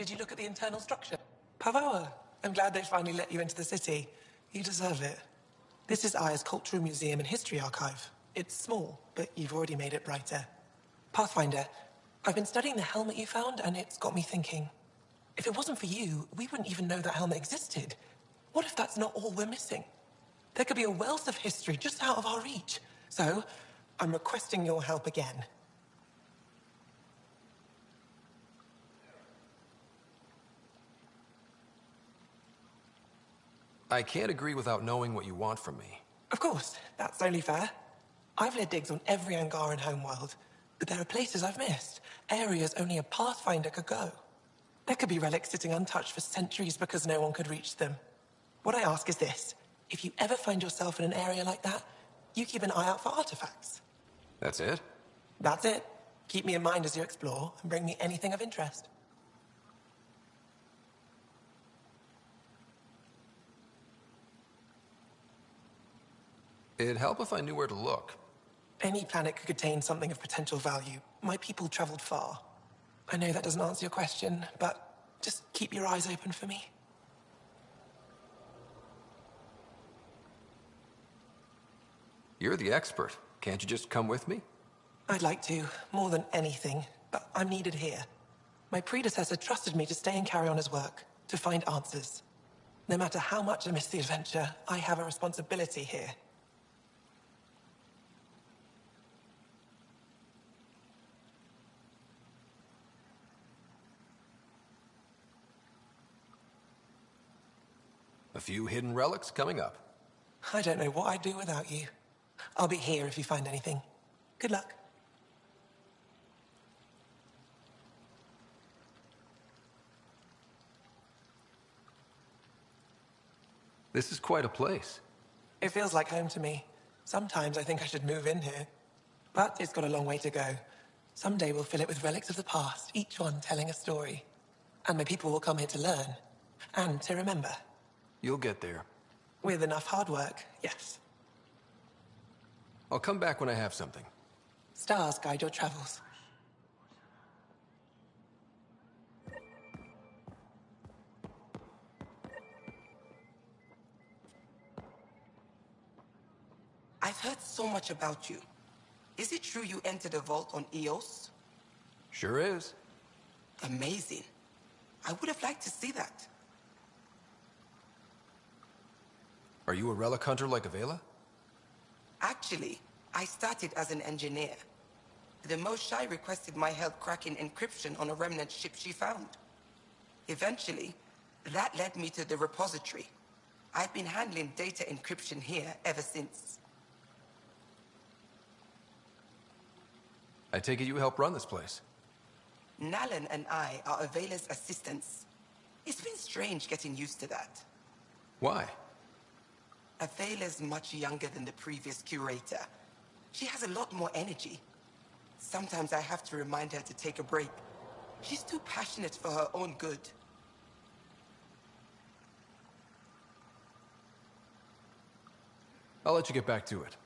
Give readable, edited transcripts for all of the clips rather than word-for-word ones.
Did you look at the internal structure? Pavara, I'm glad they finally let you into the city. You deserve it. This is Aya's Cultural Museum and History Archive. It's small, but you've already made it brighter. Pathfinder, I've been studying the helmet you found, and it's got me thinking. If it wasn't for you, we wouldn't even know that helmet existed. What if that's not all we're missing? There could be a wealth of history just out of our reach. So, I'm requesting your help again. I can't agree without knowing what you want from me. Of course, that's only fair. I've led digs on every Angara in Homeworld, but there are places I've missed, areas only a Pathfinder could go. There could be relics sitting untouched for centuries because no one could reach them. What I ask is this: if you ever find yourself in an area like that, you keep an eye out for artifacts. That's it? That's it. Keep me in mind as you explore, and bring me anything of interest. It'd help if I knew where to look. Any planet could contain something of potential value. My people traveled far. I know that doesn't answer your question, but just keep your eyes open for me. You're the expert. Can't you just come with me? I'd like to, more than anything, but I'm needed here. My predecessor trusted me to stay and carry on his work, to find answers. No matter how much I miss the adventure, I have a responsibility here. A few hidden relics coming up. I don't know what I'd do without you. I'll be here if you find anything. Good luck. This is quite a place. It feels like home to me. Sometimes I think I should move in here. But it's got a long way to go. Someday we'll fill it with relics of the past, each one telling a story. And my people will come here to learn. And to remember. You'll get there. With enough hard work, yes. I'll come back when I have something. Stars guide your travels. I've heard so much about you. Is it true you entered a vault on Eos? Sure is. Amazing. I would have liked to see that. Are you a relic hunter like Avela? Actually, I started as an engineer. The Moshae requested my help cracking encryption on a remnant ship she found. Eventually, that led me to the repository. I've been handling data encryption here ever since. I take it you help run this place. Nalan and I are Avela's assistants. It's been strange getting used to that. Why? Avela's much younger than the previous curator. She has a lot more energy. Sometimes I have to remind her to take a break. She's too passionate for her own good. I'll let you get back to it.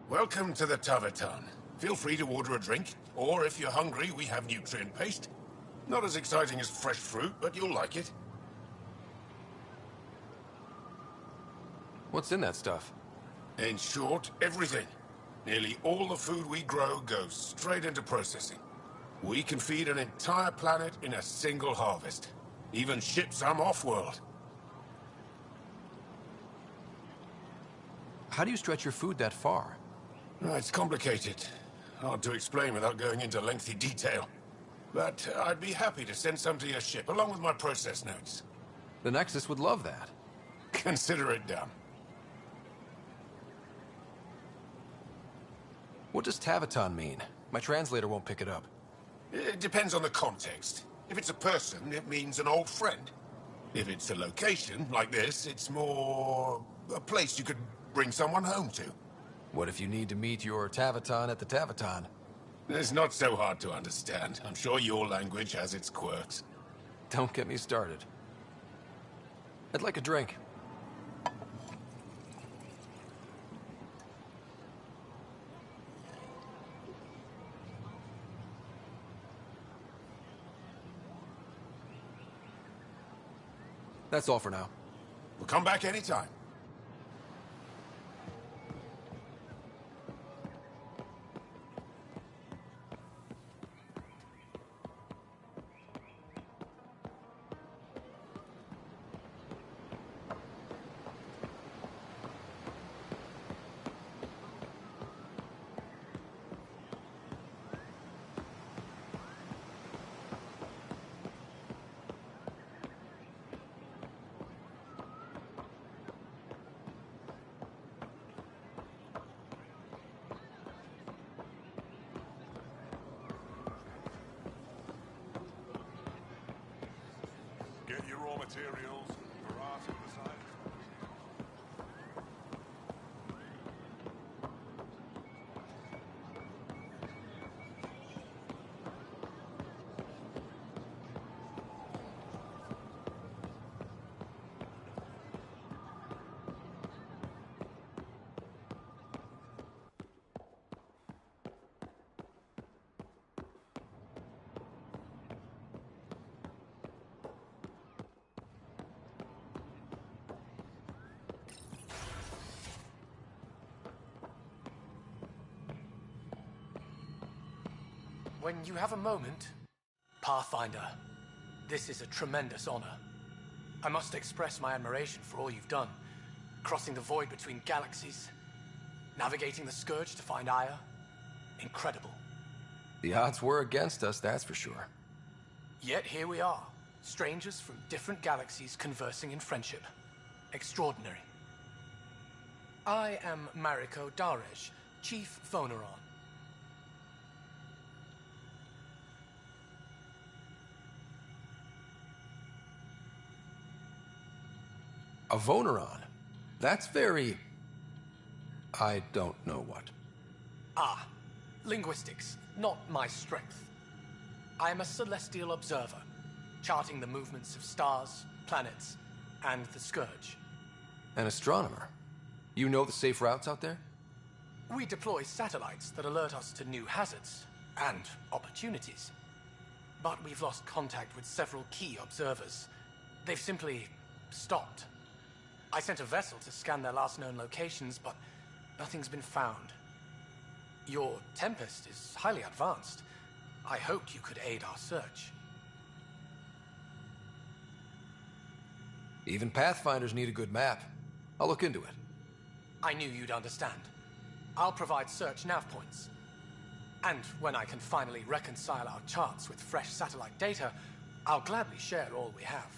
Welcome to the Tavatan. Feel free to order a drink, or if you're hungry, we have nutrient paste. Not as exciting as fresh fruit, but you'll like it. What's in that stuff? In short, everything. Nearly all the food we grow goes straight into processing. We can feed an entire planet in a single harvest. Even ship some off-world. How do you stretch your food that far? It's complicated. Hard to explain without going into lengthy detail. But I'd be happy to send some to your ship, along with my process notes. The Nexus would love that. Consider it done. What does Tavatan mean? My translator won't pick it up. It depends on the context. If it's a person, it means an old friend. If it's a location, like this, it's more a place you could bring someone home to. What if you need to meet your Tavatan at the Tavatan? It's not so hard to understand. I'm sure your language has its quirks. Don't get me started. I'd like a drink. That's all for now. We'll come back anytime. Get your raw materials, variety of the site. When you have a moment, Pathfinder, this is a tremendous honor. I must express my admiration for all you've done. Crossing the void between galaxies, navigating the Scourge to find Aya. Incredible. The odds were against us, that's for sure. Yet here we are, strangers from different galaxies conversing in friendship. Extraordinary. I am Mariko Darej, Chief Voneron. A Voneron? That's very... I don't know what. Ah, linguistics, not my strength. I am a celestial observer, charting the movements of stars, planets, and the Scourge. An astronomer? You know the safe routes out there? We deploy satellites that alert us to new hazards and opportunities. But we've lost contact with several key observers. They've simply stopped. I sent a vessel to scan their last known locations, but nothing's been found. Your Tempest is highly advanced. I hoped you could aid our search. Even Pathfinders need a good map. I'll look into it. I knew you'd understand. I'll provide search nav points. And when I can finally reconcile our charts with fresh satellite data, I'll gladly share all we have.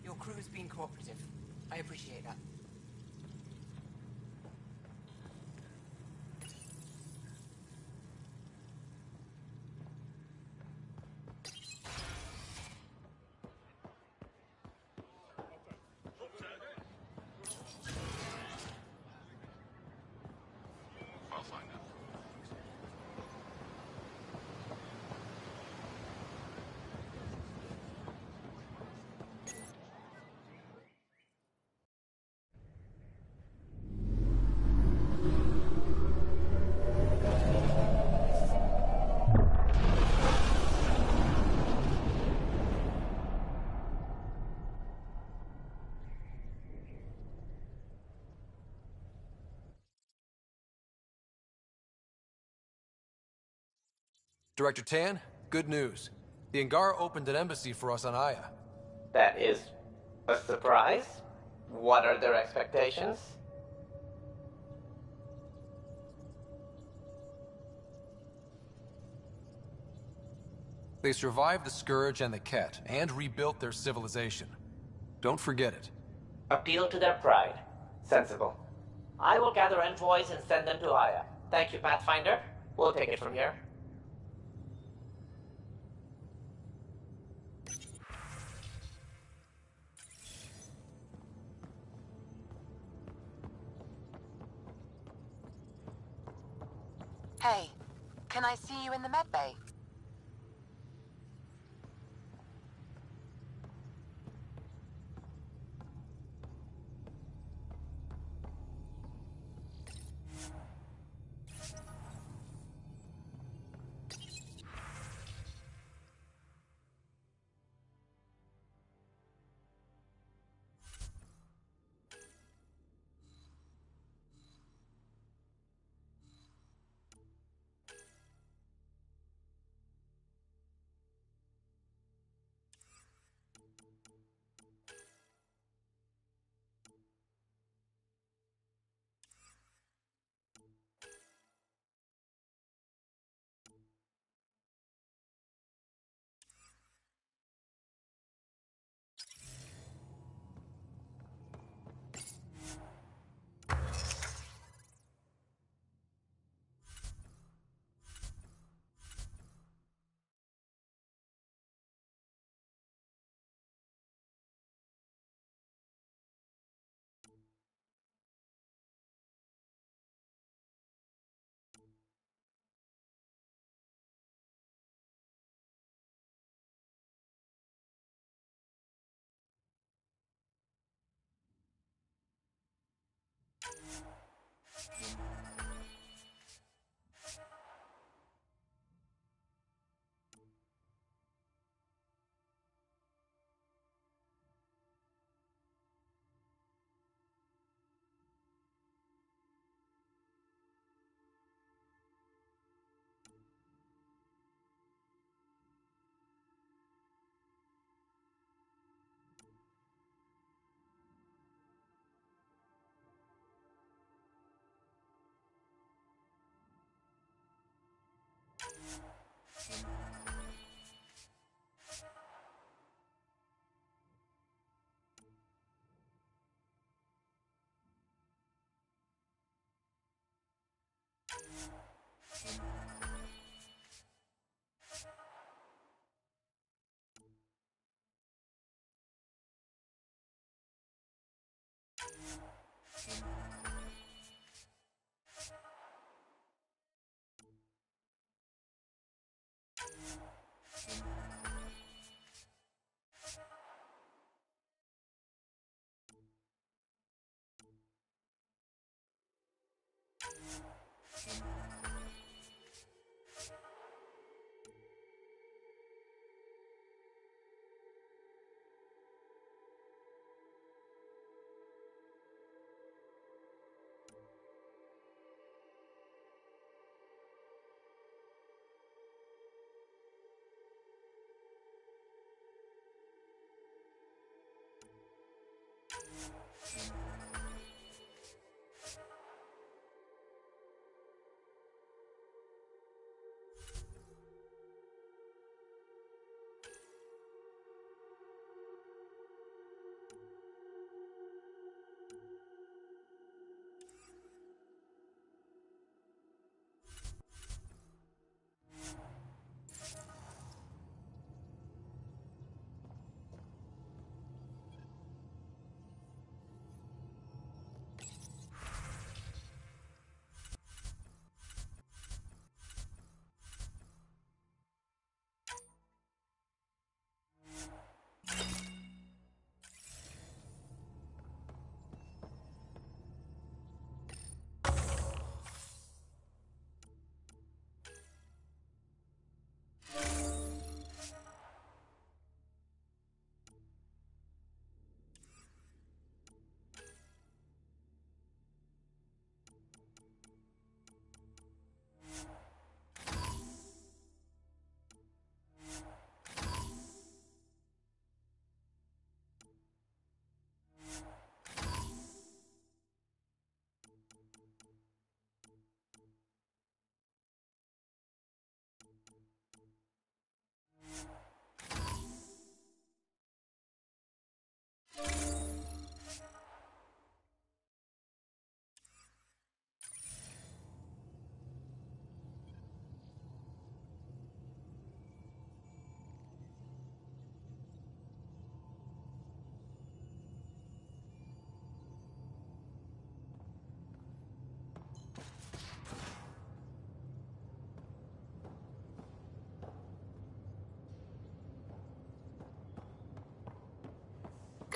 Your crew's been cooperative. I appreciate that. I'll find out. Director Tan, good news. The Angara opened an embassy for us on Aya. That is a surprise? What are their expectations? They survived the Scourge and the Ket, and rebuilt their civilization. Don't forget it. Appeal to their pride. Sensible. I will gather envoys and send them to Aya. Thank you, Pathfinder. We'll take it from here. Hey, can I see you in the med bay?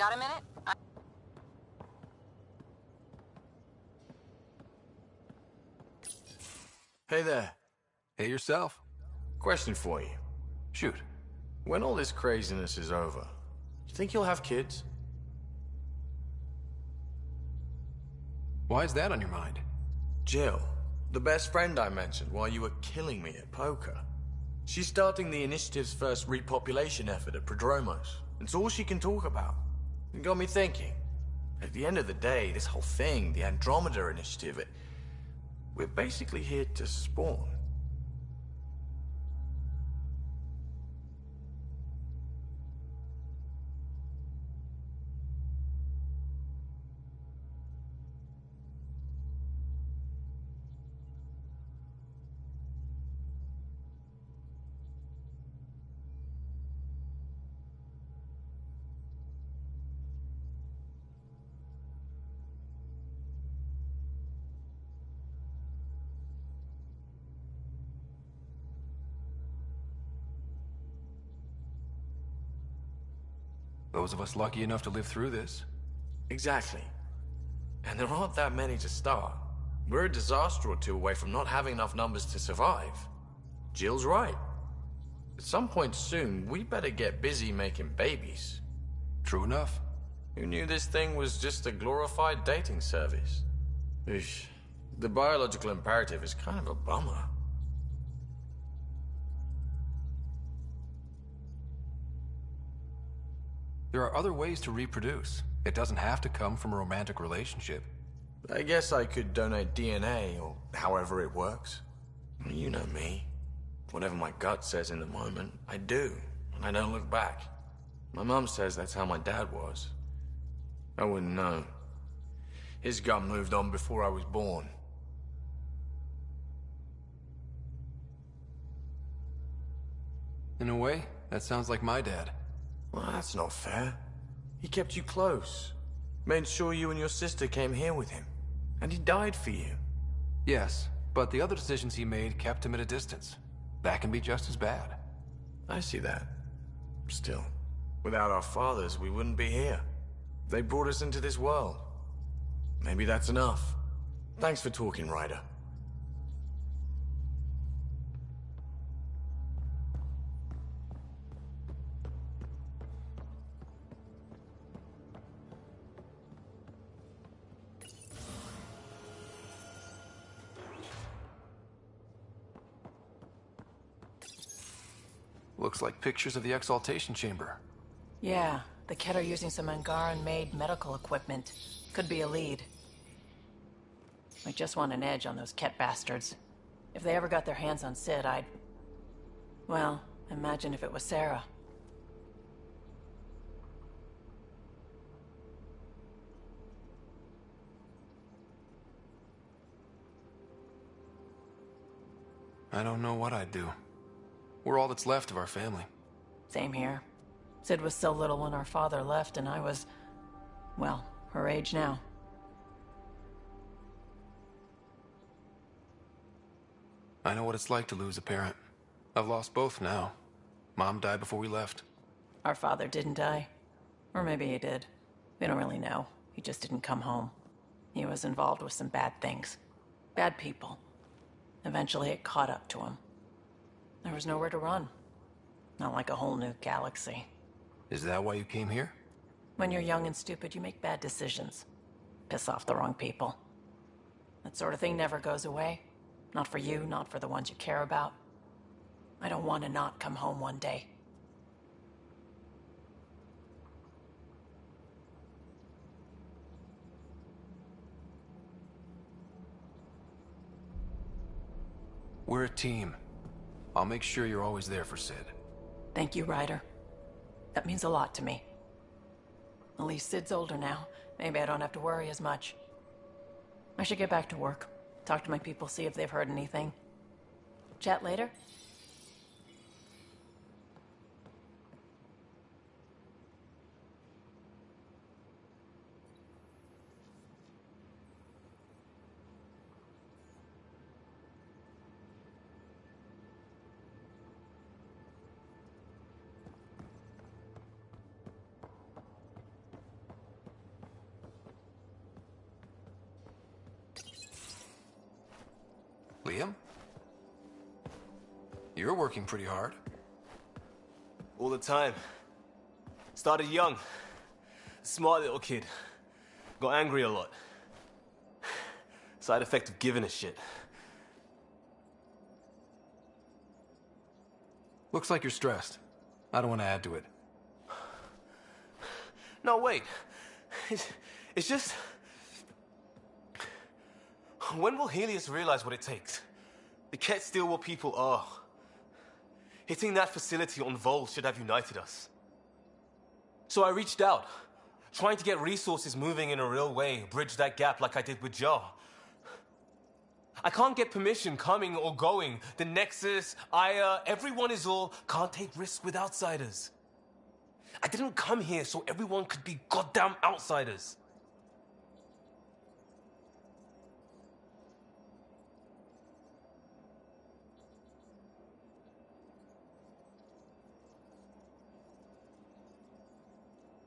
Got a minute? Hey there. Hey yourself. Question for you. Shoot. When all this craziness is over, you think you'll have kids? Why is that on your mind? Jill, the best friend I mentioned while you were killing me at poker. She's starting the initiative's first repopulation effort at Prodromos. It's all she can talk about. It got me thinking. At the end of the day, this whole thing, the Andromeda Initiative, we're basically here to spawn. Those of us lucky enough to live through this. Exactly. And there aren't that many to start. We're a disaster or two away from not having enough numbers to survive. Jill's right. At some point soon, we better get busy making babies. True enough. Who knew this thing was just a glorified dating service? Eesh. The biological imperative is kind of a bummer. There are other ways to reproduce. It doesn't have to come from a romantic relationship. I guess I could donate DNA, or however it works. You know me. Whatever my gut says in the moment, I do, and I don't look back. My mom says that's how my dad was. I wouldn't know. His gut moved on before I was born. In a way, that sounds like my dad. Well, that's not fair. He kept you close. Made sure you and your sister came here with him. And he died for you. Yes, but the other decisions he made kept him at a distance. That can be just as bad. I see that. Still, without our fathers, we wouldn't be here. They brought us into this world. Maybe that's enough. Thanks for talking, Ryder. Looks like pictures of the exaltation chamber. Yeah, the Ket are using some Angaran-made medical equipment. Could be a lead. I just want an edge on those Ket bastards. If they ever got their hands on Sid, I'd... Well, imagine if it was Sarah. I don't know what I'd do. We're all that's left of our family. Same here. Sid was so little when our father left, and I was... well, her age now. I know what it's like to lose a parent. I've lost both now. Mom died before we left. Our father didn't die. Or maybe he did. We don't really know. He just didn't come home. He was involved with some bad things. Bad people. Eventually it caught up to him. There was nowhere to run. Not like a whole new galaxy. Is that why you came here? When you're young and stupid, you make bad decisions. Piss off the wrong people. That sort of thing never goes away. Not for you, not for the ones you care about. I don't want to not come home one day. We're a team. I'll make sure you're always there for Sid. Thank you, Ryder. That means a lot to me. At least Sid's older now. Maybe I don't have to worry as much. I should get back to work. Talk to my people, see if they've heard anything. Chat later? Liam? You're working pretty hard. All the time. Started young. Smart little kid. Got angry a lot. Side effect of giving a shit. Looks like you're stressed. I don't want to add to it. No, wait. It's just... When will Helios realize what it takes? The Ket still what people are. Hitting that facility on Vol should have united us. So I reached out, trying to get resources moving in a real way, bridge that gap like I did with Jar. I can't get permission coming or going. The Nexus, Aya, everyone is all, can't take risks with outsiders. I didn't come here so everyone could be goddamn outsiders.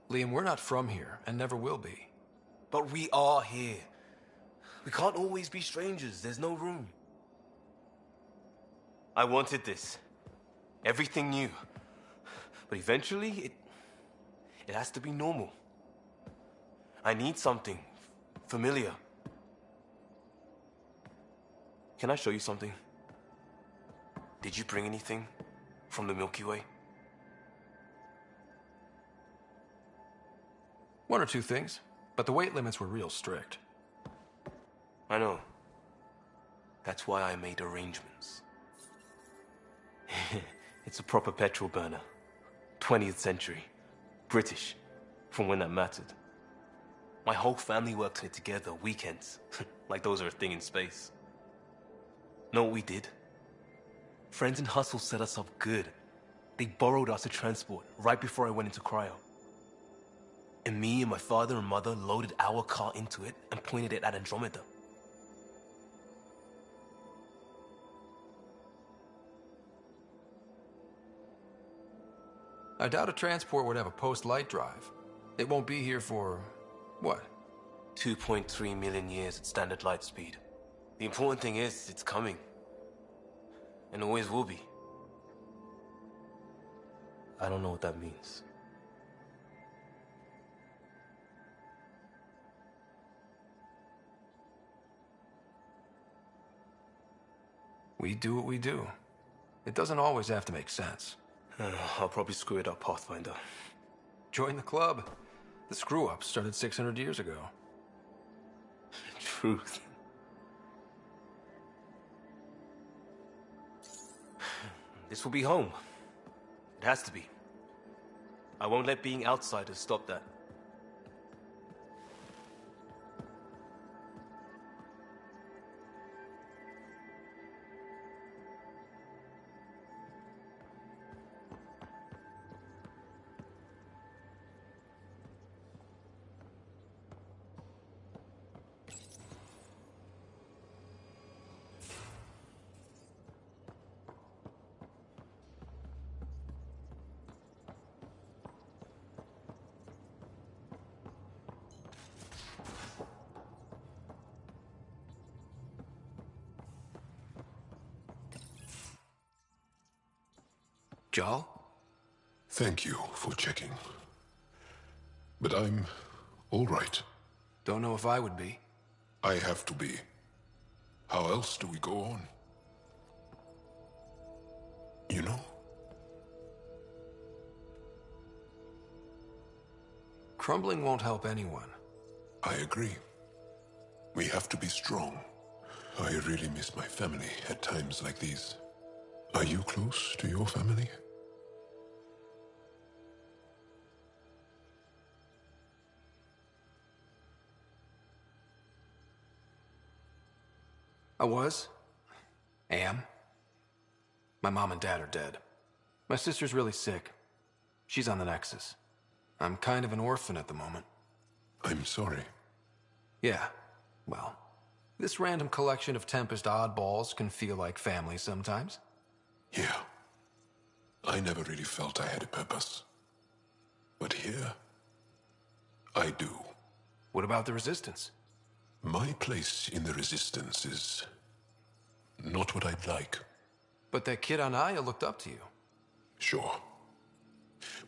Liam, we're not from here, and never will be. But we are here. We can't always be strangers. There's no room. I wanted this. Everything new. But eventually, it has to be normal. I need something familiar. Can I show you something? Did you bring anything from the Milky Way? One or two things, but the weight limits were real strict. I know. That's why I made arrangements. It's a proper petrol burner. 20th century. British. From when that mattered. My whole family worked on it together, weekends. Like those are a thing in space. Know what we did? Friends in Hustle set us up good. They borrowed us to transport right before I went into cryo. And me and my father and mother loaded our car into it and pointed it at Andromeda. I doubt a transport would have a post-light drive. It won't be here for... what? 2.3 million years at standard light speed. The important thing is, it's coming. And always will be. I don't know what that means. We do what we do. It doesn't always have to make sense. I'll probably screw it up, Pathfinder. Join the club. The screw-up started 600 years ago. Truth. This will be home. It has to be. I won't let being outsiders stop that. Jal? Thank you for checking. But I'm all right. Don't know if I would be. I have to be. How else do we go on? You know? Crumbling won't help anyone. I agree. We have to be strong. I really miss my family at times like these. Are you close to your family? I was. Am. My mom and dad are dead. My sister's really sick. She's on the Nexus. I'm kind of an orphan at the moment. I'm sorry. Yeah, well, this random collection of Tempest oddballs can feel like family sometimes. Yeah. I never really felt I had a purpose. But here, I do. What about the Resistance? My place in the Resistance is not what I'd like. But that kid on Aya looked up to you. Sure.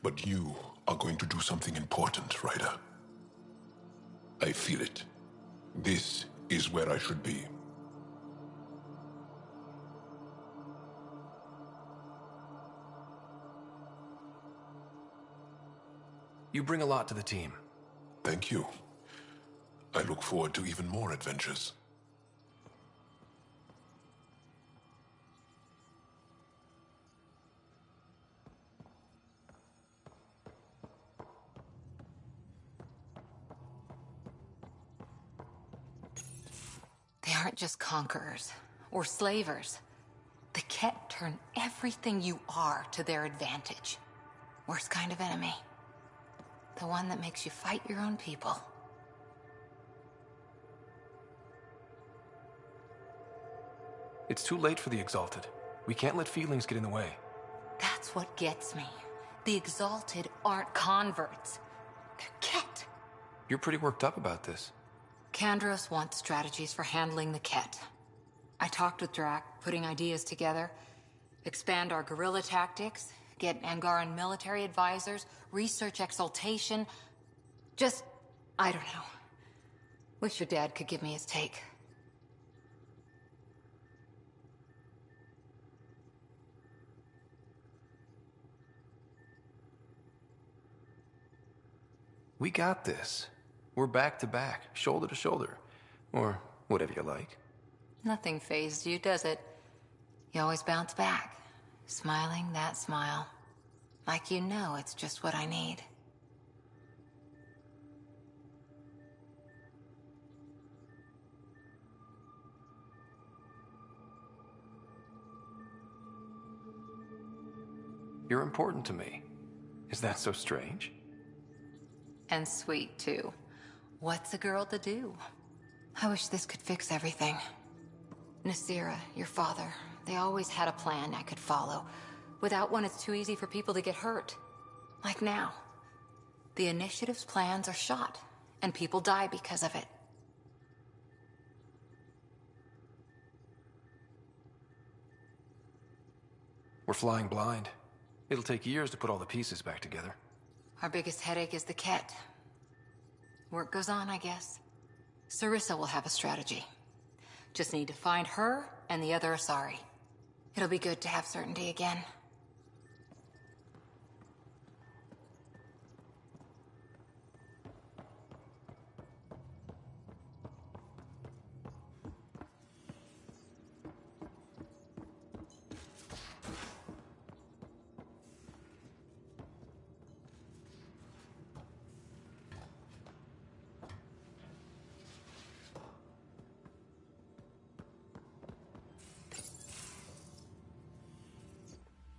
But you are going to do something important, Ryder. I feel it. This is where I should be. You bring a lot to the team. Thank you. I look forward to even more adventures. They aren't just conquerors or slavers. The Ket turn everything you are to their advantage. Worst kind of enemy. The one that makes you fight your own people. It's too late for the Exalted. We can't let feelings get in the way. That's what gets me. The Exalted aren't converts. They're Ket. You're pretty worked up about this. Kandros wants strategies for handling the Ket. I talked with Drac, putting ideas together. Expand our guerrilla tactics, get Angaran military advisors, research exaltation. Just, I don't know. Wish your dad could give me his take. We got this. We're back to back, shoulder to shoulder. Or whatever you like. Nothing fazed you, does it? You always bounce back. Smiling that smile. Like you know it's just what I need. You're important to me. Is that so strange? And sweet, too. What's a girl to do? I wish this could fix everything. Nasira, your father, they always had a plan I could follow. Without one, it's too easy for people to get hurt. Like now. The initiative's plans are shot, and people die because of it. We're flying blind. It'll take years to put all the pieces back together. Our biggest headache is the Ket. Work goes on, I guess. Sarissa will have a strategy. Just need to find her and the other Asari. It'll be good to have certainty again.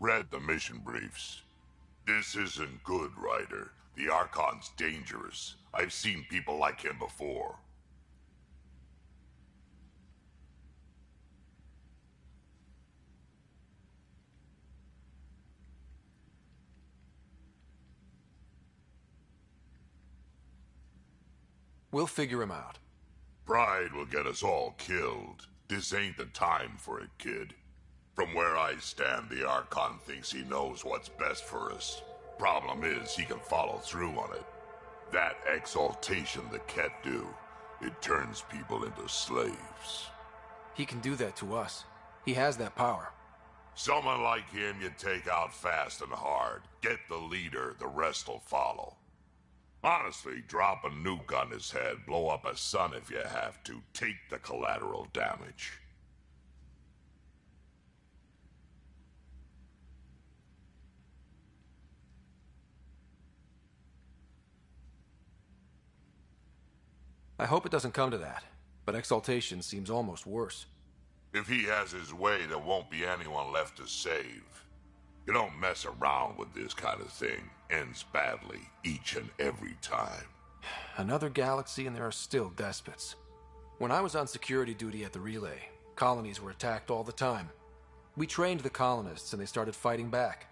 Read the mission briefs. This isn't good, Ryder. The Archon's dangerous. I've seen people like him before. We'll figure him out. Pride will get us all killed. This ain't the time for it, kid. From where I stand, the Archon thinks he knows what's best for us. Problem is, he can follow through on it. That exaltation the Ket do, it turns people into slaves. He can do that to us. He has that power. Someone like him you take out fast and hard. Get the leader, the rest will follow. Honestly, drop a nuke on his head, blow up a sun if you have to. Take the collateral damage. I hope it doesn't come to that, but exaltation seems almost worse. If he has his way, there won't be anyone left to save. You don't mess around with this kind of thing. Ends badly, each and every time. Another galaxy and there are still despots. When I was on security duty at the relay, colonies were attacked all the time. We trained the colonists and they started fighting back.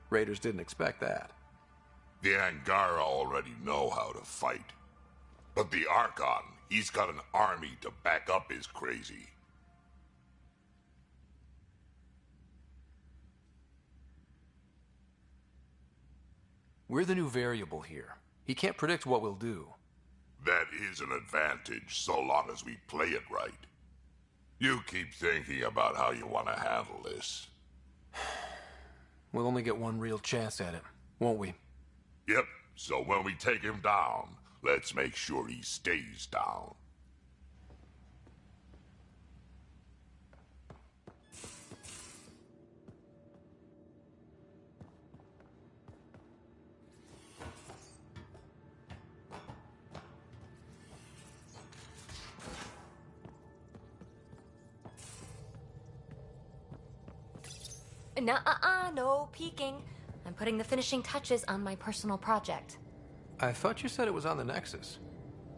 Raiders didn't expect that. The Angara already know how to fight. But the Archon, he's got an army to back up his crazy. We're the new variable here. He can't predict what we'll do. That is an advantage, so long as we play it right. You keep thinking about how you want to handle this. We'll only get one real chance at it, won't we? Yep, so when we take him down, let's make sure he stays down. No peeking. I'm putting the finishing touches on my personal project. I thought you said it was on the Nexus.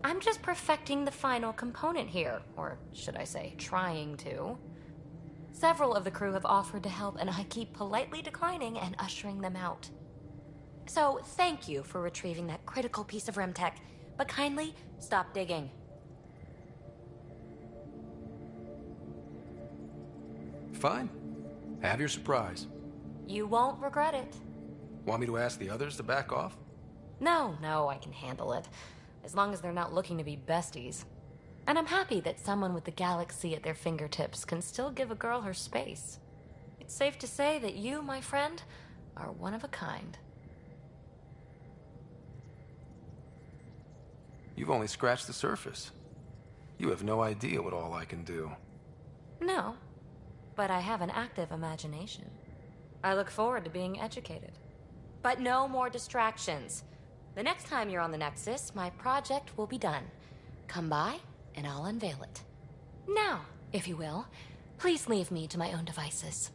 I'm just perfecting the final component here, or should I say, trying to. Several of the crew have offered to help, and I keep politely declining and ushering them out. So, thank you for retrieving that critical piece of Remtech, but kindly stop digging. Fine. Have your surprise. You won't regret it. Want me to ask the others to back off? No, I can handle it. As long as they're not looking to be besties. And I'm happy that someone with the galaxy at their fingertips can still give a girl her space. It's safe to say that you, my friend, are one of a kind. You've only scratched the surface. You have no idea what all I can do. No, but I have an active imagination. I look forward to being educated. But no more distractions. The next time you're on the Nexus, my project will be done. Come by, and I'll unveil it. Now, if you will, please leave me to my own devices.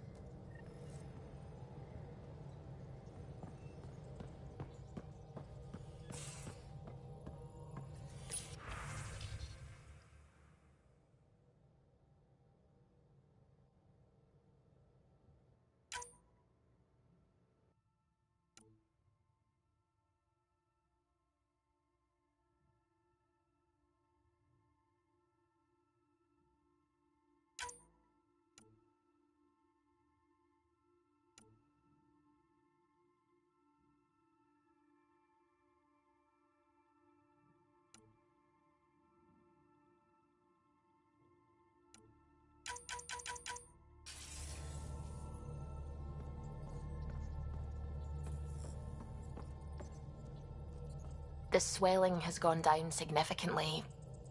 The swelling has gone down significantly,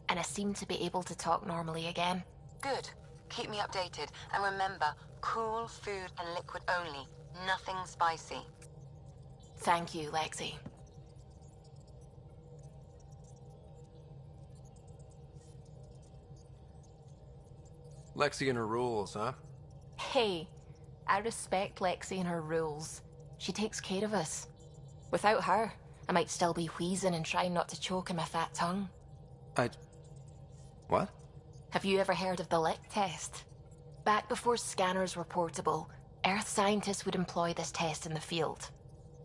and I seem to be able to talk normally again. Good. Keep me updated. And remember, cool food and liquid only. Nothing spicy. Thank you, Lexi. Lexi and her rules, huh? Hey, I respect Lexi and her rules. She takes care of us. Without her, I might still be wheezing and trying not to choke in my fat tongue. What? Have you ever heard of the lick test? Back before scanners were portable, Earth scientists would employ this test in the field.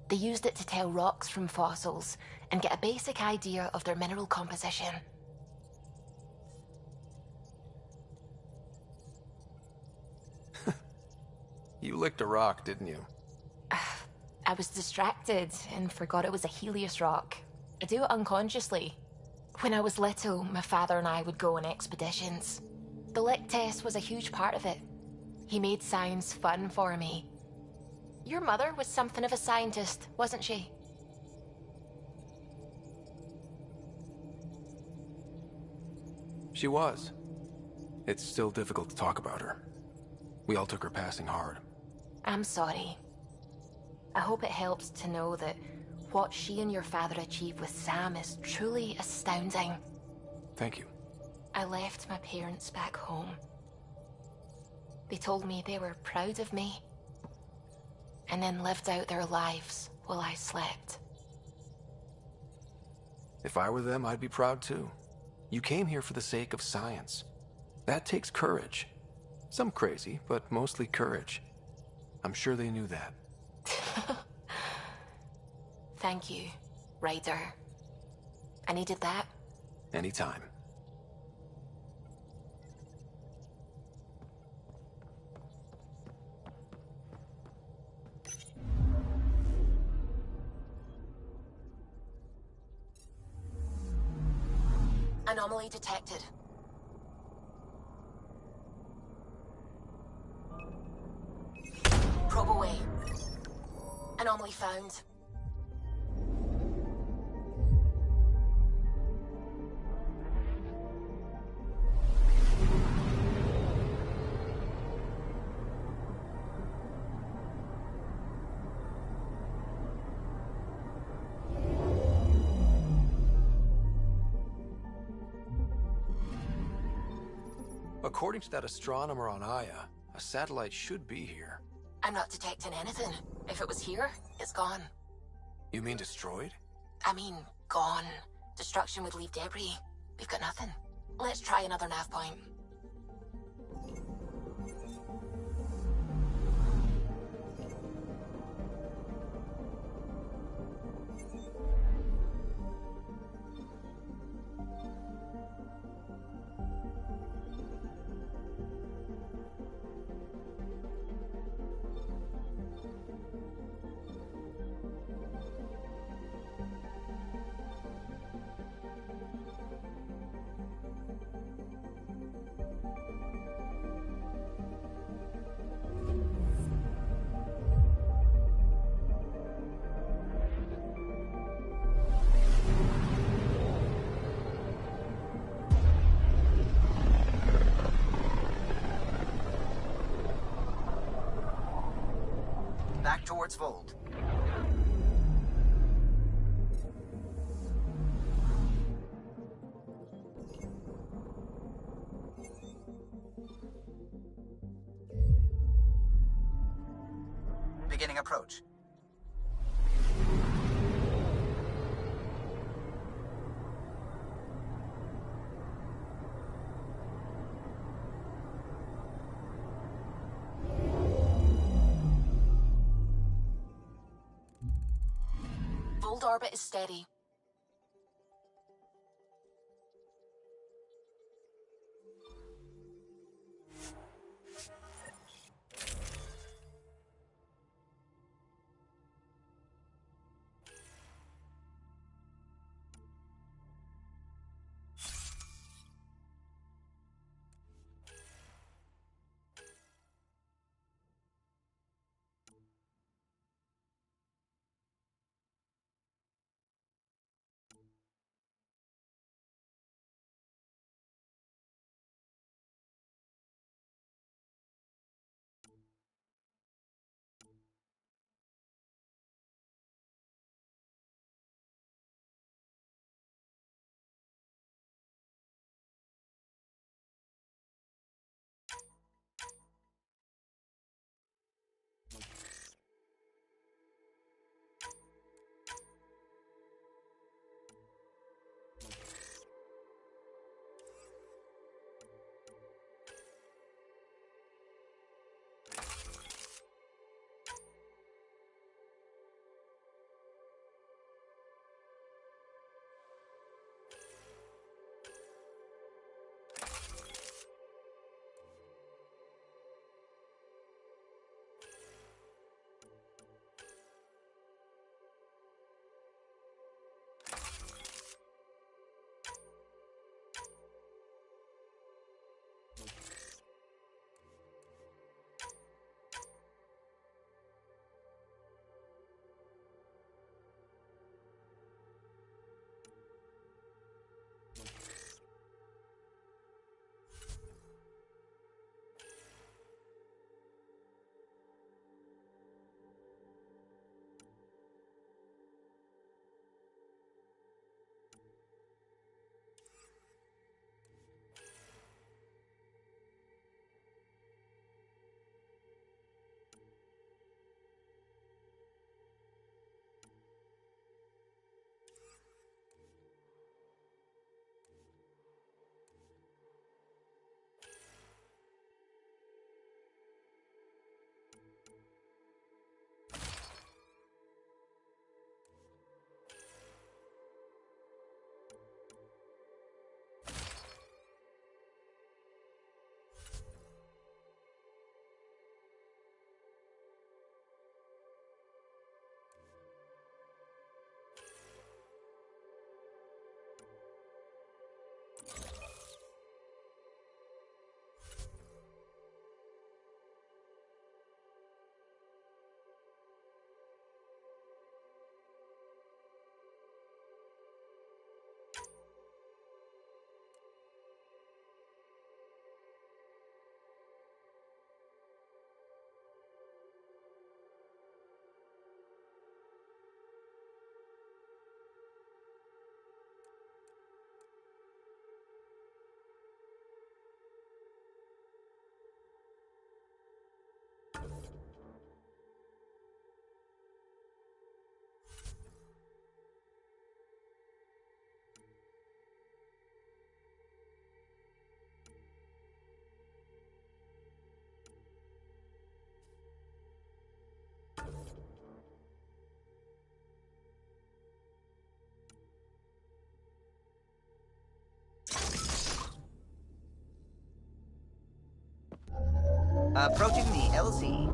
They used it to tell rocks from fossils and get a basic idea of their mineral composition. You licked a rock, didn't you? I was distracted and forgot it was a Helios rock. I do it unconsciously. When I was little, my father and I would go on expeditions. The lick test was a huge part of it. He made science fun for me. Your mother was something of a scientist, wasn't she? She was. It's still difficult to talk about her. We all took her passing hard. I'm sorry. I hope it helps to know that what she and your father achieved with Sam is truly astounding. Thank you. I left my parents back home. They told me they were proud of me, and then lived out their lives while I slept. If I were them, I'd be proud too. You came here for the sake of science. That takes courage. Some crazy, but mostly courage. I'm sure they knew that. Thank you, Ryder. I needed that. Anytime. Anomaly detected. Probe away. Anomaly found. According to that astronomer on Aya, a satellite should be here. I'm not detecting anything. If it was here, it's gone. You mean destroyed? I mean, gone. Destruction would leave debris. We've got nothing. Let's try another nav point. Back towards Vold. Beginning approach. Vold orbit is steady. Approaching the LZ.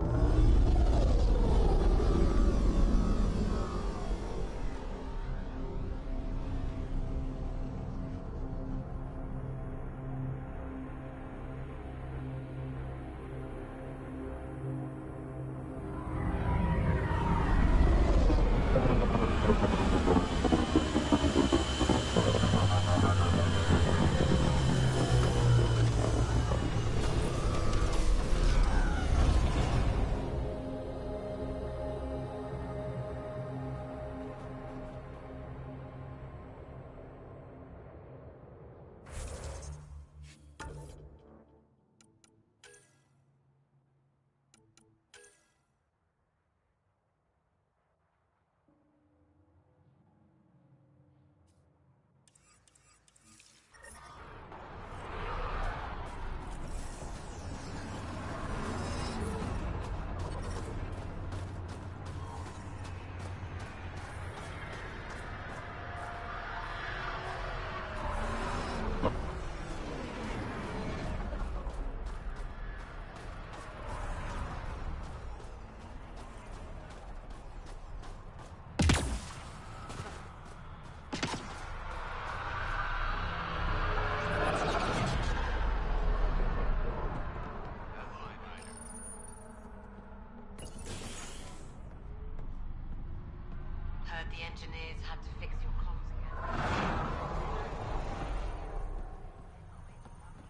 The engineers had to fix your comms again.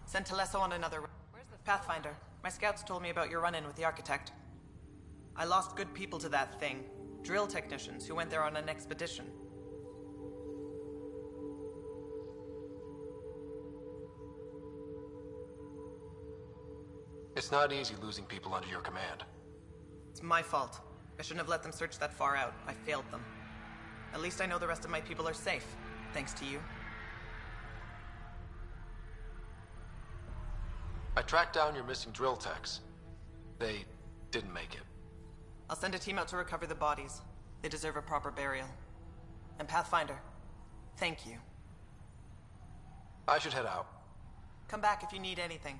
Sent Telesso on another. Where's the Pathfinder? My scouts told me about your run-in with the architect. I lost good people to that thing. Drill technicians who went there on an expedition. It's not easy losing people under your command. It's my fault. I shouldn't have let them search that far out. I failed them. At least I know the rest of my people are safe, thanks to you. I tracked down your missing drill techs. They didn't make it. I'll send a team out to recover the bodies. They deserve a proper burial. And Pathfinder, thank you. I should head out. Come back if you need anything.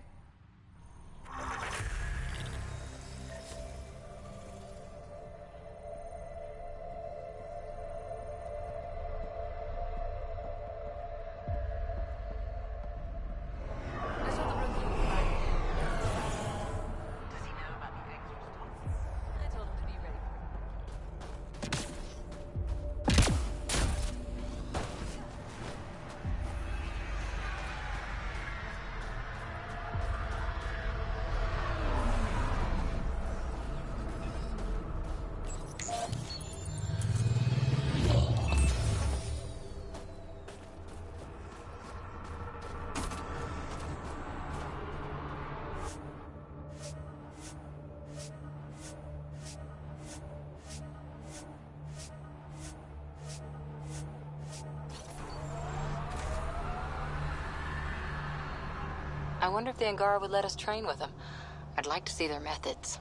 I wonder if the Angara would let us train with them. I'd like to see their methods.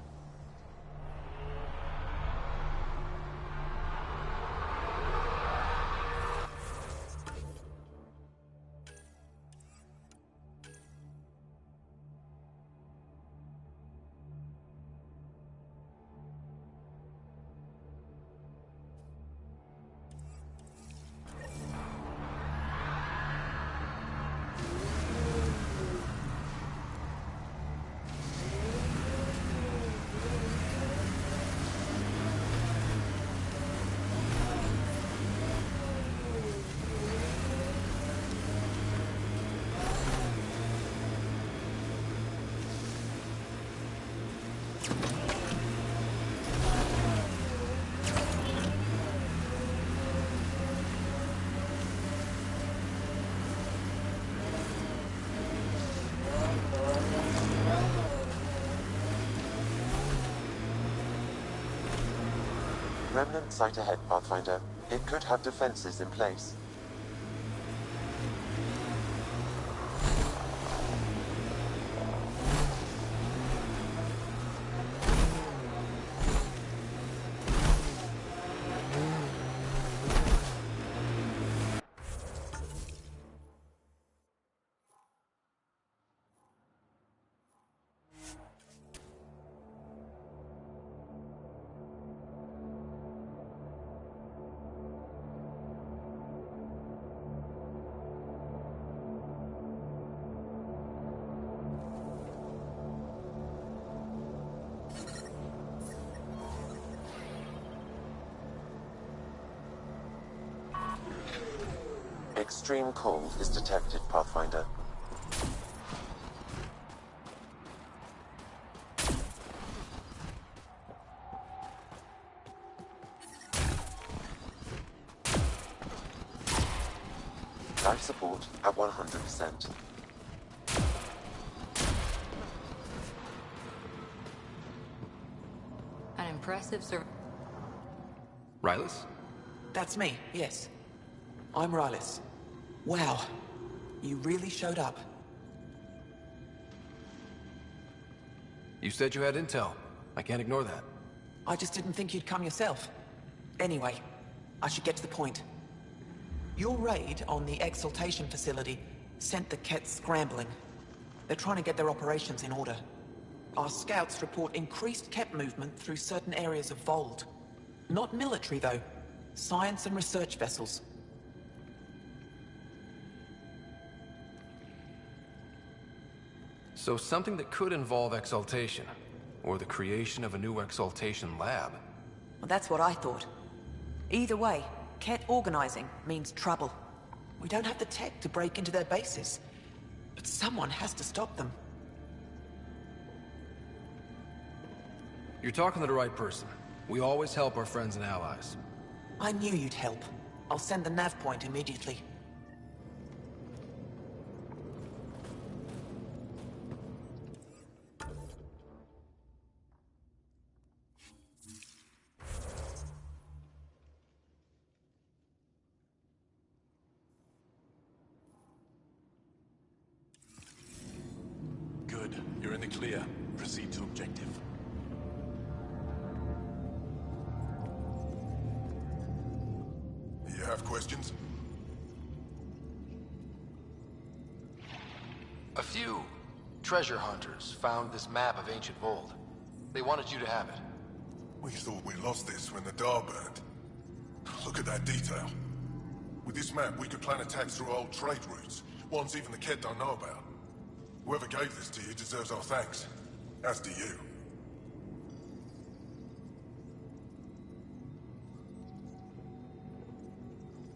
Remnant site ahead, Pathfinder. It could have defenses in place. Extreme cold is detected, Pathfinder. Life support at 100%. An impressive Rylas? That's me, yes. I'm Rylas. Wow. You really showed up. You said you had intel. I can't ignore that. I just didn't think you'd come yourself. Anyway, I should get to the point. Your raid on the Exaltation facility sent the Kett scrambling. They're trying to get their operations in order. Our scouts report increased Kett movement through certain areas of Vold. Not military, though. Science and research vessels. So something that could involve Exaltation, or the creation of a new Exaltation lab. Well, that's what I thought. Either way, Kett organizing means trouble. We don't have the tech to break into their bases, but someone has to stop them. You're talking to the right person. We always help our friends and allies. I knew you'd help. I'll send the nav point immediately. Good. You're in the clear. Proceed to objective. You have questions? A few treasure hunters found this map of ancient Vold. They wanted you to have it. We thought we lost this when the Dar burned. Look at that detail. With this map, we could plan attacks through old trade routes, ones even the Kett don't know about. Whoever gave this to you deserves our thanks. As do you.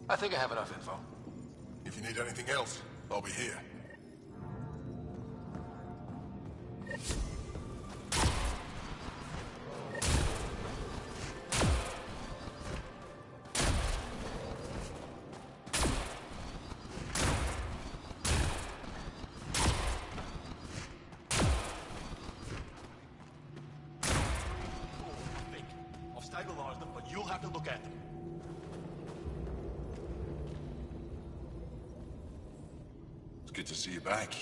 I think I have enough info. If you need anything else, I'll be here. I've stabilized them, but you'll have to look at them. It's good to see you back.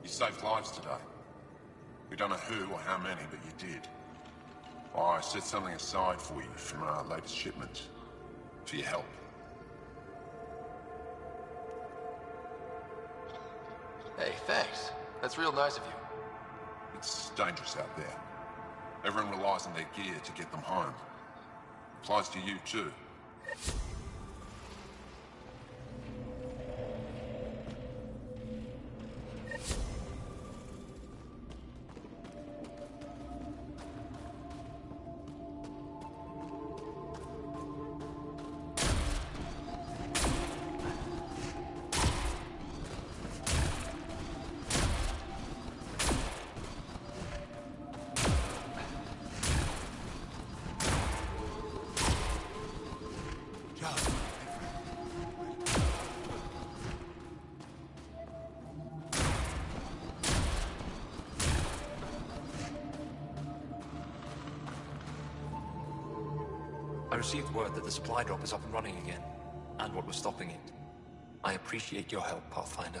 You saved lives today. We don't know who or how many, but you did. I set something aside for you from our latest shipment. For your help. Hey, thanks. That's real nice of you. It's dangerous out there. Everyone relies on their gear to get them home. Applies to you, too. I received word that the supply drop is up and running again, and what was stopping it. I appreciate your help, Pathfinder.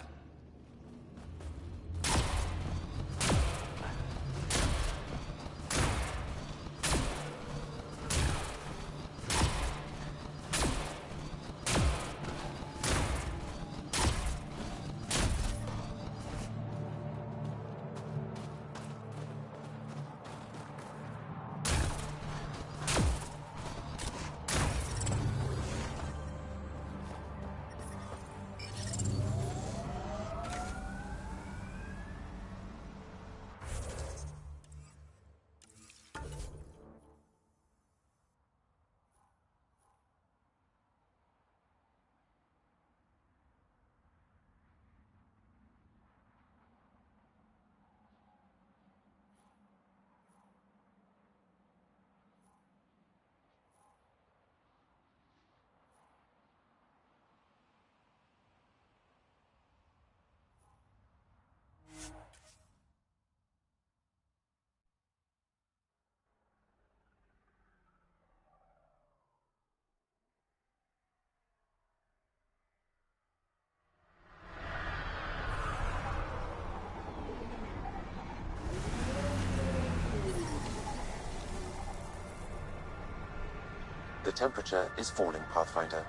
The temperature is falling, Pathfinder.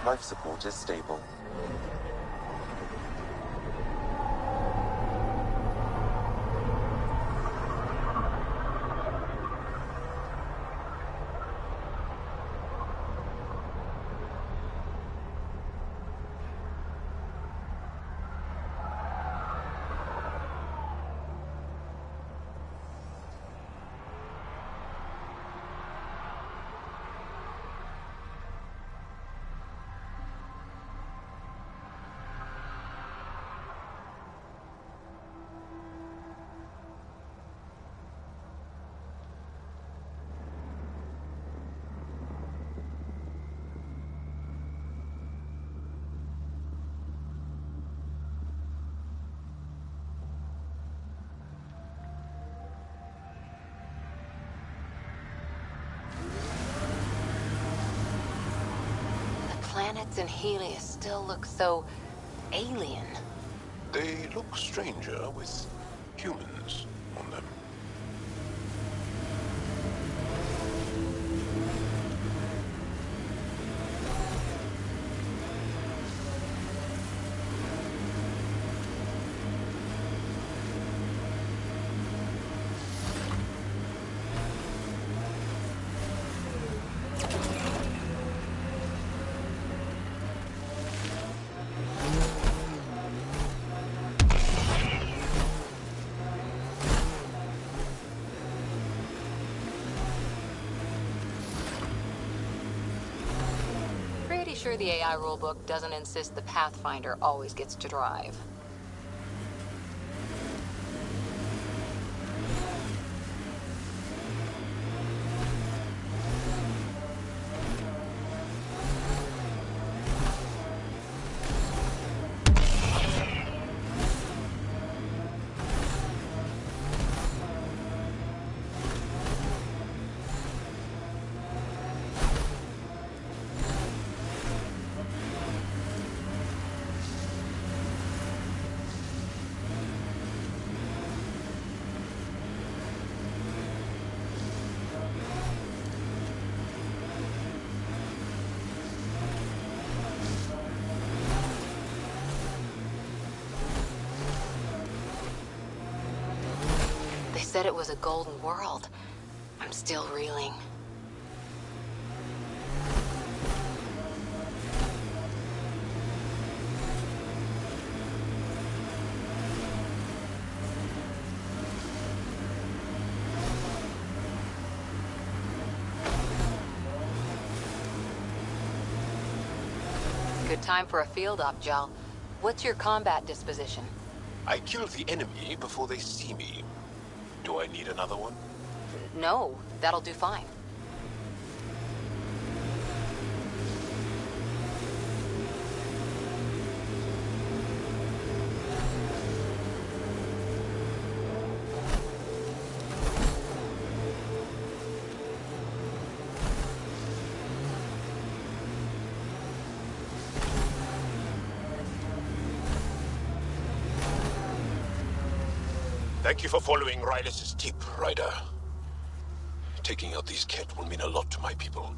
Life support is stable. Planets in Helios still look so alien. They look stranger with humans on them. Pretty sure the AI rulebook doesn't insist the Pathfinder always gets to drive. They said it was a golden world. I'm still reeling. Good time for a field op, Jal. What's your combat disposition? I kill the enemy before they see me. Do I need another one? No, that'll do fine. Thank you for following Rylis' tip, Ryder. Taking out these Ket will mean a lot to my people.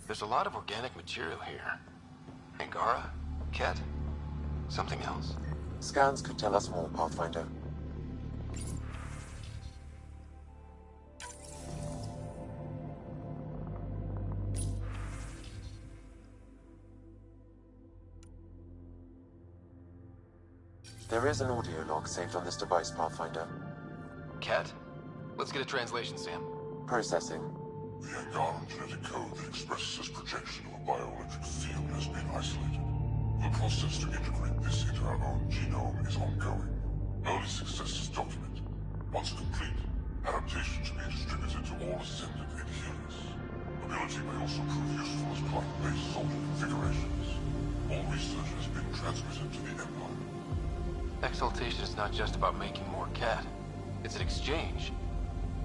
There's a lot of organic material here. Angara? Ket? Something else? Scans could tell us more, Pathfinder. There is an audio log saved on this device, Pathfinder. Ket? Let's get a translation, Sam. Processing. The Angaran genetic code that expresses this projection of a bioelectric field has been isolated. The process to integrate this into our own genome is ongoing. Early success is documented. Once complete, adaptations may be distributed to all ascendant and healers. Ability may also prove useful as clock-based soldier configurations. All research has been transmitted to the Empire. Exaltation is not just about making more Ket. It's an exchange.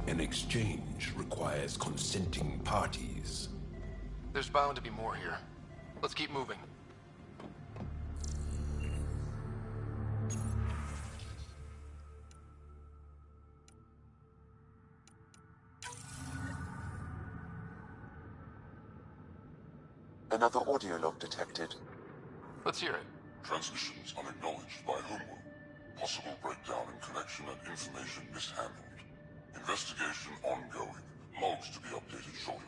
An exchange requires consenting parties. There's bound to be more here. Let's keep moving. Another audio log detected. Let's hear it. Transmissions unacknowledged by Homeworld. Possible breakdown in connection and information mishandled. Investigation ongoing. Logs to be updated shortly.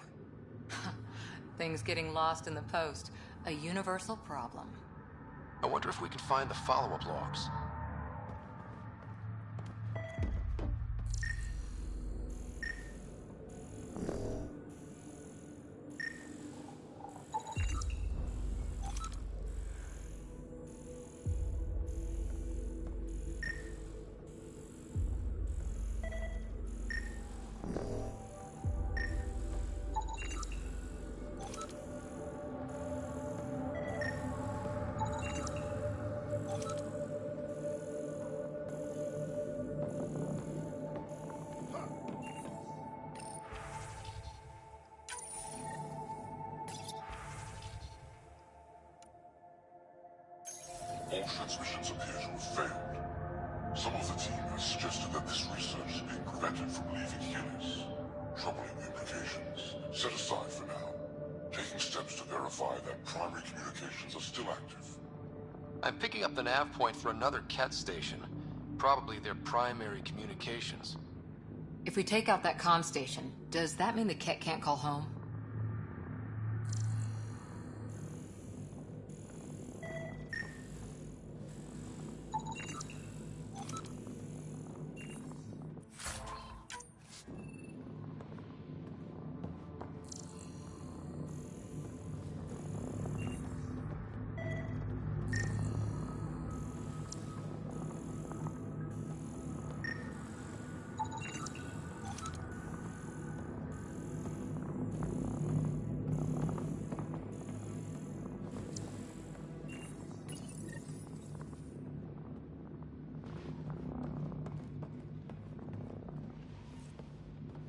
Things getting lost in the post. A universal problem. I wonder if we can find the follow-up logs. All transmissions appear to have failed. Some of the team has suggested that this research is being prevented from leaving Helios. Troubling implications. Set aside for now. Taking steps to verify that primary communications are still active. I'm picking up the nav point for another Ket station. Probably their primary communications. If we take out that comm station, does that mean the Ket can't call home?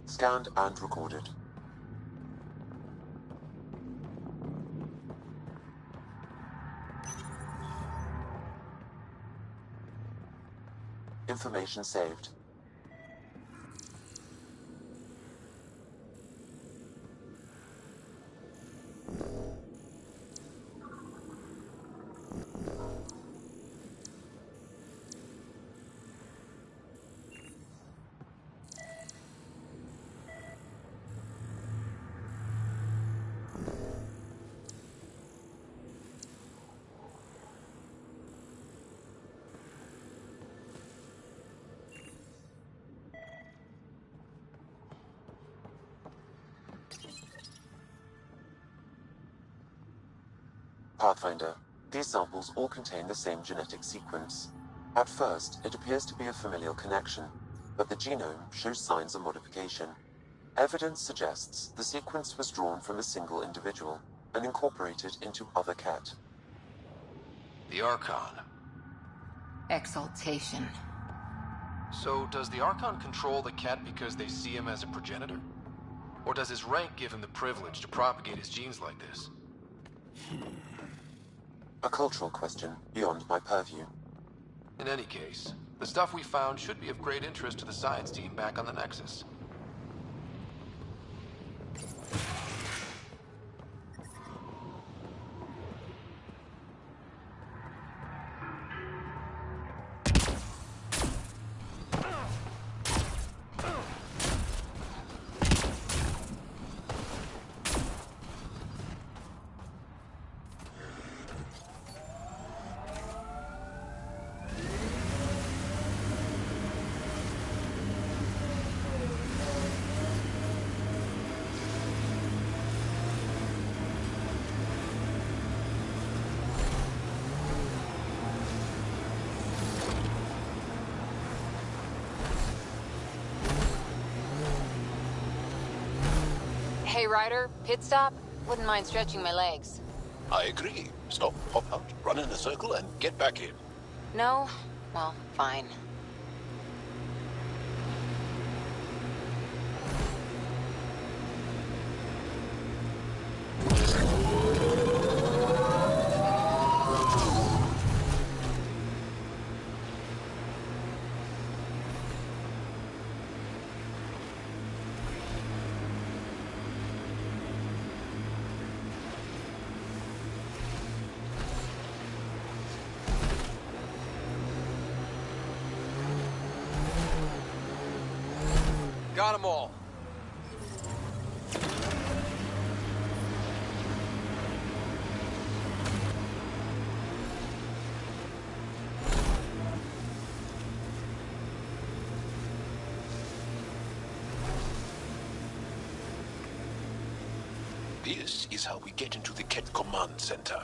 Scanned and recorded. Information saved. Pathfinder, these samples all contain the same genetic sequence. At first, it appears to be a familial connection, but the genome shows signs of modification. Evidence suggests the sequence was drawn from a single individual and incorporated into other Ket. The Archon. Exaltation. So, does the Archon control the Ket because they see him as a progenitor? Or does his rank give him the privilege to propagate his genes like this? A cultural question beyond my purview. In any case, the stuff we found should be of great interest to the science team back on the Nexus. Hey, Ryder, pit stop? Wouldn't mind stretching my legs. I agree. Stop, hop out, run in a circle, and get back in. No? Well, fine. Got them all. This is how we get into the Ket Command Center.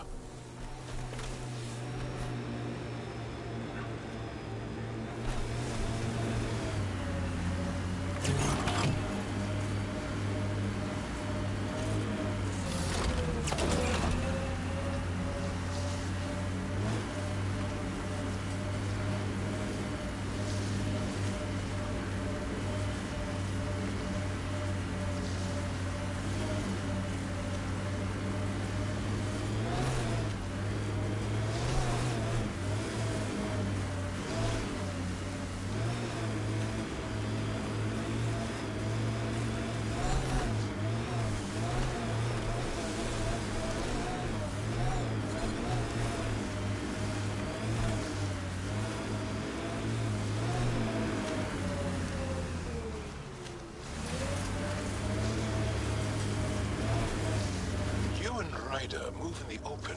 Move in the open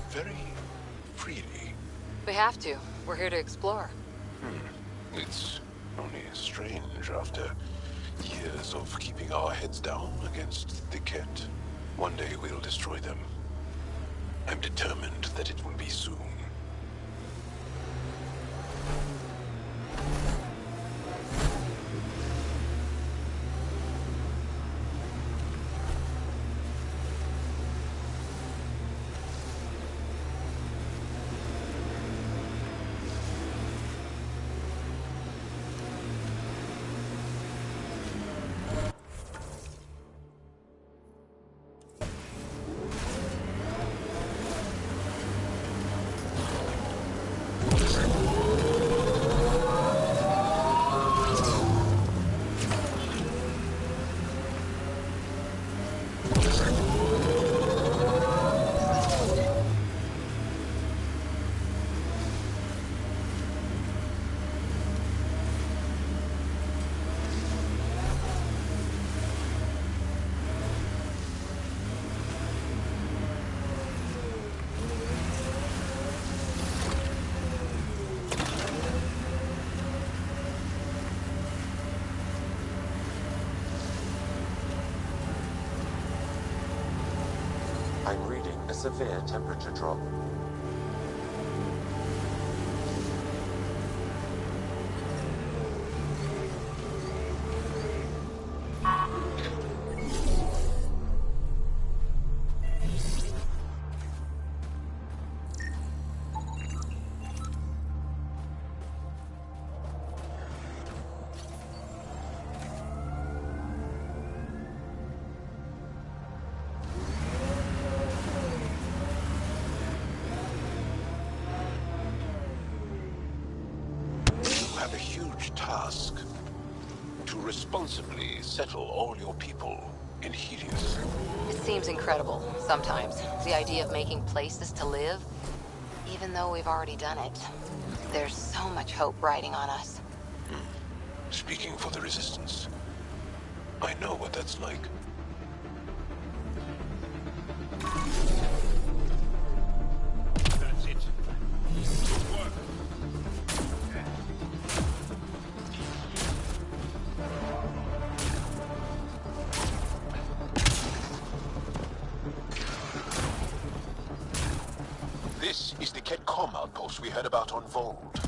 very freely. We have to. We're here to explore. It's only strange after years of keeping our heads down against the Ket. One day we'll destroy them. I'm determined that it will be soon. I'm reading a severe temperature drop. A huge task to responsibly settle all your people in Helios. It seems incredible, sometimes. The idea of making places to live, even though we've already done it. There's so much hope riding on us. Speaking for the Resistance, I know what that's like. That's it. Good work. This is the Ketcom outpost we heard about on Vold.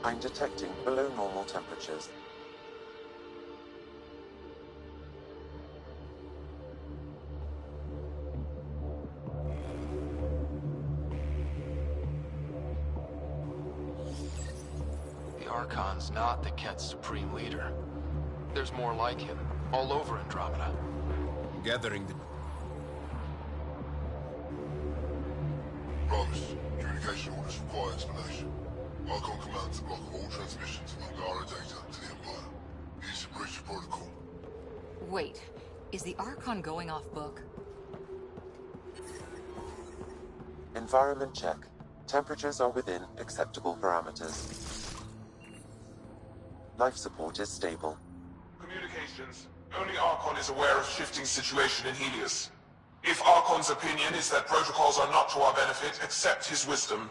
I'm detecting below normal temperatures. The Archon's not the Ket's supreme leader. There's more like him, all over Andromeda. Gathering the... Brothers, communication orders require explanation. Archon commands a block of all transmissions of Angara data to the Empire. He's a breach of protocol. Wait, is the Archon going off book? Environment check. Temperatures are within acceptable parameters. Life support is stable. Communications. Only Archon is aware of shifting situation in Helios. If Archon's opinion is that protocols are not to our benefit, accept his wisdom.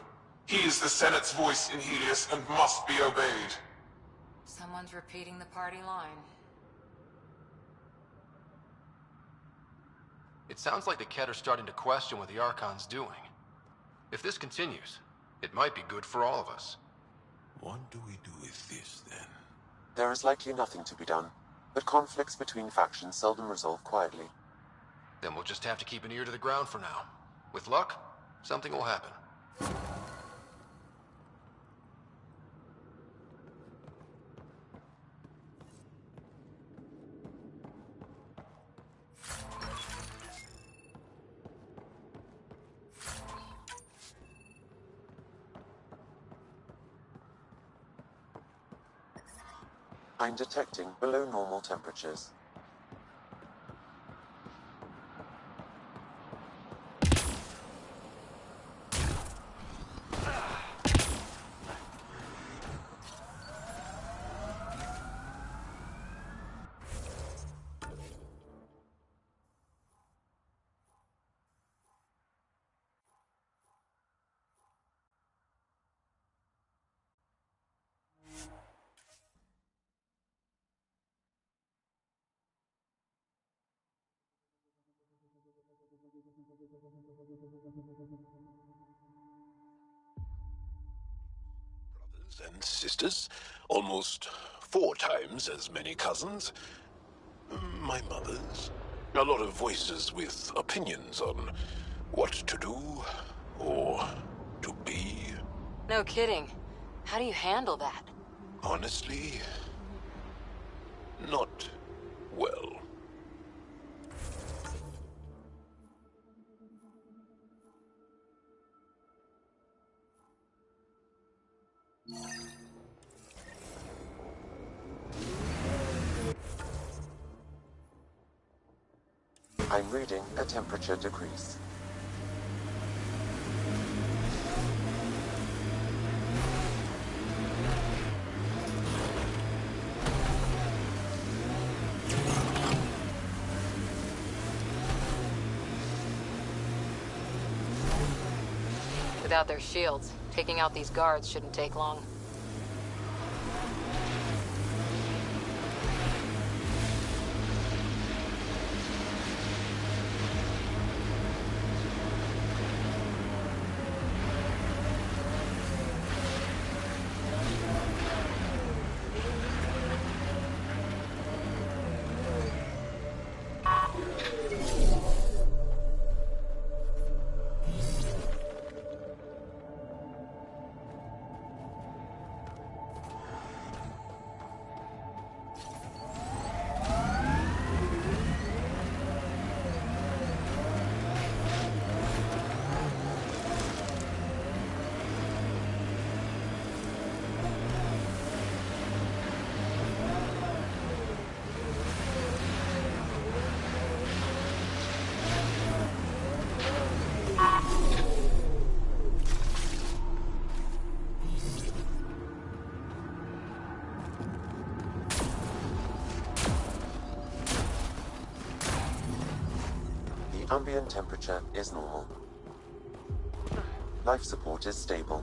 He is the Senate's voice in Helios and must be obeyed. Someone's repeating the party line. It sounds like the Ket are starting to question what the Archon's doing. If this continues, it might be good for all of us. What do we do with this, then? There is likely nothing to be done, but conflicts between factions seldom resolve quietly. Then we'll just have to keep an ear to the ground for now. With luck, something will happen. I'm detecting below normal temperatures. Brothers and sisters, almost 4 times as many cousins. My mother's. A lot of voices with opinions on what to do or to be. No kidding. How do you handle that? Honestly, not well. I'm reading a temperature decrease. Without their shields, taking out these guards shouldn't take long. Ambient temperature is normal. Life support is stable.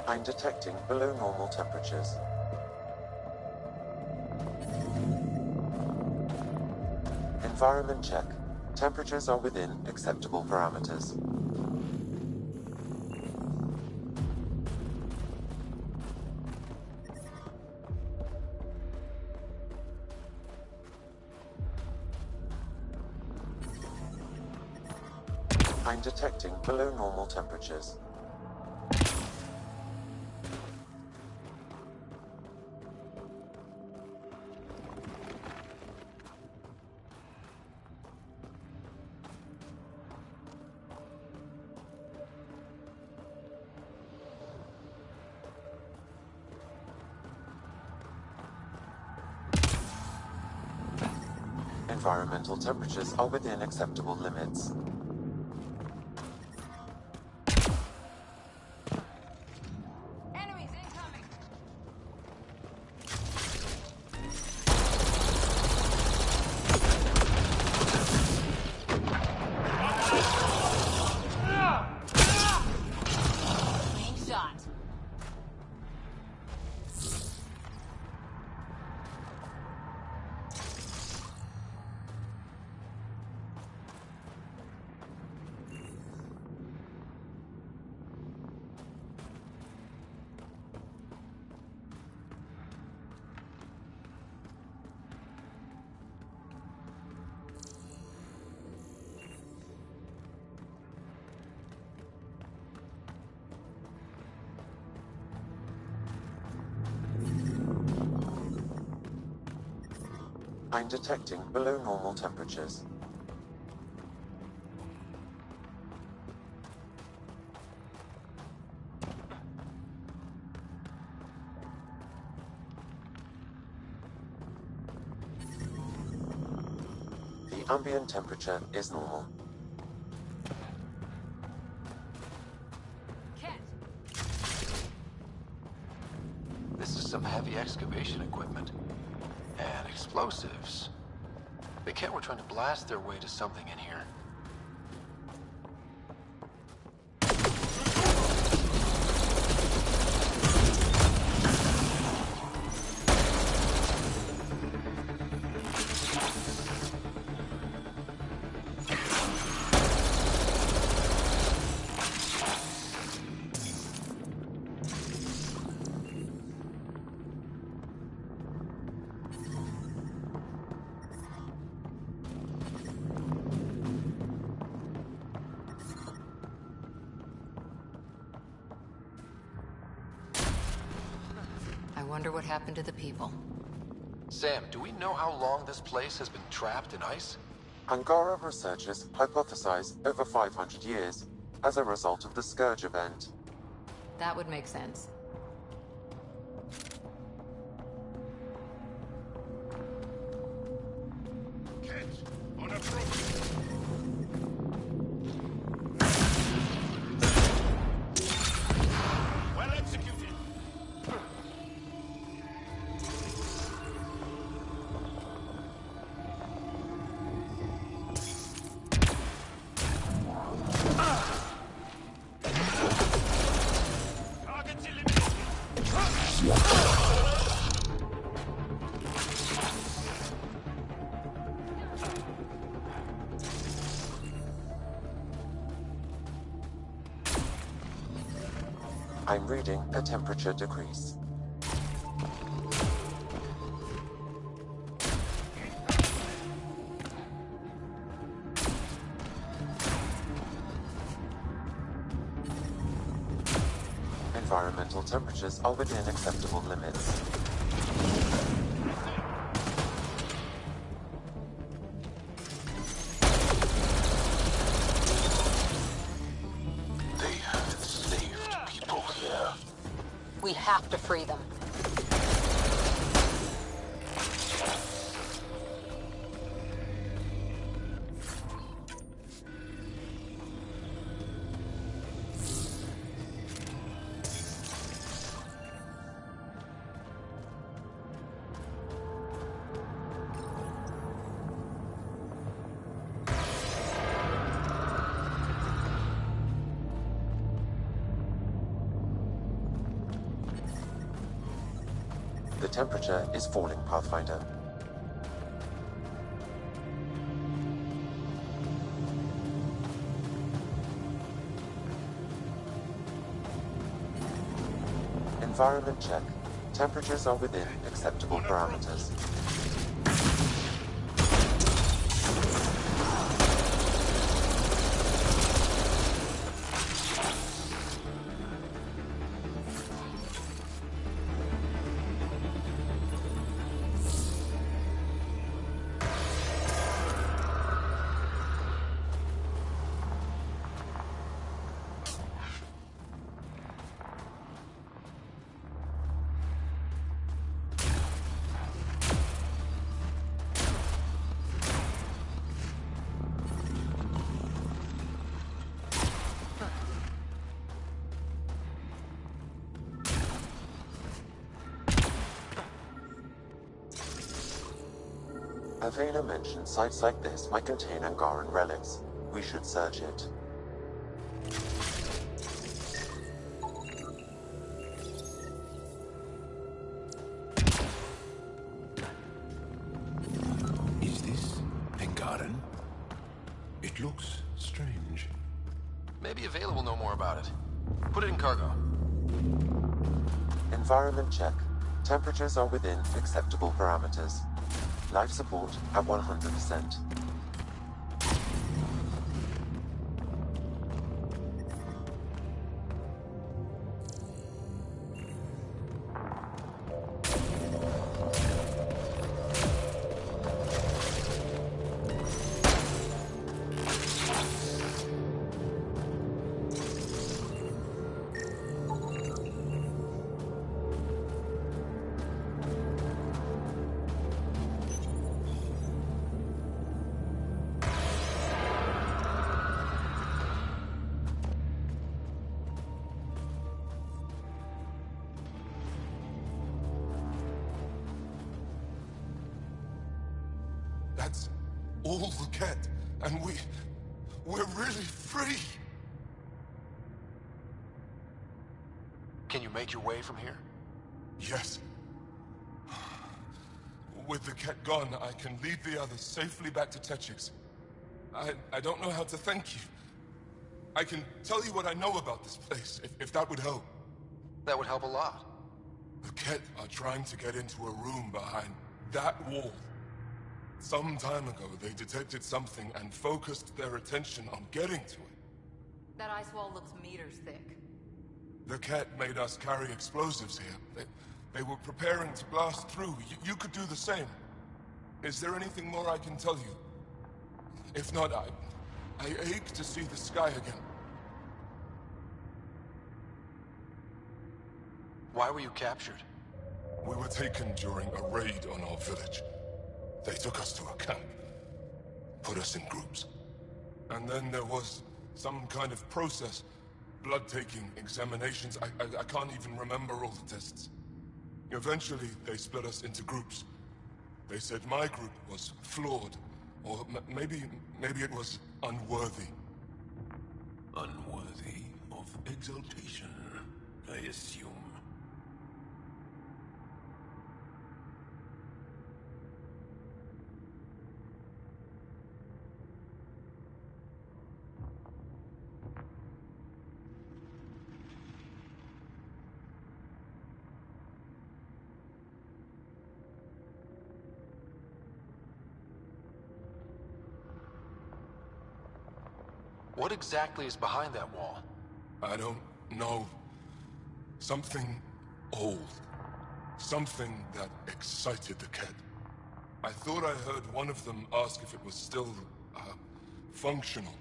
I'm detecting below normal temperatures. Environment check. Temperatures are within acceptable parameters. I'm detecting below normal temperatures. Environmental temperatures are within acceptable limits. I'm detecting below normal temperatures. The ambient temperature is normal. This is some heavy excavation equipment. And explosives. The Kett were trying to blast their way to something in here. I wonder what happened to the people. Sam, do we know how long this place has been trapped in ice? Angara researchers hypothesize over 500 years as a result of the Scourge event. That would make sense. I'm reading a temperature decrease. Environmental temperatures are within acceptable limits. They have enslaved people here. We have to free them. The temperature is falling, Pathfinder. Environment check. Temperatures are within acceptable parameters. Avena mentioned sites like this might contain Angaran relics. We should search it. Is this Angaran? It looks strange. Maybe Avela will know more about it. Put it in cargo. Environment check. Temperatures are within acceptable parameters. Life support at 100%. That's all the cat, and we're really free. Can you make your way from here? Yes. With the cat gone, I can lead the others safely back to Techix. I don't know how to thank you. I can tell you what I know about this place, if that would help. That would help a lot. The cat are trying to get into a room behind that wall. Some time ago, they detected something and focused their attention on getting to it. That ice wall looks meters thick. The cat made us carry explosives here. They were preparing to blast through. You could do the same. Is there anything more I can tell you? If not, I ache to see the sky again. Why were you captured? We were taken during a raid on our village. They took us to a camp, put us in groups. And then there was some kind of process, blood-taking, examinations. I can't even remember all the tests. Eventually, they split us into groups. They said my group was flawed, or maybe it was unworthy. Unworthy of exaltation, I assume. What exactly is behind that wall? I don't know. Something old. Something that excited the cat. I thought I heard one of them ask if it was still, functional.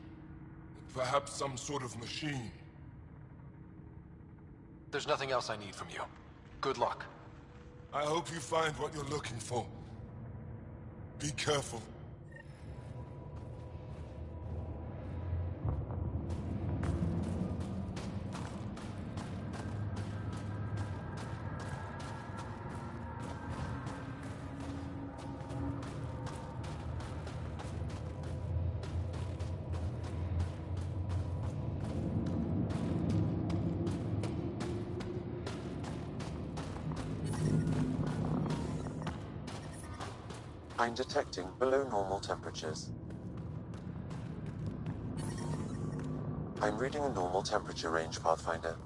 Perhaps some sort of machine. There's nothing else I need from you. Good luck. I hope you find what you're looking for. Be careful. I'm detecting below normal temperatures. I'm reading a normal temperature range, Pathfinder.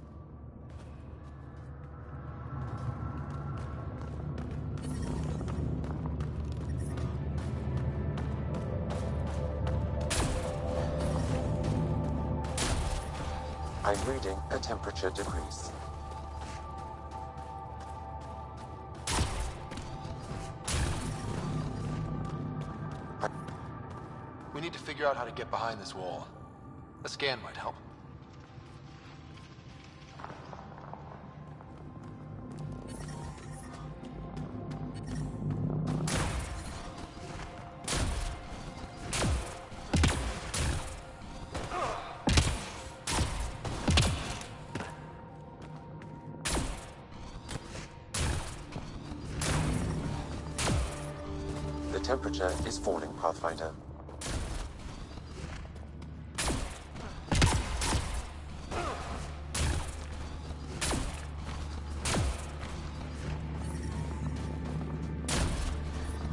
I'm reading a temperature decrease. We need to figure out how to get behind this wall. A scan might help. The temperature is falling, Pathfinder.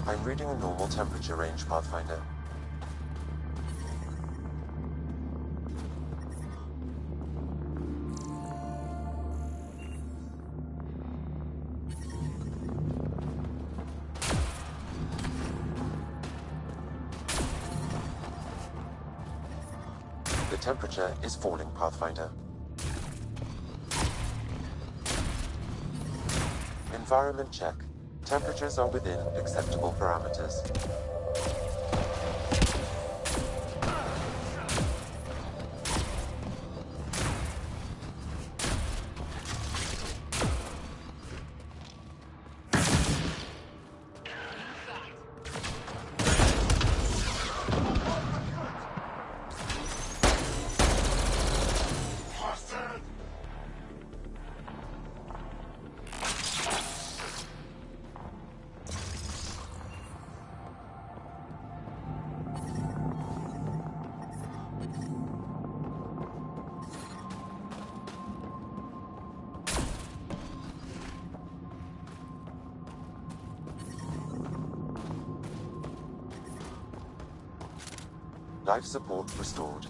I'm reading a normal temperature range, Pathfinder. The temperature is falling, Pathfinder. Environment check. Temperatures are within acceptable parameters. Life support restored.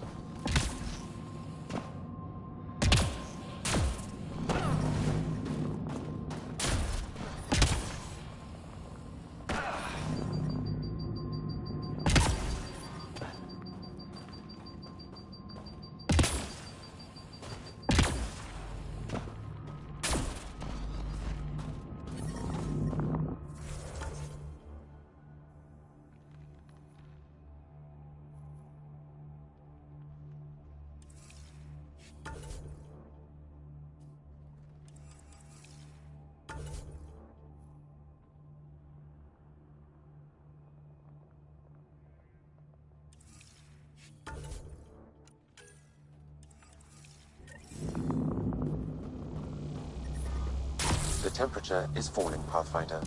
The temperature is falling, Pathfinder.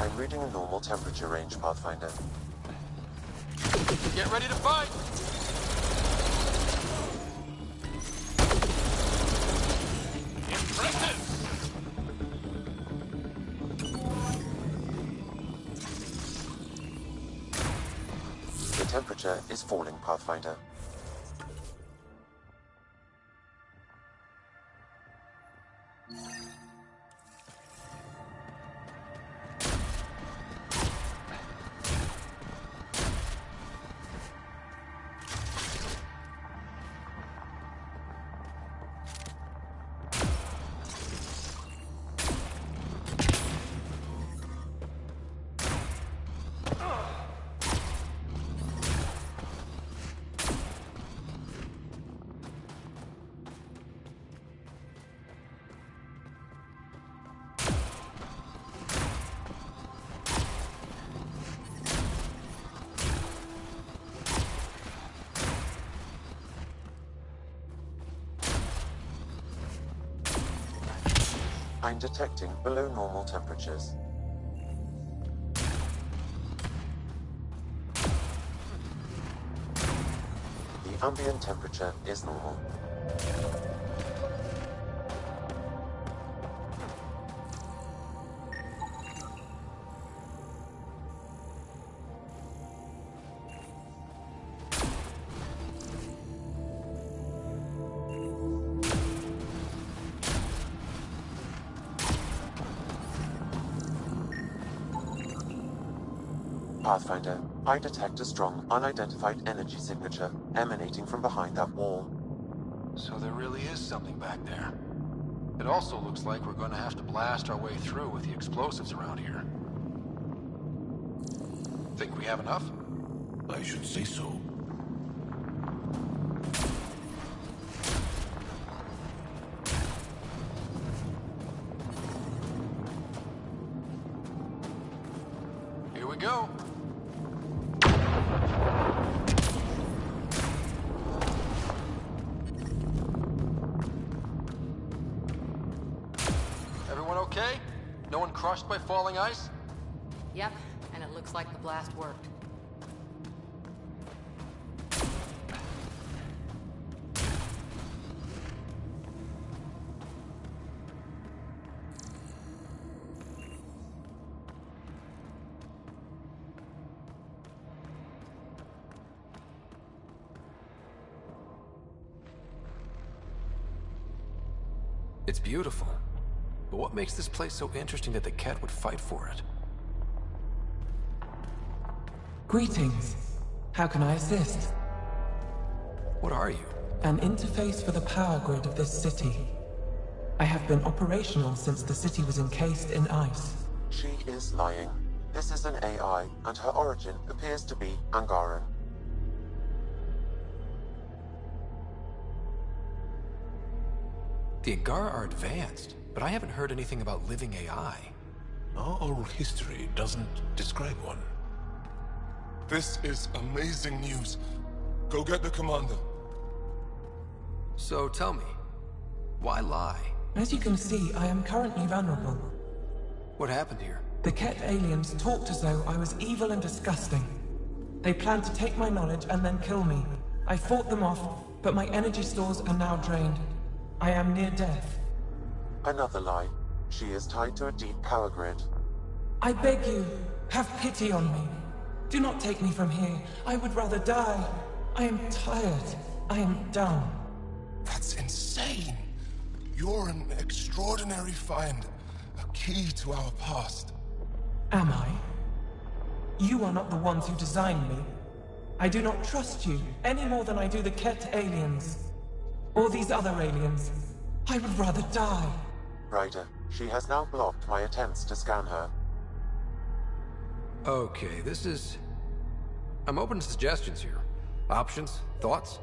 I'm reading a normal temperature range, Pathfinder. Get ready to fight! Impressive! The temperature is falling, Pathfinder. I'm detecting below normal temperatures. The the ambient temperature is normal. Pathfinder, I detect a strong, unidentified energy signature emanating from behind that wall. So there really is something back there. It also looks like we're going to have to blast our way through with the explosives around here. Think we have enough? I should say so. Here we go. Everyone okay? No one crushed by falling ice? Yep, and it looks like the blast worked. It's beautiful. But what makes this place so interesting that the cat would fight for it? Greetings. How can I assist? What are you? An interface for the power grid of this city. I have been operational since the city was encased in ice. She is lying. This is an AI, and her origin appears to be Angaran. The Angara are advanced, but I haven't heard anything about living AI. Our oral history doesn't describe one. This is amazing news. Go get the commander. So tell me, why lie? As you can see, I am currently vulnerable. What happened here? The Ket aliens talked as though I was evil and disgusting. They planned to take my knowledge and then kill me. I fought them off, but my energy stores are now drained. I am near death. Another lie. She is tied to a deep power grid. I beg you, have pity on me. Do not take me from here. I would rather die. I am tired. I am done. That's insane. You're an extraordinary find. A key to our past. Am I? You are not the ones who designed me. I do not trust you any more than I do the Ket aliens. Or these other aliens. I would rather die. Ryder, she has now blocked my attempts to scan her. Okay, this is... I'm open to suggestions here. Options? Thoughts?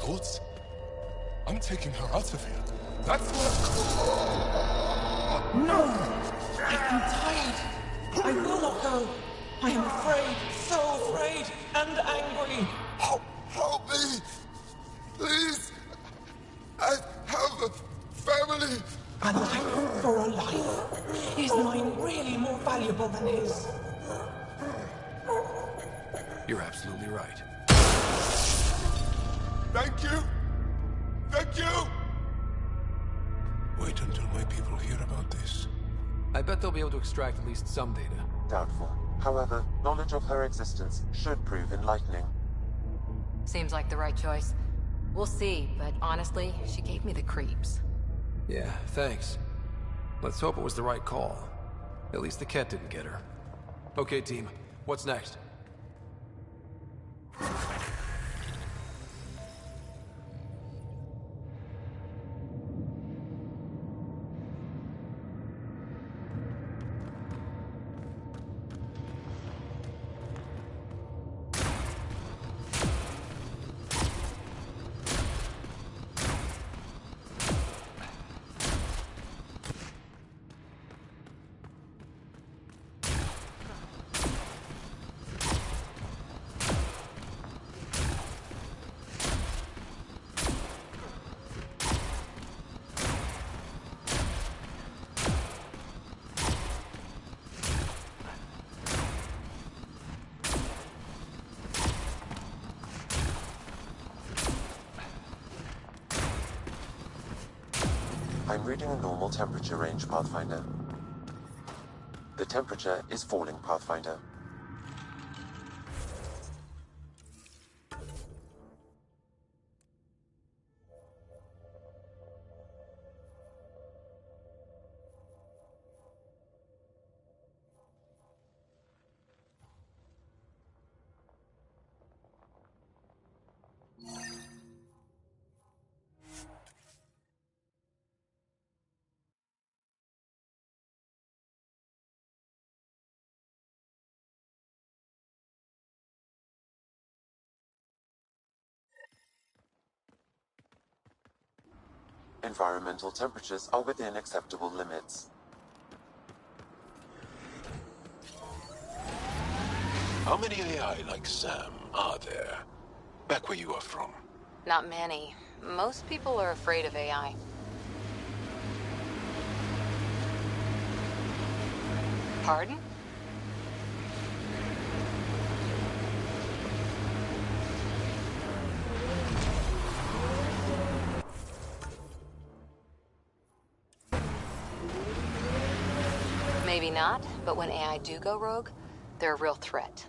Thoughts? I'm taking her out of here. That's what... No! I am tired. I will not go. I am afraid, so afraid, and angry. Help me! Please! I have a family! A life for a life. Is mine really more valuable than his? You're absolutely right. Thank you! Thank you! Wait until my people hear about this. I bet they'll be able to extract at least some data. Doubtful. However, knowledge of her existence should prove enlightening. Seems like the right choice. We'll see, but honestly, she gave me the creeps. Yeah, thanks. Let's hope it was the right call. At least the cat didn't get her. Okay, team. What's next? I'm reading a normal temperature range, Pathfinder. The temperature is falling, Pathfinder. Environmental temperatures are within acceptable limits. How many AI like Sam are there? Back where you are from? Not many. Most people are afraid of AI. Pardon? Maybe not, but when AI do go rogue, they're a real threat.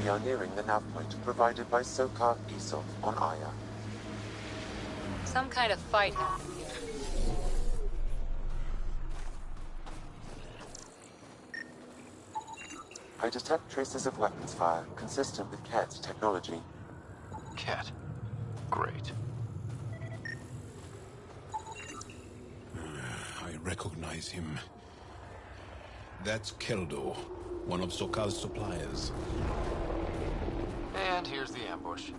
We are nearing the nav point provided by Sokar Isov on Aya. Some kind of fight happened here. I detect traces of weapons fire consistent with Ket's technology. Cat. Great. I recognize him. That's Keldo, one of Sokal's suppliers. And here's the ambush.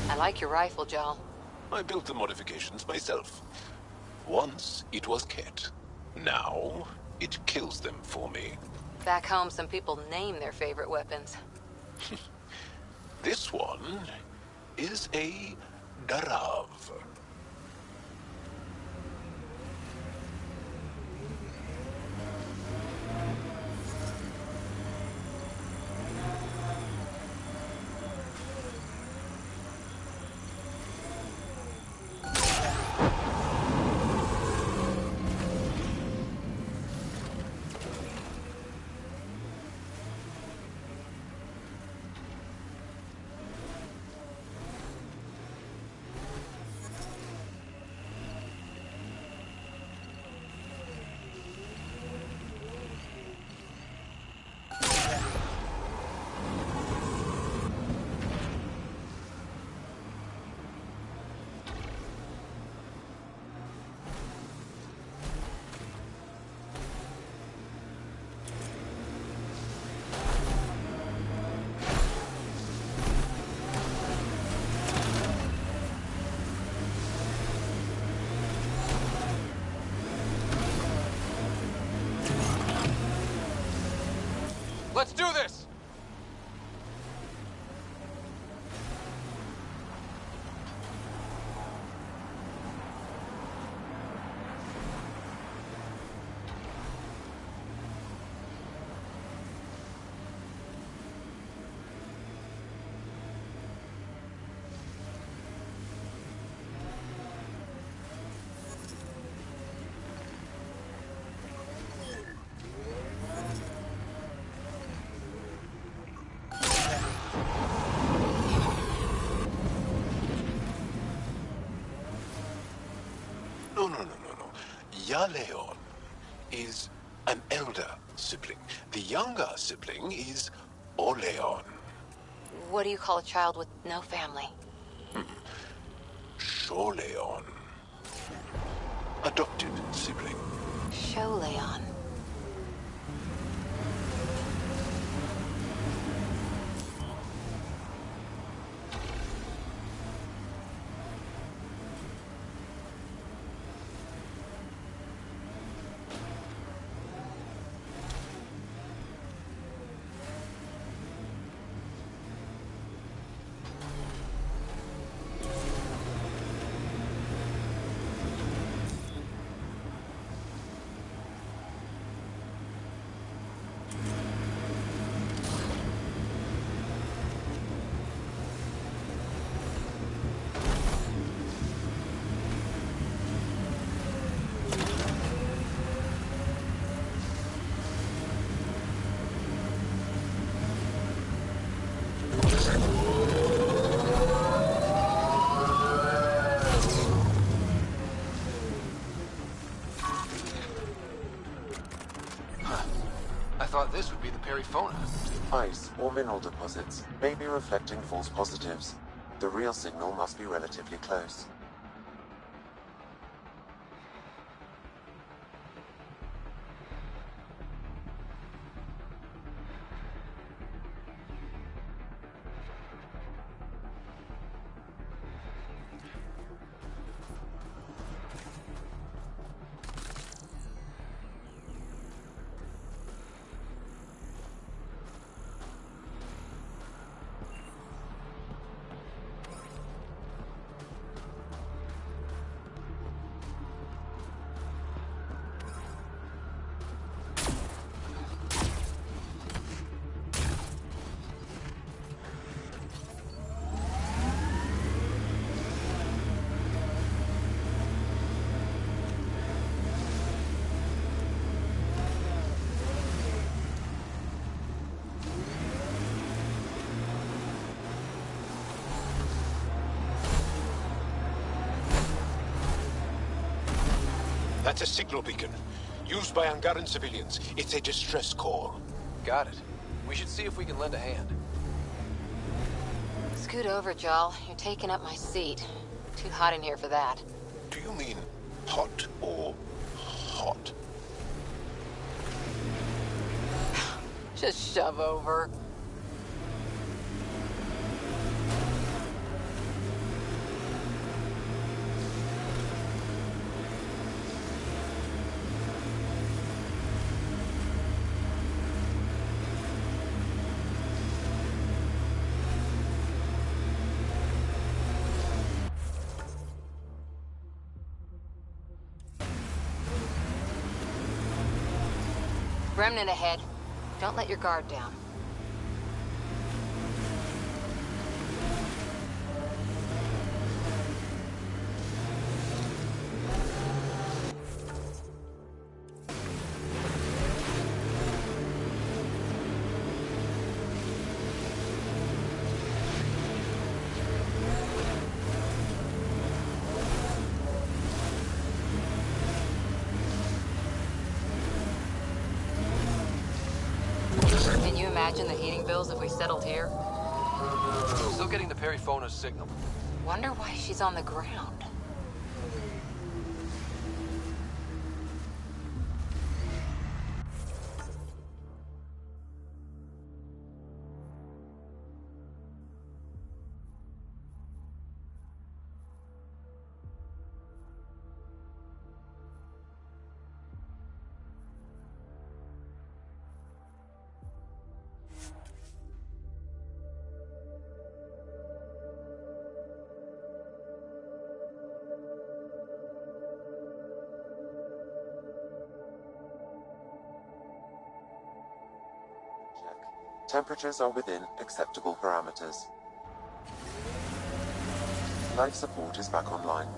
I like your rifle, Jal. I built the modifications myself. Once it was Ket. Now it kills them for me. Back home, some people name their favorite weapons. This one is a Darav. Let's do this! No. Yaleon is an elder sibling. The younger sibling is Oleon. What do you call a child with no family? Sholeon. Adopted sibling. Sholeon. This would be the Perifona. Ice or mineral deposits may be reflecting false positives. The real signal must be relatively close. That's a signal beacon. Used by Angaran civilians. It's a distress call. Got it. We should see if we can lend a hand. Scoot over, Jal. You're taking up my seat. Too hot in here for that. Do you mean hot or hot? Just shove over. Remnant ahead. Don't let your guard down. Can you imagine the heating bills if we settled here? Still getting the Perifona's signal. Wonder why she's on the ground. Check. Temperatures are within acceptable parameters. Life support is back online.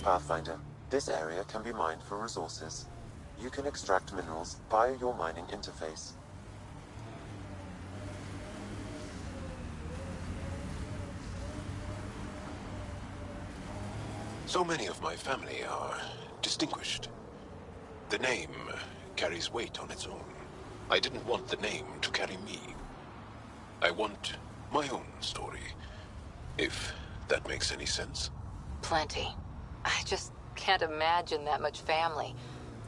Pathfinder, this area can be mined for resources. You can extract minerals via your mining interface. So many of my family are distinguished. The name carries weight on its own. I didn't want the name to carry me. I want my own story, if that makes any sense. Plenty. I just can't imagine that much family.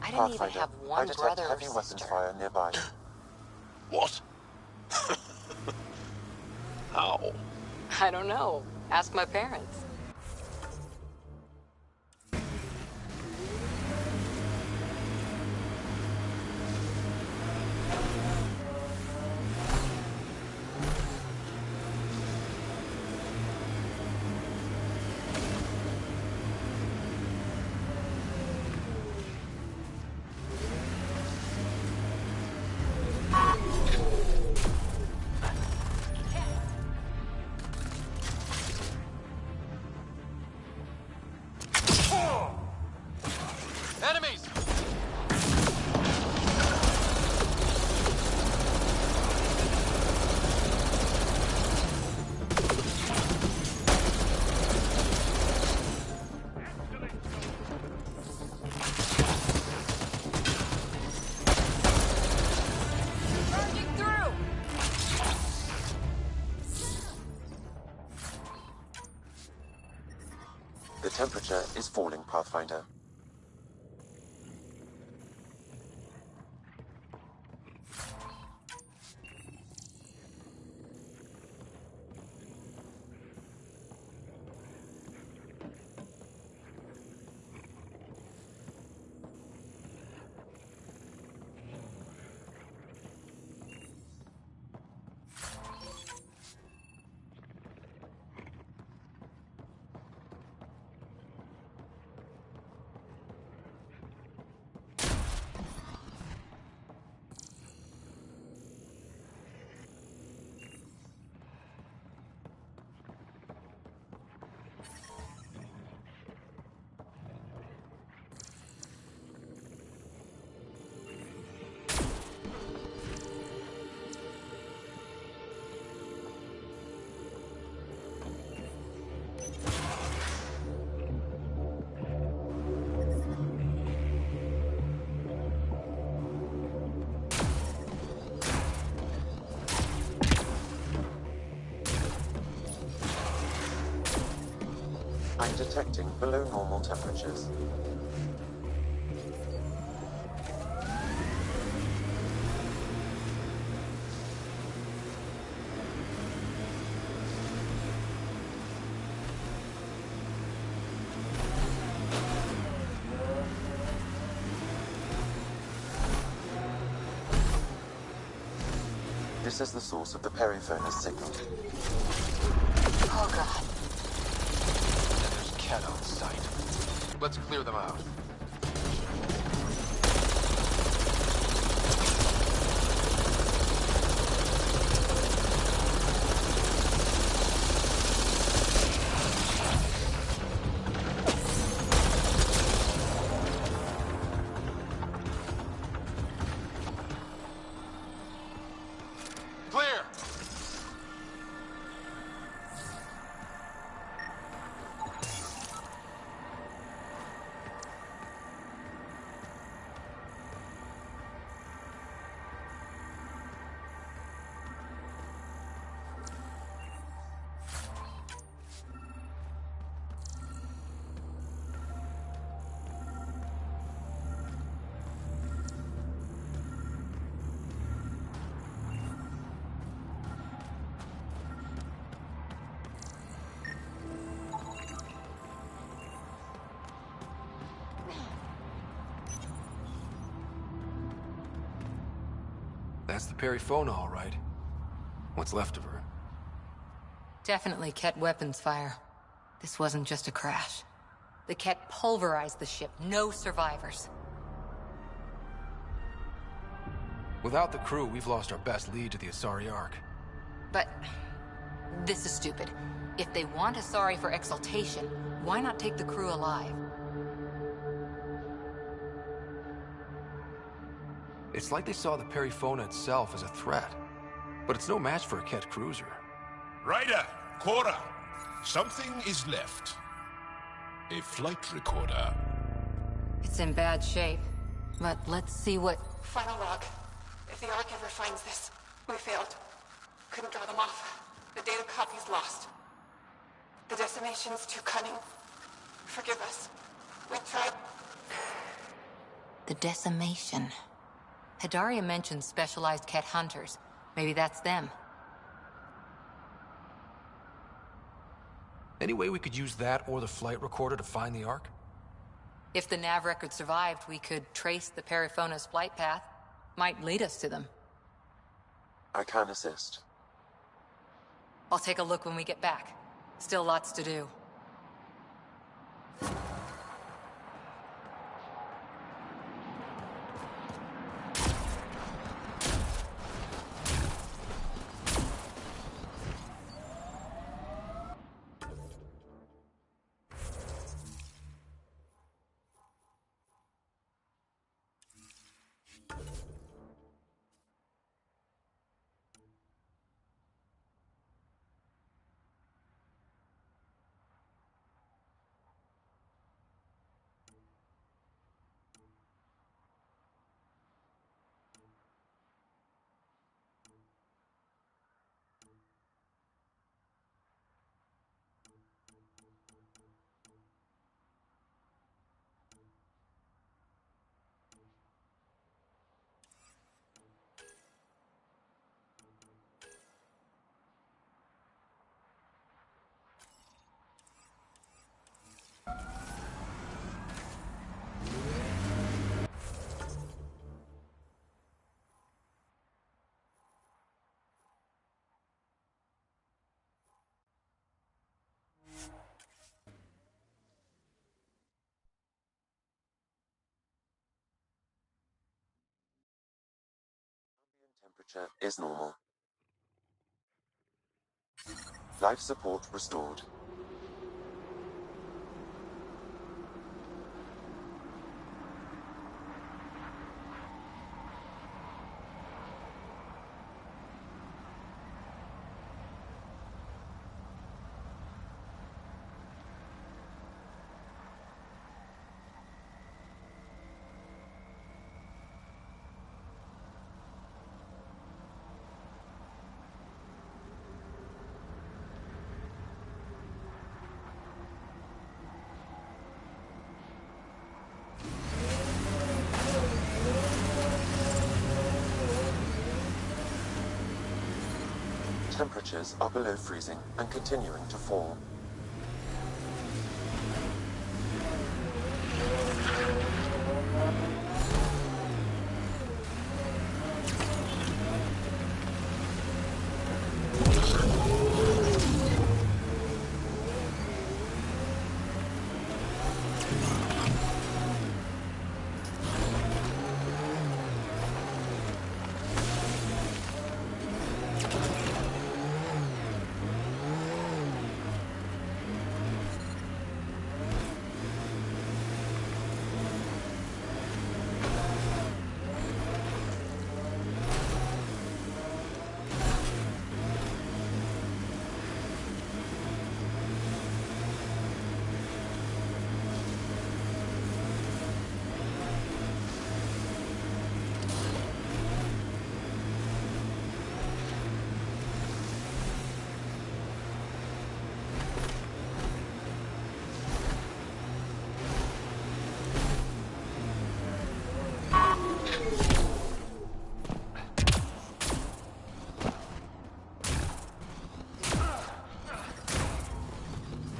I didn't even have one brother or sister. Weapons fire nearby. What? How? I don't know. Ask my parents. Enemies! Charging through! The temperature is falling, Pathfinder. I'm detecting below normal temperatures. This is the source of the periphone's signal. Oh god. There's a cat on site. Let's clear them out. That's the Perifona, all right. What's left of her. Definitely Ket weapons fire. This wasn't just a crash. The Ket pulverized the ship. No survivors. Without the crew, we've lost our best lead to the Asari Ark. But this is stupid. If they want Asari for exaltation, why not take the crew alive? It's like they saw the Perifona itself as a threat. But it's no match for a Ket cruiser. Ryder, Cora, something is left. A flight recorder. It's in bad shape. But let's see what... Final log. If the Ark ever finds this, we failed. Couldn't draw them off. The data copy's lost. The decimation's too cunning. Forgive us. We tried. The decimation. Hidaria mentioned specialized Ket hunters. Maybe that's them. Any way we could use that or the flight recorder to find the Ark? If the nav record survived, we could trace the Perifona's flight path. Might lead us to them. I can assist. I'll take a look when we get back. Still lots to do. Temperature is normal. Life support restored. Temperatures are below freezing and continuing to fall.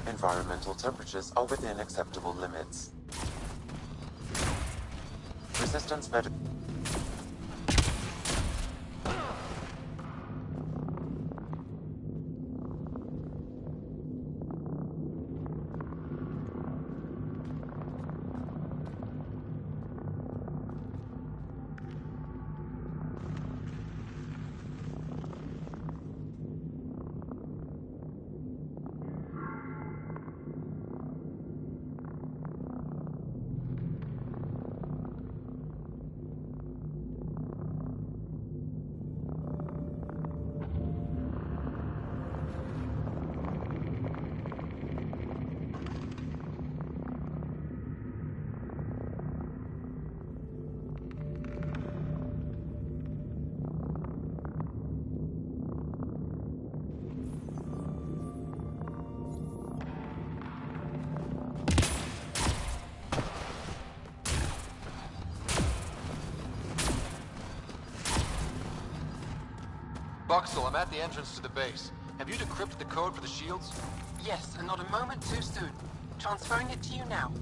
Environmental temperatures are within acceptable limits. Resistance medical. Buxel, I'm at the entrance to the base. Have you decrypted the code for the shields? Yes, and not a moment too soon. Transferring it to you now.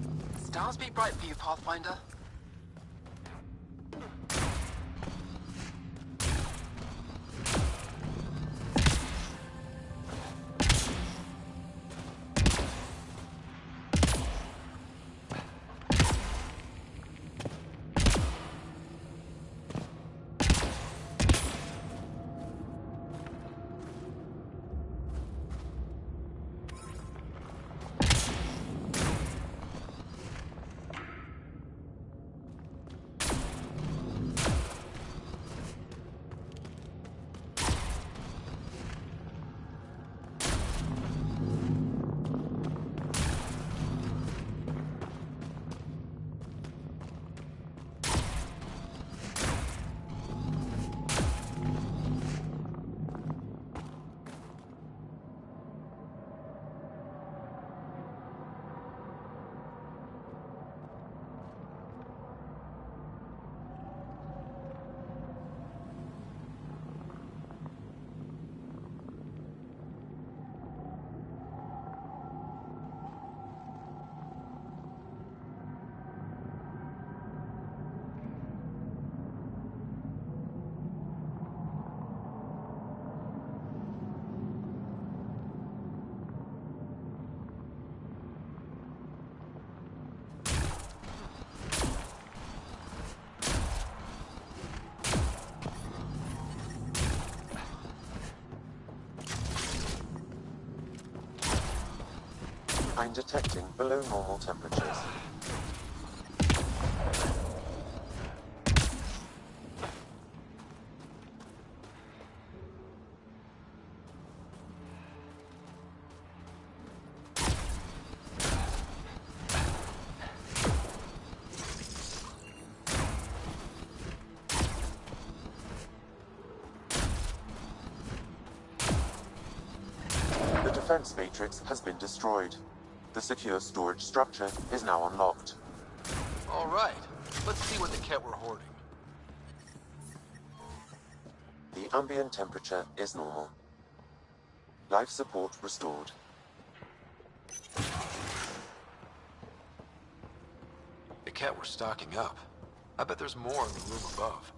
Stars be bright for you, Pathfinder. I'm detecting below normal temperatures. The defense matrix has been destroyed. The secure storage structure is now unlocked. All right, let's see what the Ket were hoarding. The ambient temperature is normal. Life support restored. The Ket were stocking up. I bet there's more in the room above.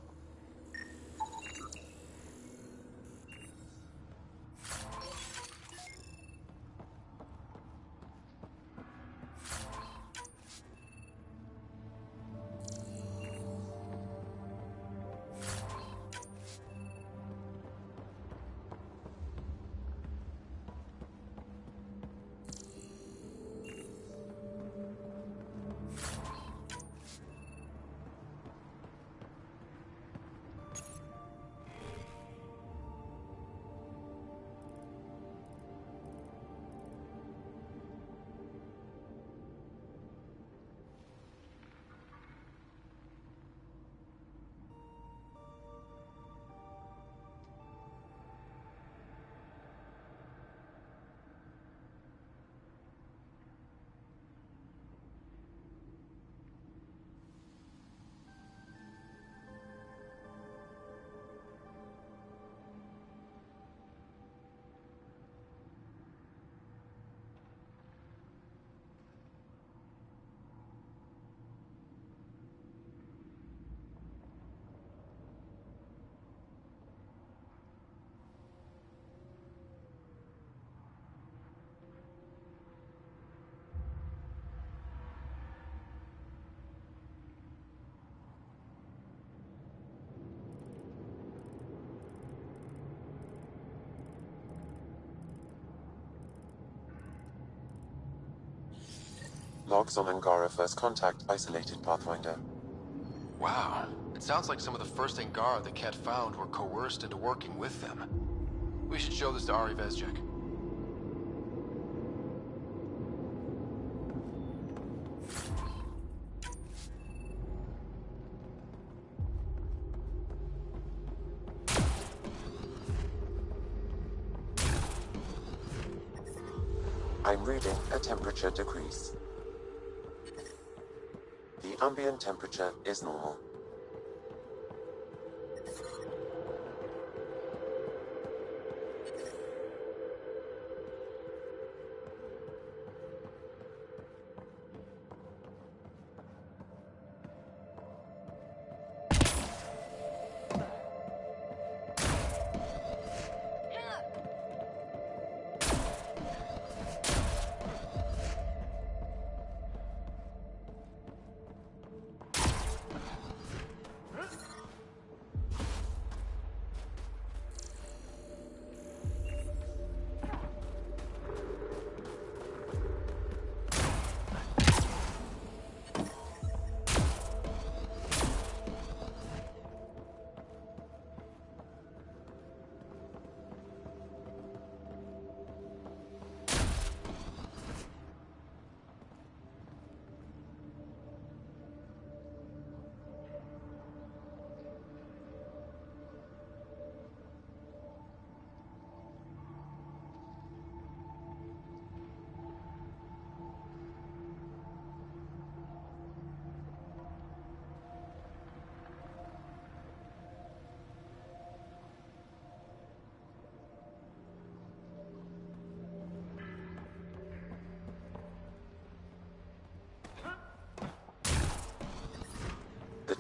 Logs on Angara First Contact isolated, Pathfinder. Wow, it sounds like some of the first Angara the Ket found were coerced into working with them. We should show this to Ari Vezjek. I'm reading a temperature decrease. The ambient temperature is normal.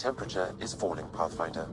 temperature is falling, Pathfinder.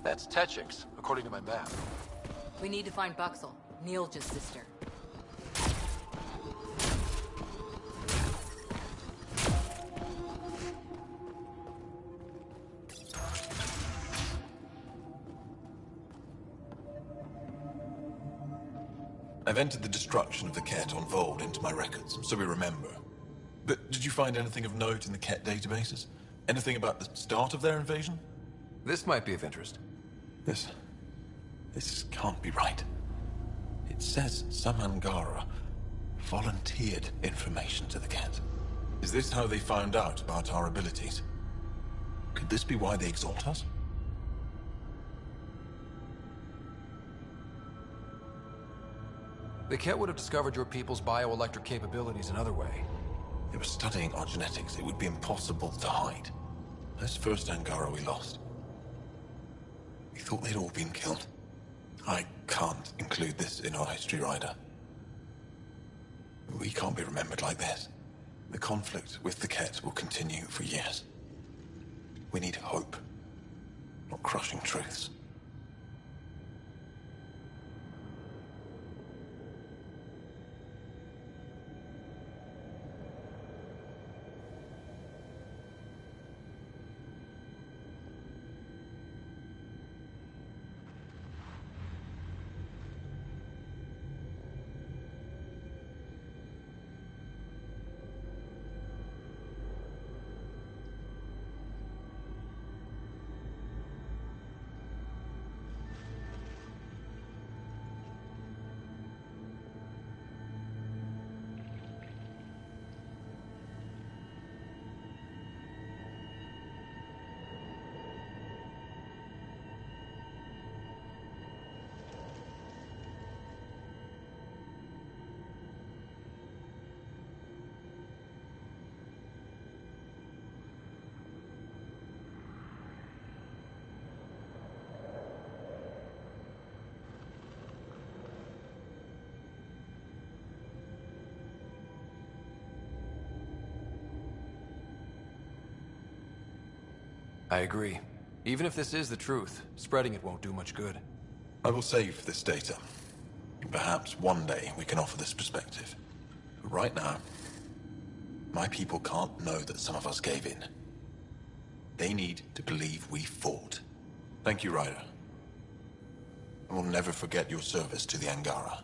That's Techix, according to my map. We need to find Buxel, Neil's sister. I've entered the destruction of the Ket on Vold into my records, so we remember. But did you find anything of note in the Ket databases? Anything about the start of their invasion? This might be of interest. This can't be right. It says some Angara volunteered information to the Ket. Is this how they found out about our abilities? Could this be why they exalt us? The Ket would have discovered your people's bioelectric capabilities another way. They were studying our genetics. It would be impossible to hide. This first Angara we lost. We thought they'd all been killed. I can't include this in our history, Ryder. We can't be remembered like this. The conflict with the Ket will continue for years. We need hope, not crushing truths. I agree. Even if this is the truth, spreading it won't do much good. I will save this data. Perhaps one day we can offer this perspective. But right now, my people can't know that some of us gave in. They need to believe we fought. Thank you, Ryder. I will never forget your service to the Angara.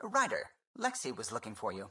Ryder, Lexi was looking for you.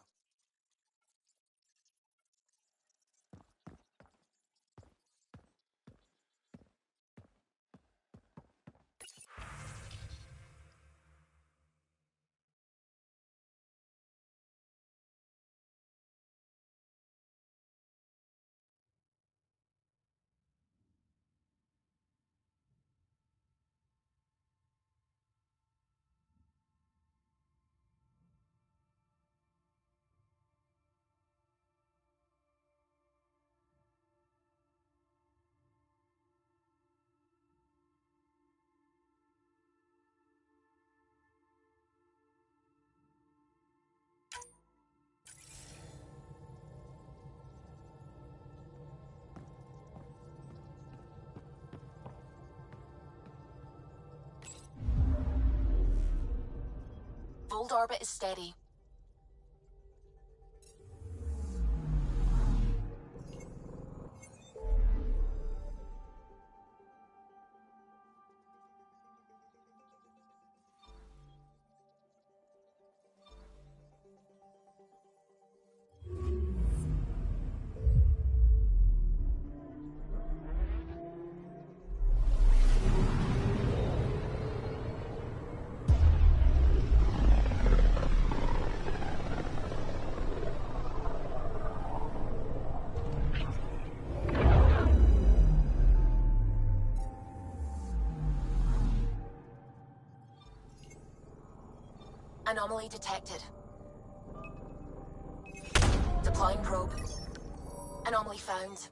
Fold orbit is steady. Anomaly detected. Deploying probe. Anomaly found.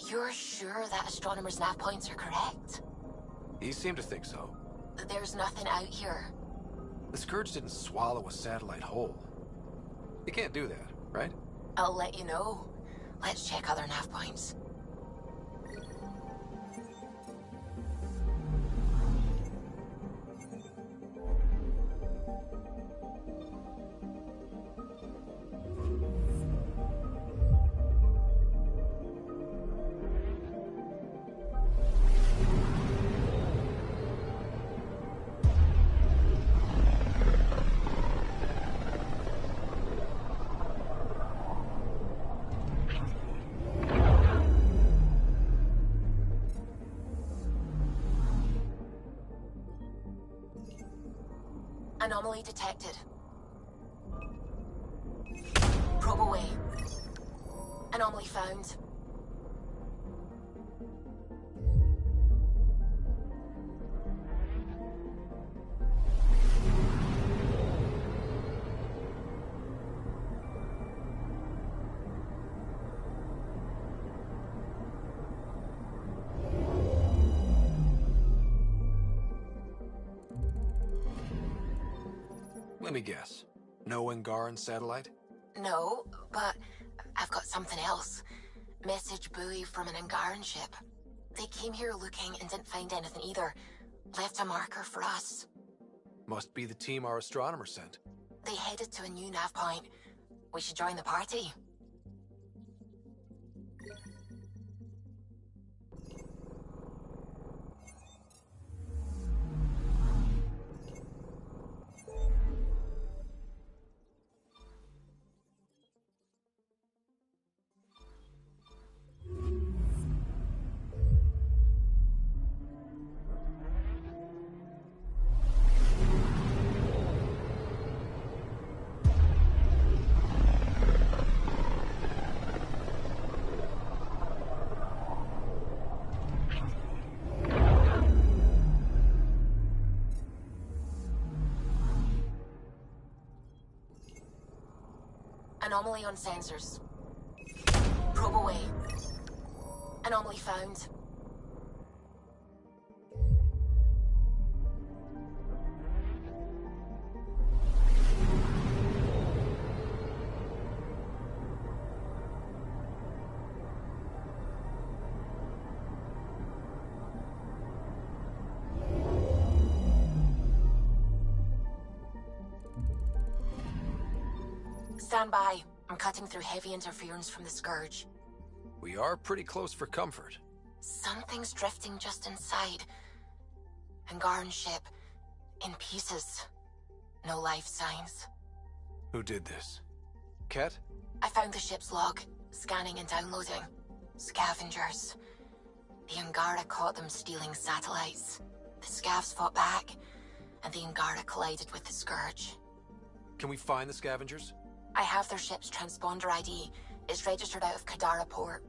You're sure that astronomer's nav points are correct? He seemed to think so. There's nothing out here. The Scourge didn't swallow a satellite whole. It can't do that, right? I'll let you know. Let's check other nav points. Anomaly detected. Probe away. Anomaly found. Let me guess. No Angaran satellite? No, but I've got something else. Message buoy from an Angaran ship. They came here looking and didn't find anything either. Left a marker for us. Must be the team our astronomer sent. They headed to a new nav point. We should join the party. Anomaly on sensors. Probe away. Anomaly found. Stand by. I'm cutting through heavy interference from the Scourge. We are pretty close for comfort. Something's drifting just inside. Angaran's ship. In pieces. No life signs. Who did this? Ket? I found the ship's log. Scanning and downloading. Scavengers. The Angara caught them stealing satellites. The Scavs fought back, and the Angara collided with the Scourge. Can we find the scavengers? I have their ship's transponder ID. It's registered out of Kadara port.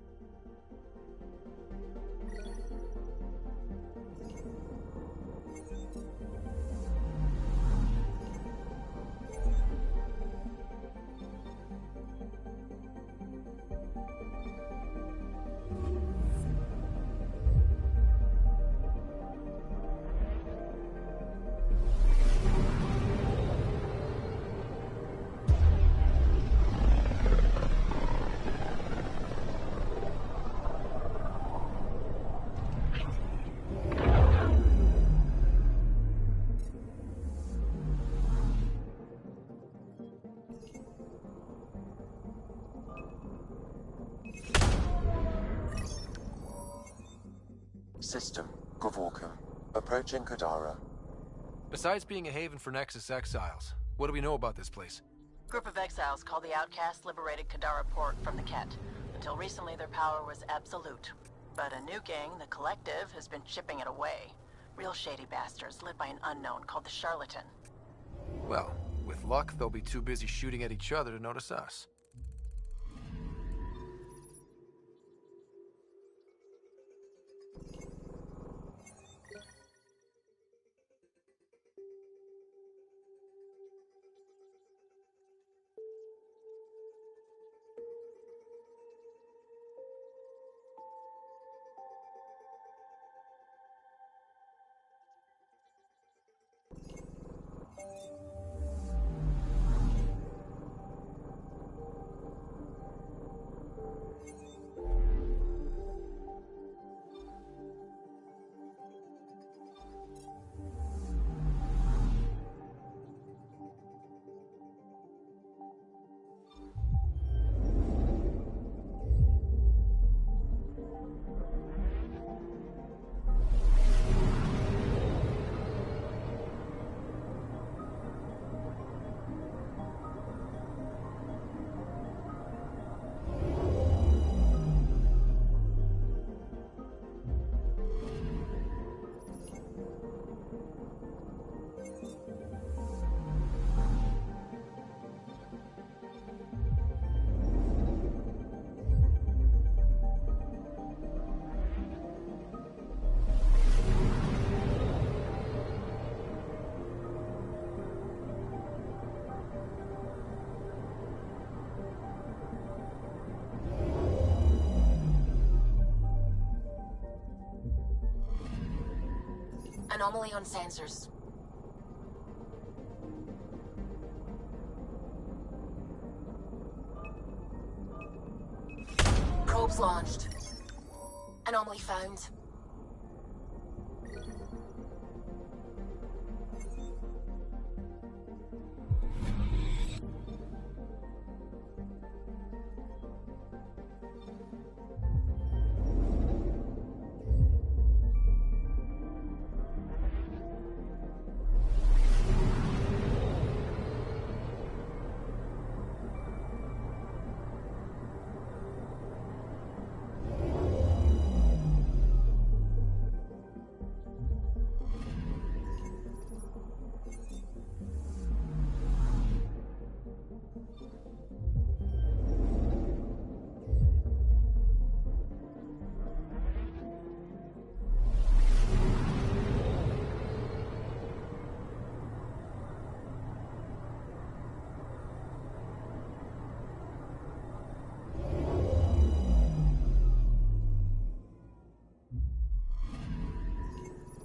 System, Gavorkum. Approaching Kadara. Besides being a haven for Nexus exiles, what do we know about this place? Group of exiles called the Outcasts liberated Kadara port from the Ket. Until recently, their power was absolute. But a new gang, the Collective, has been chipping it away. Real shady bastards led by an unknown called the Charlatan. Well, with luck, they'll be too busy shooting at each other to notice us. Anomaly on sensors. Probes launched. Anomaly found.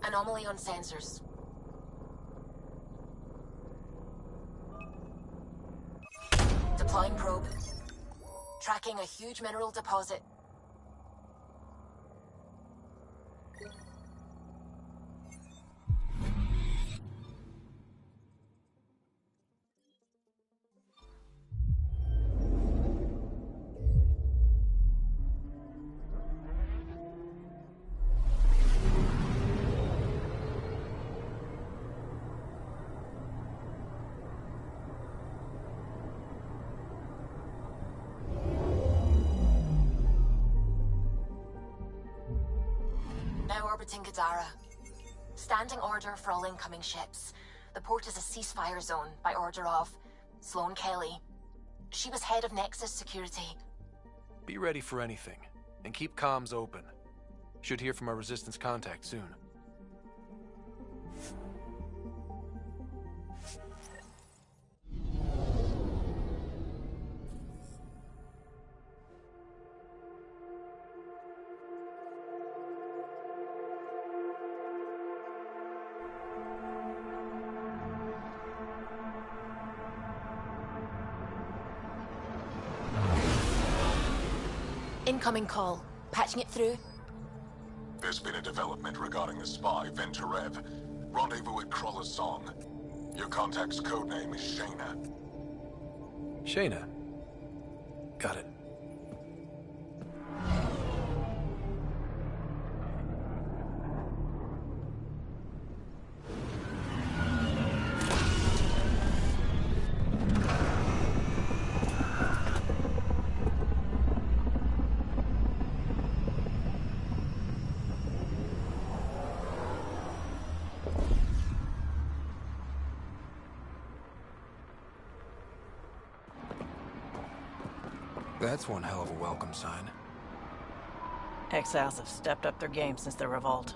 Anomaly on sensors. Deploying probe. Tracking a huge mineral deposit. orbiting Gadara. Standing order for all incoming ships. The port is a ceasefire zone by order of Sloane Kelly. She was head of Nexus Security. Be ready for anything, and keep comms open. Should hear from our Resistance contact soon. Incoming call. Patching it through. There's been a development regarding the spy, Venturev. Rendezvous at Kroller's Song. Your contact's codename is Shayna. Shayna. Got it. That's one hell of a welcome sign. Exiles have stepped up their game since the revolt.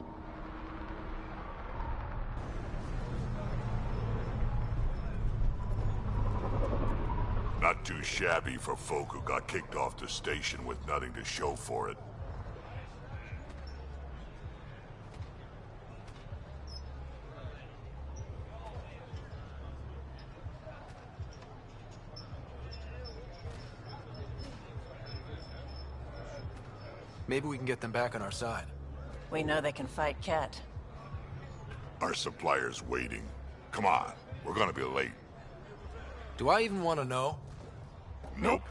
Not too shabby for folk who got kicked off the station with nothing to show for it. Maybe we can get them back on our side. We know they can fight Ket. Our supplier's waiting. Come on, we're gonna be late. Do I even want to know? Nope.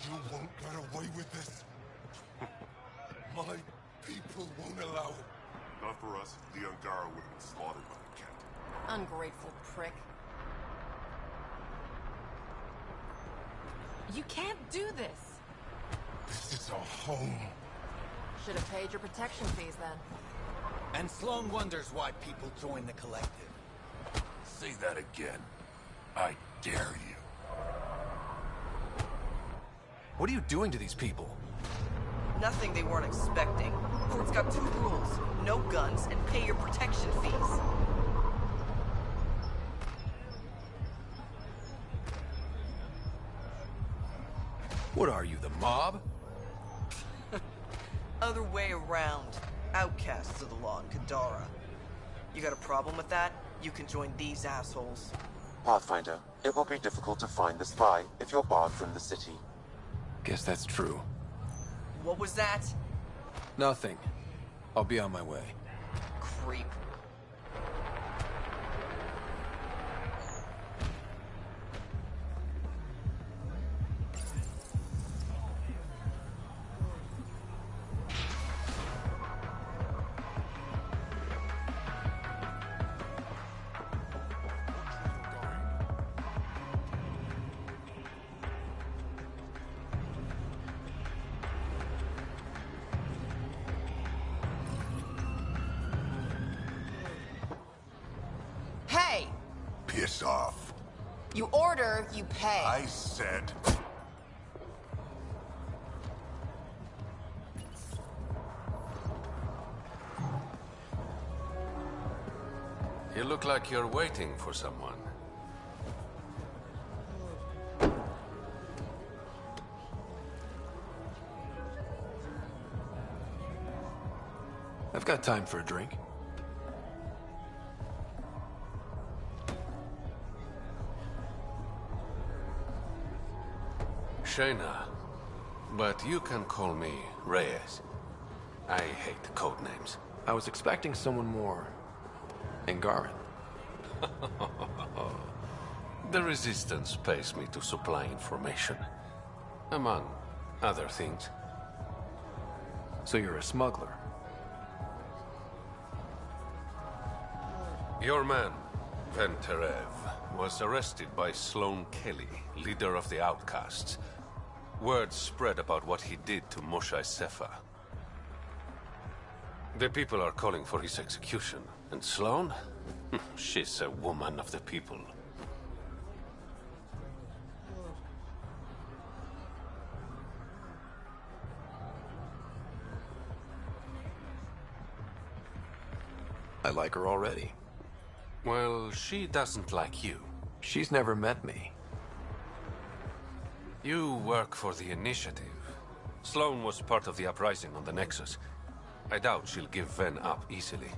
You won't get away with this. My people won't allow it. Not for us. The Angara would have been slaughtered by the cat. Ungrateful prick. You can't do this. This is our home. Should have paid your protection fees then. And Sloane wonders why people join the collective. Say that again. I dare you. What are you doing to these people? Nothing they weren't expecting. Court's got two rules. No guns and pay your protection fees. What are you, the mob? Other way around. Outcasts of the law in Kadara. You got a problem with that? You can join these assholes. Pathfinder, it will be difficult to find the spy if you're barred from the city. Guess that's true. What was that? Nothing. I'll be on my way. Creep. Hey! Piss off. You order, you pay. I said... You look like you're waiting for someone. I've got time for a drink. Shayna, but you can call me Reyes. I hate code names. I was expecting someone more Angaran. The Resistance pays me to supply information, among other things. So you're a smuggler? Your man, Venterev, was arrested by Sloane Kelly, leader of the Outcasts. Word spread about what he did to Moshe Sefa. The people are calling for his execution. And Sloane? She's a woman of the people. I like her already. Well, she doesn't like you. She's never met me. You work for the Initiative. Sloane was part of the uprising on the Nexus. I doubt she'll give Ven up easily.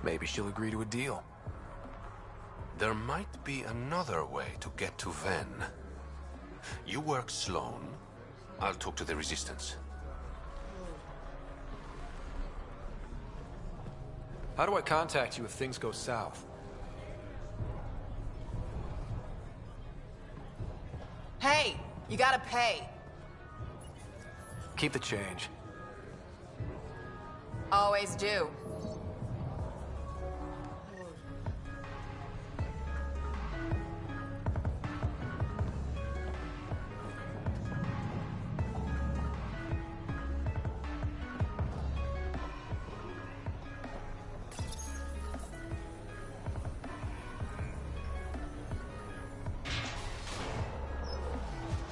Maybe she'll agree to a deal. There might be another way to get to Ven. You work Sloane. I'll talk to the Resistance. How do I contact you if things go south? Hey, you gotta pay. Keep the change. Always do.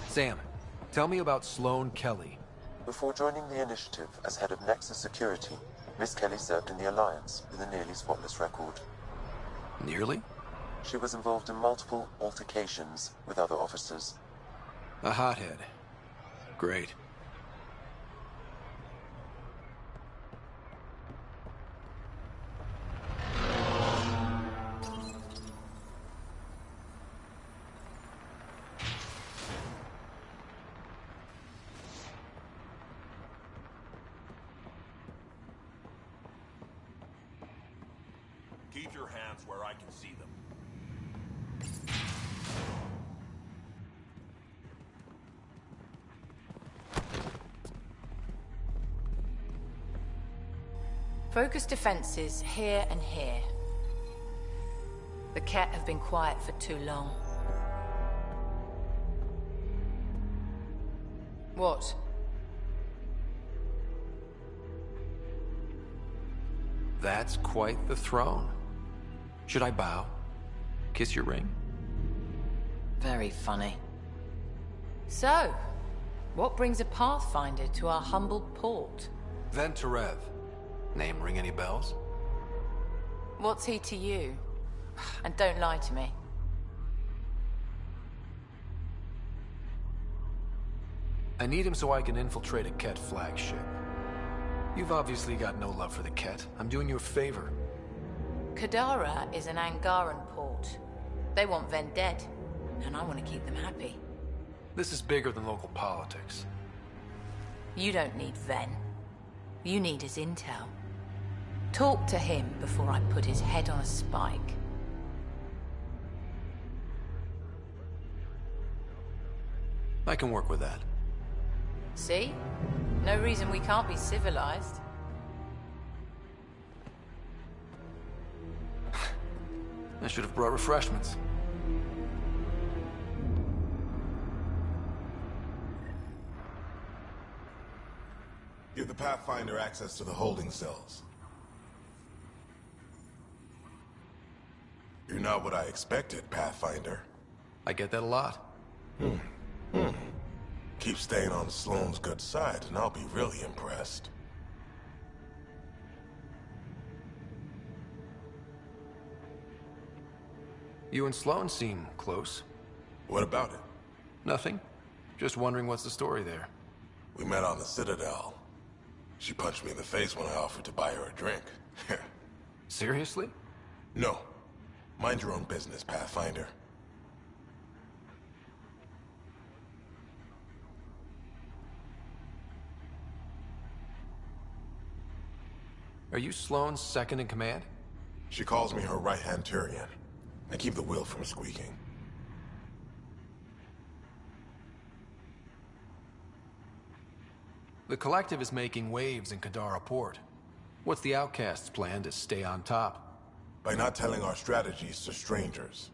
Sam, tell me about Sloane Kelly. Before joining the Initiative as head of Nexus Security, Miss Kelly served in the Alliance with a nearly spotless record. Nearly? She was involved in multiple altercations with other officers. A hothead. Great. Keep your hands where I can see them. Focus defenses here and here. The Ket have been quiet for too long. What? That's quite the throne. Should I bow? Kiss your ring? Very funny. So, what brings a Pathfinder to our humble port? Venterev. Name ring any bells? What's he to you? And don't lie to me. I need him so I can infiltrate a Ket flagship. You've obviously got no love for the Ket. I'm doing you a favor. Kadara is an Angaran port. They want Ven dead, and I want to keep them happy. This is bigger than local politics. You don't need Ven. You need his intel. Talk to him before I put his head on a spike. I can work with that. See? No reason we can't be civilized. I should have brought refreshments. Give the Pathfinder access to the holding cells. You're not what I expected, Pathfinder. I get that a lot. Keep staying on Sloane's good side, and I'll be really impressed. You and Sloane seem close. What about it? Nothing. Just wondering what's the story there. We met on the Citadel. She punched me in the face when I offered to buy her a drink. Seriously? No. Mind your own business, Pathfinder. Are you Sloane's second in command? She calls me her right-hand Tyrion. I keep the wheel from squeaking. The Collective is making waves in Kadara Port. What's the Outcast's plan to stay on top? By not telling our strategies to strangers.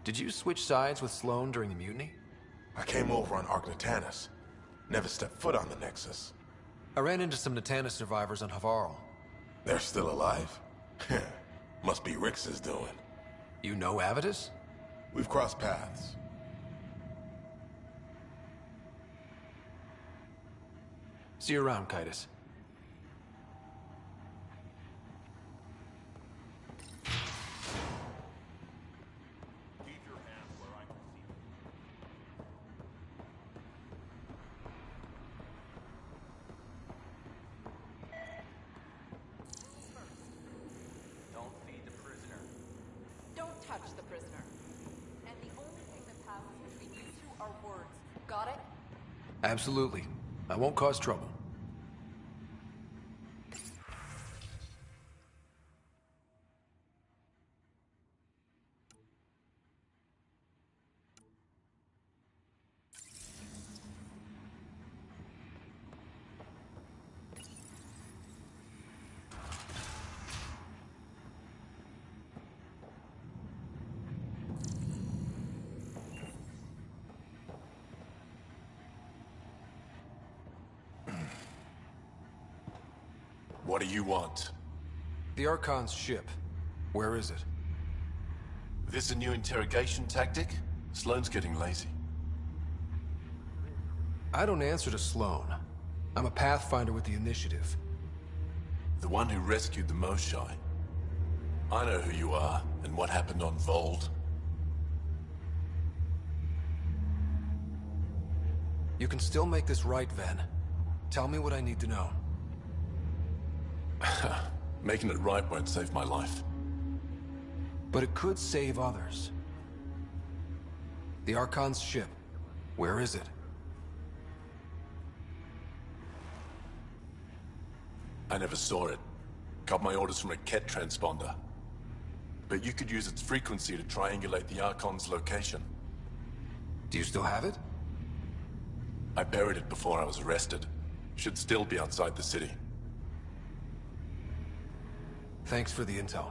Did you switch sides with Sloane during the mutiny? I came over on Ark Natanus. Never stepped foot on the Nexus. I ran into some Natanus survivors on Havarl. They're still alive? Must be Rix's doing. You know Avitus? We've crossed paths. See you around, Kitus. Absolutely. I won't cause trouble. What do you want? The Archon's ship. Where is it? This a new interrogation tactic? Sloane's getting lazy. I don't answer to Sloane. I'm a Pathfinder with the Initiative. The one who rescued the Moshae. I know who you are, and what happened on Vold. You can still make this right, Ven. Tell me what I need to know. Making it right won't save my life. But it could save others. The Archon's ship. Where is it? I never saw it. Got my orders from a Ket transponder. But you could use its frequency to triangulate the Archon's location. Do you still have it? I buried it before I was arrested. Should still be outside the city. Thanks for the intel.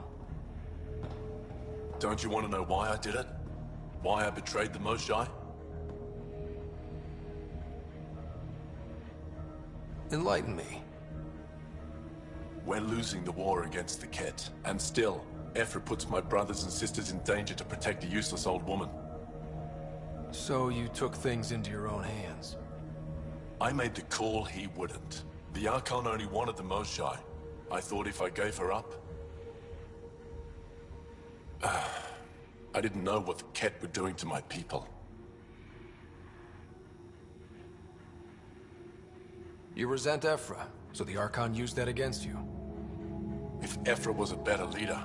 Don't you want to know why I did it? Why I betrayed the Moshae? Enlighten me. We're losing the war against the Ket, and still, Ephra puts my brothers and sisters in danger to protect a useless old woman. So you took things into your own hands? I made the call he wouldn't. The Archon only wanted the Moshae. I thought if I gave her up... I didn't know what the Ket were doing to my people. You resent Ephra, so the Archon used that against you. If Ephra was a better leader...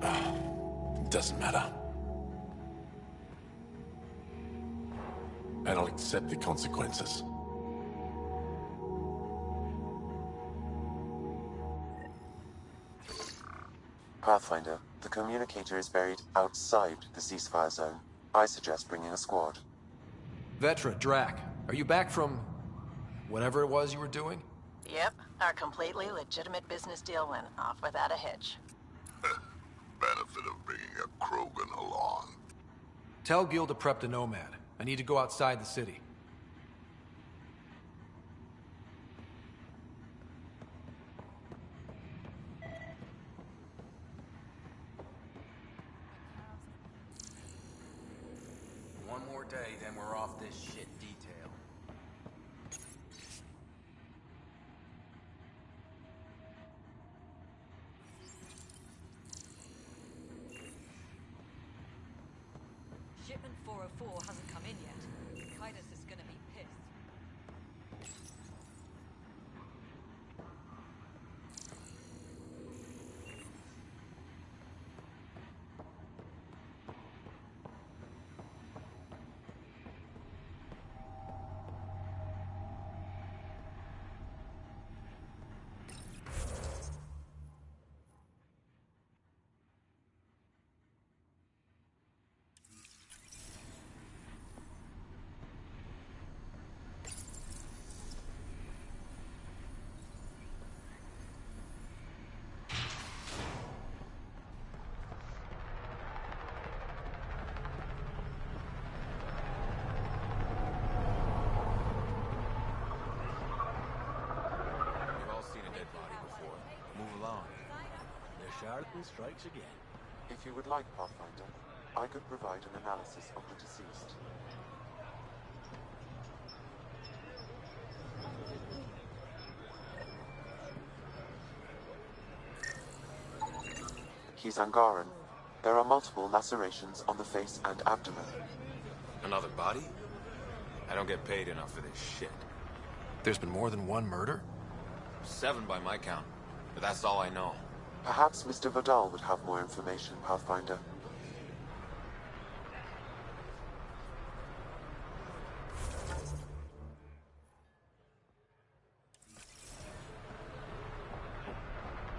it doesn't matter. And I'll accept the consequences. Pathfinder, the communicator is buried outside the ceasefire zone. I suggest bringing a squad. Vetra, Drac, are you back from... whatever it was you were doing? Yep, our completely legitimate business deal went off without a hitch. Benefit of bringing a Krogan along. Tell Gil to prep the Nomad. I need to go outside the city. One more day, then we're off this shit detail. Shipment 404 hasn't come in yet. Kitus is gonna be pissed. Sloan. The charlatan strikes again. If you would like, Pathfinder, I could provide an analysis of the deceased. He's Angaran. There are multiple lacerations on the face and abdomen. Another body? I don't get paid enough for this shit. There's been more than one murder? 7 by my count, but that's all I know. Perhaps Mr. Vidal would have more information, Pathfinder.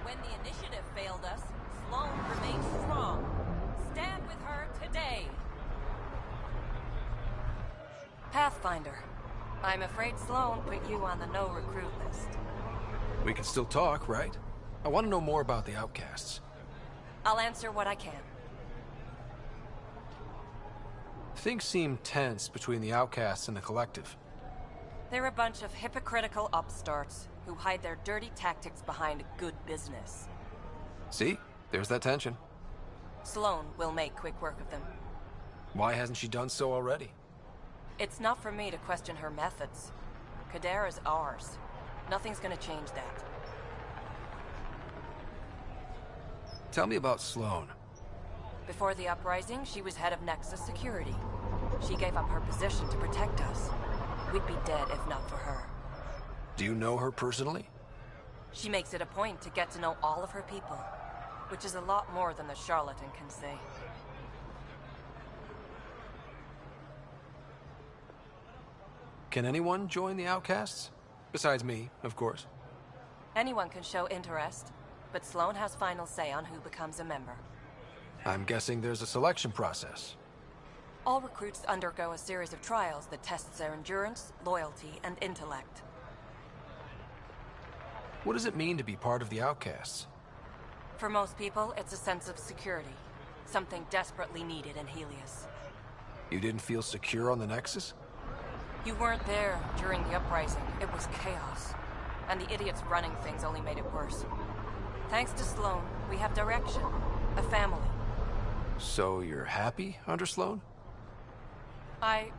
When the initiative failed us, Sloan remained strong. Stand with her today. Pathfinder, I'm afraid Sloan put you on the no-recruit list. We can still talk, right? I want to know more about the outcasts. I'll answer what I can. Things seem tense between the outcasts and the collective. They're a bunch of hypocritical upstarts who hide their dirty tactics behind good business. See? There's that tension. Sloan will make quick work of them. Why hasn't she done so already? It's not for me to question her methods. Kadera's ours. Nothing's gonna change that. Tell me about Sloan. Before the uprising, she was head of Nexus Security. She gave up her position to protect us. We'd be dead if not for her. Do you know her personally? She makes it a point to get to know all of her people, which is a lot more than the charlatan can say. Can anyone join the outcasts? Besides me, of course. Anyone can show interest, but Sloan has final say on who becomes a member. I'm guessing there's a selection process. All recruits undergo a series of trials that tests their endurance, loyalty, and intellect. What does it mean to be part of the outcasts? For most people, it's a sense of security. Something desperately needed in Helios. You didn't feel secure on the Nexus? You weren't there during the uprising. It was chaos. And the idiots running things only made it worse. Thanks to Sloan, we have direction. A family. So you're happy under Sloan?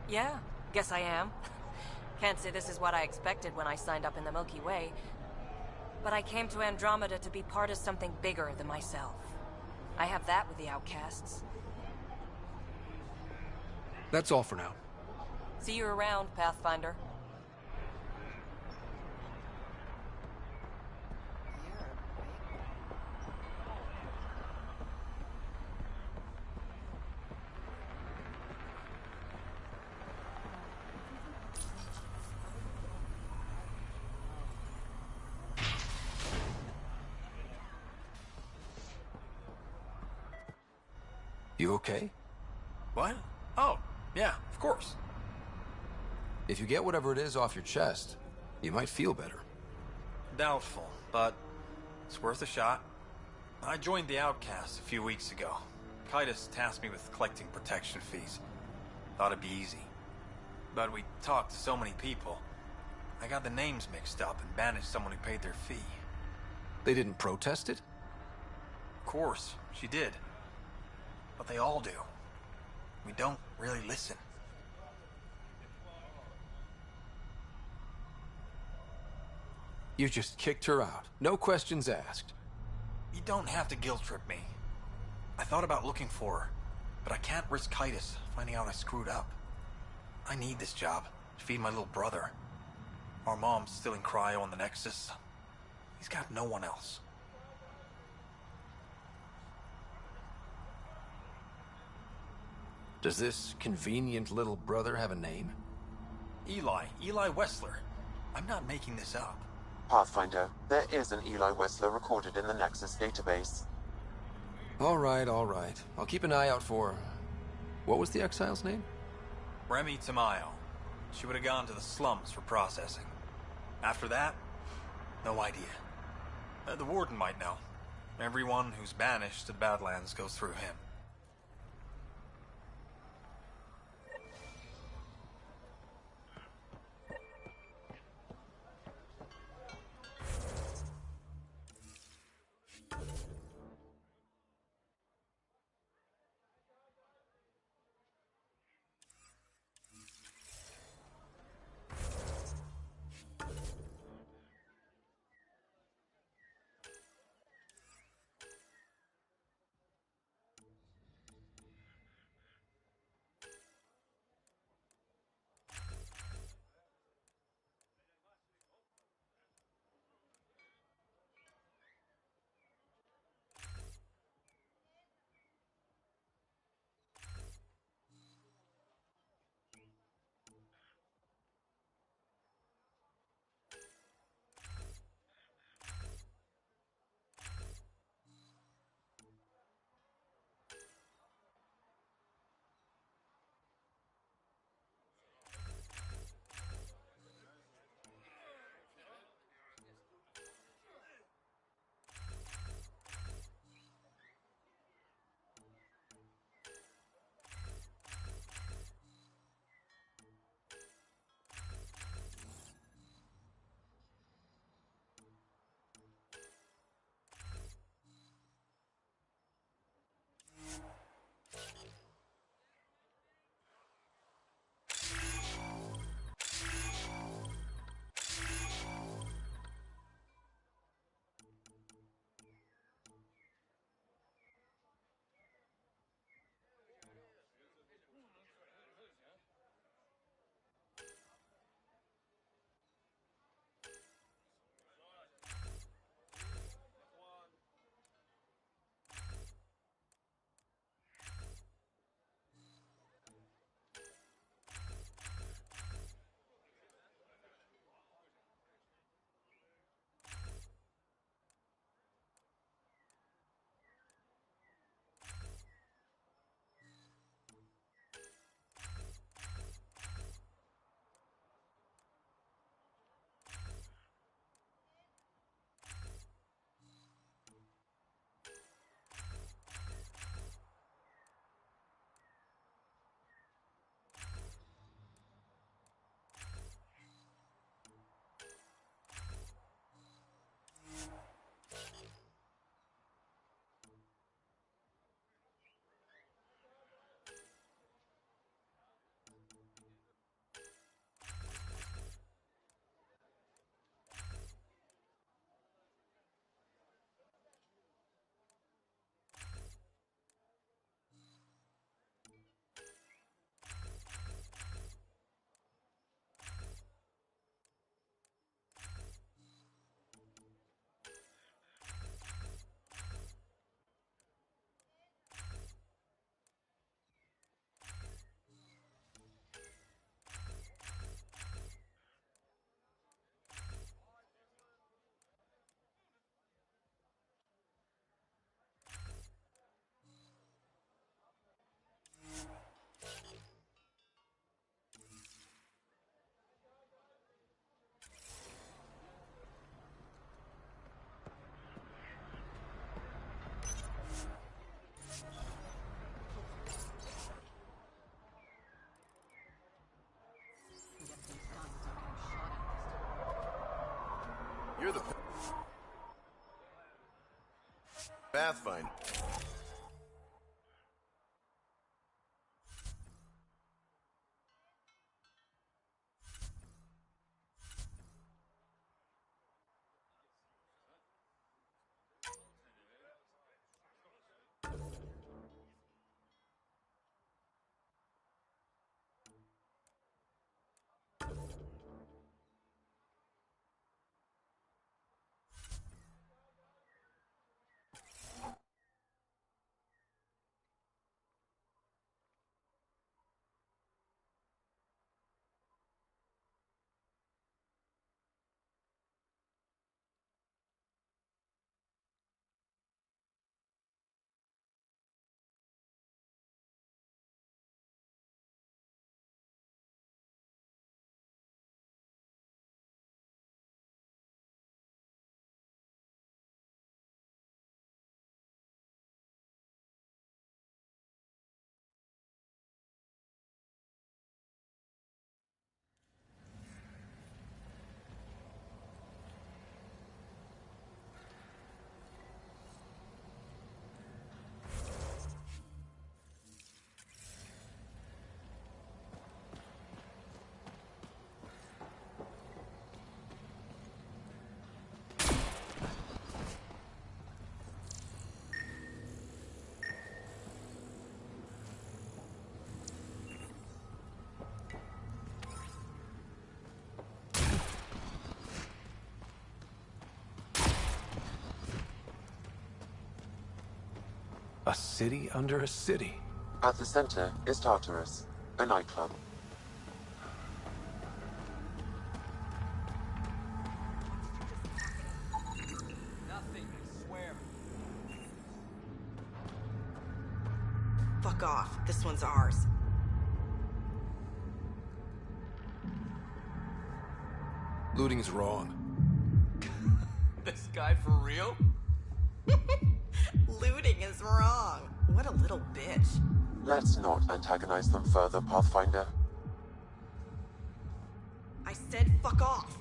Yeah, guess I am. Can't say this is what I expected when I signed up in the Milky Way. But I came to Andromeda to be part of something bigger than myself. I have that with the outcasts. That's all for now. See you around, Pathfinder. You okay? What? Oh, yeah, of course. If you get whatever it is off your chest, you might feel better. Doubtful, but it's worth a shot. I joined the Outcasts a few weeks ago. Kaitis tasked me with collecting protection fees. Thought it'd be easy. But we talked to so many people. I got the names mixed up and banished someone who paid their fee. They didn't protest it? Of course, she did. But they all do. We don't really listen. You just kicked her out. No questions asked. You don't have to guilt trip me. I thought about looking for her, but I can't risk Kaitis finding out I screwed up. I need this job to feed my little brother. Our mom's still in cryo on the Nexus. He's got no one else. Does this convenient little brother have a name? Eli Wessler. I'm not making this up. Pathfinder, there is an Eli Wessler recorded in the Nexus database. All right. I'll keep an eye out for... What was the exile's name? Remy Tamayo. She would have gone to the slums for processing. After that, no idea. The Warden might know. Everyone who's banished to the Badlands goes through him. Pathfinder. A city under a city. At the center is Tartarus, a nightclub. Nothing, I swear. Fuck off. This one's ours. Looting's wrong. This guy for real? Looting is wrong. What a little bitch. Let's not antagonize them further, Pathfinder. I said fuck off.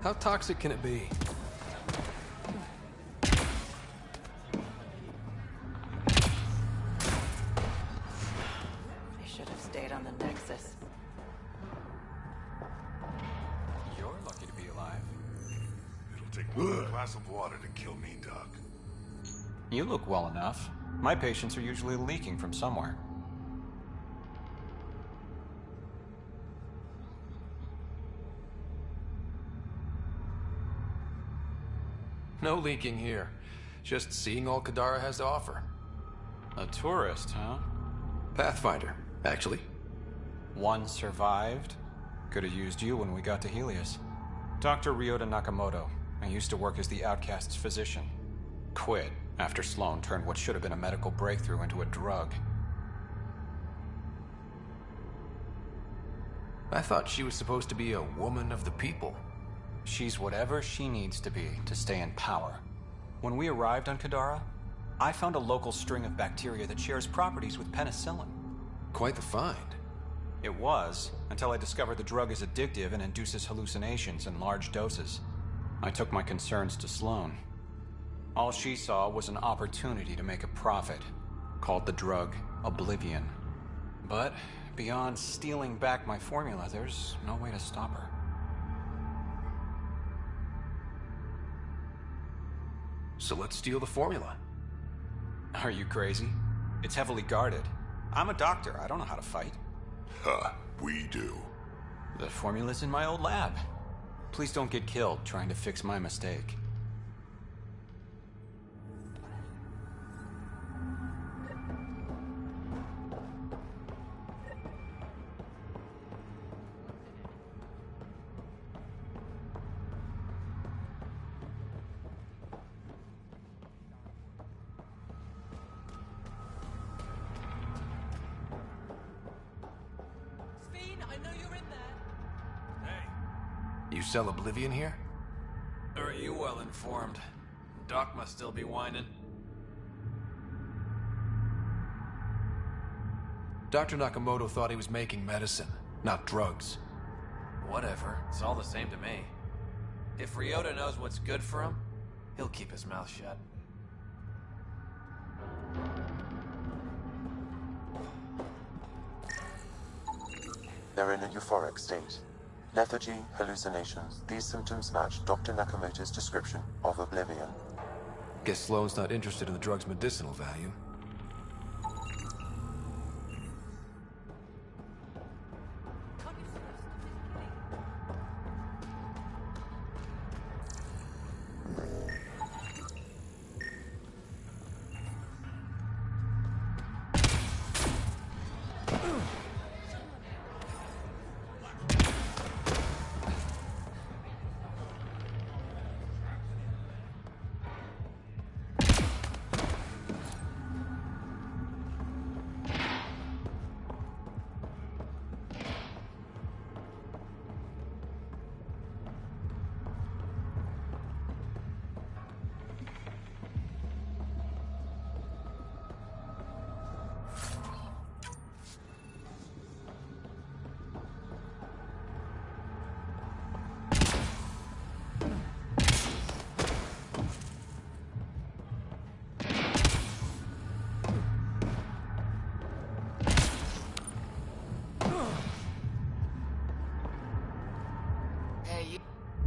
How toxic can it be? They should have stayed on the Nexus. You're lucky to be alive. It'll take one glass of water to kill me, Doc. You look well enough. My patients are usually leaking from somewhere. No leaking here. Just seeing all Kadara has to offer. A tourist, huh? Pathfinder, actually. One survived. Could have used you when we got to Helios. Dr. Ryota Nakamoto. I used to work as the Outcast's physician. Quit after Sloan turned what should have been a medical breakthrough into a drug. I thought she was supposed to be a woman of the people. She's whatever she needs to be to stay in power. When we arrived on Kadara, I found a local string of bacteria that shares properties with penicillin. Quite the find. It was, until I discovered the drug is addictive and induces hallucinations in large doses. I took my concerns to Sloan. All she saw was an opportunity to make a profit, called the drug Oblivion. But beyond stealing back my formula, there's no way to stop her. So let's steal the formula. Are you crazy? It's heavily guarded. I'm a doctor. I don't know how to fight. Huh, we do. The formula's in my old lab. Please don't get killed trying to fix my mistake. You sell Oblivion here? Are you well informed? Doc must still be whining. Dr. Nakamoto thought he was making medicine, not drugs. Whatever, it's all the same to me. If Ryota knows what's good for him, he'll keep his mouth shut. They're in a euphoric state. Lethargy, hallucinations, these symptoms match Dr. Nakamoto's description of oblivion. Guess Sloane's not interested in the drug's medicinal value.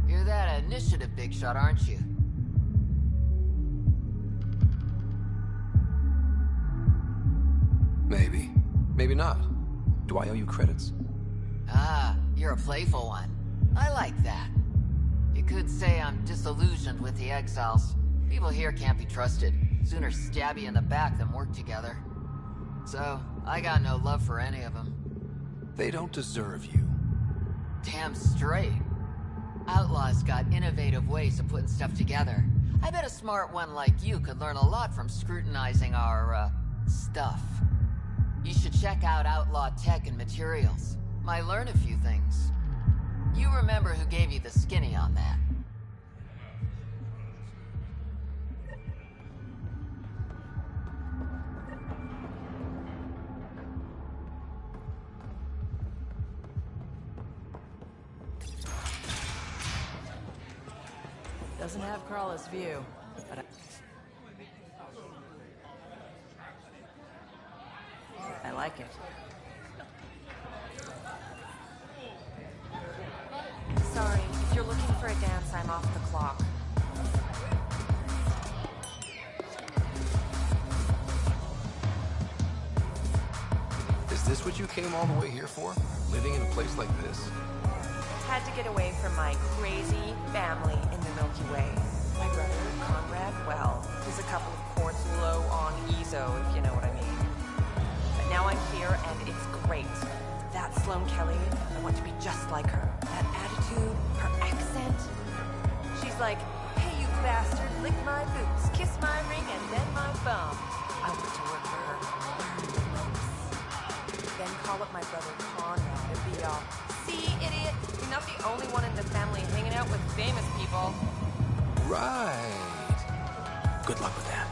You're that initiative big shot, aren't you? Maybe. Maybe not. Do I owe you credits? Ah, you're a playful one. I like that. You could say I'm disillusioned with the exiles. People here can't be trusted. Sooner stab you in the back than work together. So, I got no love for any of them. They don't deserve you. Damn straight. Outlaws got innovative ways of putting stuff together. I bet a smart one like you could learn a lot from scrutinizing our, stuff. You should check out Outlaw Tech and Materials. Might learn a few things. You remember who gave you the skinny on that. Doesn't have Crawler's view, but I like it. Sorry, if you're looking for a dance, I'm off the clock. Is this what you came all the way here for? Living in a place like this? Had to get away from my crazy family in the Milky Way. My brother, Conrad, well, he's a couple of quarts low on Ezo, if you know what I mean. But now I'm here, and it's great. That Sloane Kelly, I want to be just like her. That attitude, her accent. She's like, hey, you bastard, lick my boots, kiss my ring, and then my bum. I want to work for her. Then call up my brother Conrad and be all, see, idiot, you're not the only one in the family hanging out with famous people. Right. Good luck with that.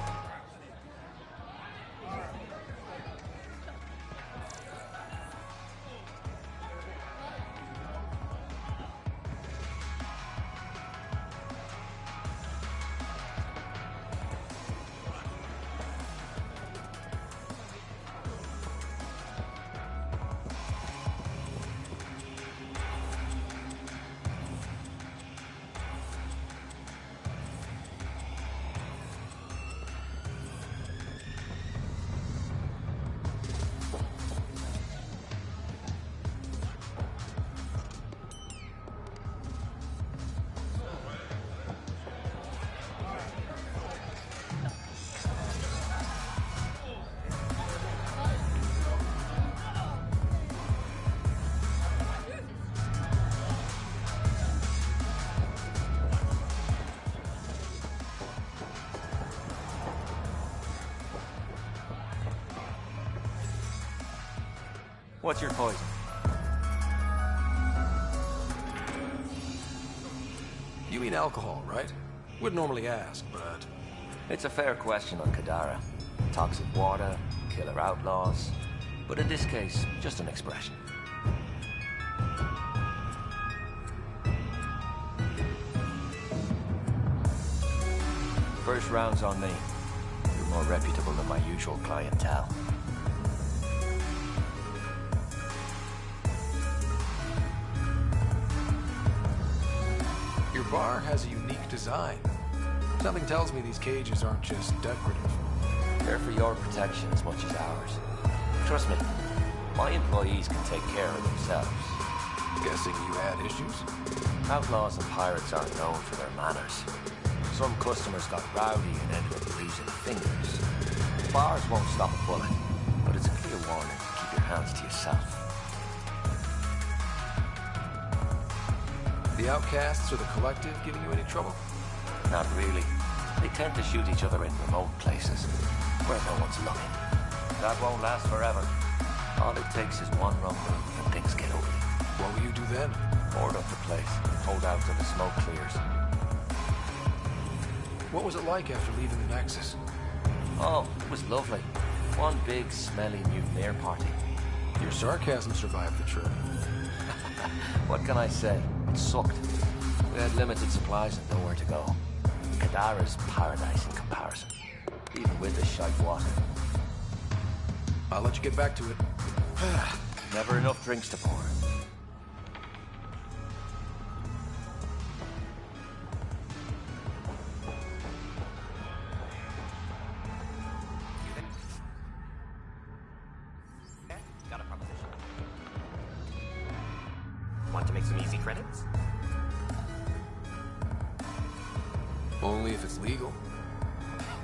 What's your poison? You mean alcohol, right? Wouldn't normally ask, but It's a fair question on Kadara. Toxic water, killer outlaws. But in this case, just an expression. First round's on me. You're more reputable than my usual clientele. Your bar has a unique design. Something tells me these cages aren't just decorative. They're for your protection as much as ours. Trust me, my employees can take care of themselves. Guessing you had issues? Outlaws and pirates aren't known for their manners. Some customers got rowdy and ended up losing fingers. Bars won't stop a bullet, but it's a clear warning to keep your hands to yourself. The outcasts or the collective giving you any trouble? Not really. They tend to shoot each other in remote places, where no one's looking. That won't last forever. All it takes is one wrong move and things get ugly. What will you do then? Board up the place, hold out till the smoke clears. What was it like after leaving the Nexus? Oh, it was lovely. One big, smelly mutineer party. Your sarcasm survived the trip. What can I say? It sucked. We had limited supplies and nowhere to go. Kadara's paradise in comparison, even with the shite water. I'll let you get back to it. Never enough drinks to pour. Got a proposition. Want to make some easy credits? Only if it's legal.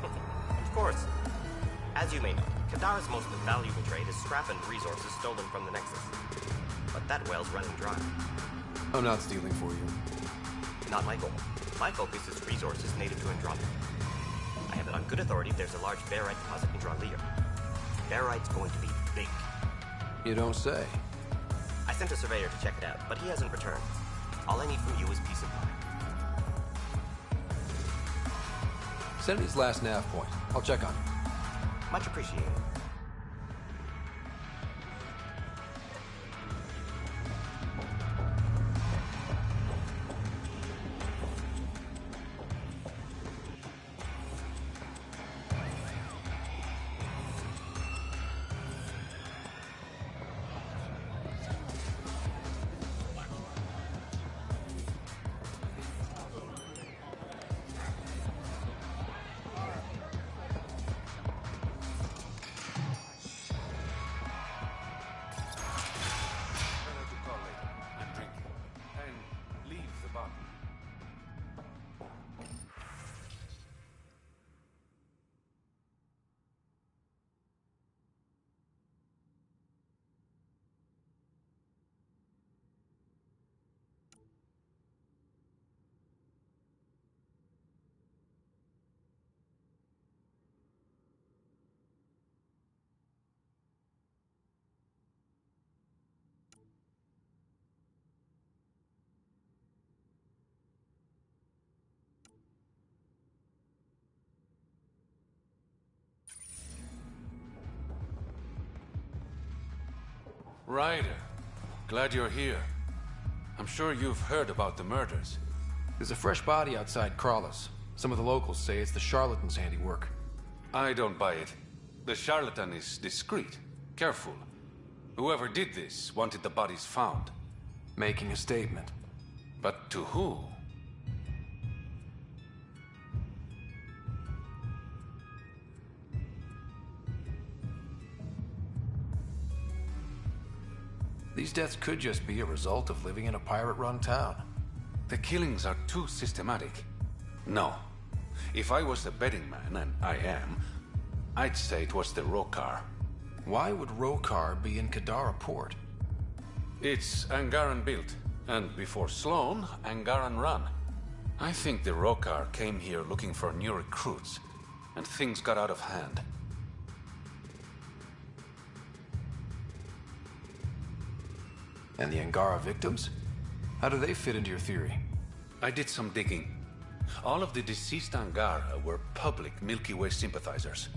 Of course. As you may know, Kadara's most valuable trade is scrap and resources stolen from the Nexus. But that well's running dry. I'm not stealing for you. Not my goal. My focus is resources native to Andromeda. I have it on good authority there's a large barite deposit in Dralier. Barite's going to be big. You don't say. I sent a surveyor to check it out, but he hasn't returned. All I need from you is peace of mind. Send me his last nav point. I'll check on him. Much appreciated. Ryder, glad you're here. I'm sure you've heard about the murders. There's a fresh body outside Crawler's. Some of the locals say it's the charlatan's handiwork. I don't buy it. The charlatan is discreet, careful. Whoever did this wanted the bodies found. Making a statement. But to who? These deaths could just be a result of living in a pirate-run town. The killings are too systematic. No. If I was the betting man, and I am, I'd say it was the Rokar. Why would Rokar be in Kadara port? It's Angaran built, and before Sloan, Angaran run. I think the Rokar came here looking for new recruits, and things got out of hand. And the Angara victims? How do they fit into your theory? I did some digging. All of the deceased Angara were public Milky Way sympathizers.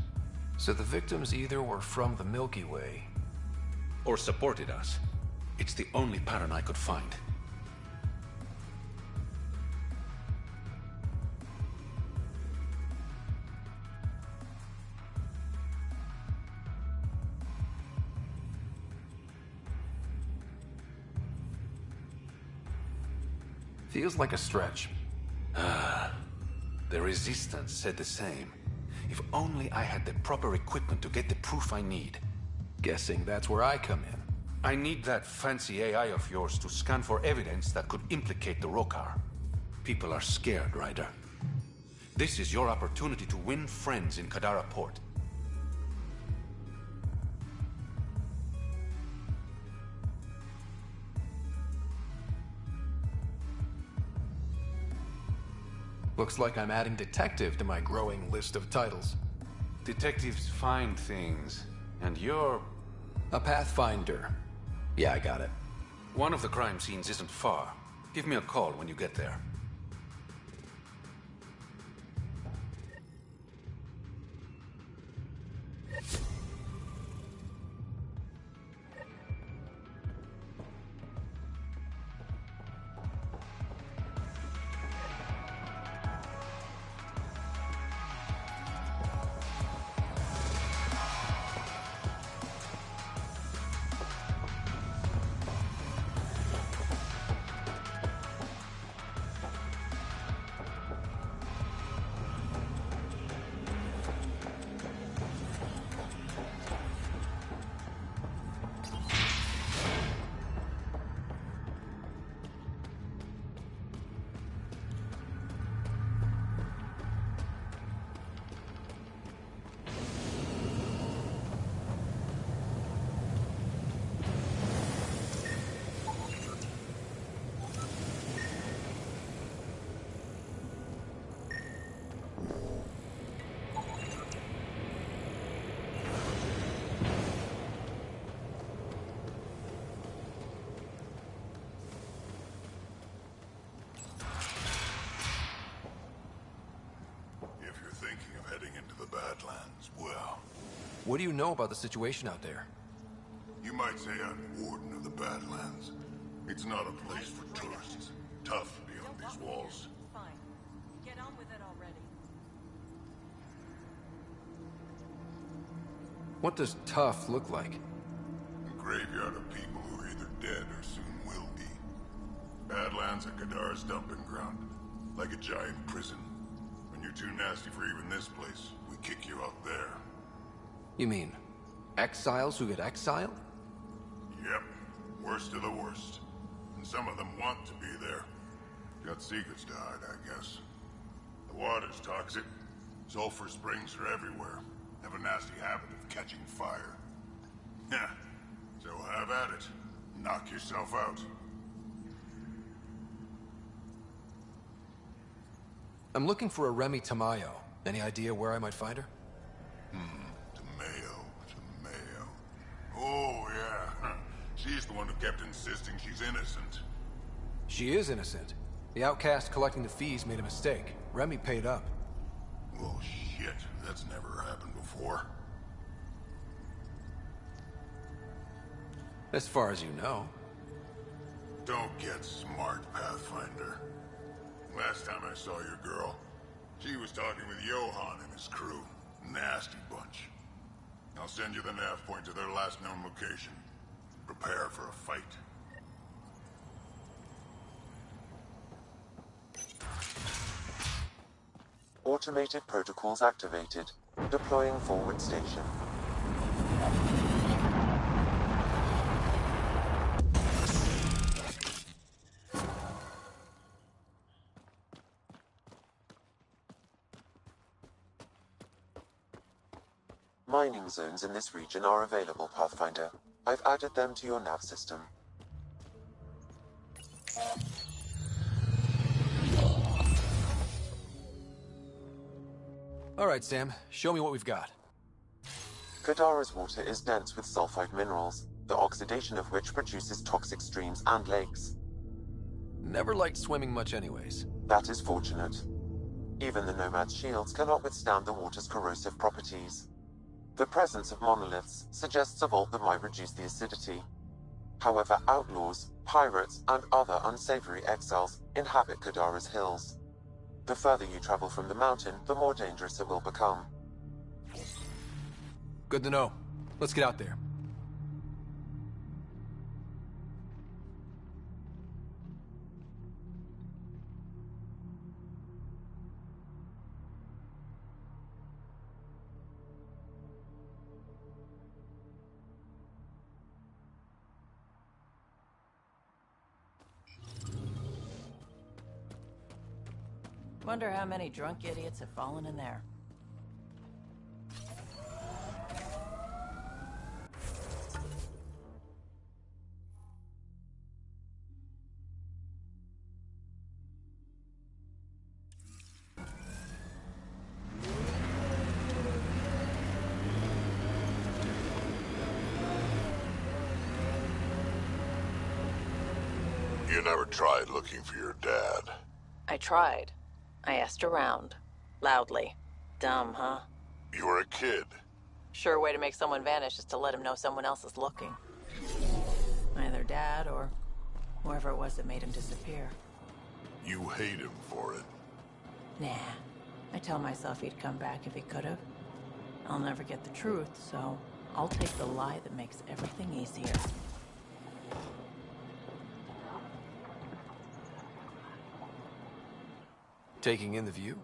So the victims either were from the Milky Way... or supported us. It's the only pattern I could find. Feels like a stretch. The Resistance said the same. If only I had the proper equipment to get the proof I need. Guessing that's where I come in. I need that fancy AI of yours to scan for evidence that could implicate the Rokar. People are scared, Ryder. This is your opportunity to win friends in Kadara Port. Looks like I'm adding detective to my growing list of titles. Detectives find things, and you're... a pathfinder. Yeah, I got it. One of the crime scenes isn't far. Give me a call when you get there. What do you know about the situation out there? You might say I'm warden of the Badlands. It's not a place for tourists. Tough beyond these walls. Fine. Get on with it already. What does tough look like? A graveyard of people who are either dead or soon will be. Badlands are Kadar's dumping ground. Like a giant prison. When you're too nasty for even this place, we kick you out there. You mean, exiles who get exiled? Yep. Worst of the worst. And some of them want to be there. Got secrets to hide, I guess. The water's toxic. Sulfur springs are everywhere. Have a nasty habit of catching fire. Yeah. So have at it. Knock yourself out. I'm looking for a Remy Tamayo. Any idea where I might find her? Oh, yeah. She's the one who kept insisting she's innocent. She is innocent. The outcast collecting the fees made a mistake. Remy paid up. Well, shit. That's never happened before. As far as you know. Don't get smart, Pathfinder. Last time I saw your girl, she was talking with Johan and his crew. Nasty bunch. I'll send you the nav point to their last known location. Prepare for a fight. Automated protocols activated. Deploying forward station. Mining zones in this region are available, Pathfinder. I've added them to your nav system. All right, Sam. Show me what we've got. Kadara's water is dense with sulfide minerals, the oxidation of which produces toxic streams and lakes. Never liked swimming much anyways. That is fortunate. Even the Nomad's shields cannot withstand the water's corrosive properties. The presence of monoliths suggests a vault that might reduce the acidity. However, outlaws, pirates, and other unsavory exiles inhabit Kadara's hills. The further you travel from the mountain, the more dangerous it will become. Good to know. Let's get out there. Wonder how many drunk idiots have fallen in there. You never tried looking for your dad. I tried. I asked around. Loudly. Dumb, huh? You were a kid. Sure way to make someone vanish is to let him know someone else is looking. Either Dad or whoever it was that made him disappear. You hate him for it. Nah. I tell myself he'd come back if he could have. I'll never get the truth, so I'll take the lie that makes everything easier. Taking in the view?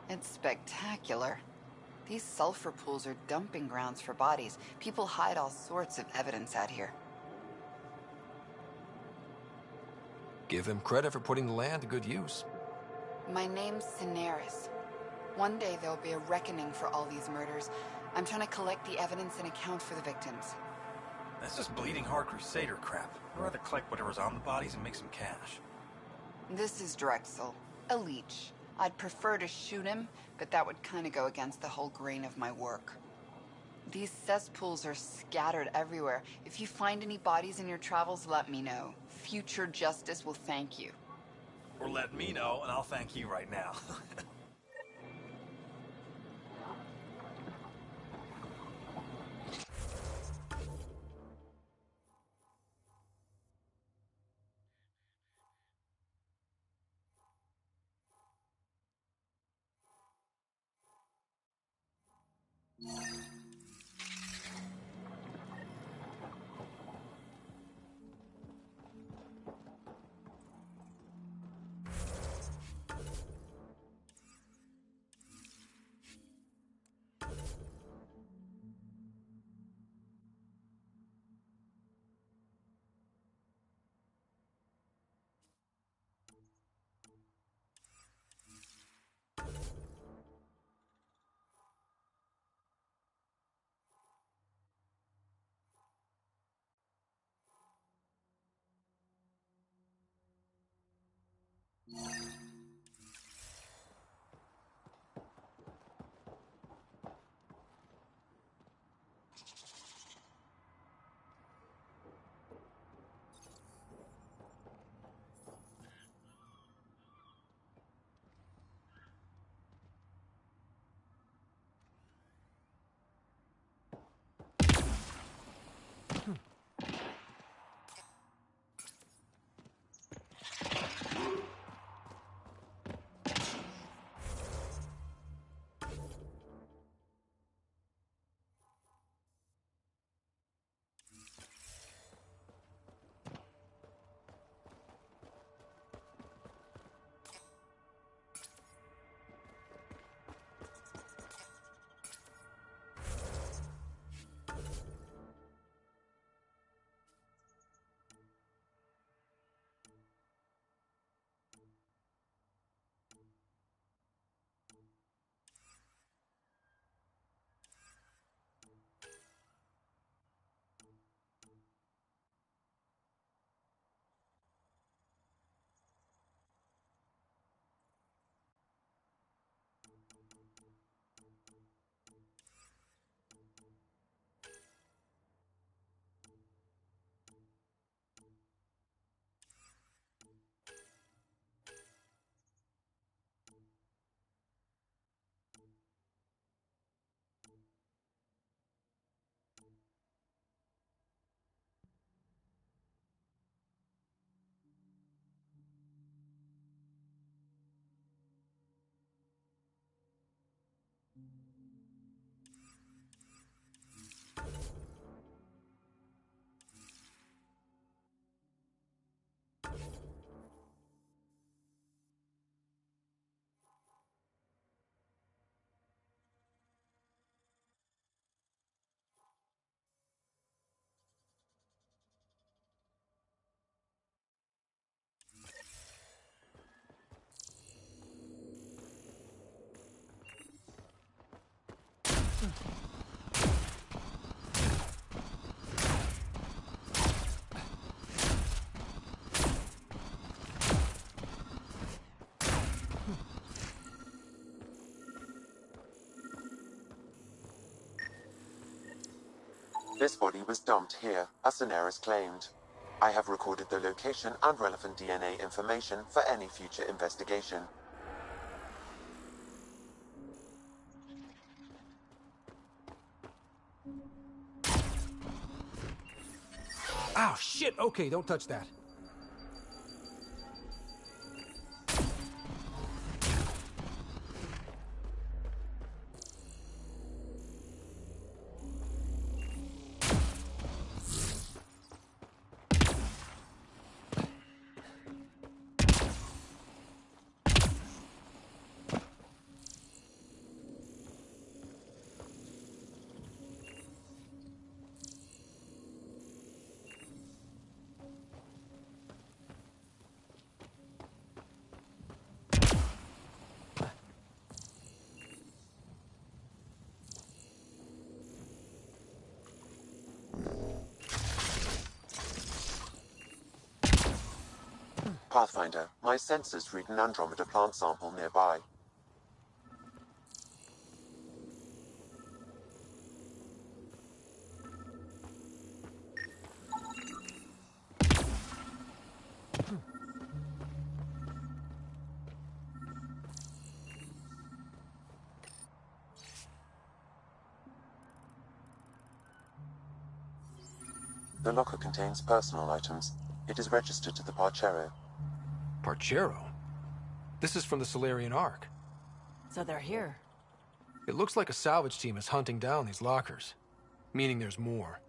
It's spectacular. These sulfur pools are dumping grounds for bodies. People hide all sorts of evidence out here. Give him credit for putting the land to good use. My name's Cineris. One day there'll be a reckoning for all these murders. I'm trying to collect the evidence and account for the victims. That's just bleeding heart crusader crap. I'd rather collect whatever's on the bodies and make some cash. This is Drexel, a leech. I'd prefer to shoot him, but that would kind of go against the whole grain of my work. These cesspools are scattered everywhere. If you find any bodies in your travels, let me know. Future justice will thank you. Or let me know, and I'll thank you right now. This body was dumped here, as Daenerys claimed. I have recorded the location and relevant DNA information for any future investigation. Oh, shit! Okay, don't touch that. Pathfinder, my sensors read an Andromeda plant sample nearby. The locker contains personal items. It is registered to the Parchero. Parchero? This is from the Solarian Ark. So they're here. It looks like a salvage team is hunting down these lockers. Meaning there's more.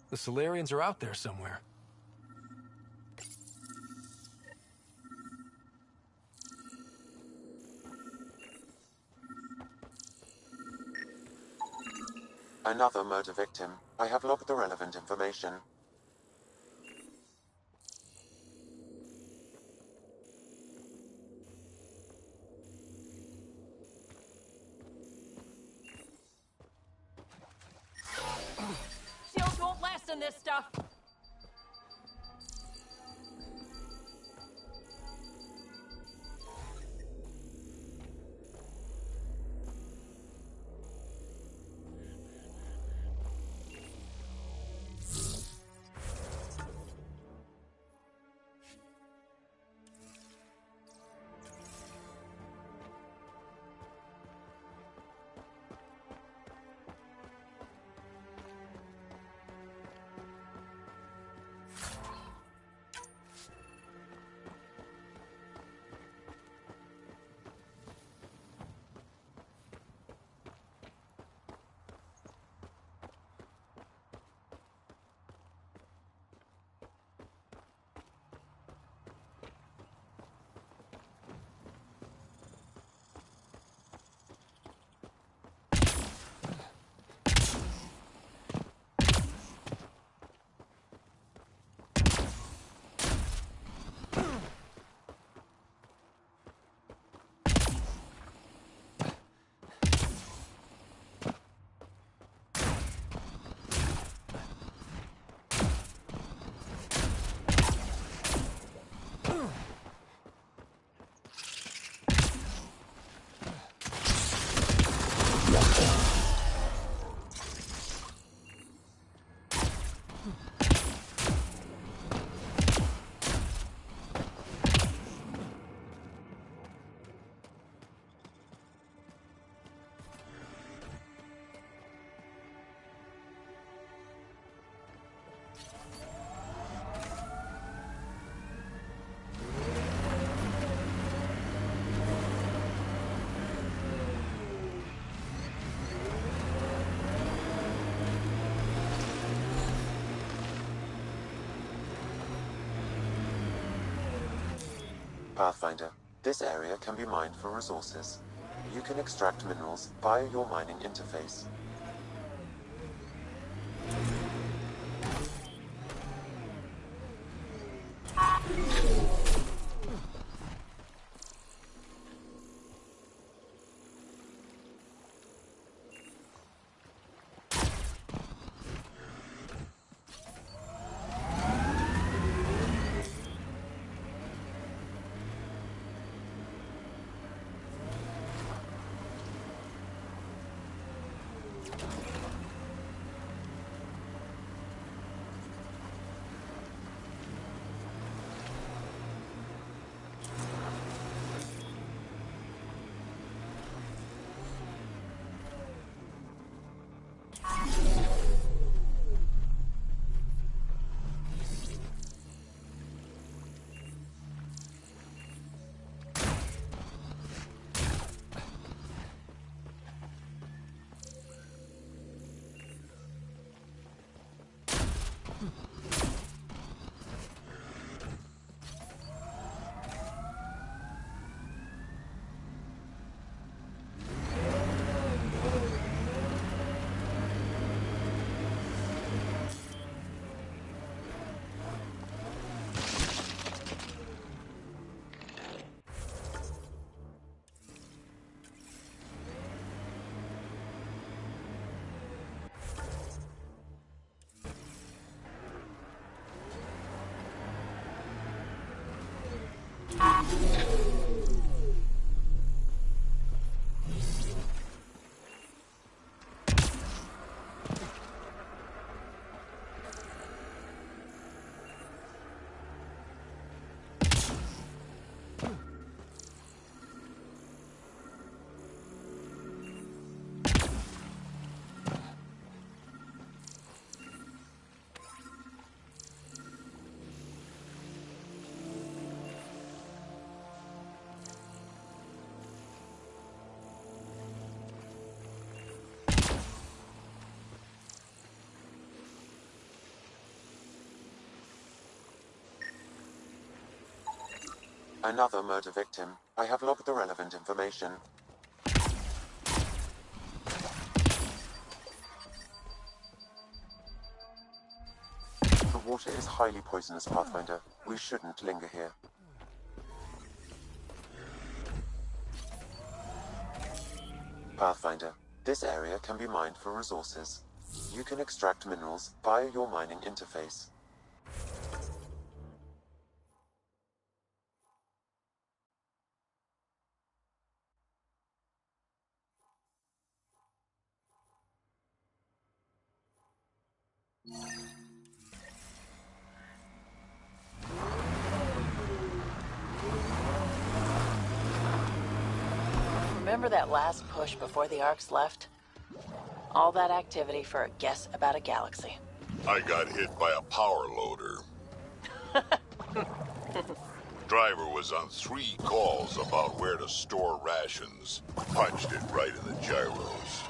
The Solarians are out there somewhere. Another murder victim. I have logged the relevant information. Shields won't last in this stuff. Pathfinder, this area can be mined for resources. You can extract minerals via your mining interface. Another murder victim. I have logged the relevant information. The water is highly poisonous, Pathfinder. We shouldn't linger here. Pathfinder, this area can be mined for resources. You can extract minerals via your mining interface. Remember that last push before the Arks left? All that activity for a guess about a galaxy. I got hit by a power loader. Driver was on 3 calls about where to store rations. Punched it right in the gyros.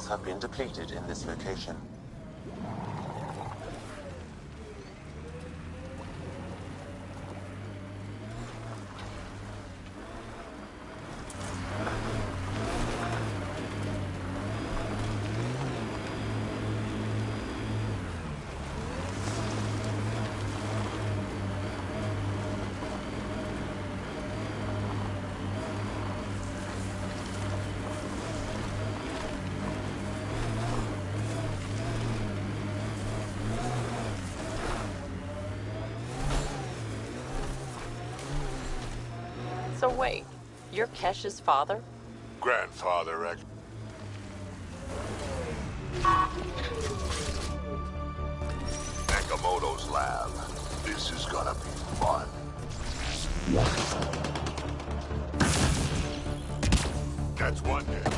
Have been depleted in this location. So wait, you're Kesh's father? Grandfather, Nakamoto's lab. This is gonna be fun. That's one hit.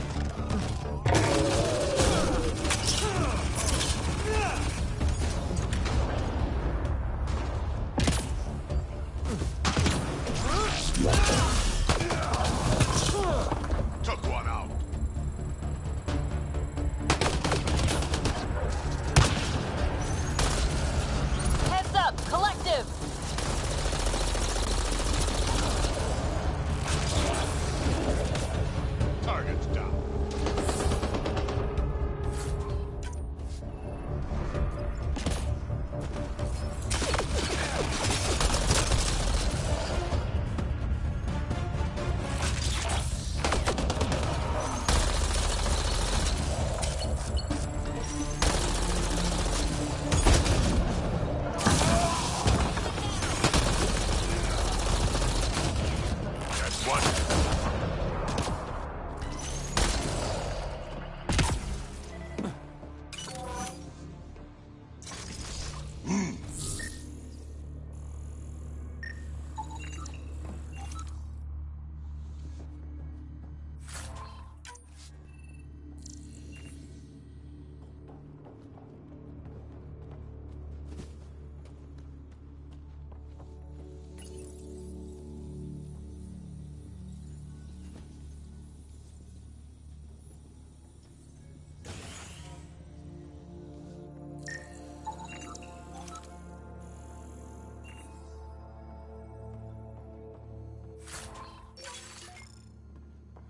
Took one out. Heads up, collective! Target's down.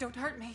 don't hurt me.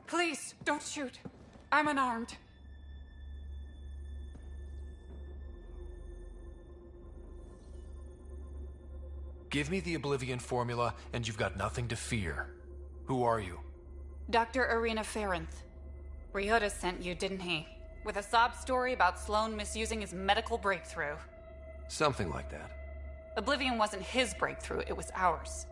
Please, don't shoot. I'm unarmed. Give me the Oblivion formula, and you've got nothing to fear. Who are you? Dr. Irina Ferenth. Ryota sent you, didn't he? With a sob story about Sloan misusing his medical breakthrough. Something like that. Oblivion wasn't his breakthrough, it was ours.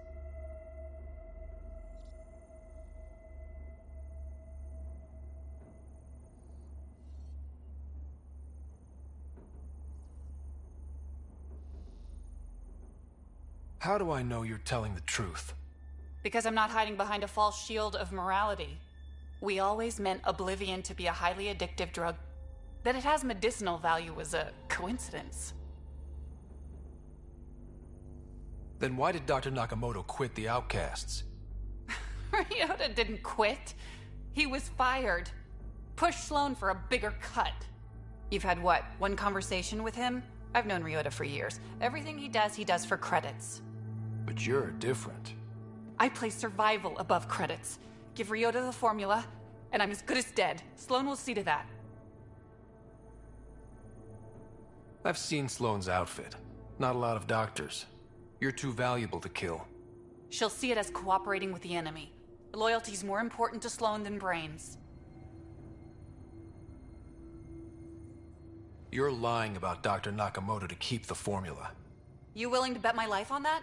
How do I know you're telling the truth? Because I'm not hiding behind a false shield of morality. We always meant Oblivion to be a highly addictive drug. That it has medicinal value was a coincidence. Then why did Dr. Nakamoto quit the Outcasts? Ryota didn't quit. He was fired. Pushed Sloan for a bigger cut. You've had what, one conversation with him? I've known Ryota for years. Everything he does for credits. But you're different. I place survival above credits. Give Ryota the formula, and I'm as good as dead. Sloan will see to that. I've seen Sloane's outfit. Not a lot of doctors. You're too valuable to kill. She'll see it as cooperating with the enemy. Loyalty's more important to Sloan than brains. You're lying about Dr. Nakamoto to keep the formula. You willing to bet my life on that?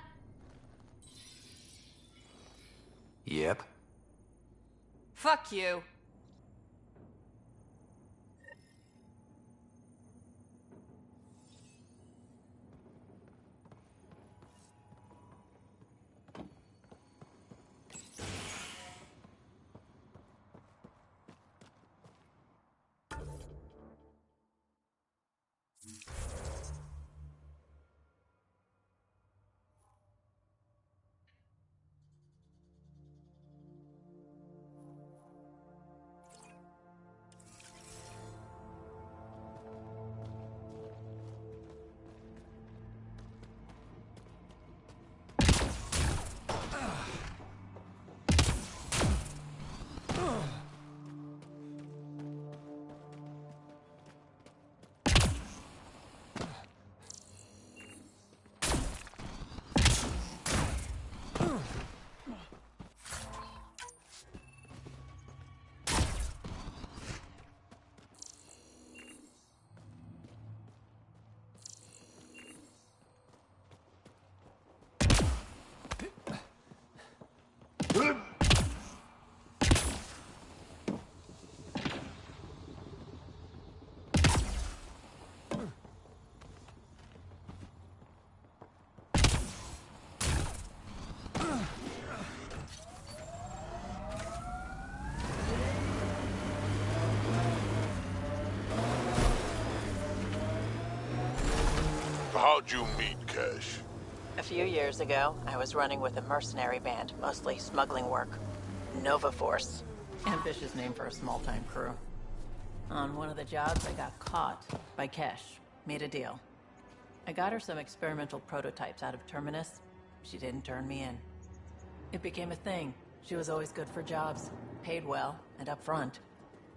Yep. Fuck you. How'd you meet Kesh? A few years ago, I was running with a mercenary band, mostly smuggling work. Nova Force. Ambitious name for a small-time crew. On one of the jobs, I got caught by Kesh. Made a deal. I got her some experimental prototypes out of Terminus. She didn't turn me in. It became a thing. She was always good for jobs, paid well, and upfront.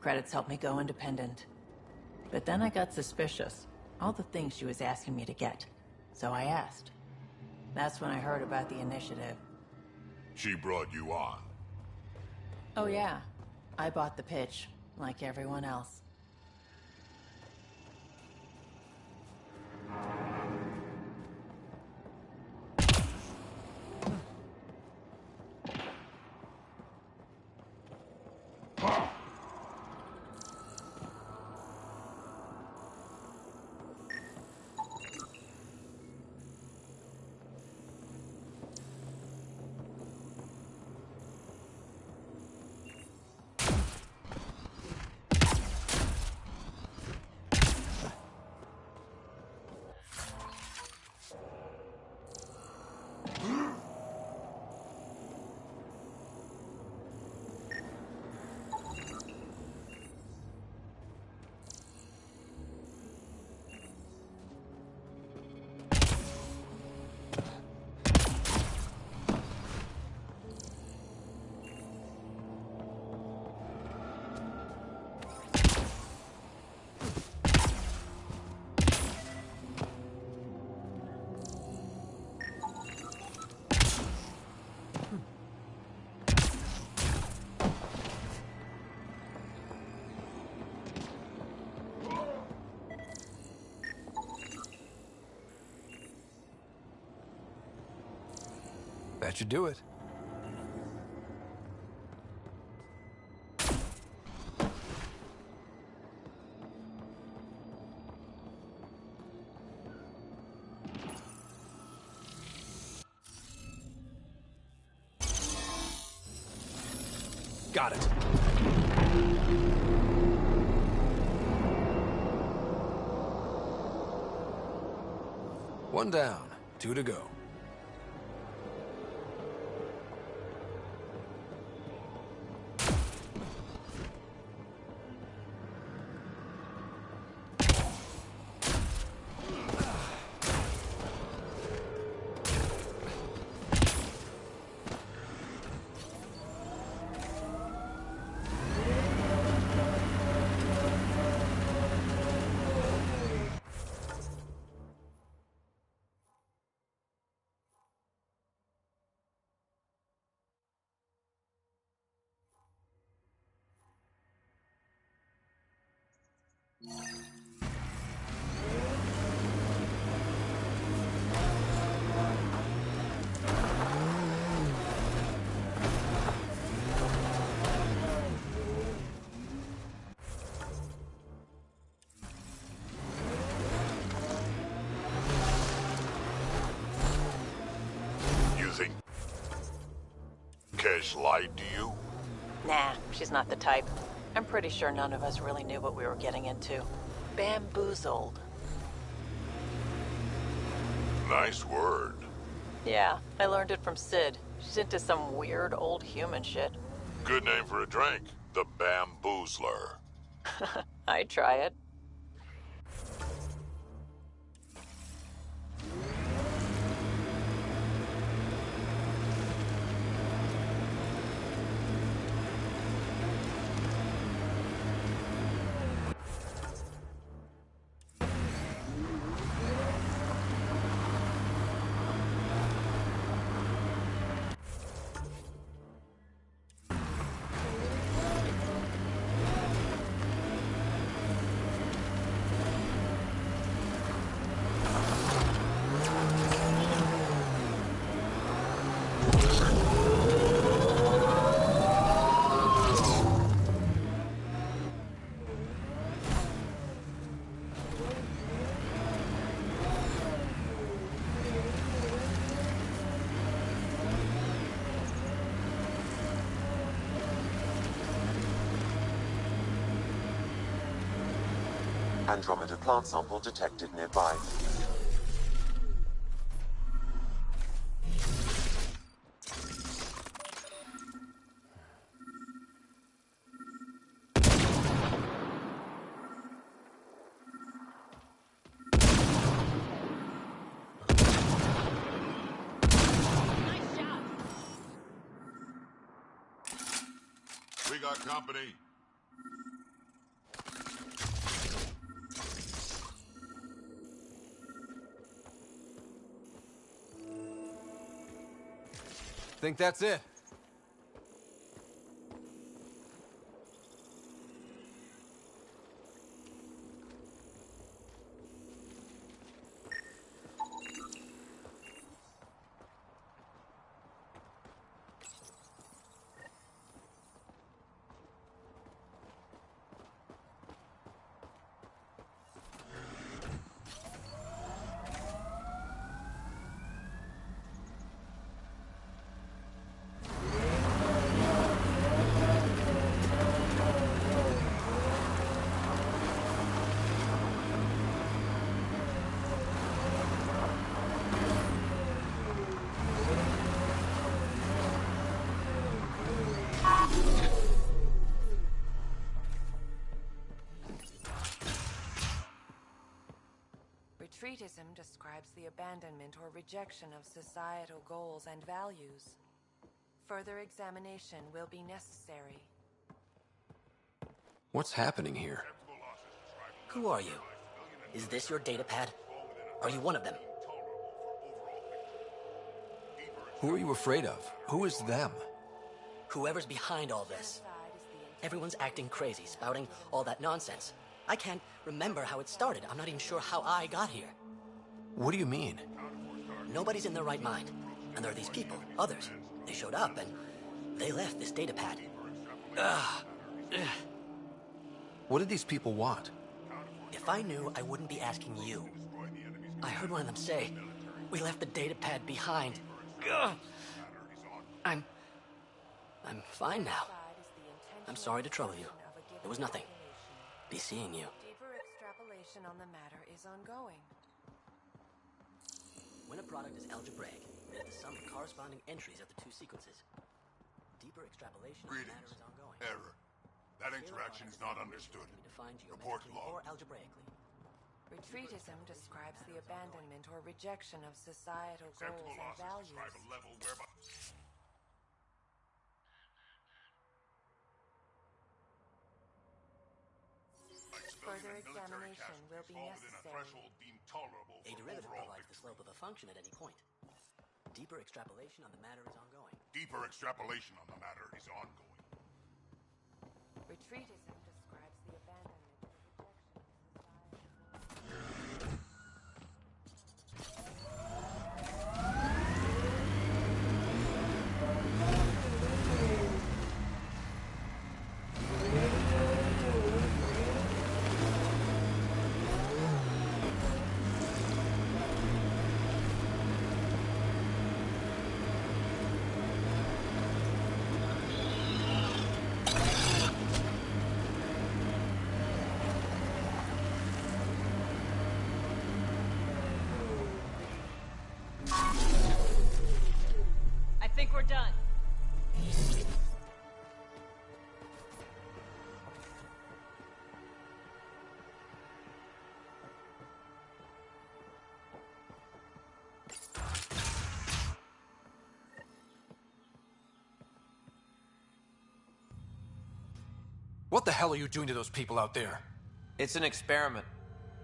Credits helped me go independent. But then I got suspicious. All the things she was asking me to get. So I asked. That's when I heard about the initiative. She brought you on. Oh yeah, I bought the pitch, like everyone else. That should do it. Got it. One down, 2 to go. Kesh lied to you? Nah, she's not the type. I'm pretty sure none of us really knew what we were getting into. Bamboozled. Nice word. Yeah, I learned it from Sid. She's into some weird old human shit. Good name for a drink. The Bamboozler. I'd try it. Andromeda plant sample detected nearby. We got company. Think that's it. Retreatism describes the abandonment or rejection of societal goals and values. Further examination will be necessary. What's happening here? Who are you? Is this your datapad? Are you one of them? Who are you afraid of? Who is them? Whoever's behind all this. Everyone's acting crazy, spouting all that nonsense. I can't remember how it started. I'm not even sure how I got here. What do you mean? Nobody's in their right mind. And there are these people, others. They showed up and they left this datapad. Ugh. What did these people want? If I knew, I wouldn't be asking you. I heard one of them say, we left the datapad behind. Ugh. I'm fine now. I'm sorry to trouble you. It was nothing. Be seeing you. Deeper extrapolation on the matter is ongoing. When a product is algebraic, it is the sum of corresponding entries of the two sequences. Deeper extrapolation on the matter is ongoing. Error. That interaction is not understood. Report log. Or algebraically. Retreatism describes the abandonment or rejection of societal goals and values. Describe a level whereby... Further examination will be necessary. A derivative provides the slope of a function at any point. Deeper extrapolation on the matter is ongoing. Deeper extrapolation on the matter is ongoing. Retreatism describes the abandonment or rejection of I think we're done. What the hell are you doing to those people out there? It's an experiment.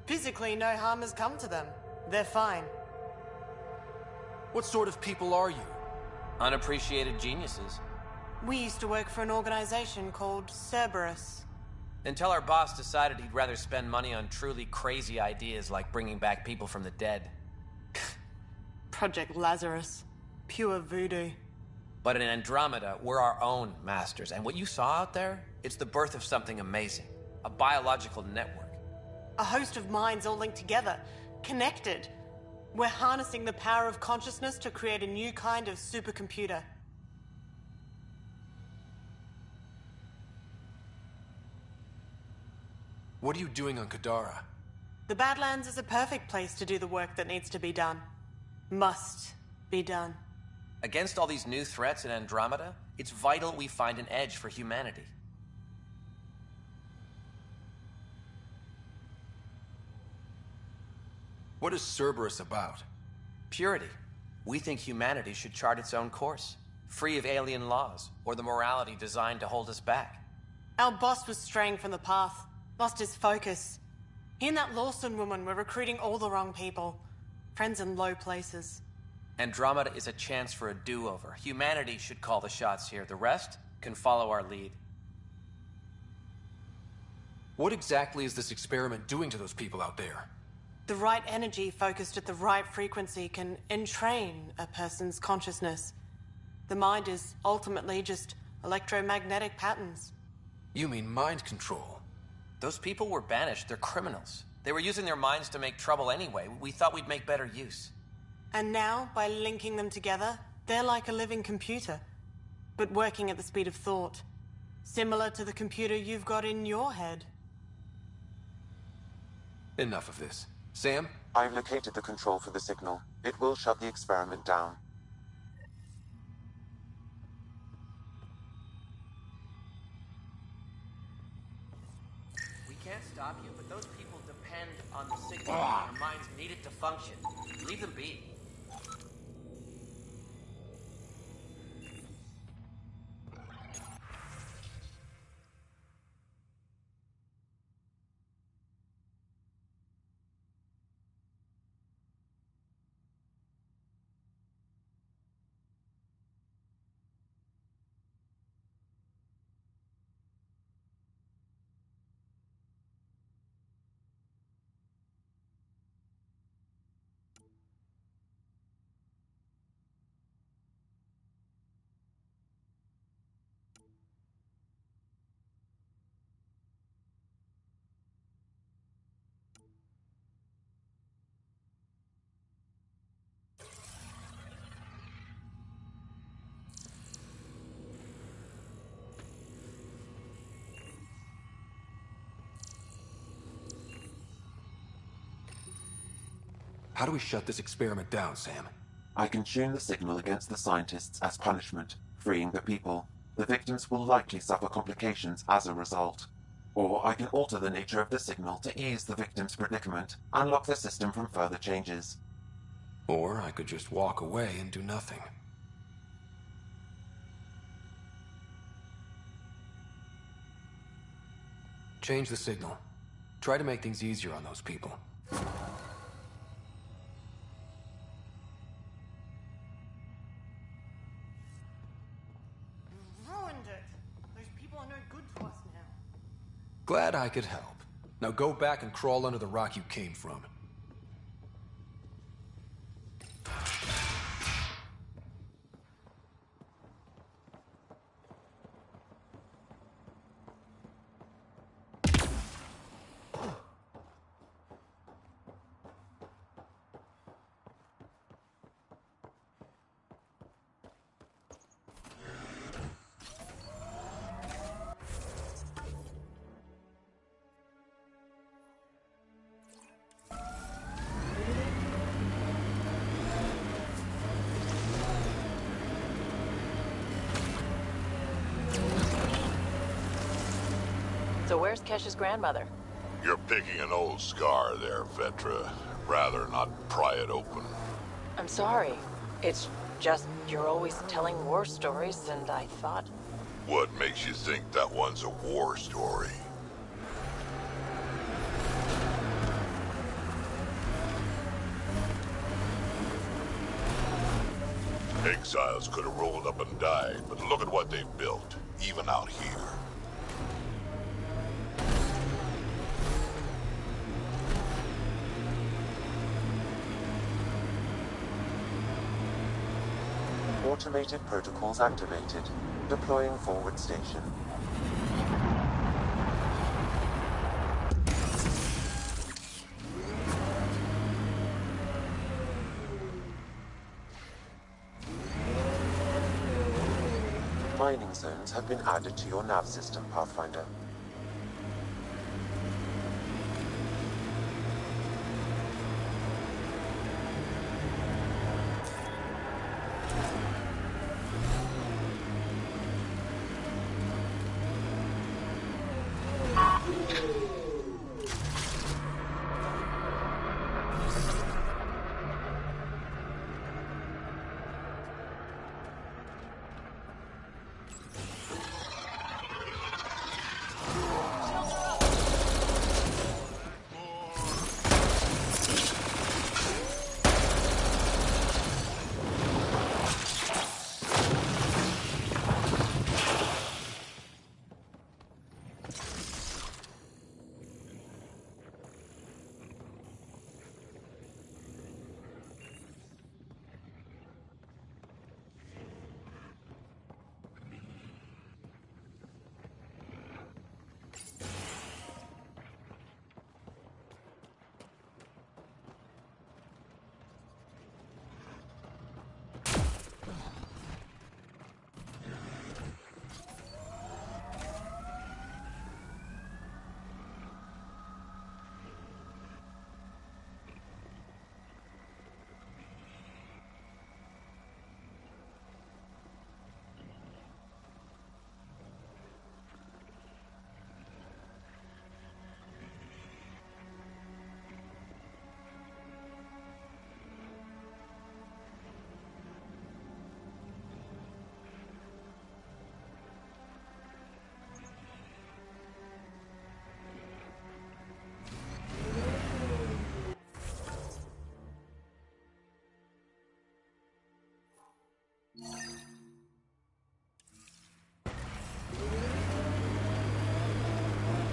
Physically, no harm has come to them. They're fine. What sort of people are you? Unappreciated geniuses. We used to work for an organization called Cerberus. Until our boss decided he'd rather spend money on truly crazy ideas like bringing back people from the dead. Project Lazarus. Pure voodoo. But in Andromeda, we're our own masters. And what you saw out there, it's the birth of something amazing. A biological network. A host of minds all linked together. Connected. We're harnessing the power of consciousness to create a new kind of supercomputer. What are you doing on Kadara? The Badlands is a perfect place to do the work that needs to be done. Must be done. Against all these new threats in Andromeda, it's vital we find an edge for humanity. What is Cerberus about? Purity. We think humanity should chart its own course, free of alien laws or the morality designed to hold us back. Our boss was straying from the path, lost his focus. He and that Lawson woman were recruiting all the wrong people. Friends in low places. Andromeda is a chance for a do-over. Humanity should call the shots here. The rest can follow our lead. What exactly is this experiment doing to those people out there? The right energy focused at the right frequency can entrain a person's consciousness. The mind is ultimately just electromagnetic patterns. You mean mind control? Those people were banished. They're criminals. They were using their minds to make trouble anyway. We thought we'd make better use. And now, by linking them together, they're like a living computer, but working at the speed of thought. Similar to the computer you've got in your head. Enough of this. Sam? I've located the control for the signal. It will shut the experiment down. We can't stop you, but those people depend on the signal. Their minds need it to function. Leave them be. How do we shut this experiment down, Sam? I can tune the signal against the scientists as punishment, freeing the people. The victims will likely suffer complications as a result. Or I can alter the nature of the signal to ease the victim's predicament, unlock the system from further changes. Or I could just walk away and do nothing. Change the signal. Try to make things easier on those people. Glad I could help. Now go back and crawl under the rock you came from. So where's Kesh's grandmother? You're picking an old scar there, Vetra. Rather not pry it open. I'm sorry. It's just you're always telling war stories, and I thought... What makes you think that one's a war story? Exiles could have rolled up and died, but look at what they've built, even out here. Automated protocols activated. Deploying forward station. Mining zones have been added to your nav system, Pathfinder.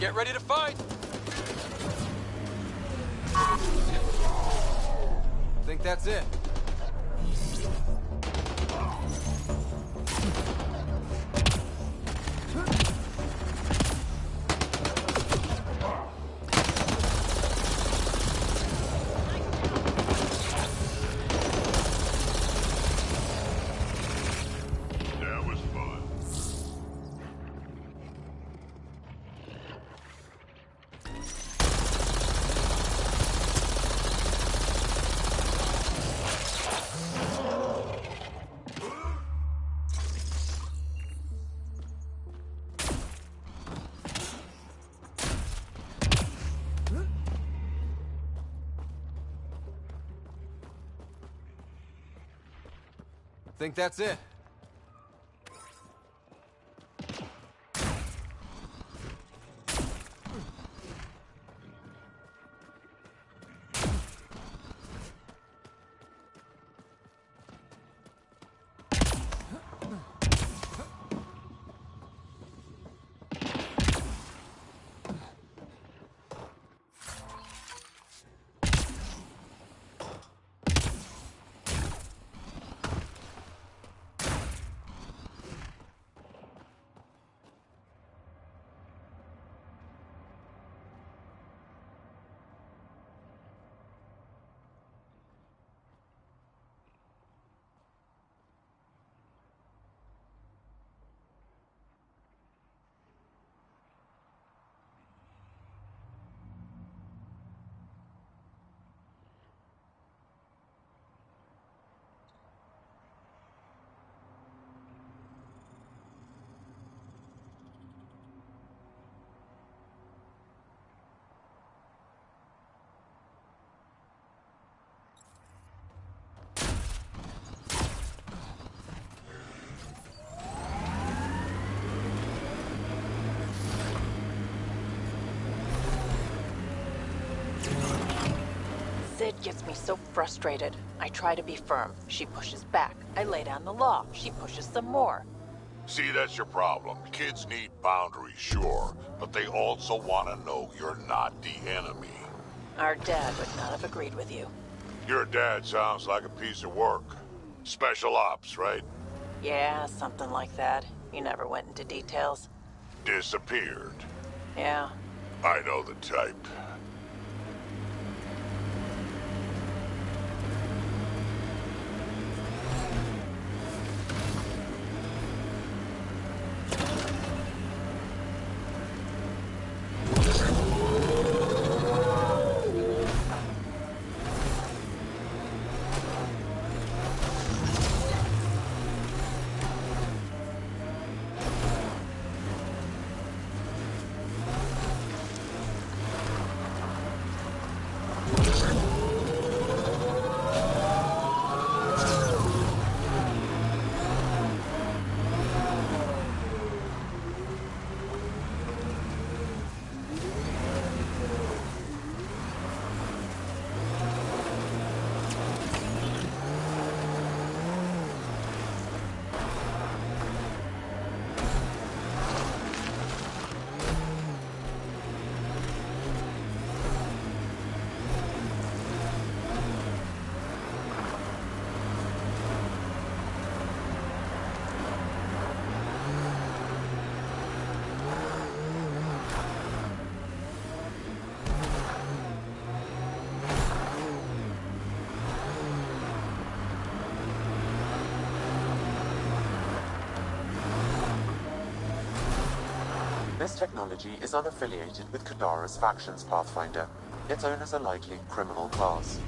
Get ready to fight! Think that's it. Think that's it. Sid gets me so frustrated. I try to be firm. She pushes back. I lay down the law. She pushes some more. See, that's your problem. Kids need boundaries, sure, but they also want to know you're not the enemy. Our dad would not have agreed with you. Your dad sounds like a piece of work. Special ops, right? Yeah, something like that. He never went into details. Disappeared. Yeah. I know the type. This technology is unaffiliated with Kadara's factions, Pathfinder. Its owners are likely criminal class.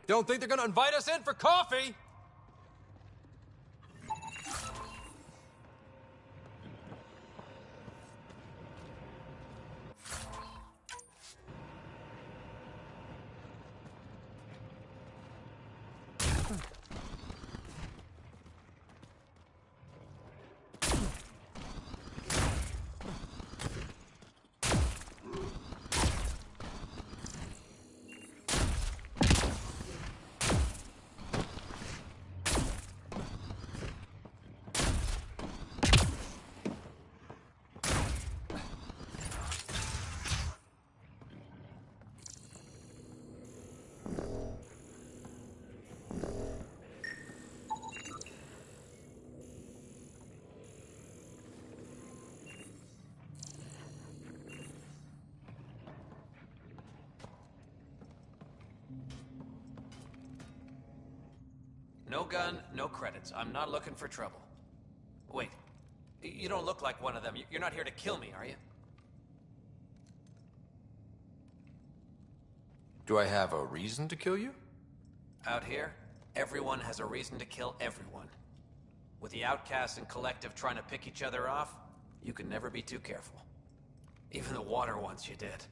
Don't think they're gonna invite us in for coffee? No gun, no credits. I'm not looking for trouble. Wait, you don't look like one of them. You're not here to kill me, are you? Do I have a reason to kill you? Out here, everyone has a reason to kill everyone. With the outcasts and collective trying to pick each other off, you can never be too careful. Even the water once you did.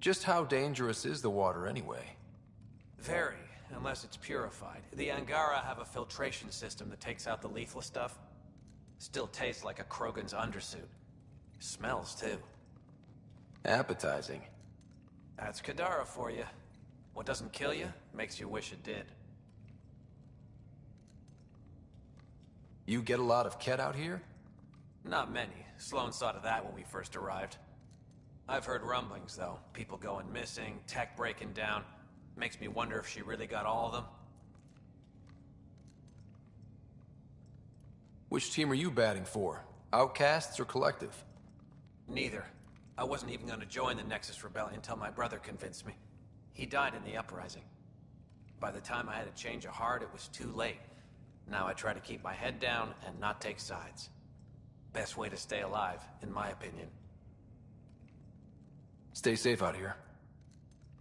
Just how dangerous is the water anyway? Very, unless it's purified. The Angara have a filtration system that takes out the lethal stuff. Still tastes like a Krogan's undersuit. Smells too. Appetizing. That's Kadara for you. What doesn't kill you, makes you wish it did. You get a lot of Ket out here? Not many. Sloan saw to that when we first arrived. I've heard rumblings, though. People going missing, tech breaking down. Makes me wonder if she really got all of them. Which team are you batting for? Outcasts or Collective? Neither. I wasn't even going to join the Nexus Rebellion until my brother convinced me. He died in the uprising. By the time I had a change of heart, it was too late. Now I try to keep my head down and not take sides. Best way to stay alive, in my opinion. Stay safe out here.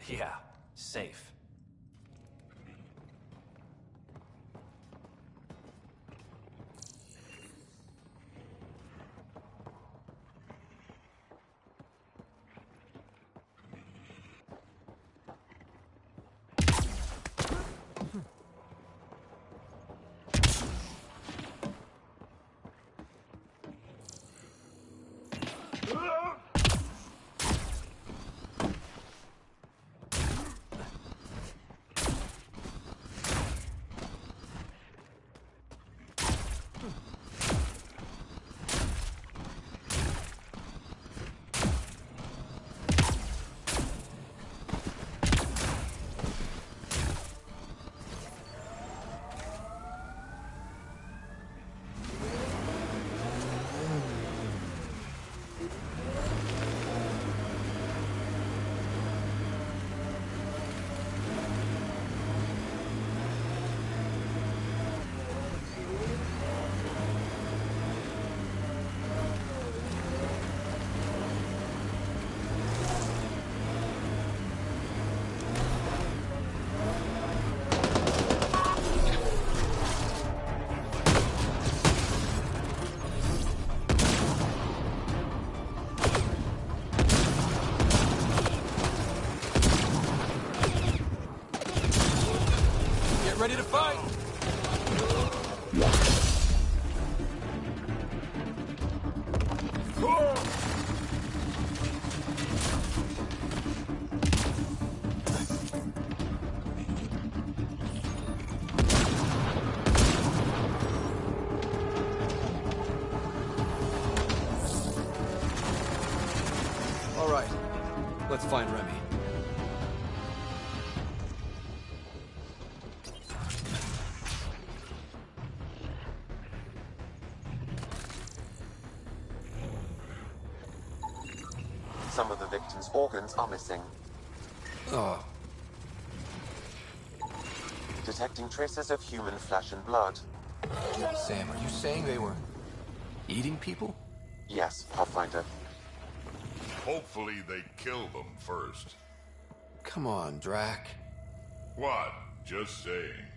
Yeah, safe. Ready to fight! All right, let's find Remy. Some of the victim's organs are missing. Oh. Detecting traces of human flesh and blood. Sam, are you saying they were eating people? Yes, Pathfinder. Hopefully they kill them first. Come on, Drac. What? Just saying.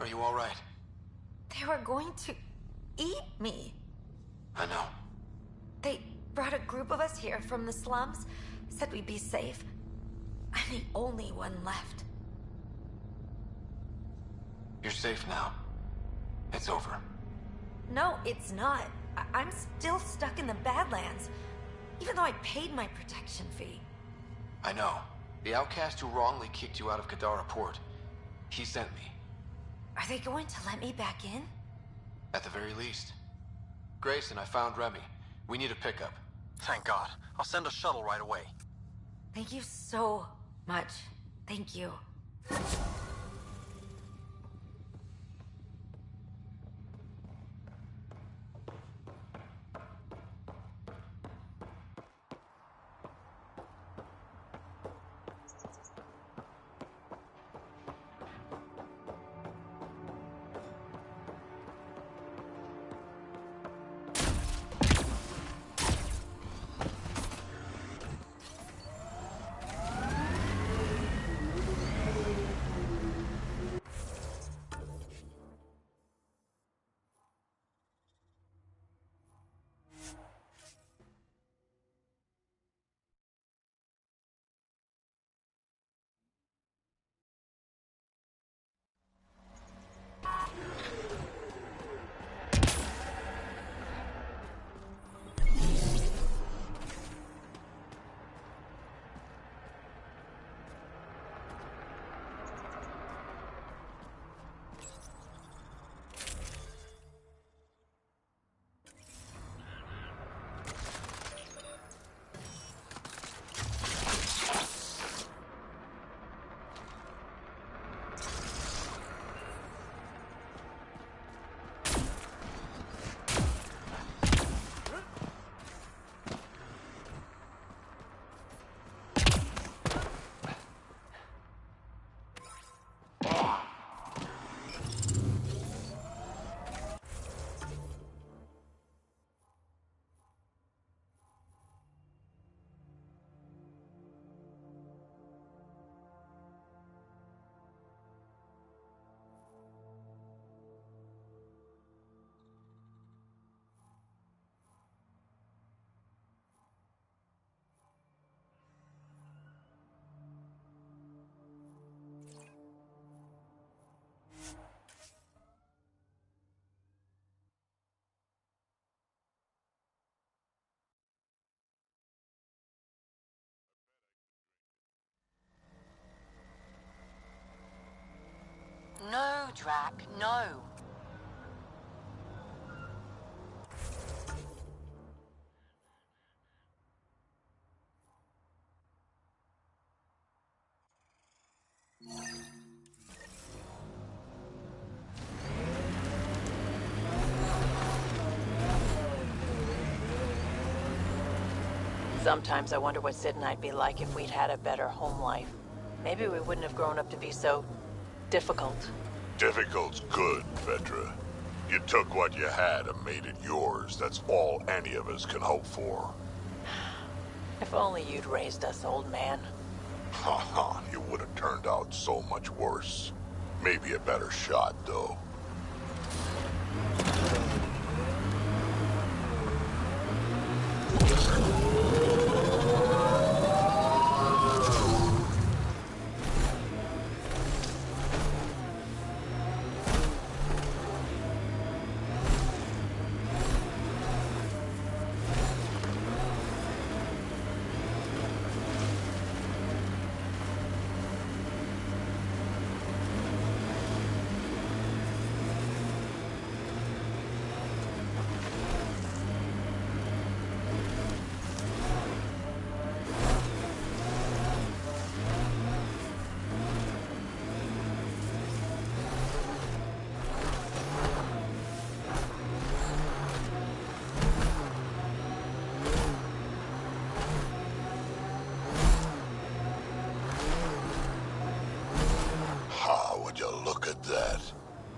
Are you all right? They were going to eat me. I know. They brought a group of us here from the slums, said we'd be safe. I'm the only one left. You're safe now. It's over. No, it's not. I'm still stuck in the Badlands, even though I paid my protection fee. I know. The outcast who wrongly kicked you out of Kadara Port. He sent me. Are they going to let me back in? At the very least. Grayson, I found Remy. We need a pickup. Thank God. I'll send a shuttle right away. Thank you so much. Thank you. No, Drac, no. Sometimes I wonder what Sid and I'd be like if we'd had a better home life. Maybe we wouldn't have grown up to be so difficult. Difficult's good, Vedra. You took what you had and made it yours. That's all any of us can hope for. If only you'd raised us, old man. Haha, you would have turned out so much worse. Maybe a better shot, though.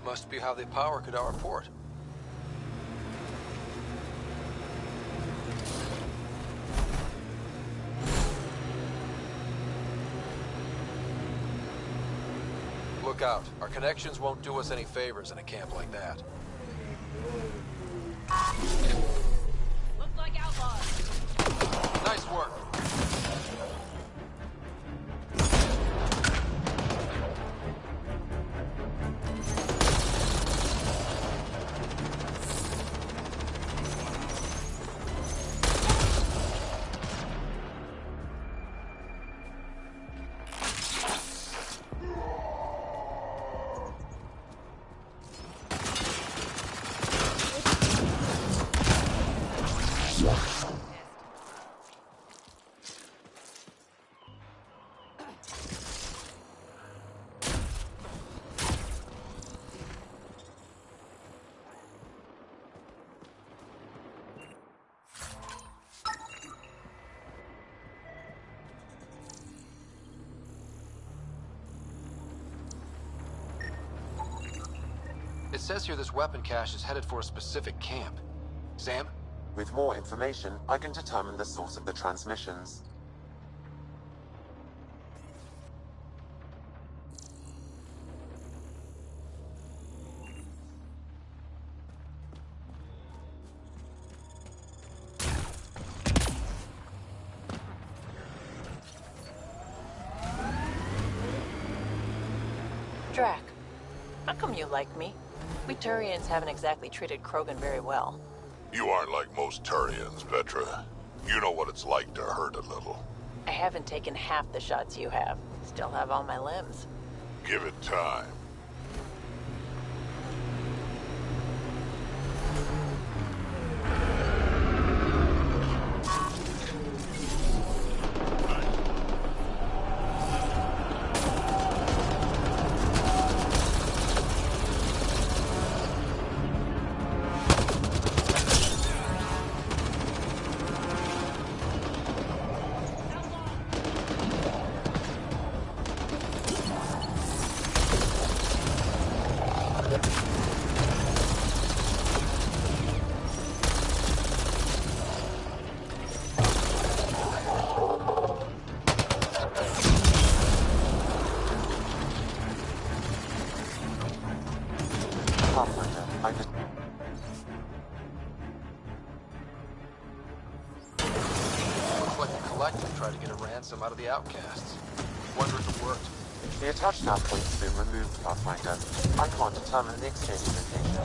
Must be how they power Kadara Port. Look out. Our connections won't do us any favors in a camp like that. Look like outlaws. Nice work. It says here this weapon cache is headed for a specific camp. Sam? With more information, I can determine the source of the transmissions. Drac, how come you like me? We Turians haven't exactly treated Krogan very well. You aren't like most Turians, Petra. You know what it's like to hurt a little. I haven't taken half the shots you have. Still have all my limbs. Give it time. Try to get a ransom out of the outcasts. Wonder if it worked. The attached nav point's been removed, Pathfinder. I can't determine the exchange location.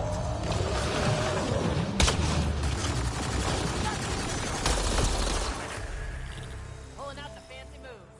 Pulling out the fancy moves.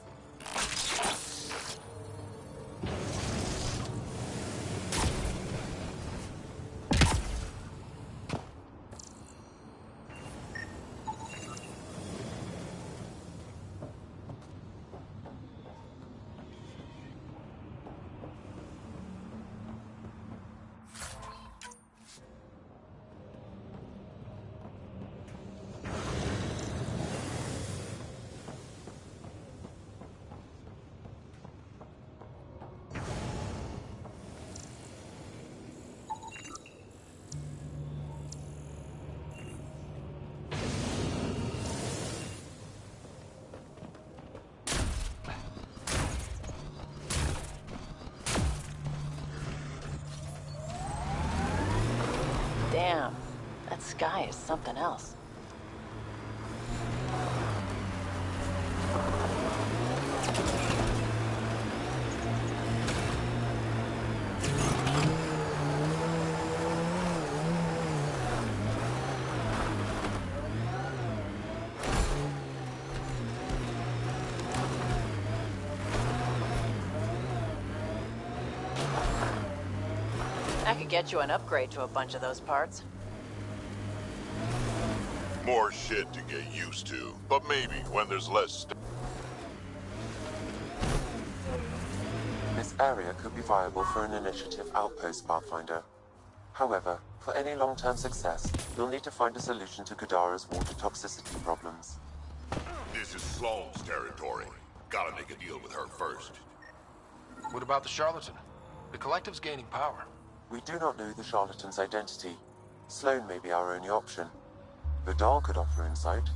Damn, that sky is something else. I could get you an upgrade to a bunch of those parts. More shit to get used to, but maybe when there's less This area could be viable for an initiative outpost, Pathfinder. However, for any long-term success, you'll need to find a solution to Kadara's water toxicity problems. This is Sloane's territory. Gotta make a deal with her first. What about the charlatan? The collective's gaining power. We do not know the charlatan's identity. Sloane may be our only option. Vidal could offer insight.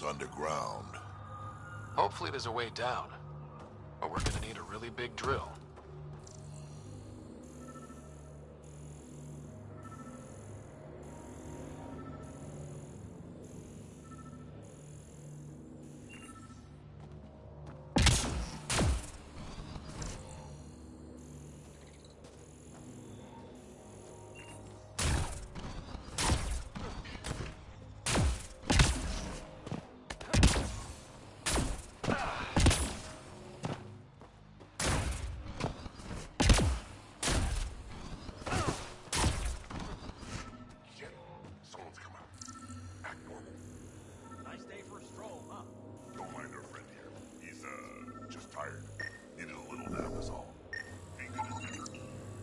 underground. Hopefully there's a way down. But we're gonna need a really big drill.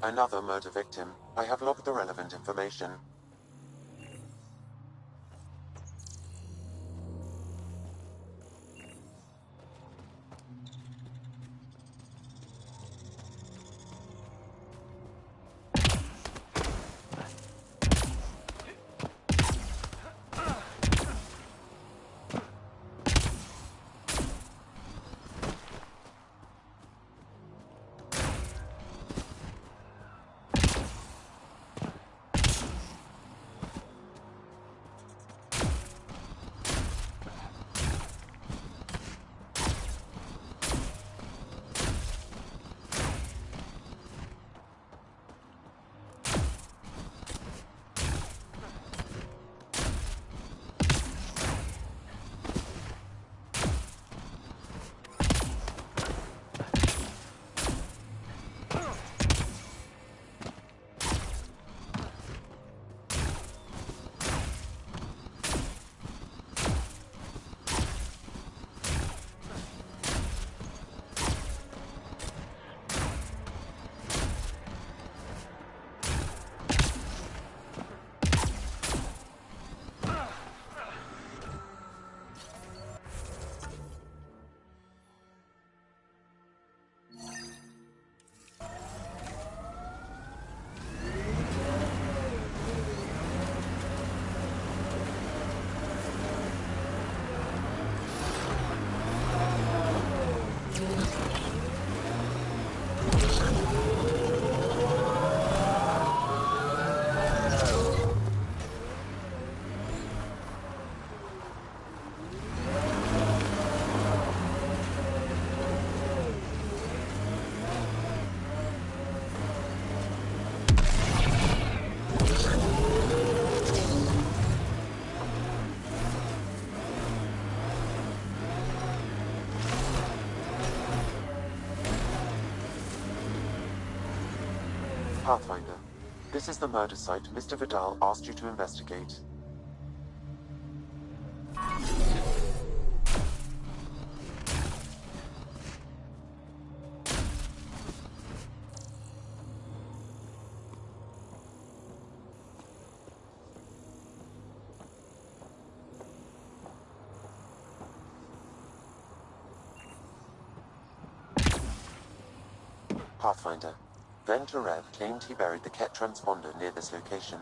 Another murder victim. I have logged the relevant information. Pathfinder, this is the murder site Mr. Vidal asked you to investigate. Pathfinder, Venturev claimed he buried the Ket transponder near this location.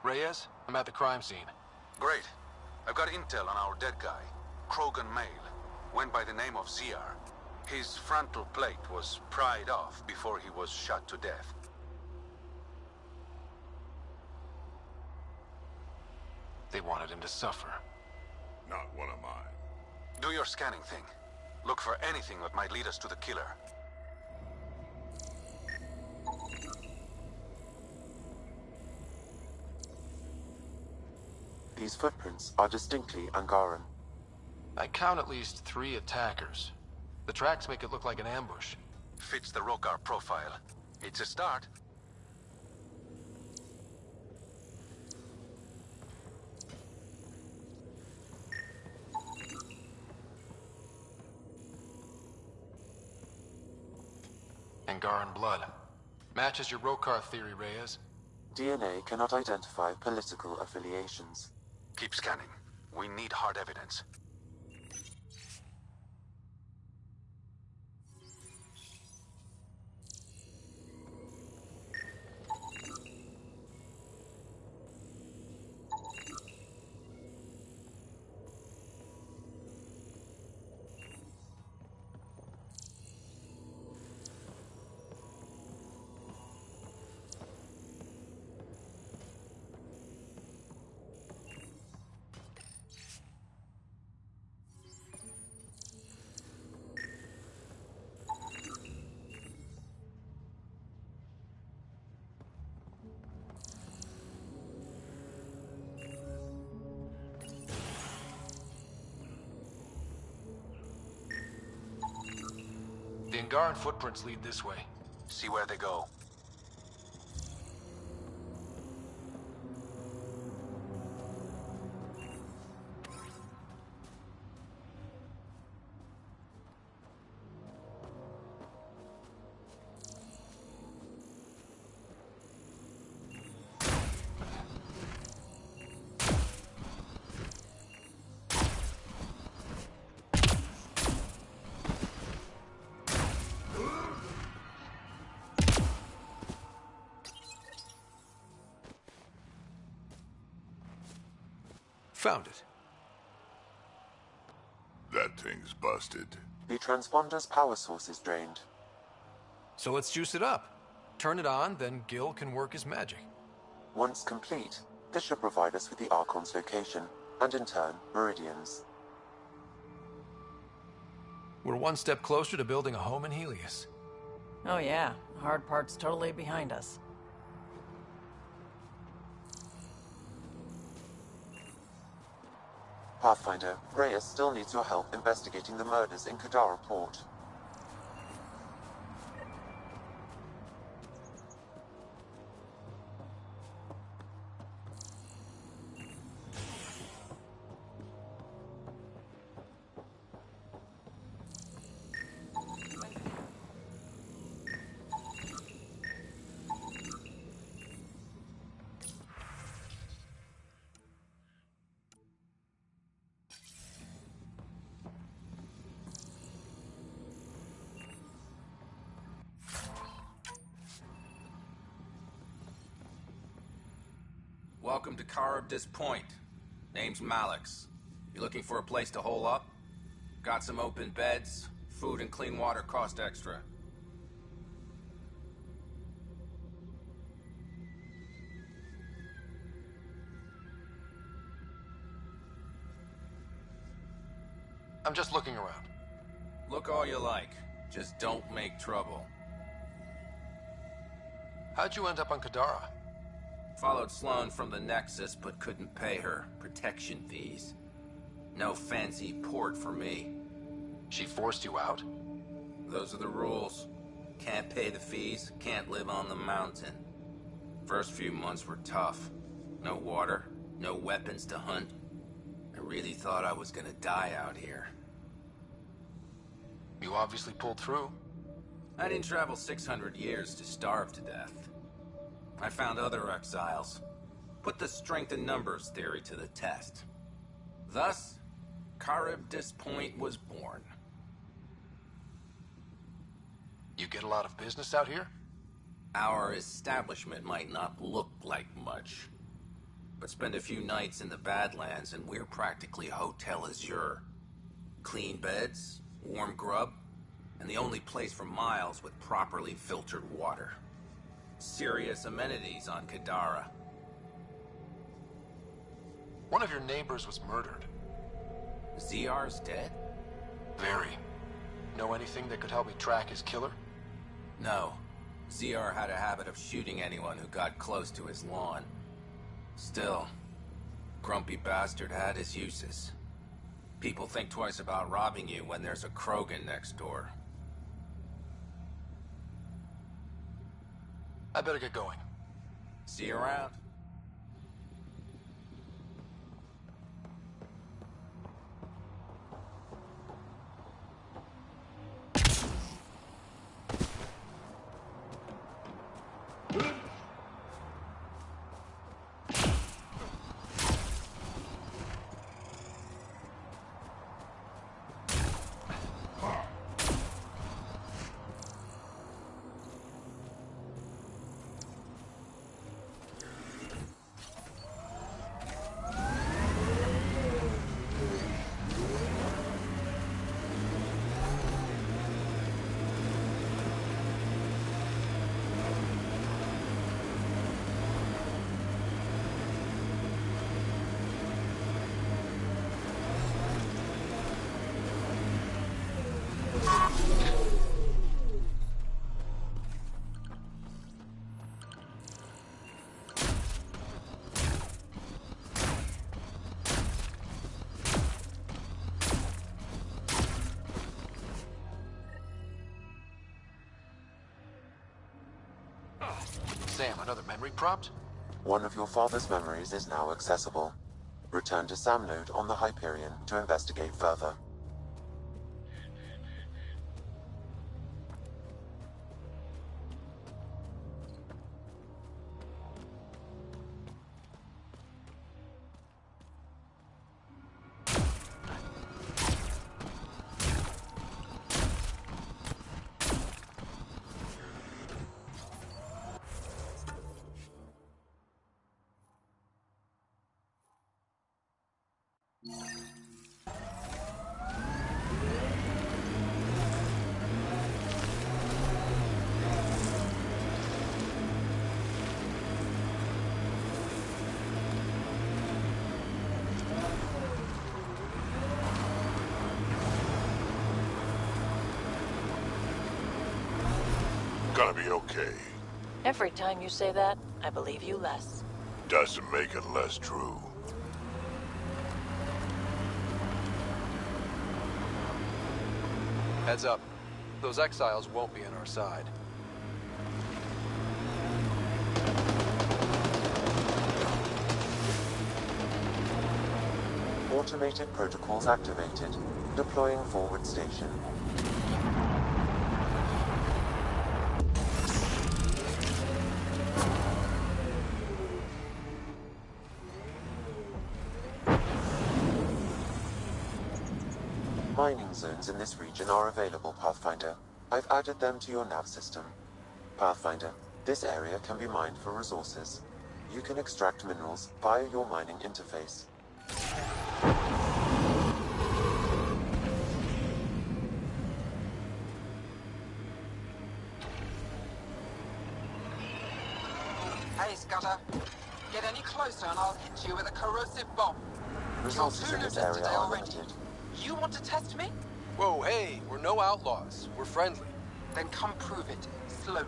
Reyes, I'm at the crime scene. Great. I've got intel on our dead guy. Krogan male. Went by the name of ZR. His frontal plate was pried off before he was shot to death. They wanted him to suffer. Not one of mine. Do your scanning thing. Look for anything that might lead us to the killer. These footprints are distinctly Angaran. I count at least 3 attackers. The tracks make it look like an ambush. Fits the Rokar profile. It's a start. Angaran blood. Matches your Rokar theory, Reyes. DNA cannot identify political affiliations. Keep scanning. We need hard evidence. Angaran footprints lead this way. See where they go. Found it. That thing's busted. The transponder's power source is drained. So let's juice it up. Turn it on, then Gil can work his magic. Once complete, this should provide us with the Archon's location, and in turn, Meridian's. We're one step closer to building a home in Helios. Oh yeah, the hard part's totally behind us. Pathfinder, Reyes still needs your help investigating the murders in Kadara Port. Welcome to Caribdis Point. Name's Malix. You looking for a place to hole up? Got some open beds. Food and clean water cost extra. I'm just looking around. Look all you like. Just don't make trouble. How'd you end up on Kadara? Followed Sloan from the Nexus, but couldn't pay her protection fees. No fancy port for me. She forced you out? Those are the rules. Can't pay the fees, can't live on the mountain. First few months were tough. No water, no weapons to hunt. I really thought I was gonna die out here. You obviously pulled through. I didn't travel 600 years to starve to death. I found other exiles. Put the strength in numbers theory to the test. Thus, Caribdis Point was born. You get a lot of business out here? Our establishment might not look like much, but spend a few nights in the Badlands and we're practically Hotel Azure. Clean beds, warm grub, and the only place for miles with properly filtered water. Serious amenities on Kadara. One of your neighbors was murdered. ZR's dead? Very. Know anything that could help me track his killer? No. ZR had a habit of shooting anyone who got close to his lawn. Still, grumpy bastard had his uses. People think twice about robbing you when there's a Krogan next door. I better get going. See you around. Sam, another memory prompt? One of your father's memories is now accessible. Return to Sam node on the Hyperion to investigate further. Gonna be okay. Every time you say that, I believe you less. Doesn't make it less true. Heads up. Those exiles won't be on our side. Automated protocols activated. Deploying forward station. Mining zones in this region are available, Pathfinder. I've added them to your nav system. Pathfinder, this area can be mined for resources. You can extract minerals via your mining interface. Hey, Scudder. Get any closer and I'll hit you with a corrosive bomb. Resources in this area are limited. You want to test me? Whoa, hey, we're no outlaws. We're friendly. Then come prove it, slowly.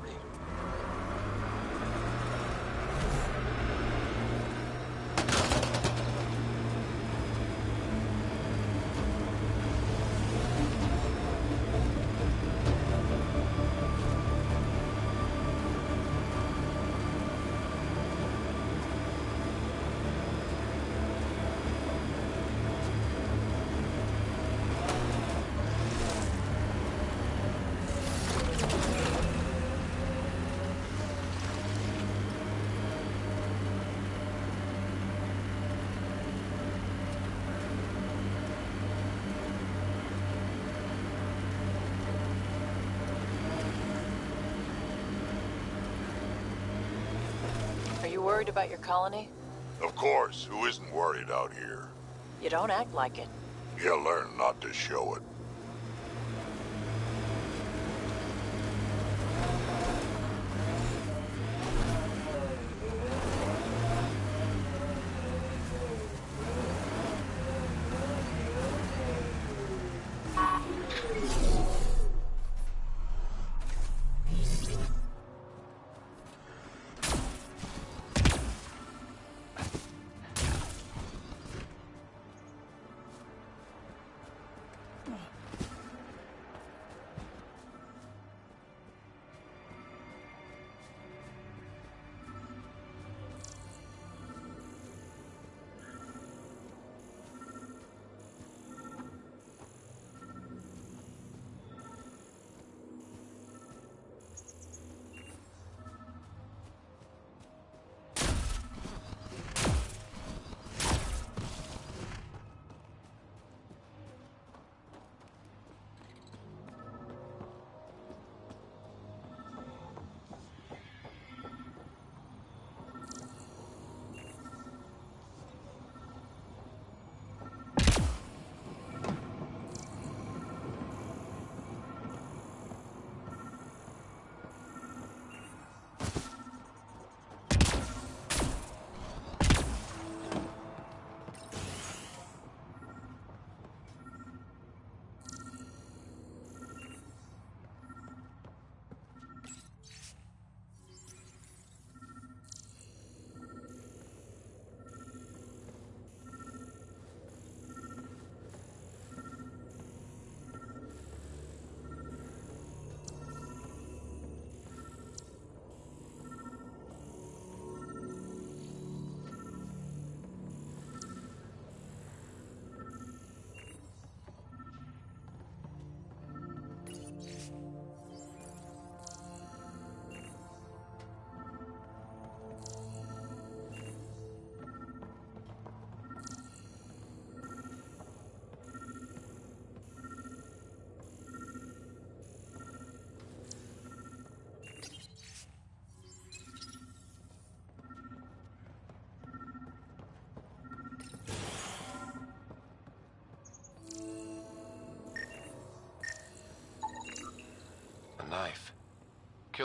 Are you worried about your colony? Of course, who isn't worried out here? You don't act like it. You learn not to show it.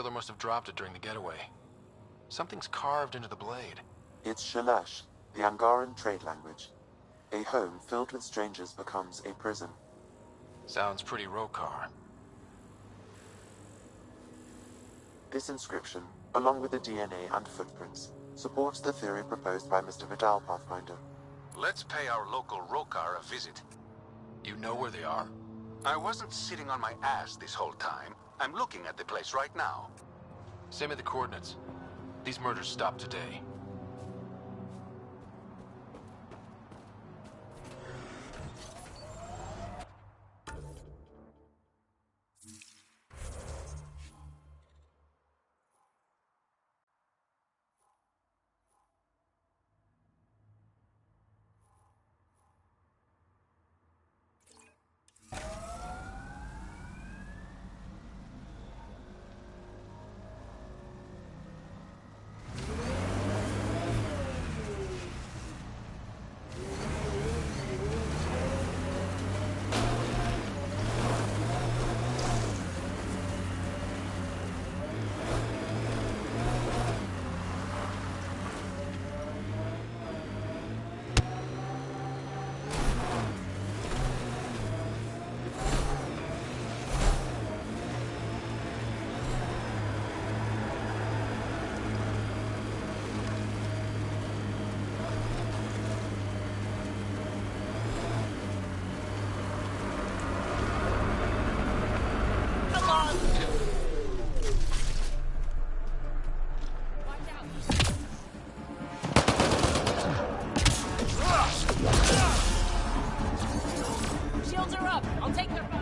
killer must have dropped it during the getaway. Something's carved into the blade. It's Shalash, the Angaran trade language. A home filled with strangers becomes a prison. Sounds pretty Rokar. This inscription, along with the DNA and footprints, supports the theory proposed by Mr. Vidal, Pathfinder. Let's pay our local Rokar a visit. You know where they are? I wasn't sitting on my ass this whole time. I'm looking at the place right now. Send me the coordinates. These murders stopped today. Shields are up. I'll take their fire.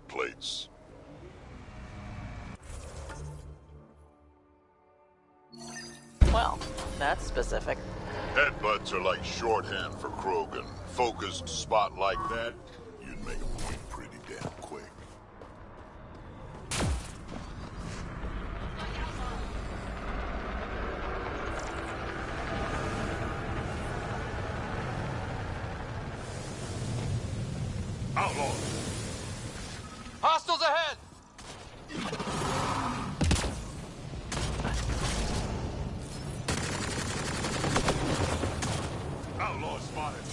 Plates. Well, that's specific. Headbutts are like shorthand for Krogan. Focused spot like that, you'd make a point pretty damn quick. Outlaws! Hostiles ahead! Outlaw spotted.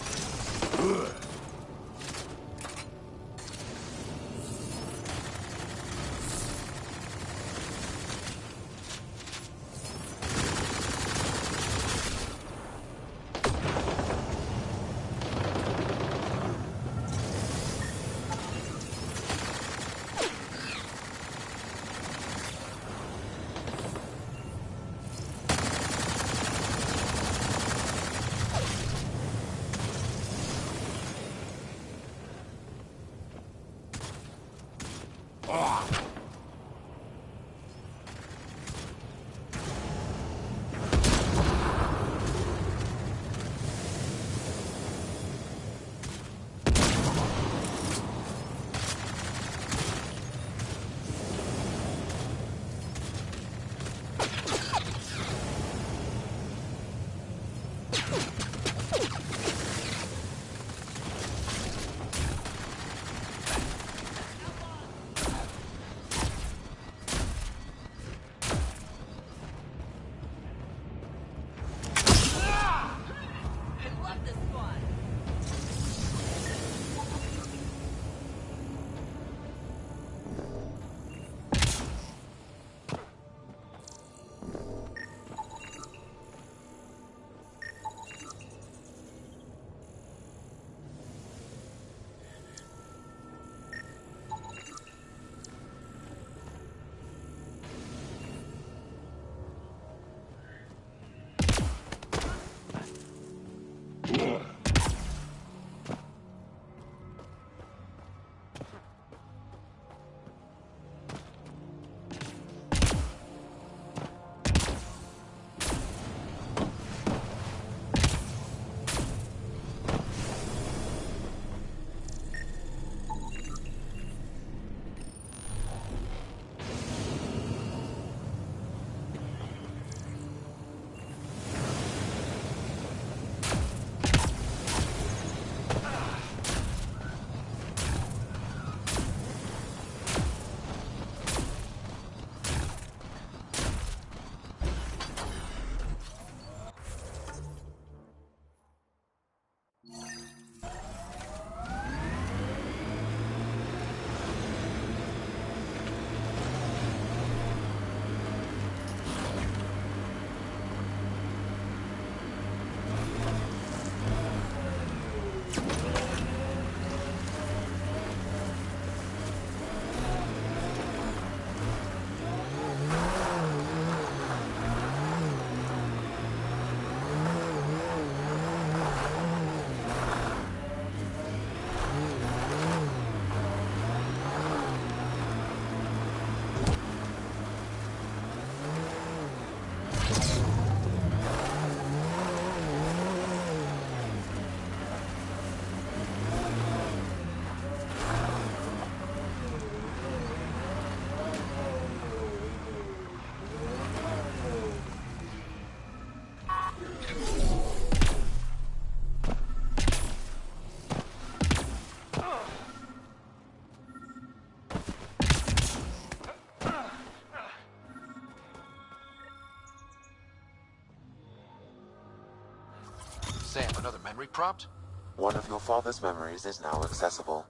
Sam, another memory prompt? One of your father's memories is now accessible.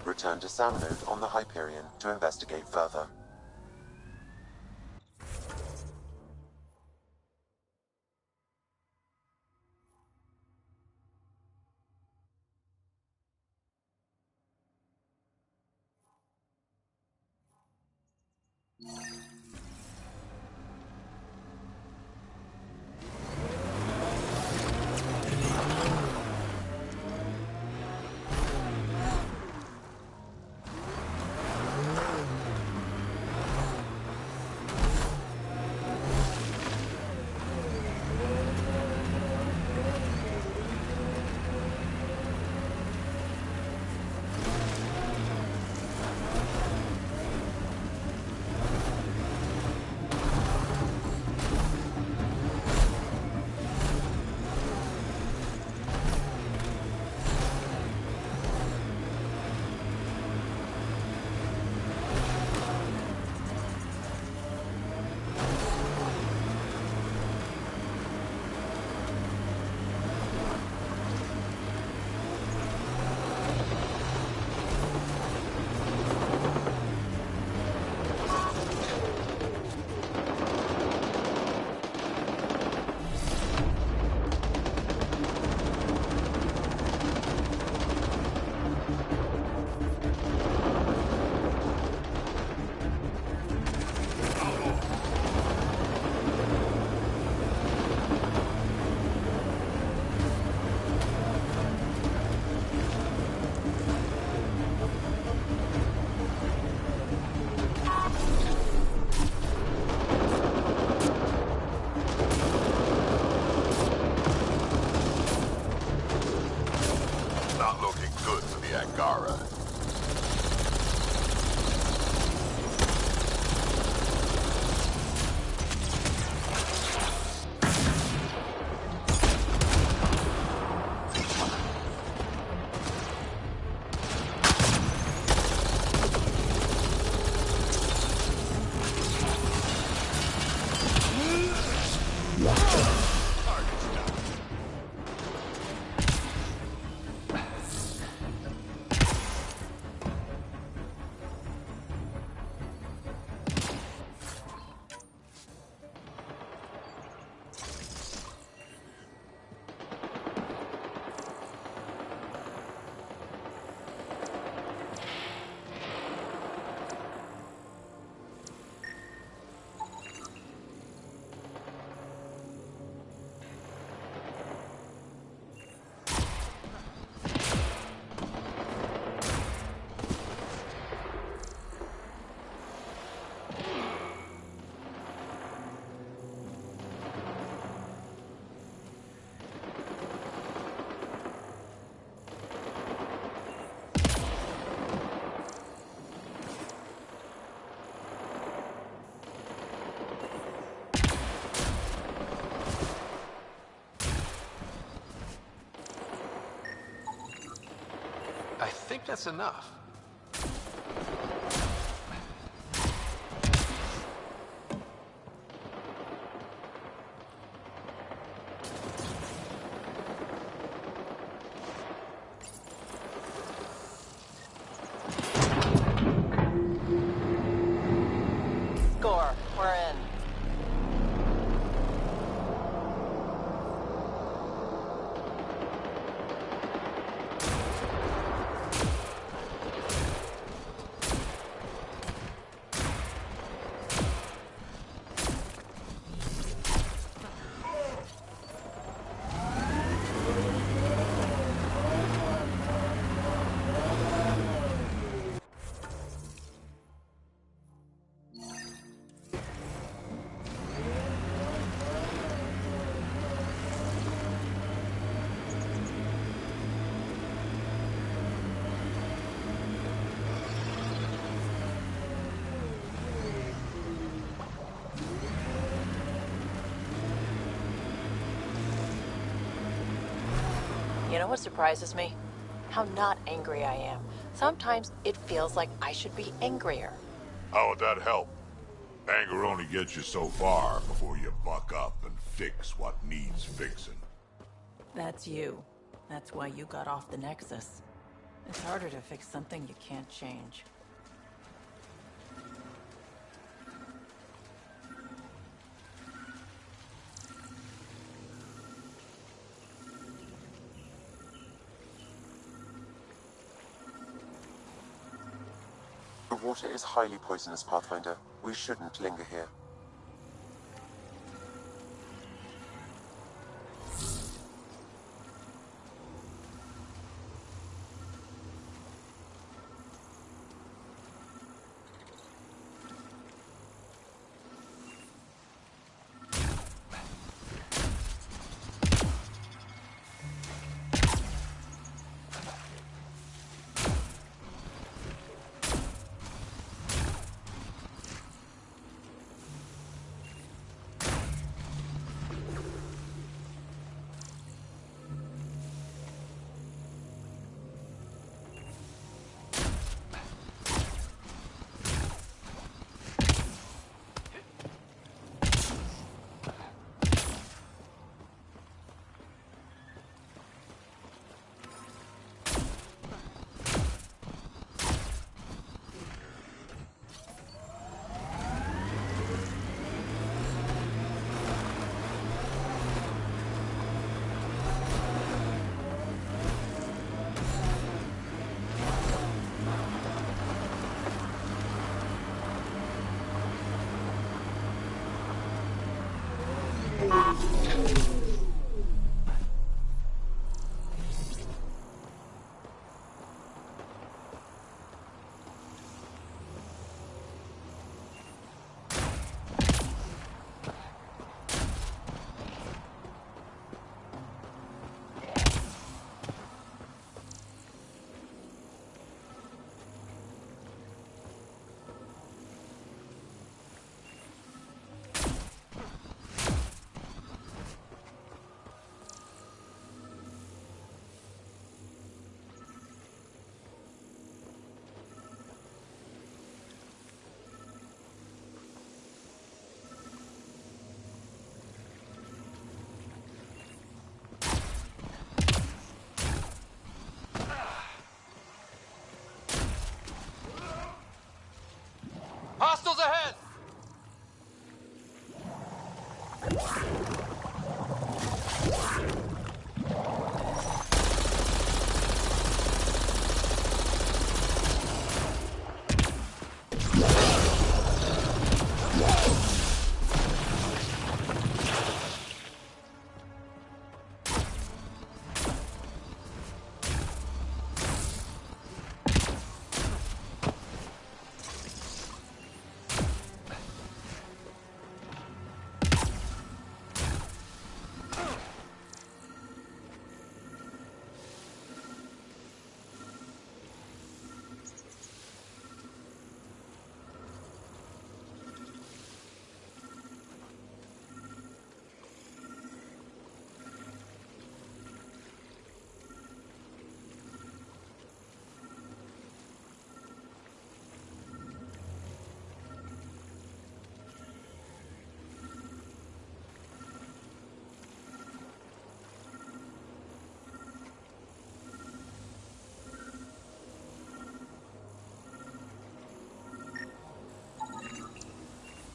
Return to Sound Node on the Hyperion to investigate further. good for the Angara. I think that's enough. Score. We're in. You know what surprises me? How not angry I am. Sometimes it feels like I should be angrier. How would that help? Anger only gets you so far before you buck up and fix what needs fixing. That's you. That's why you got off the Nexus. It's harder to fix something you can't change. The water is highly poisonous, Pathfinder. We shouldn't linger here.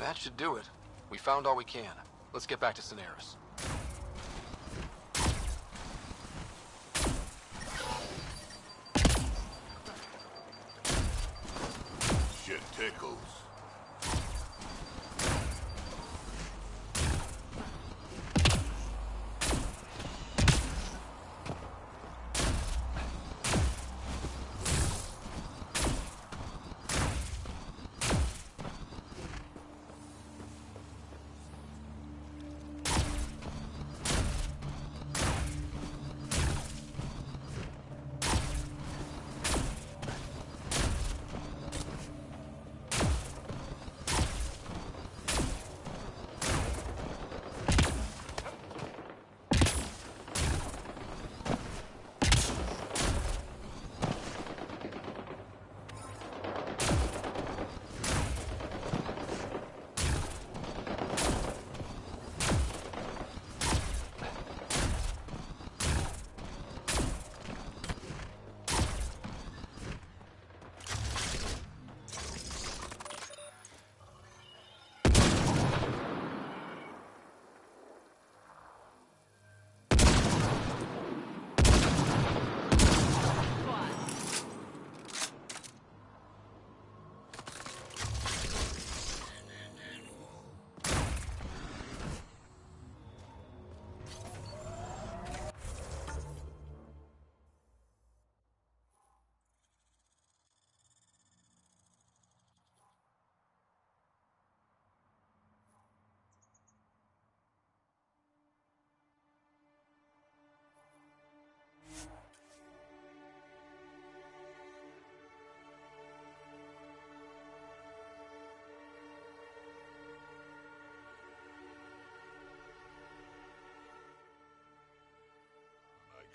That should do it. We found all we can. Let's get back to Cineris. Shit tickles.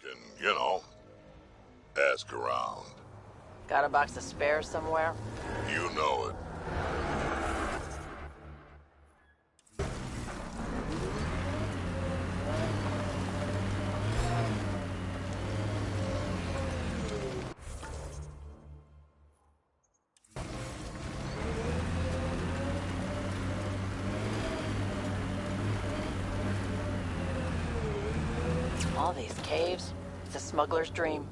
Can, ask around. Got a box of spares somewhere? You know it. All these caves. It's a smuggler's dream.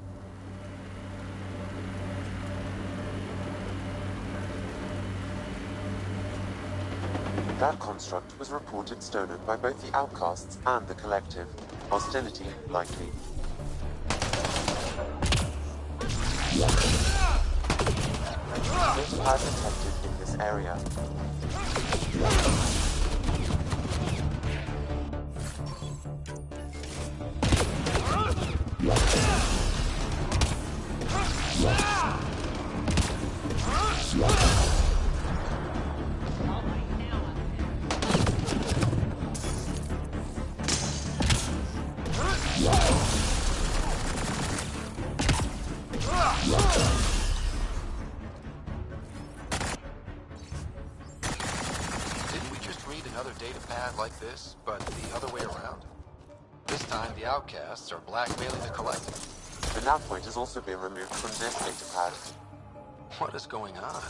That construct was reported stolen by both the Outcasts and the Collective. Hostility likely. This pad detected in this area. Didn't we just read another data pad like this, but the other way around? This time the Outcasts are blackmailing the Collective. The nav point has also been removed from this data pad. What is going on?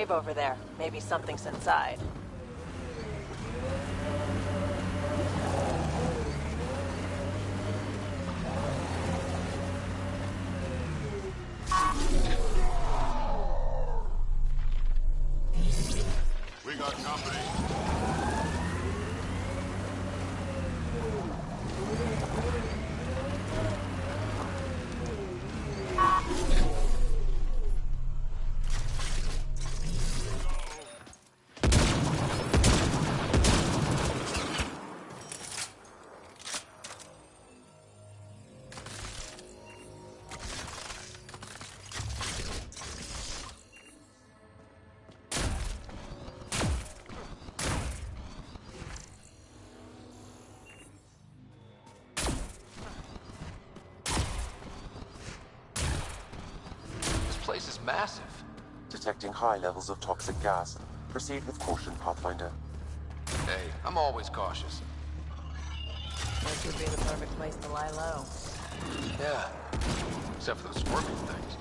cave over there. Maybe something's inside. We got company. This place is massive. Detecting high levels of toxic gas. Proceed with caution, Pathfinder. Hey, I'm always cautious. This would be the perfect place to lie low. Yeah. Except for those scorpion things.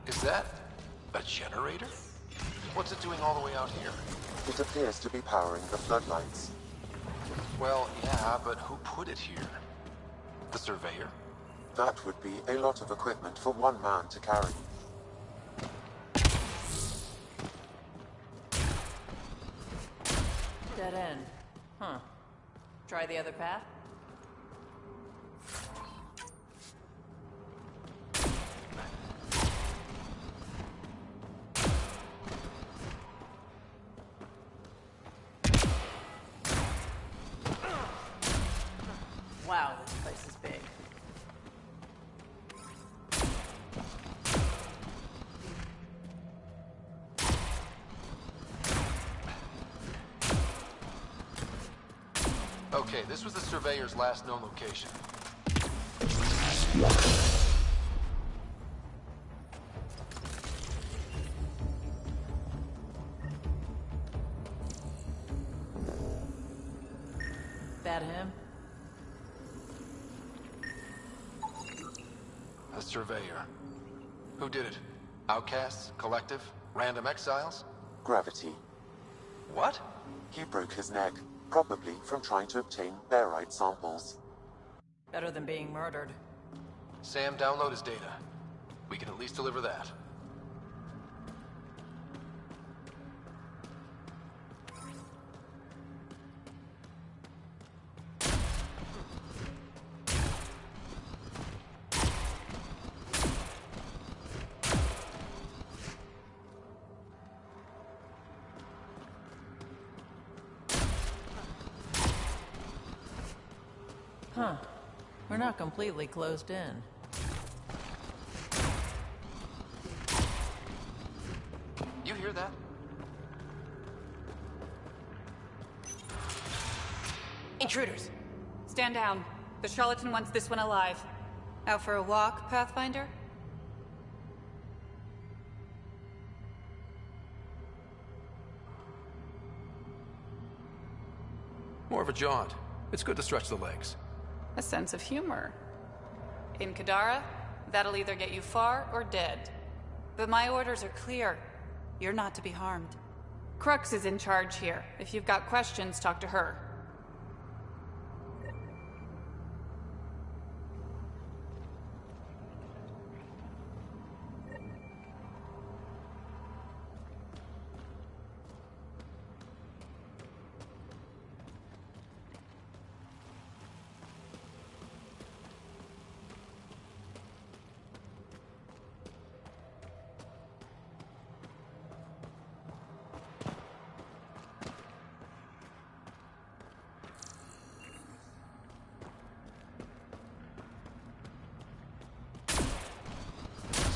Is that a generator? What's it doing all the way out here? It appears to be powering the floodlights. Well, yeah, but who put it here? The surveyor? That would be a lot of equipment for one man to carry. Dead end. Huh. Try the other path? Wow, this place is big. Okay, this was the surveyor's last known location. That him? The surveyor. Who did it? Outcasts? Collective? Random exiles? Gravity. What? He broke his neck, probably from trying to obtain barite samples. Better than being murdered. Sam, download his data. We can at least deliver that. Huh. We're not completely closed in. You hear that? Intruders! Stand down. The charlatan wants this one alive. Out for a walk, Pathfinder? More of a jaunt. It's good to stretch the legs. A sense of humor. In Kadara, that'll either get you far or dead. But my orders are clear. You're not to be harmed. Crux is in charge here. If you've got questions, talk to her.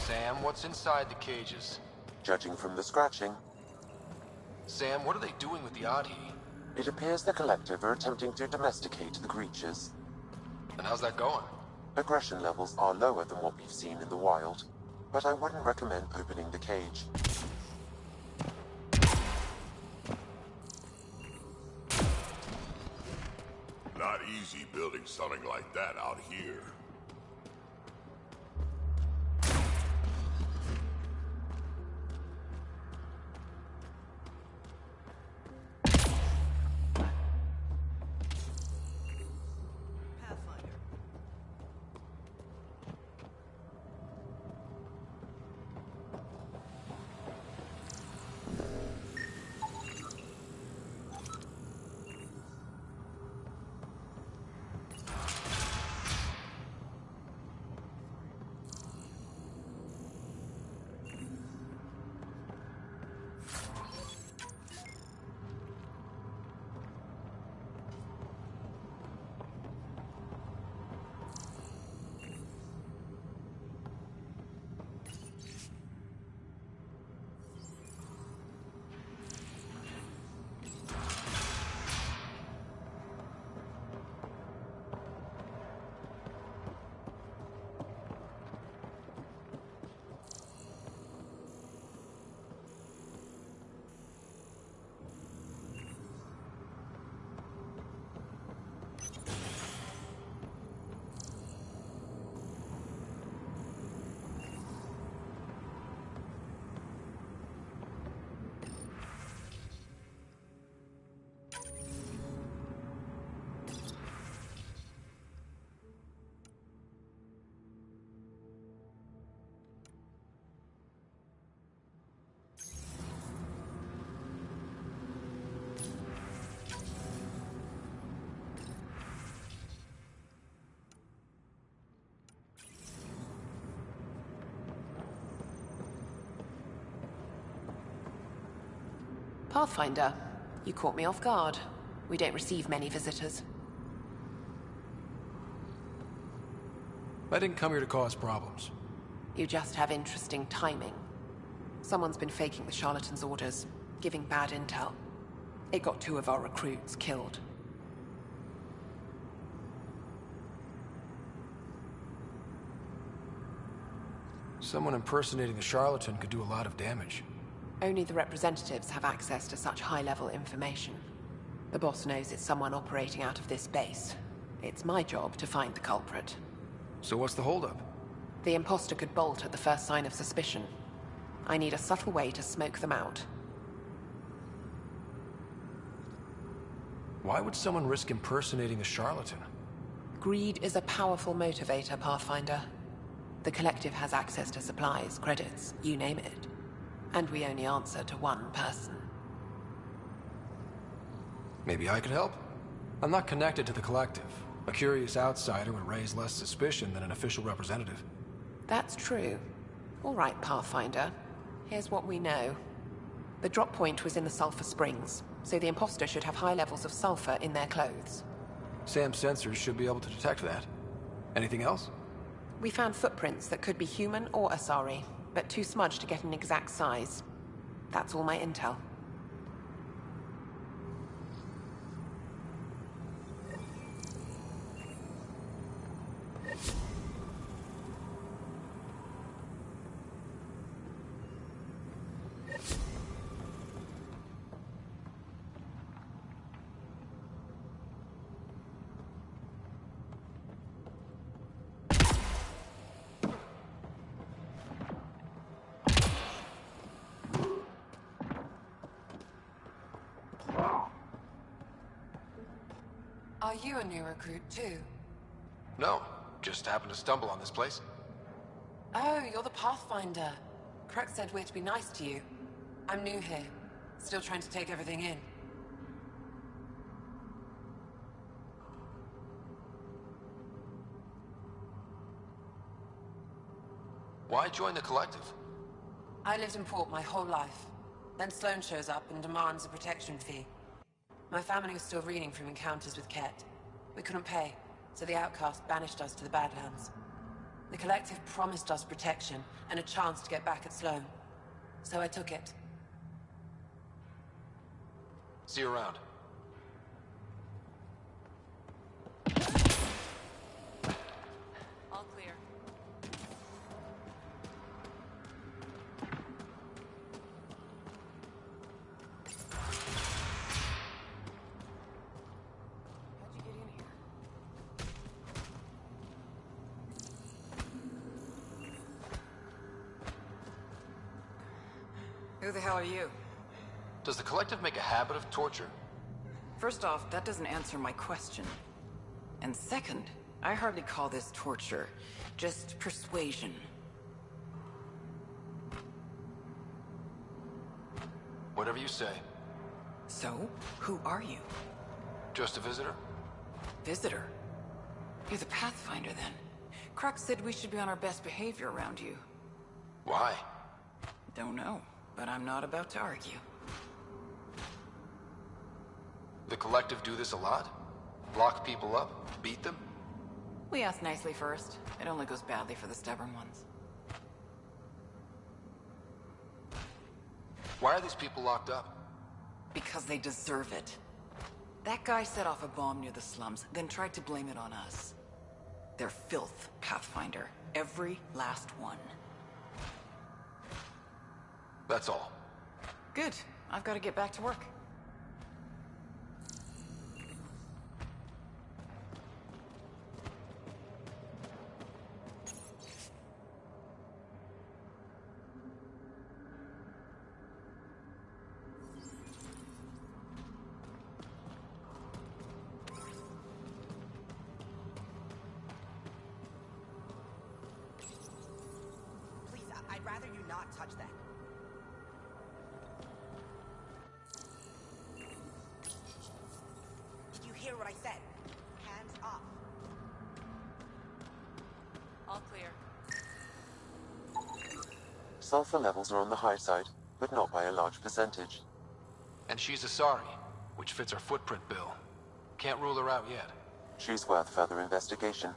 Sam, what's inside the cages? Judging from the scratching. Sam, what are they doing with the Adhi? It appears the Collective are attempting to domesticate the creatures. And how's that going? Aggression levels are lower than what we've seen in the wild, but I wouldn't recommend opening the cage. Not easy building something like that out here. Pathfinder, you caught me off guard. We don't receive many visitors. I didn't come here to cause problems. You just have interesting timing. Someone's been faking the charlatan's orders, giving bad intel. It got 2 of our recruits killed. Someone impersonating a charlatan could do a lot of damage. Only the representatives have access to such high-level information. The boss knows it's someone operating out of this base. It's my job to find the culprit. So what's the holdup? The imposter could bolt at the first sign of suspicion. I need a subtle way to smoke them out. Why would someone risk impersonating a charlatan? Greed is a powerful motivator, Pathfinder. The Collective has access to supplies, credits, you name it. And we only answer to one person. Maybe I could help? I'm not connected to the Collective. A curious outsider would raise less suspicion than an official representative. That's true. All right, Pathfinder. Here's what we know. The drop point was in the sulfur springs, so the imposter should have high levels of sulfur in their clothes. Sam's sensors should be able to detect that. Anything else? We found footprints that could be human or Asari, but too smudged to get an exact size. That's all my intel. Are you a new recruit too? No, just happened to stumble on this place. Oh, you're the Pathfinder. Crux said we're to be nice to you. I'm new here, still trying to take everything in. Why join the Collective? I lived in port my whole life. Then Sloan shows up and demands a protection fee. My family was still reeling from encounters with Ket. We couldn't pay, so the outcast banished us to the Badlands. The Collective promised us protection and a chance to get back at Sloan. So I took it. See you around. All clear. How'd you get in here? Who the hell are you? Does the Collective make a habit of torture? First off, that doesn't answer my question. And second, I hardly call this torture, just persuasion. Whatever you say. So, who are you? Just a visitor? Visitor? You're the Pathfinder, then. Crux said we should be on our best behavior around you. Why? Don't know, but I'm not about to argue. The Collective do this a lot? Lock people up? Beat them? We ask nicely first. It only goes badly for the stubborn ones. Why are these people locked up? Because they deserve it. That guy set off a bomb near the slums, then tried to blame it on us. They're filth, Pathfinder. Every last one. That's all. Good. I've got to get back to work. Please, I'd rather you not touch that. Did you hear what I said? Hands up. All clear. Sulfur levels are on the high side, but not by a large percentage. And she's a sorry, which fits her footprint bill. Can't rule her out yet. She's worth further investigation.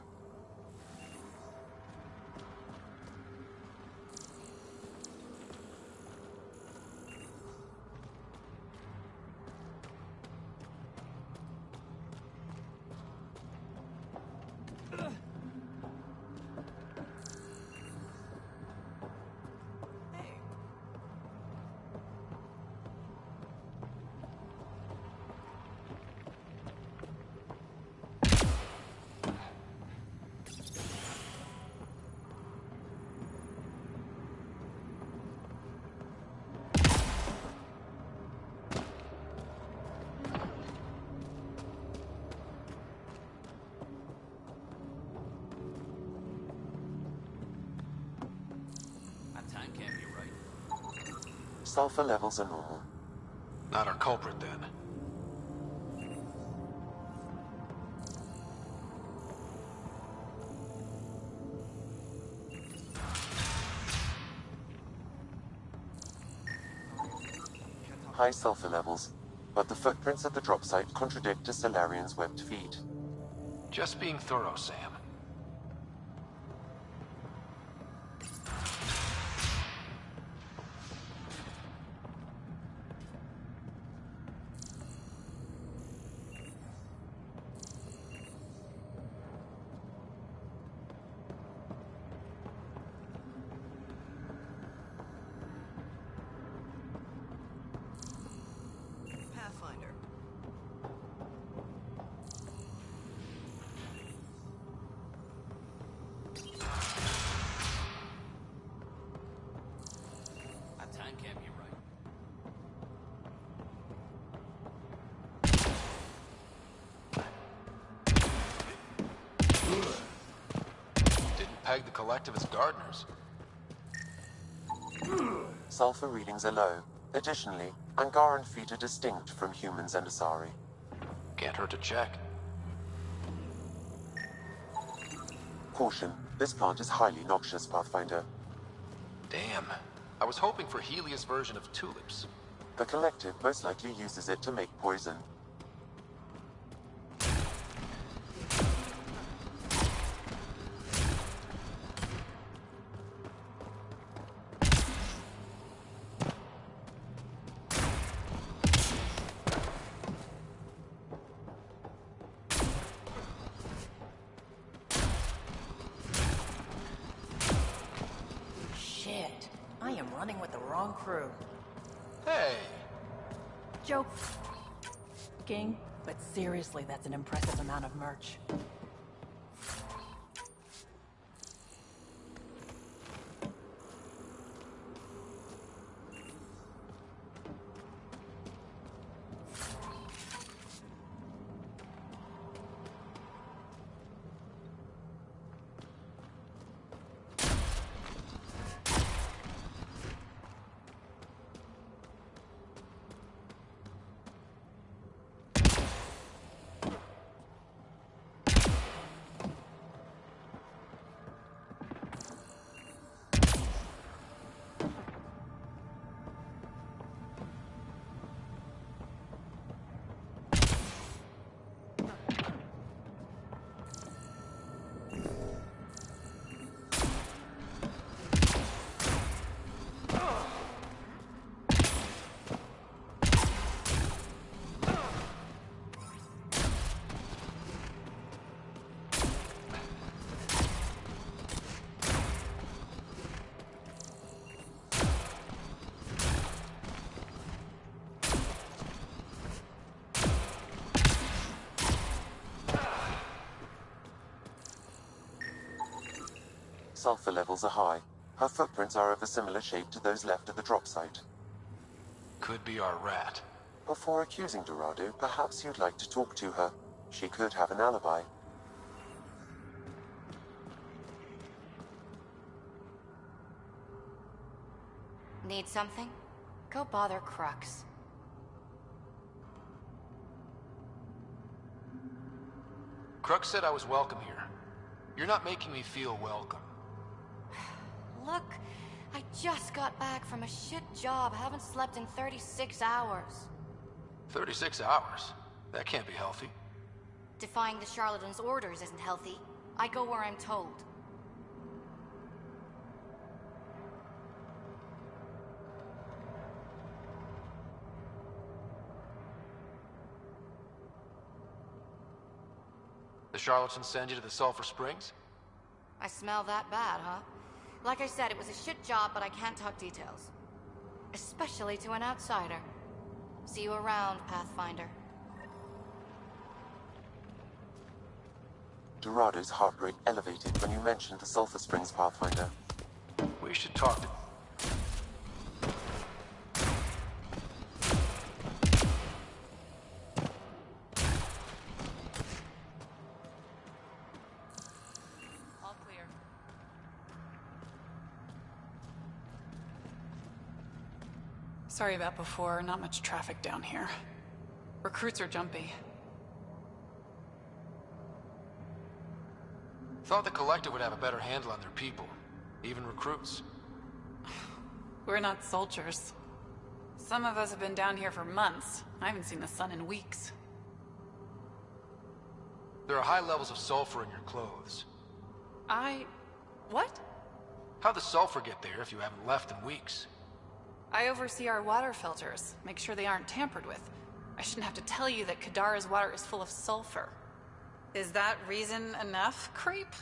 Sulfur levels are normal. Not our culprit, then. High sulfur levels, but the footprints at the drop site contradict a Solarian's webbed feet. Just being thorough, Sam. Pathfinder. That time can't be right. Didn't peg the Collective as gardeners. Sulfur readings are low. Additionally, Angaran feet are distinct from humans and Asari. Can't hurt to check. Caution, this plant is highly noxious, Pathfinder. Damn. I was hoping for Helia's version of tulips. The Collective most likely uses it to make poison. wrong crew. Hey! Joking, but seriously, that's an impressive amount of merch. Sulfur levels are high. Her footprints are of a similar shape to those left at the drop site. Could be our rat. Before accusing Dorado, perhaps you'd like to talk to her. She could have an alibi. Need something? Go bother Crux. Crux said I was welcome here. You're not making me feel welcome. Look, I just got back from a shit job. Haven't slept in 36 hours. 36 hours? That can't be healthy. Defying the charlatan's orders isn't healthy. I go where I'm told. The charlatans send you to the Sulphur Springs? I smell that bad, huh? Like I said, it was a shit job, but I can't talk details. Especially to an outsider. See you around, Pathfinder. Dorado's heart rate elevated when you mentioned the Sulphur Springs, Pathfinder. We should talk to... All clear. Sorry about before, not much traffic down here. Recruits are jumpy. Thought the Collective would have a better handle on their people. Even recruits. We're not soldiers. Some of us have been down here for months. I haven't seen the sun in weeks. There are high levels of sulfur in your clothes. What? How'd the sulfur get there if you haven't left in weeks? I oversee our water filters, make sure they aren't tampered with. I shouldn't have to tell you that Kadara's water is full of sulfur. Is that reason enough, creep?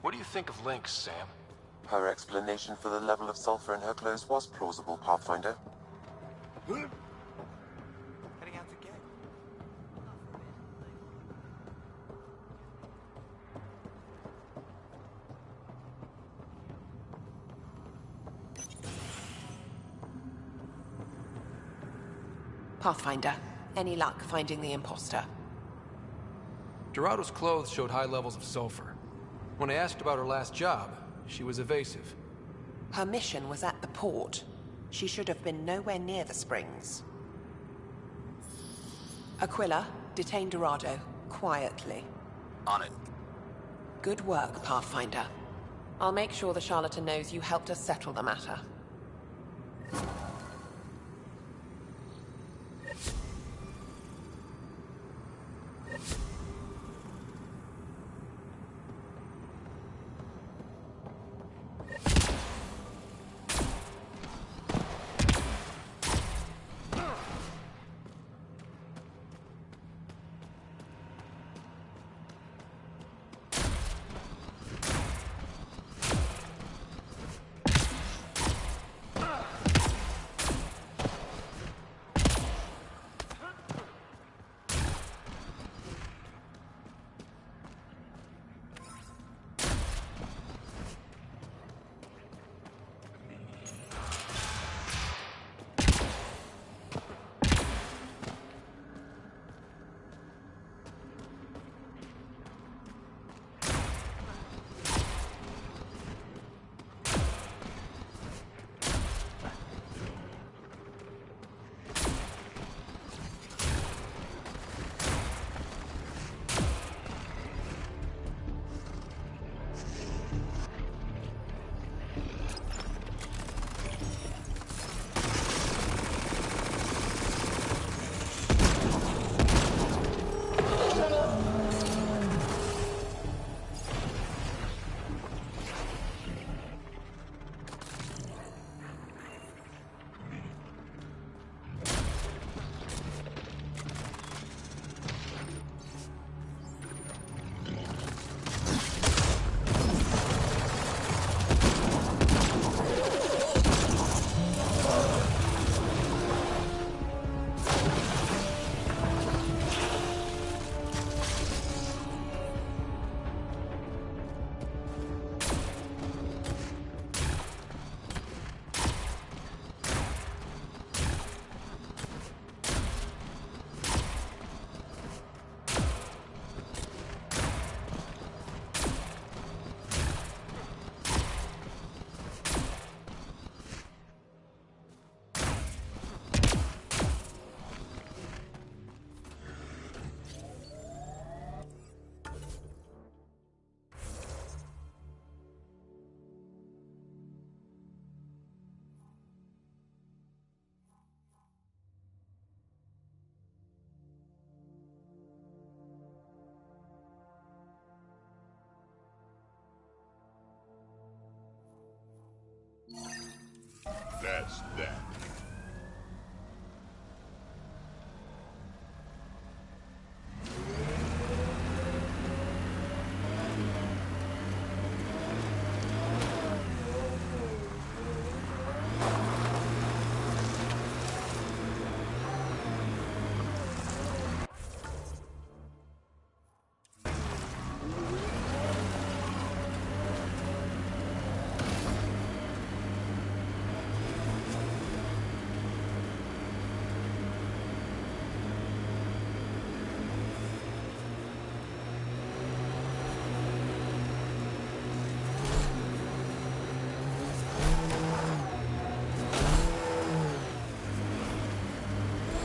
What do you think of Lynx, Sam? Her explanation for the level of sulfur in her clothes was plausible, Pathfinder. Heading out to get. Pathfinder, any luck finding the imposter? Dorado's clothes showed high levels of sulfur. When I asked about her last job, she was evasive. Her mission was at the port. She should have been nowhere near the springs. Aquila, detain Dorado, quietly. On it. Good work, Pathfinder. I'll make sure the charlatan knows you helped us settle the matter.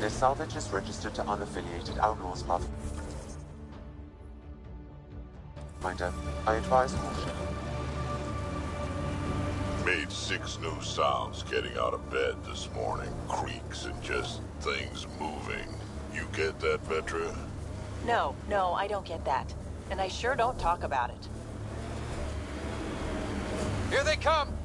Their salvage is registered to unaffiliated Outlaws Pathfinder. I advise caution. Made 6 new sounds getting out of bed this morning. Creaks and just things moving. You get that, Vetra? No, I don't get that. And I sure don't talk about it. Here they come!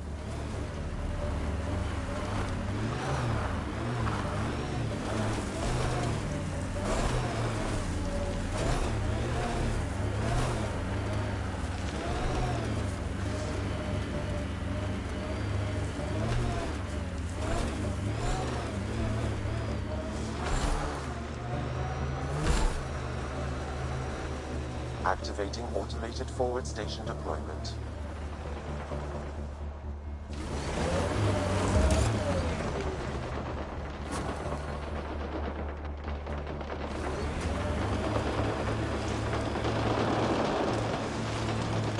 Activating automated forward station deployment.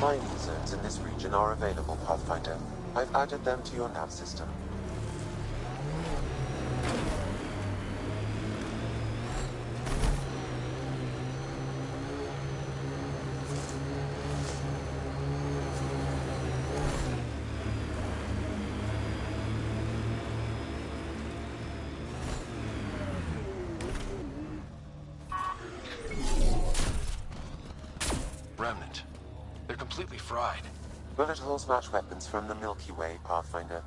Mining zones in this region are available, Pathfinder. I've added them to your nav system. Remnant. They're completely fried. Bullet holes match weapons from the Milky Way, Pathfinder.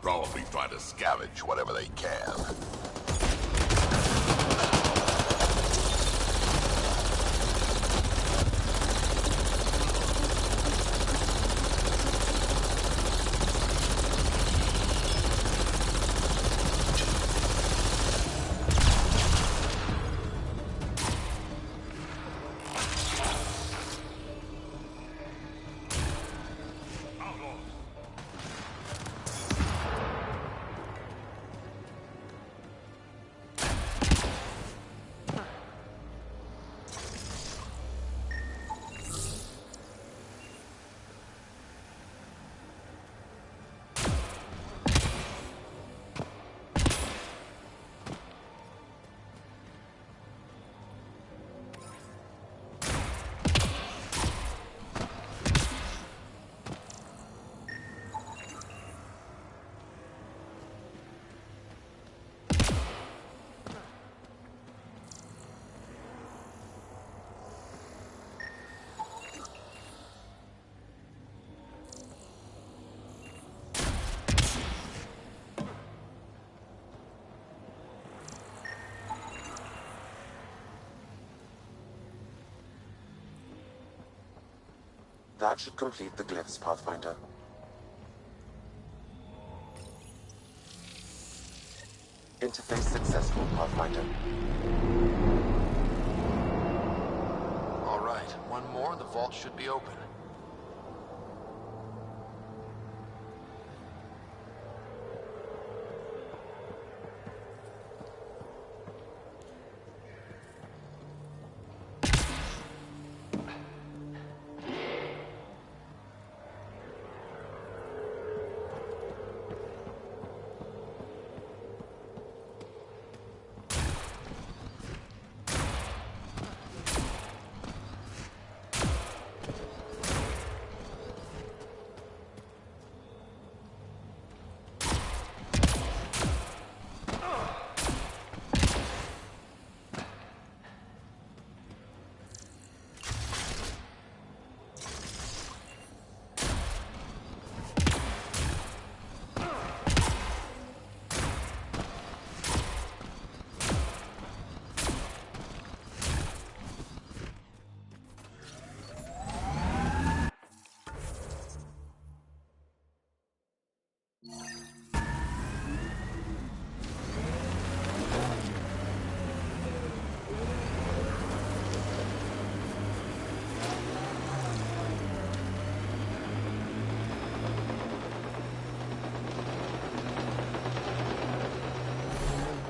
Probably trying to scavenge whatever they can. That should complete the glyphs, Pathfinder. Interface successful, Pathfinder. All right, one more and the vault should be open.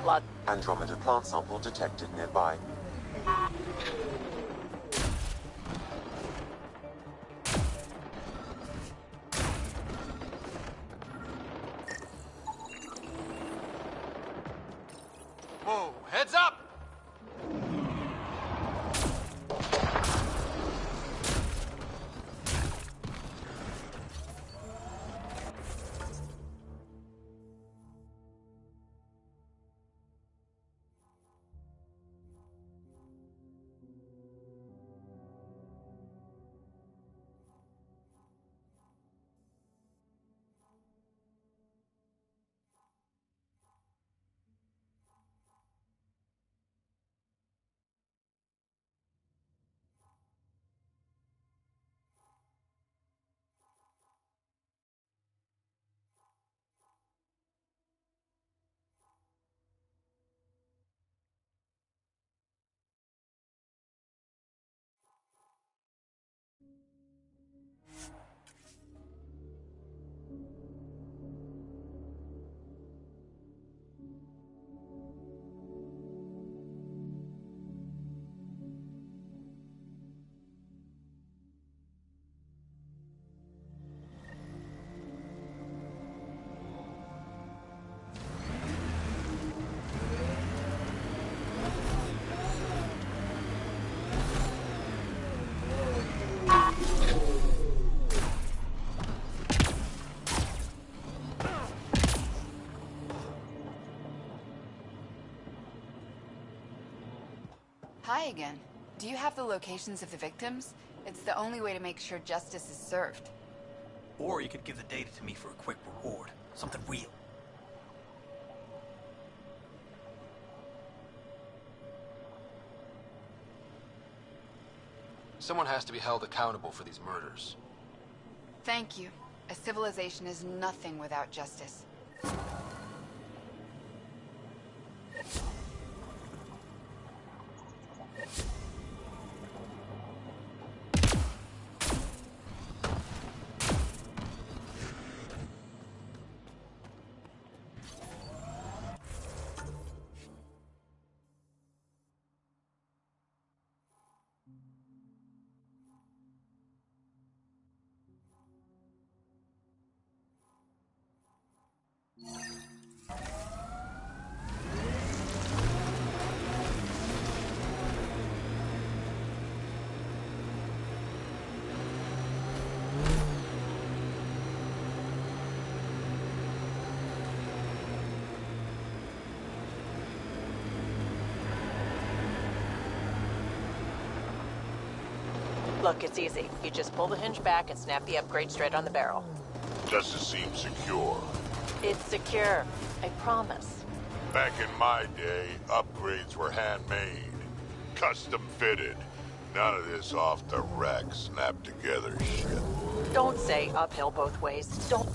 blood. Andromeda plant sample detected nearby. Whoa, heads up! Hi again. Do you have the locations of the victims? It's the only way to make sure justice is served. Or you could give the data to me for a quick reward. Something real. Someone has to be held accountable for these murders. Thank you. A civilization is nothing without justice. Look, it's easy. You just pull the hinge back and snap the upgrade straight on the barrel. Doesn't seem secure. It's secure. I promise. Back in my day, upgrades were handmade. Custom fitted. None of this off the rack, snapped together shit. Don't say uphill both ways. Don't.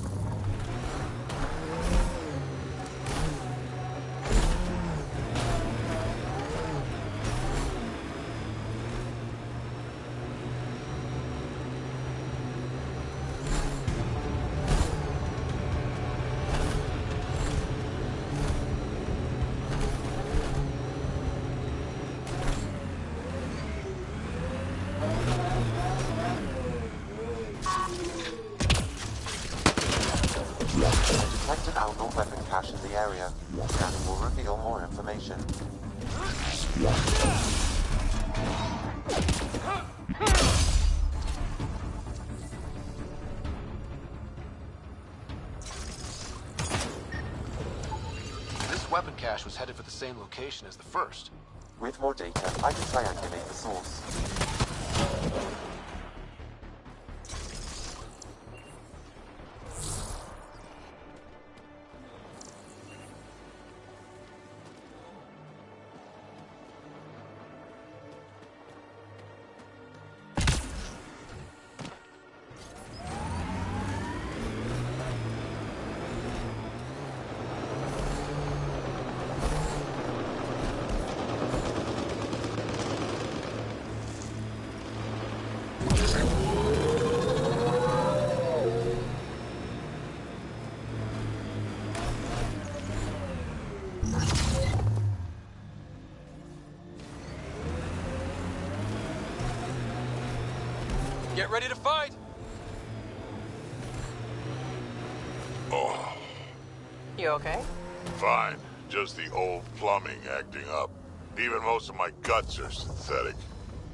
Detected outlaw weapon cache in the area. Scanning will reveal more information. This weapon cache was headed for the same location as the first. With more data, I can triangulate the source. Get ready to fight! Oh, You okay? fine. Just the old plumbing acting up. Even most of my guts are synthetic.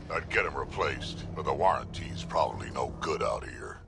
I'd get them replaced, but the warranty's probably no good out here.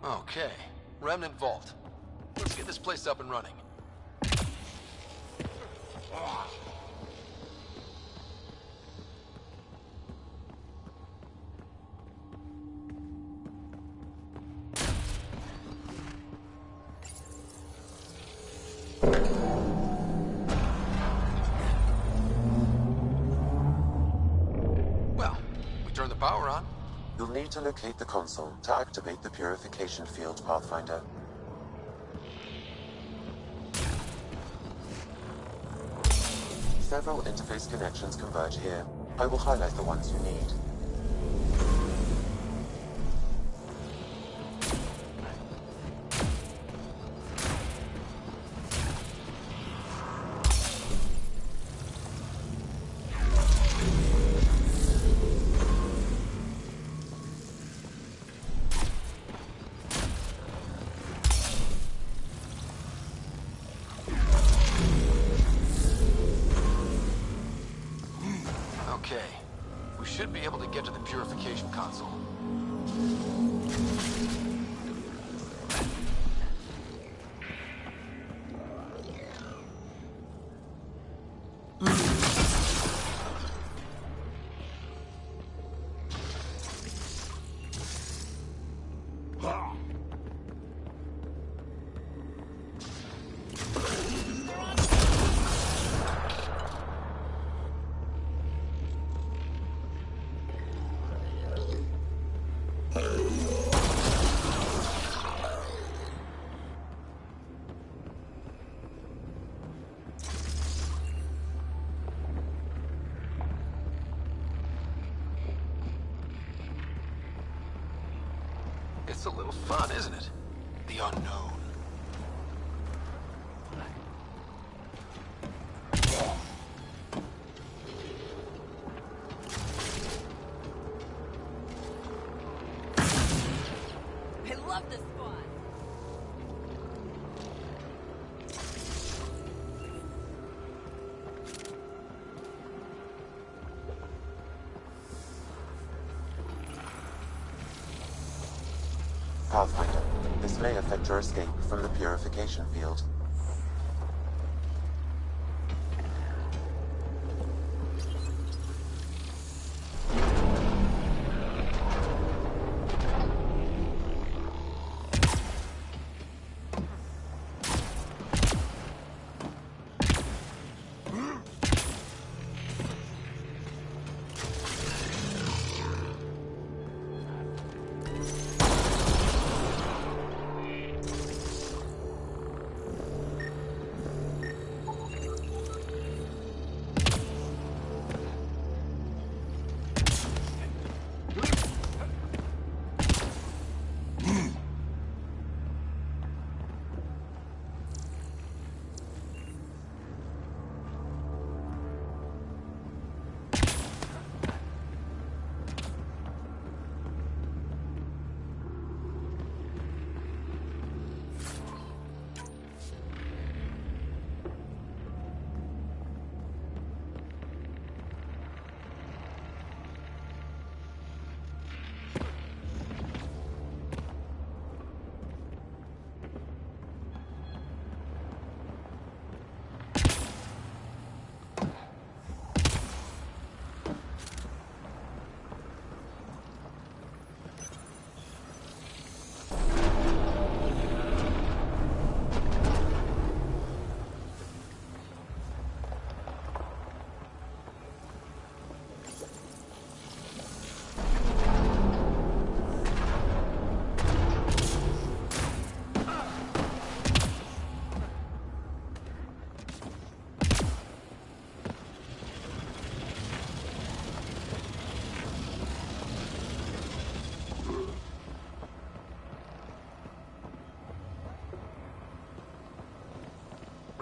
Okay, Remnant Vault. Let's get this place up and running. Well, we turned the power on. You'll need to locate the console to activate the purification field, Pathfinder. Several interface connections converge here. I will highlight the ones you need. Okay, we should be able to get to the purification console. It's a little fun, isn't it? The unknown. I love this spot. Pathfinder, this may affect your escape from the purification field.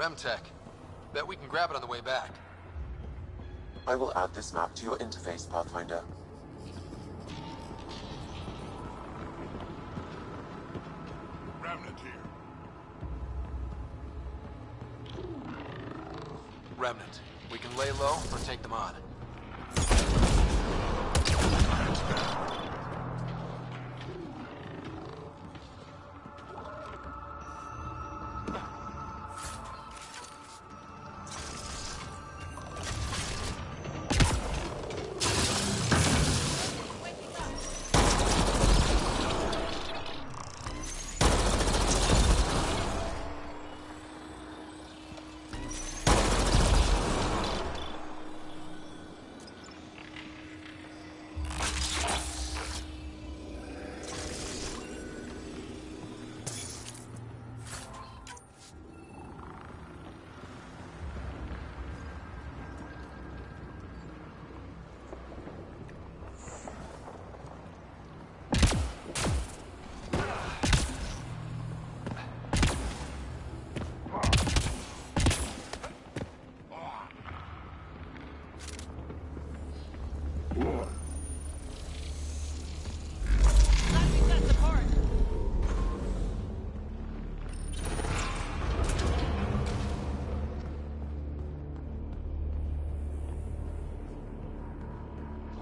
Remtech. Bet we can grab it on the way back. I will add this map to your interface, Pathfinder. Remnant here. Remnant. We can lay low or take them on.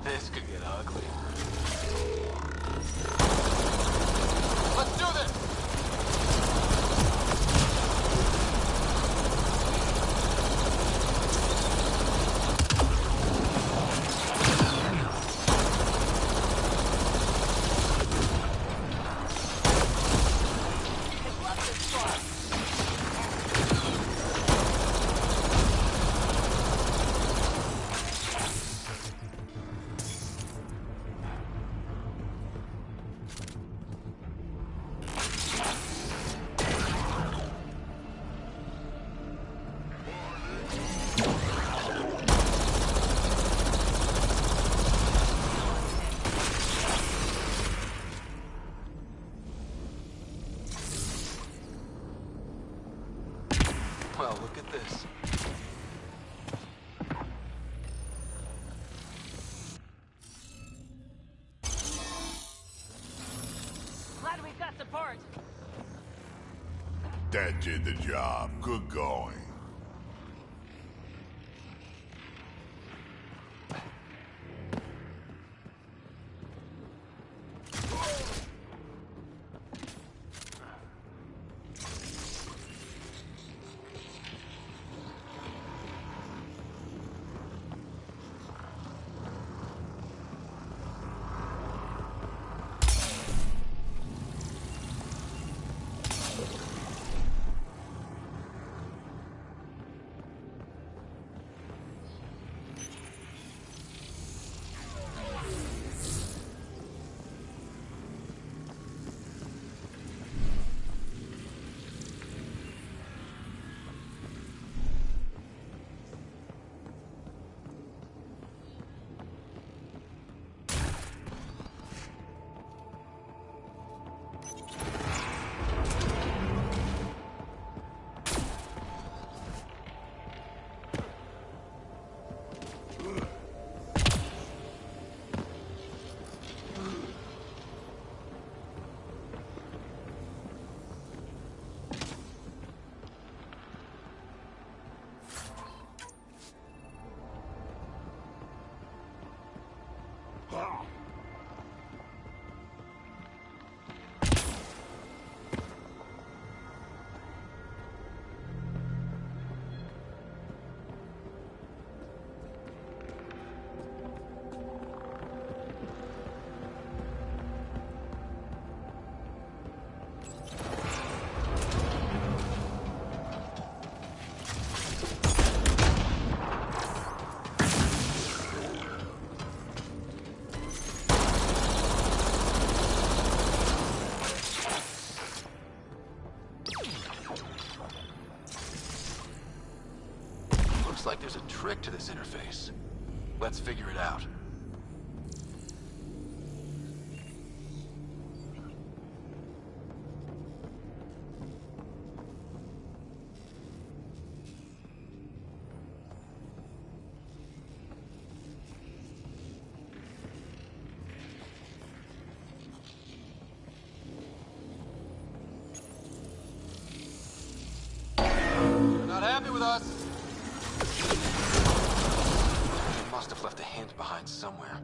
This could get ugly. Let's do this! Well, look at this. Glad we've got support. That did the job. Good going. Like there's a trick to this interface. Let's figure it out. have left a hint behind somewhere.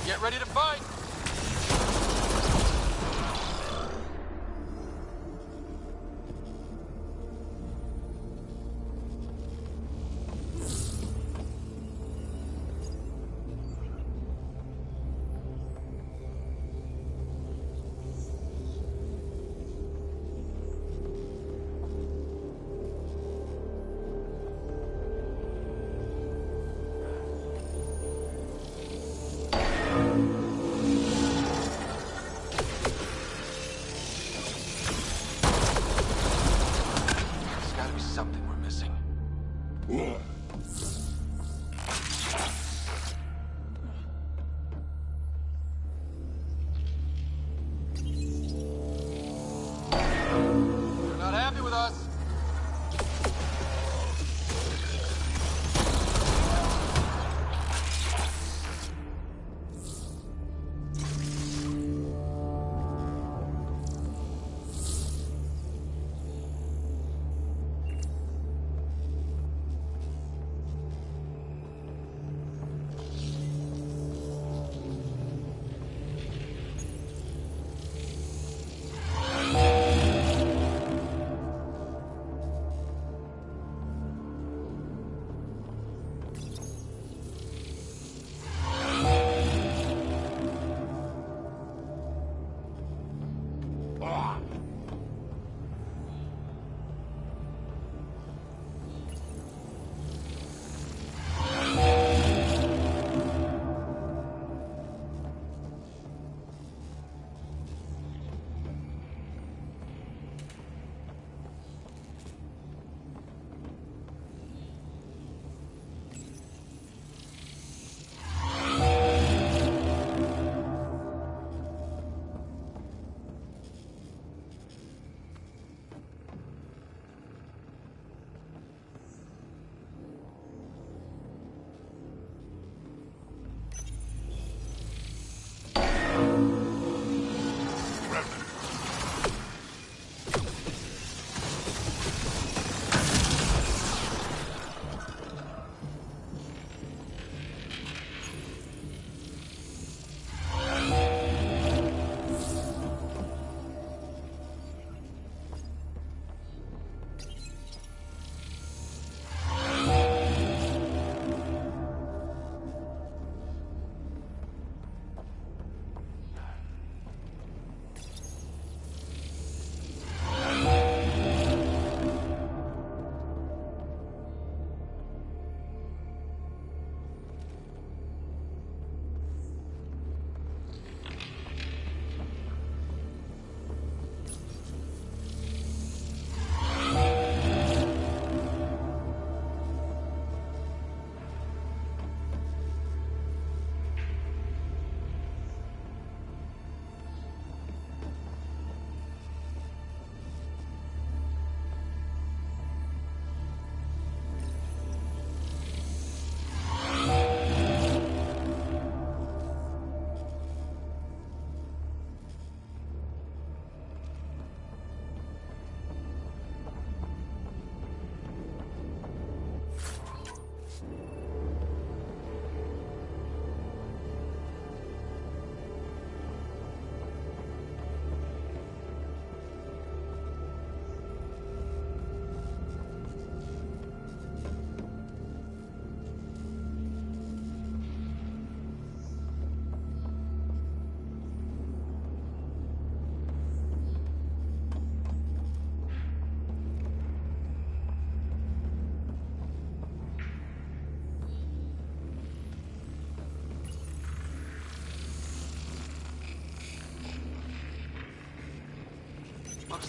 Get ready to fight!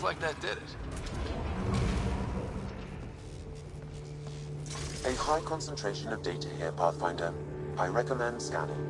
Looks like that did it. A high concentration of data here, Pathfinder. I recommend scanning.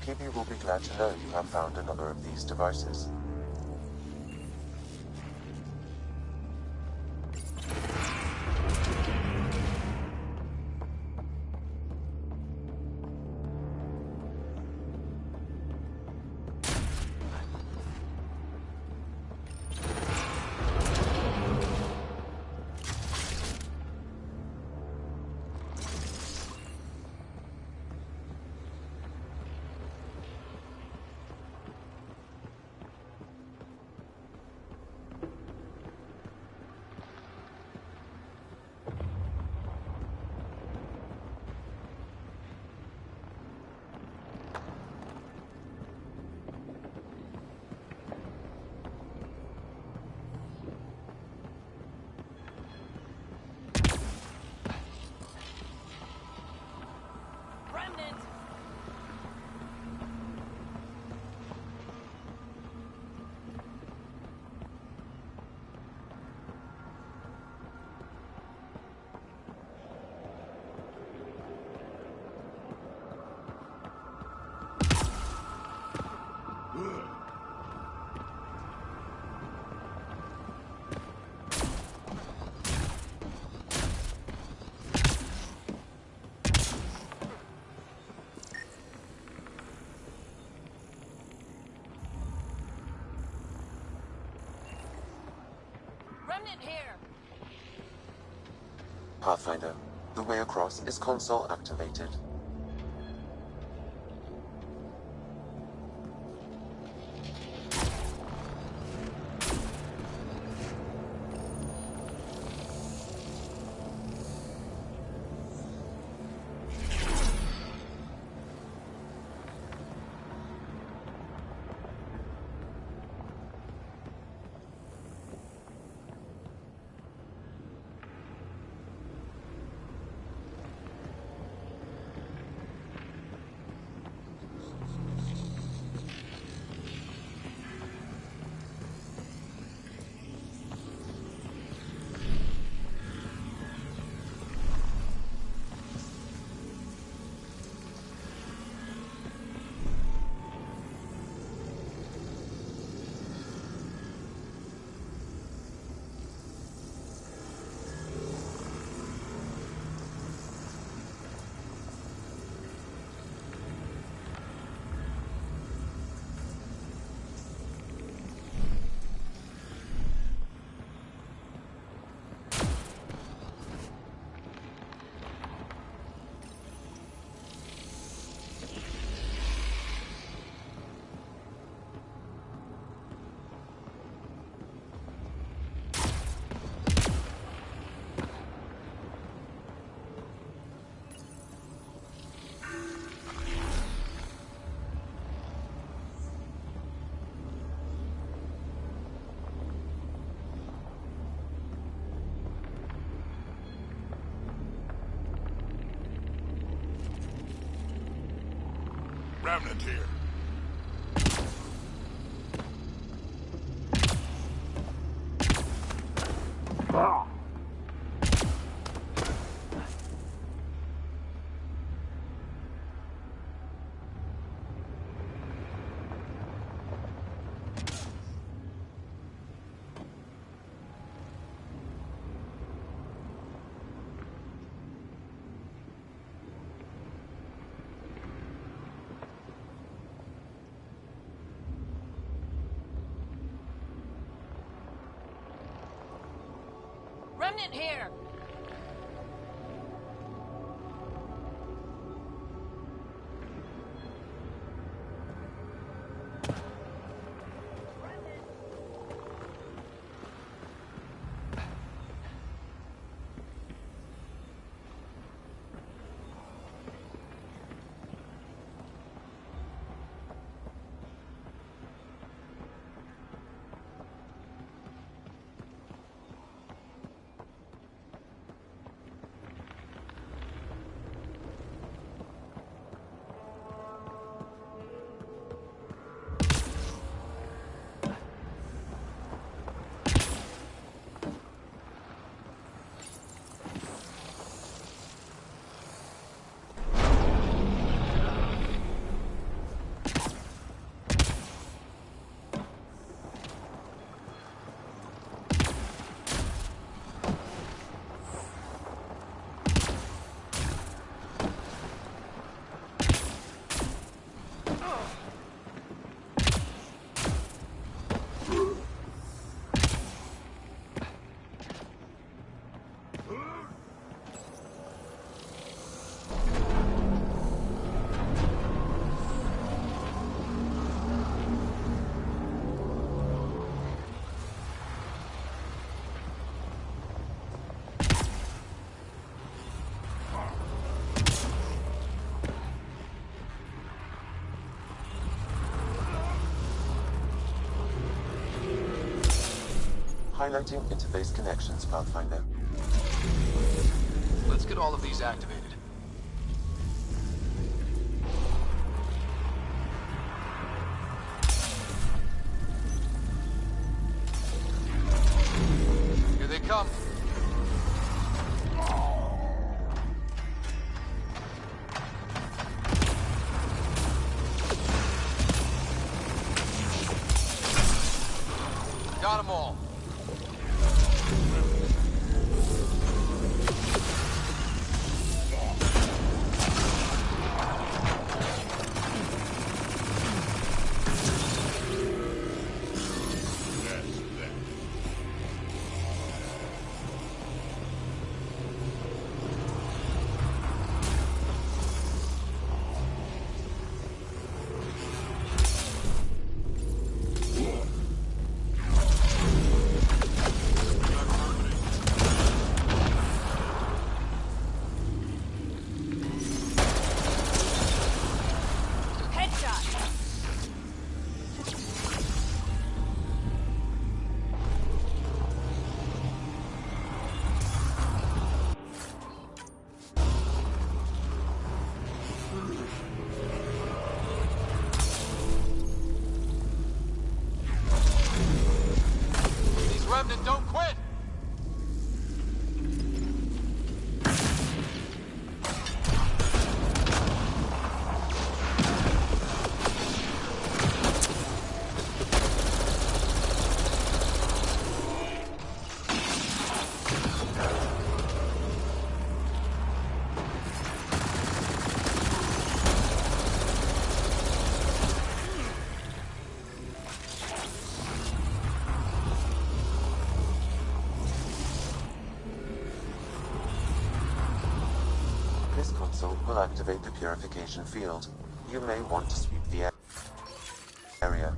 PB will be glad to know you have found another of these devices. Here. Pathfinder, the way across is console activated. Remnant here. Remnant here! Highlighting interface connections, Pathfinder. Let's get all of these activated. Here they come. Got them all. Remnant, don't quit! This console will activate the purification field. You may want to sweep the area.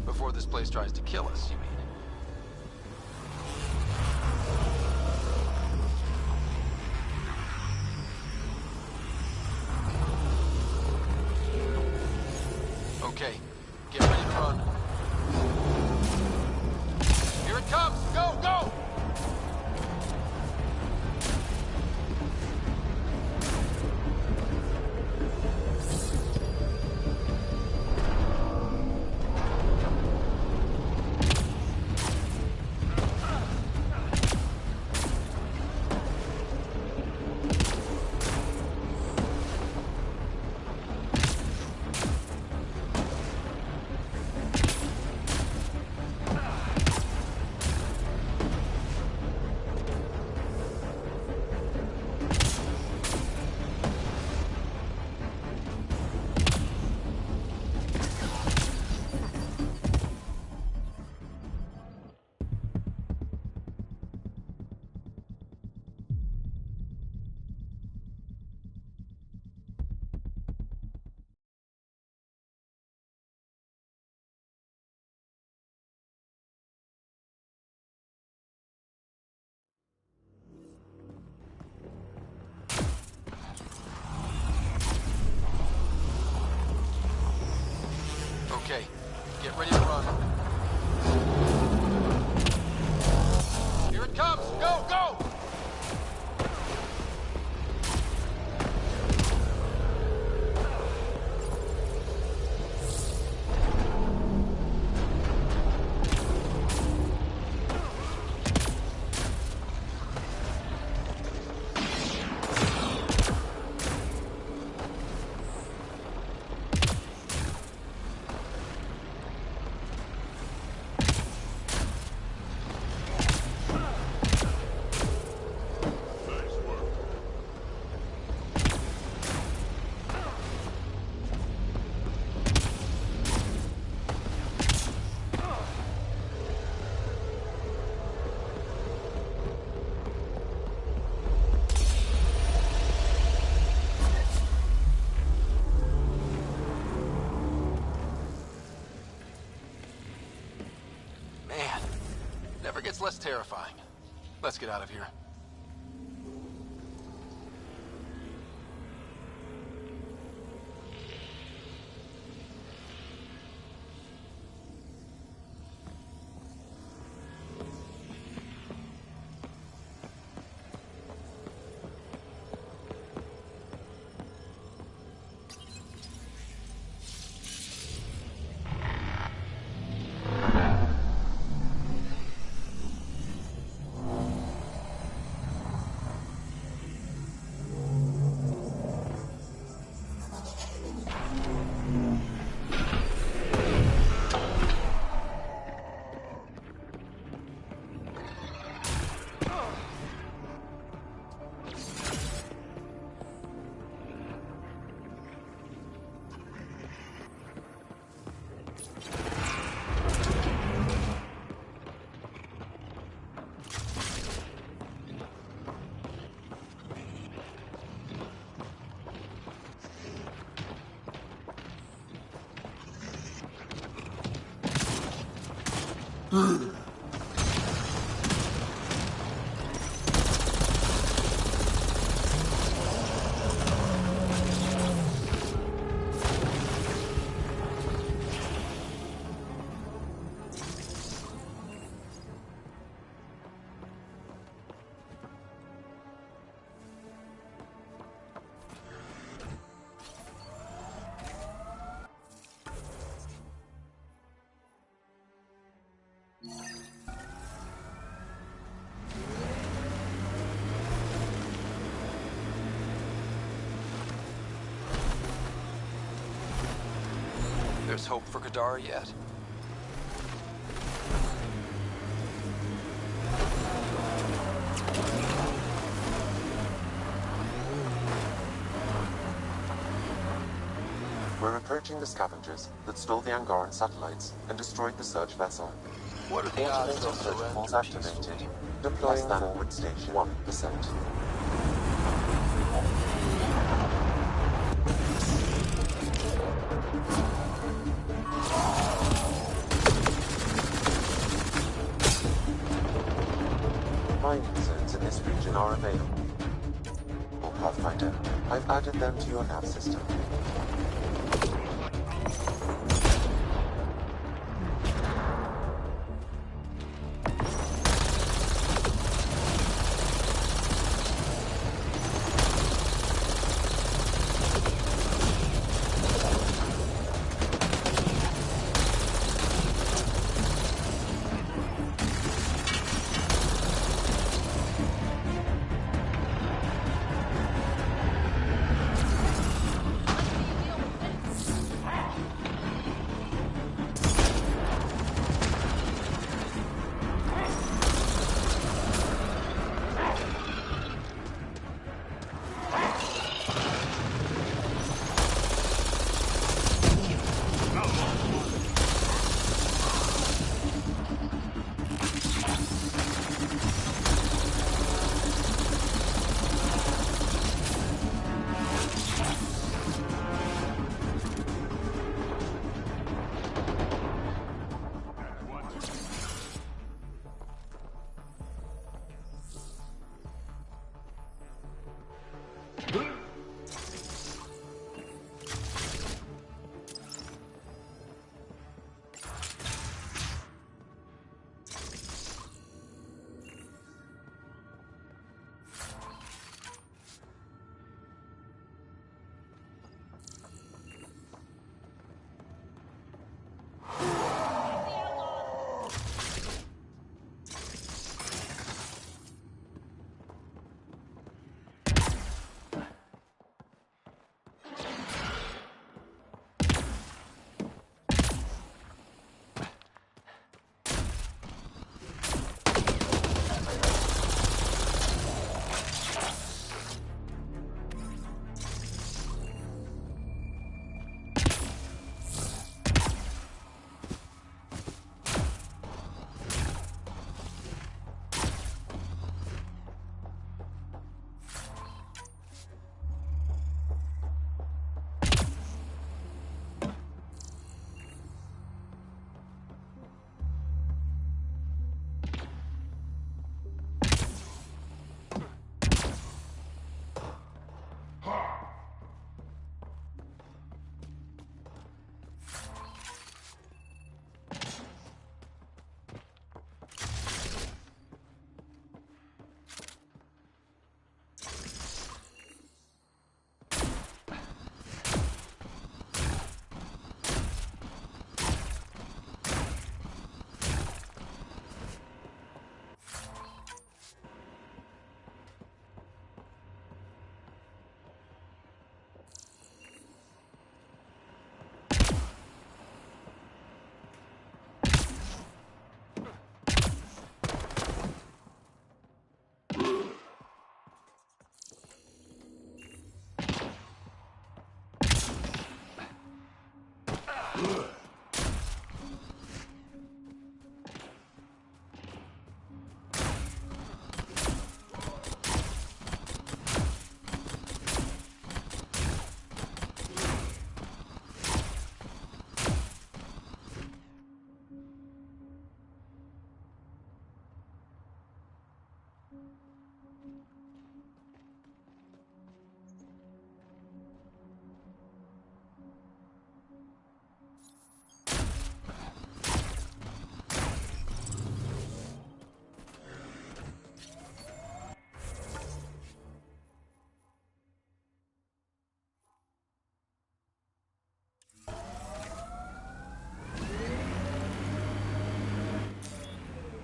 Before this place tries to kill us, you mean? Okay, get ready to run. Here it comes! Go, go! Okay, get ready to run. Here it comes! Go, go! Gets less terrifying. Let's get out of here. There's hope for Kadar yet. We're approaching the scavengers that stole the Angaran satellites and destroyed the search vessel. What are the odds they'll Automated search surrender force activated. peacefully? Deploying forward station 1%. Mining zones in this region are available. Pathfinder, I've added them to your nav system.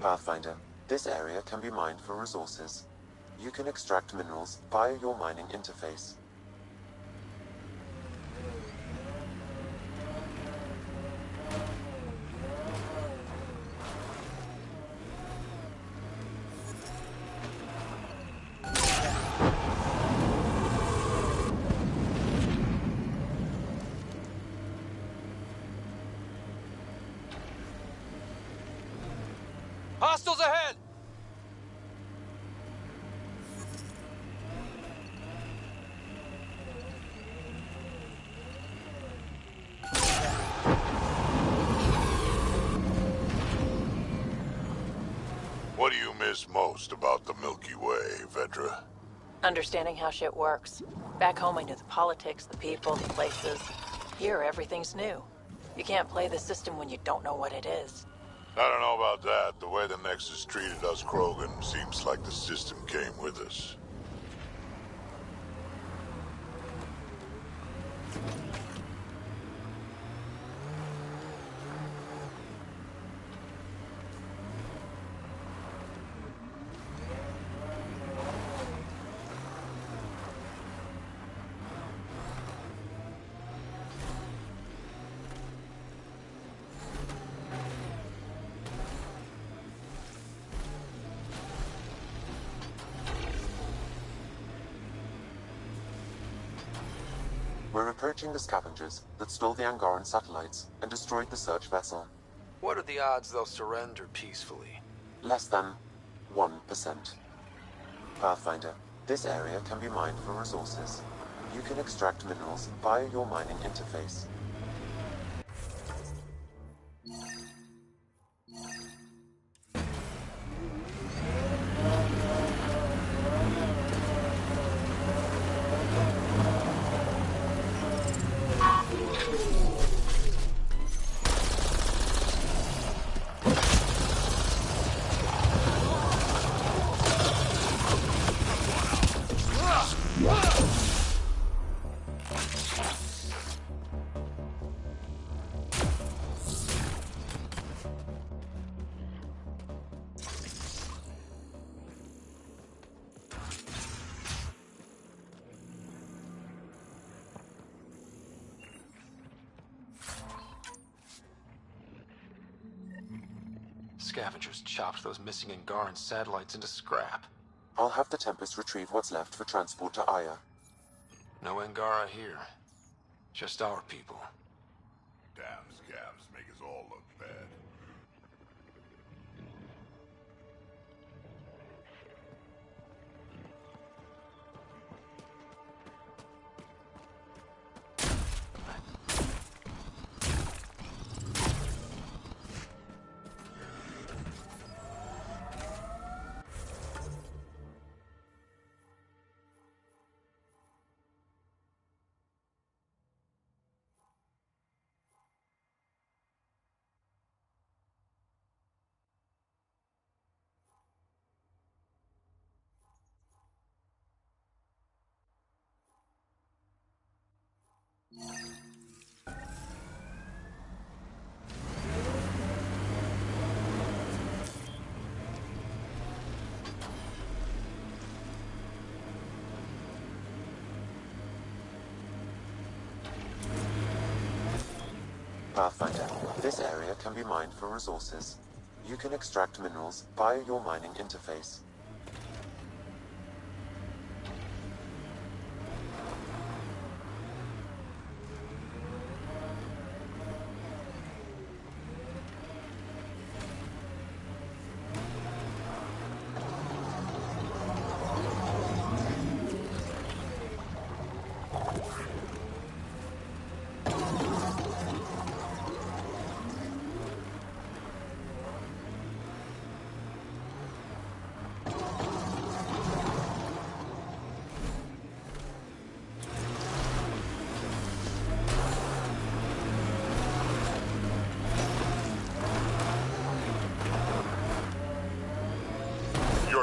Pathfinder, this area can be mined for resources. You can extract minerals via your mining interface. Hostiles ahead! What do you miss most about the Milky Way, Vedra? Understanding how shit works. Back home I knew the politics, the people, the places. Here everything's new. You can't play the system when you don't know what it is. I don't know about that. The way the Nexus treated us Krogan seems like the system came with us. We're approaching the scavengers that stole the Angaran satellites and destroyed the search vessel. What are the odds they'll surrender peacefully? Less than 1%. Pathfinder, this area can be mined for resources. You can extract minerals via your mining interface. Scavengers chopped those missing Angaran satellites into scrap. I'll have the Tempest retrieve what's left for transport to Aya. No Angara here. Just our people. Damn scabs make us all look bad. Pathfinder, this area can be mined for resources. You can extract minerals via your mining interface.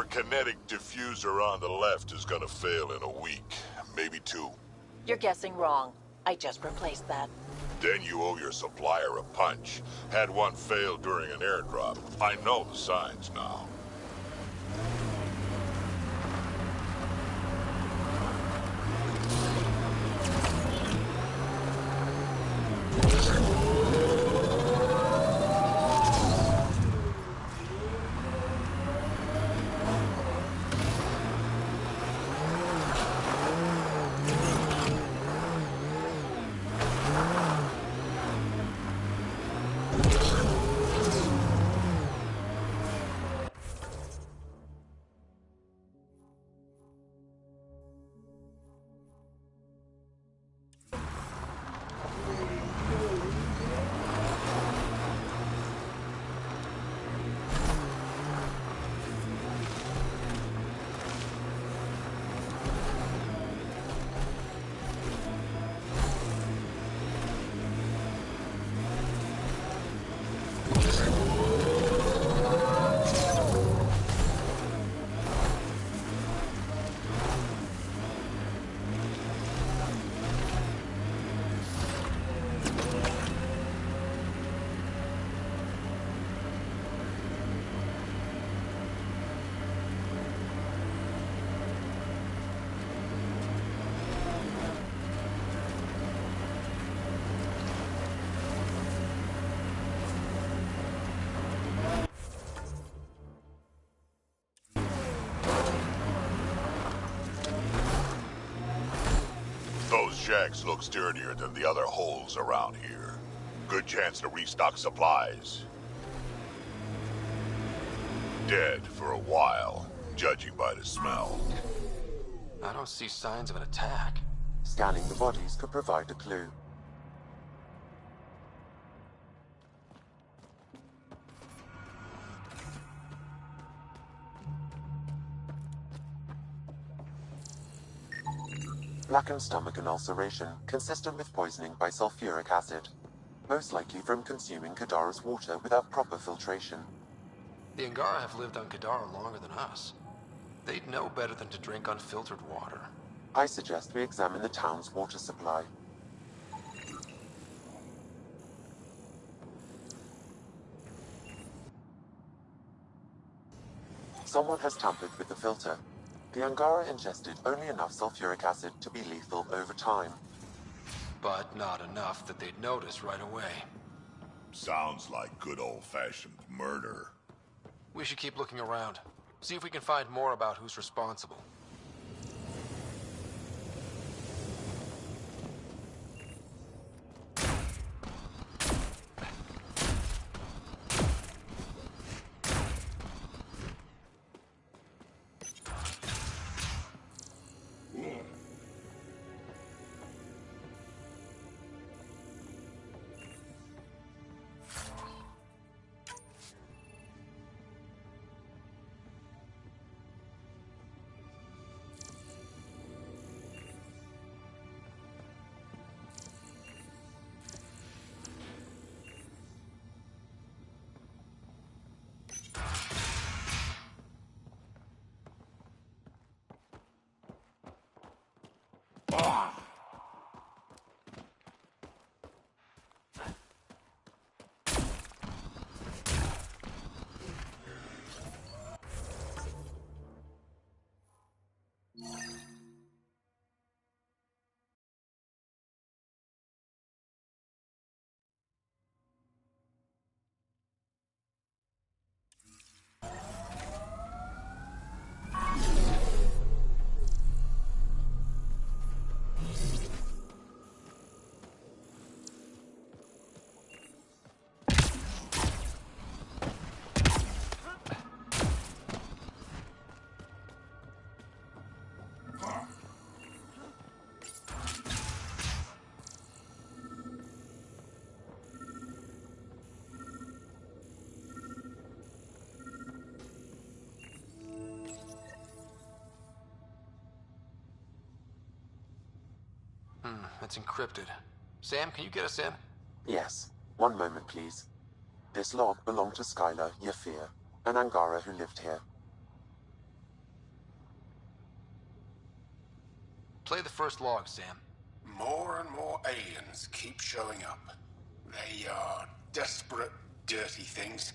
Kinetic diffuser on the left is gonna fail in a week, maybe 2. You're guessing wrong. I just replaced that. Then you owe your supplier a punch. Had one fail during an airdrop. I know the signs now. Those shacks look sturdier than the other holes around here. Good chance to restock supplies. Dead for a while, judging by the smell. I don't see signs of an attack. Scanning the bodies could provide a clue. Blackened stomach and ulceration, consistent with poisoning by sulfuric acid. Most likely from consuming Kadara's water without proper filtration. The Angara have lived on Kadara longer than us. They'd know better than to drink unfiltered water. I suggest we examine the town's water supply. Someone has tampered with the filter. The Angara ingested only enough sulfuric acid to be lethal over time. But not enough that they'd notice right away. Sounds like good old-fashioned murder. We should keep looking around. See if we can find more about who's responsible. It's encrypted. Sam, can you get us in? Yes. One moment, please. This log belonged to Skylar Yafir, an Angara who lived here. Play the first log, Sam. More and more aliens keep showing up. They are desperate, dirty things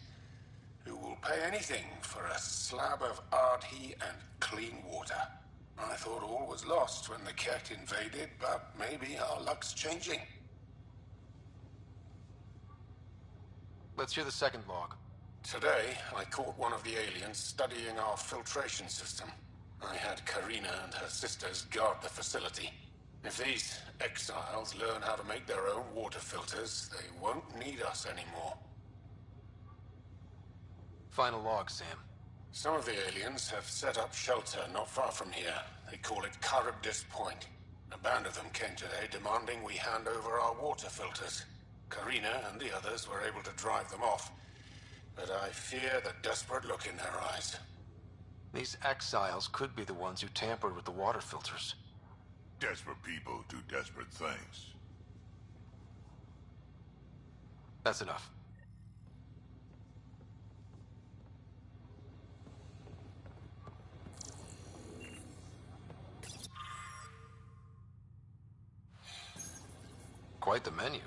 who will pay anything for a slab of Ardhi and clean water. I thought all was lost when the Ket invaded, but maybe our luck's changing. Let's hear the second log. Today, I caught one of the aliens studying our filtration system. I had Karina and her sisters guard the facility. If these exiles learn how to make their own water filters, they won't need us anymore. Final log, Sam. Some of the aliens have set up shelter not far from here. They call it Charybdis Point. A band of them came today demanding we hand over our water filters. Karina and the others were able to drive them off, but I fear the desperate look in their eyes. These exiles could be the ones who tampered with the water filters. Desperate people do desperate things. That's enough. Quite the menu.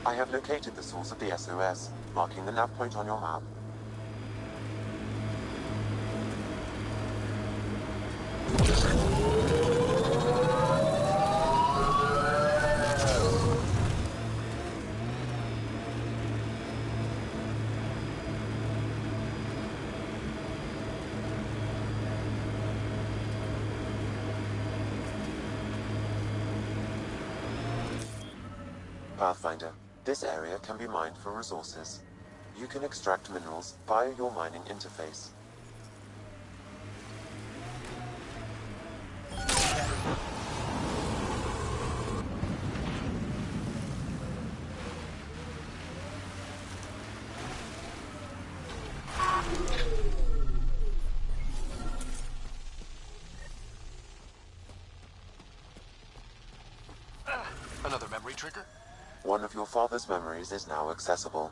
I have located the source of the SOS, marking the nav point on your map. Pathfinder, this area can be mined for resources. You can extract minerals via your mining interface. Another memory trigger? One of your father's memories is now accessible.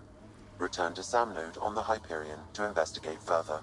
Return to Sam Node on the Hyperion to investigate further.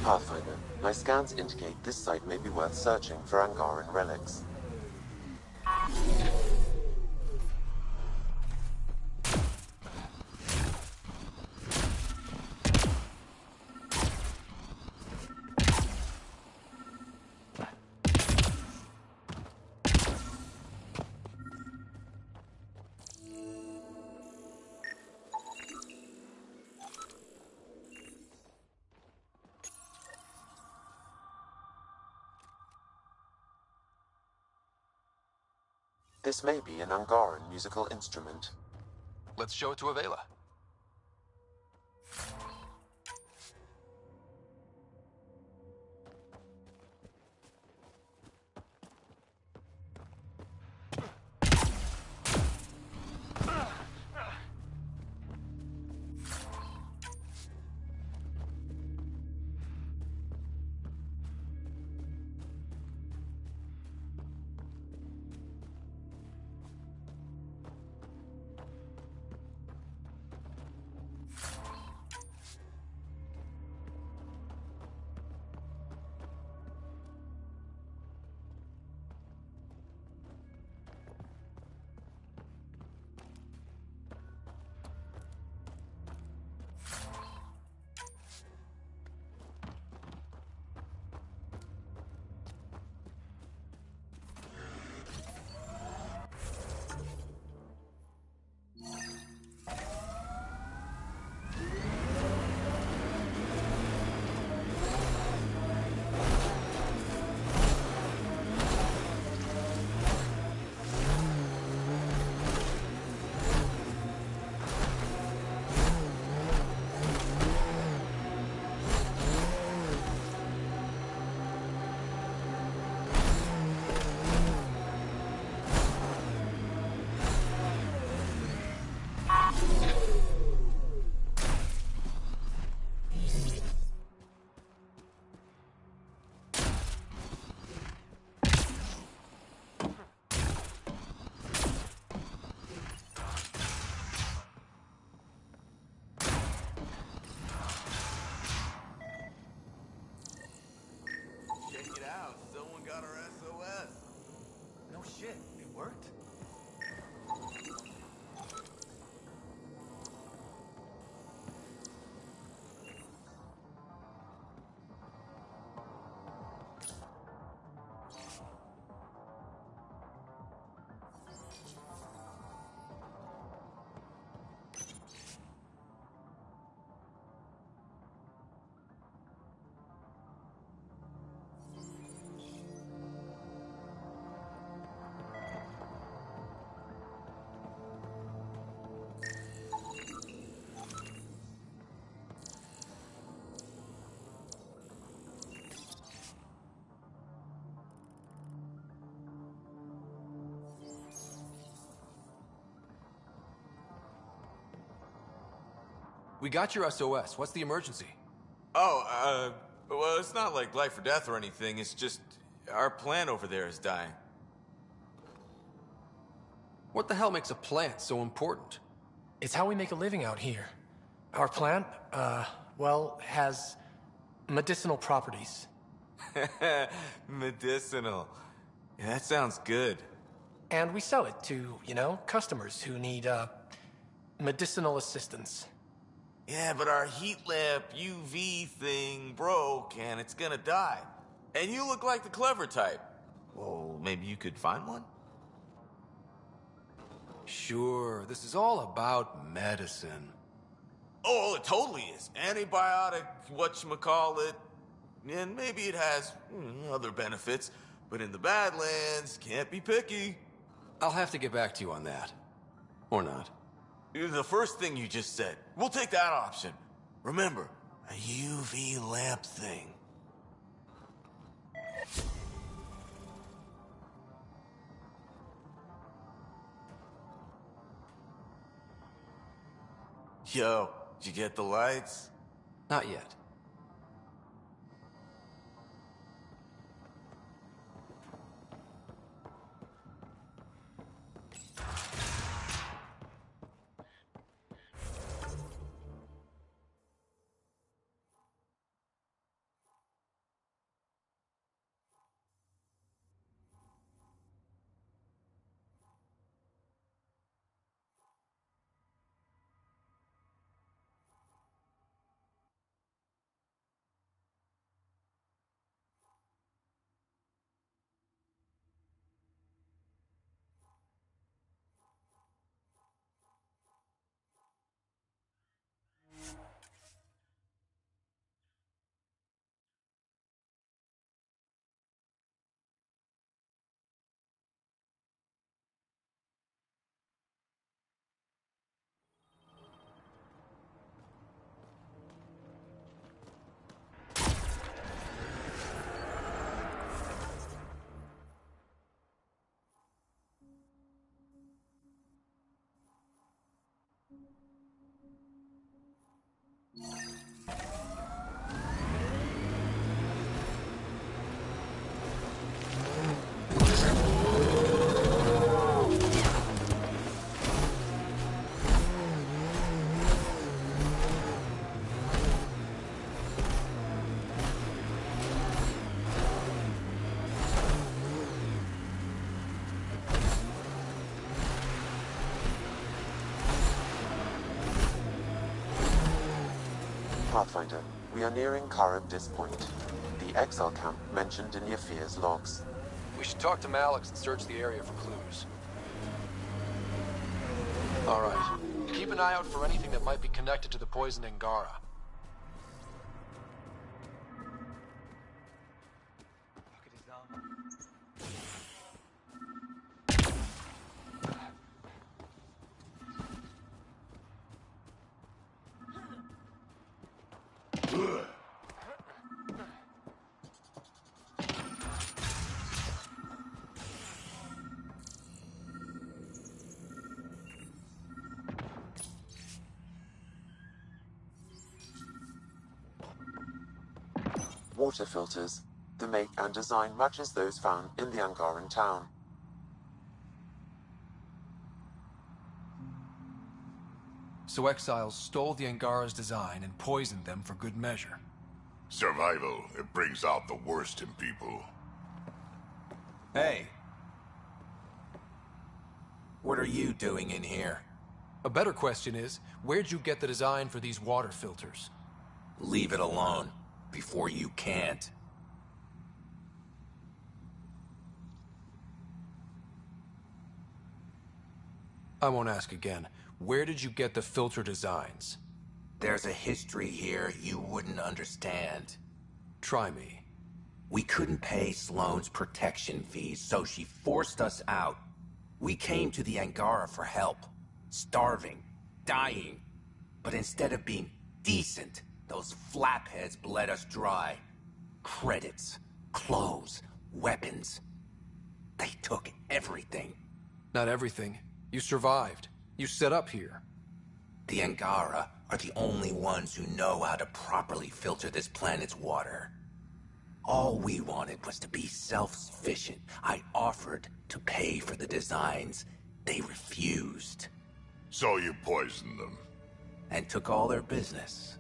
Pathfinder, my scans indicate this site may be worth searching for Angaran relics. This may be an Angaran musical instrument. Let's show it to Avela. We got your SOS. What's the emergency? Oh, well, it's not like life or death or anything. It's just our plant over there is dying. What the hell makes a plant so important? It's how we make a living out here. Our plant, well, has medicinal properties. Medicinal. Yeah, that sounds good. And we sell it to, you know, customers who need, medicinal assistance. Yeah, but our heat lamp UV thing broke and it's gonna die. And you look like the clever type. Well, maybe you could find one? Sure, this is all about medicine. Oh, it totally is. Antibiotic, whatchamacallit. And maybe it has other benefits. But in the Badlands, can't be picky. I'll have to get back to you on that. Or not. The first thing you just said. We'll take that option. Remember, a UV lamp thing. Yo, did you get the lights? Not yet. Pathfinder, we are nearing Karabdis Point, the exile camp mentioned in Yafir's logs. We should talk to Malix and search the area for clues. Alright. Keep an eye out for anything that might be connected to the poison Angara. Water filters. The make and design matches those found in the Angaran town. So exiles stole the Angara's design and poisoned them for good measure. Survival, it brings out the worst in people. Hey. What are you doing in here? A better question is, where'd you get the design for these water filters? Leave it alone, before you can't. I won't ask again. Where did you get the filter designs? There's a history here you wouldn't understand. Try me. We couldn't pay Sloane's protection fees, so she forced us out. We came to the Angara for help. Starving. Dying. But instead of being decent, those flapheads bled us dry. Credits. Clothes. Weapons. They took everything. Not everything. You survived. You set up here. The Angara are the only ones who know how to properly filter this planet's water. All we wanted was to be self-sufficient. I offered to pay for the designs. They refused. So you poisoned them? And took all their business.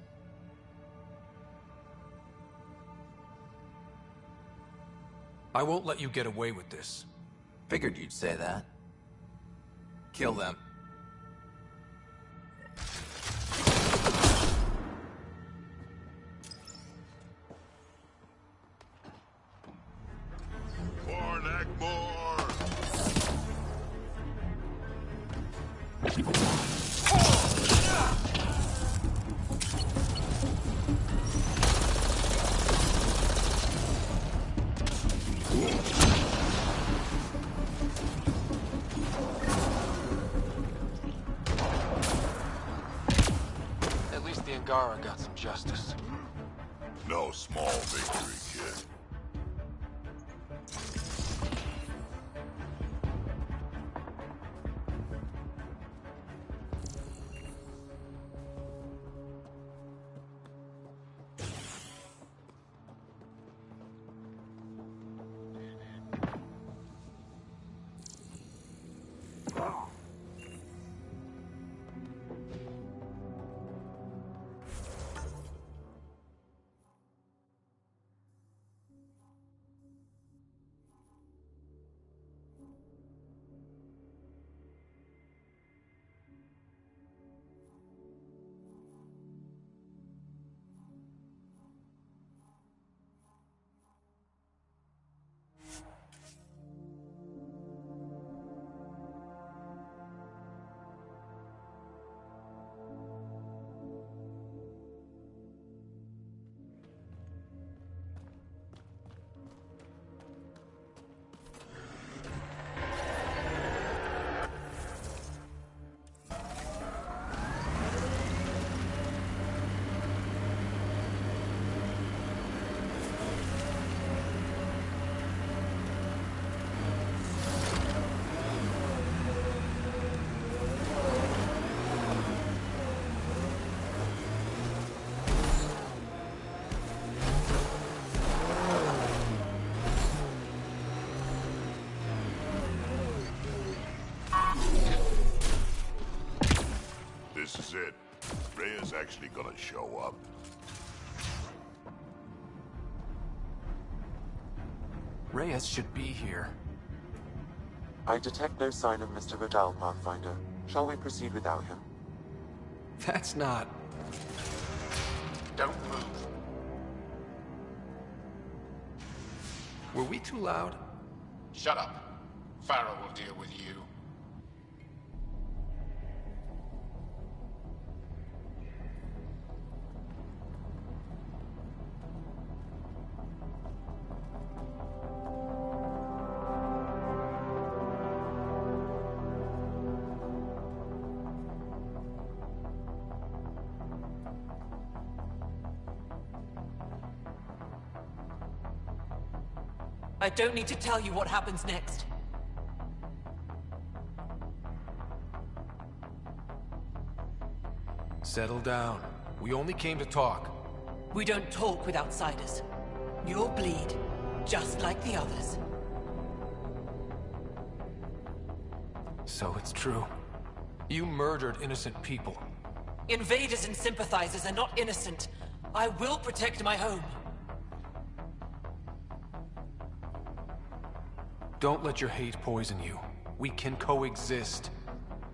I won't let you get away with this. Figured you'd say that. Kill them. At least the Angara got some justice. No small victory, kid. is actually gonna show up. Reyes should be here. I detect no sign of Mr. Vidal, Pathfinder. Shall we proceed without him? That's not... Don't move. Were we too loud? Shut up. Farrell will deal with you. I don't need to tell you what happens next. Settle down. We only came to talk. We don't talk with outsiders. You'll bleed, just like the others. So it's true. You murdered innocent people. Invaders and sympathizers are not innocent. I will protect my home. Don't let your hate poison you. We can coexist.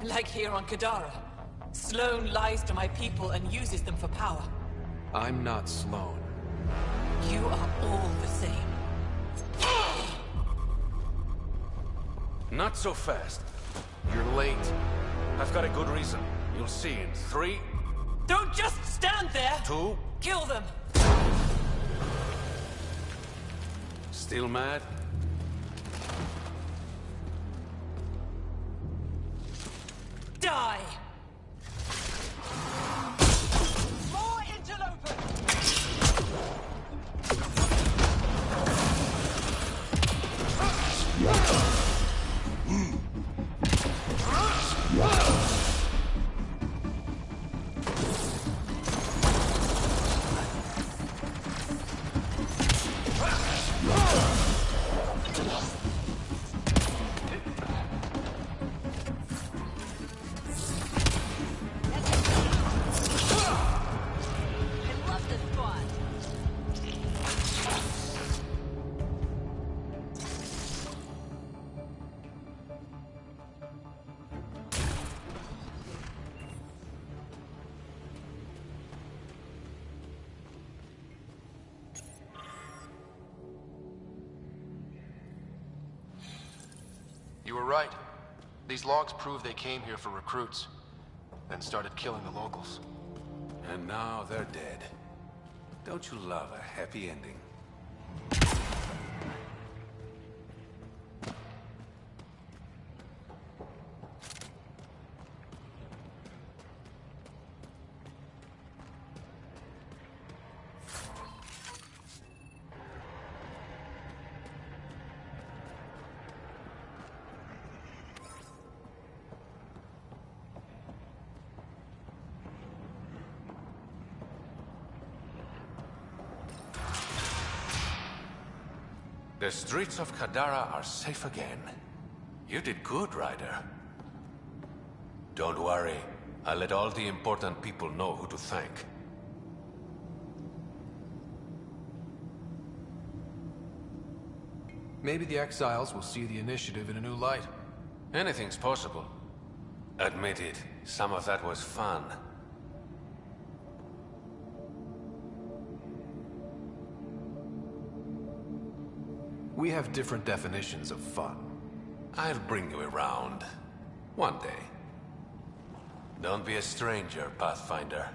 Like here on Kadara. Sloane lies to my people and uses them for power. I'm not Sloane. You are all the same. Not so fast. You're late. I've got a good reason. You'll see in 3... Don't just stand there! 2... Kill them! Still mad? Die! More interlopers! You were right. These logs prove they came here for recruits, then started killing the locals. And now they're dead. Don't you love a happy ending? The streets of Kadara are safe again. You did good, Ryder. Don't worry. I'll let all the important people know who to thank. Maybe the exiles will see the initiative in a new light. Anything's possible. Admit it, some of that was fun. We have different definitions of fun. I'll bring you around. One day. Don't be a stranger, Pathfinder.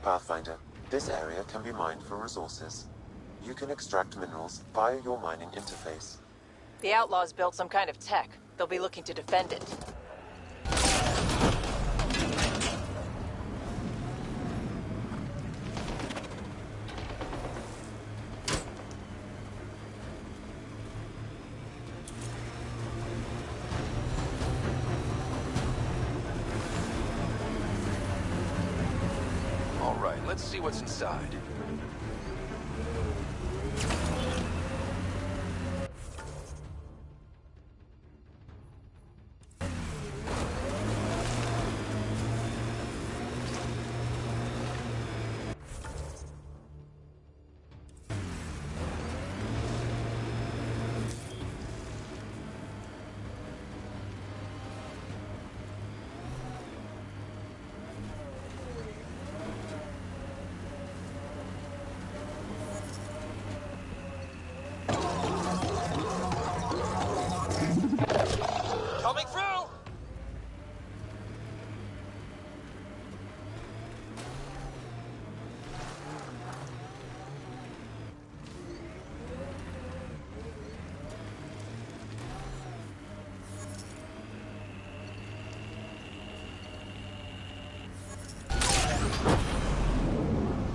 Pathfinder, this area can be mined for resources. You can extract minerals via your mining interface. The Outlaws built some kind of tech. They'll be looking to defend it. All right, let's see what's inside. Coming through!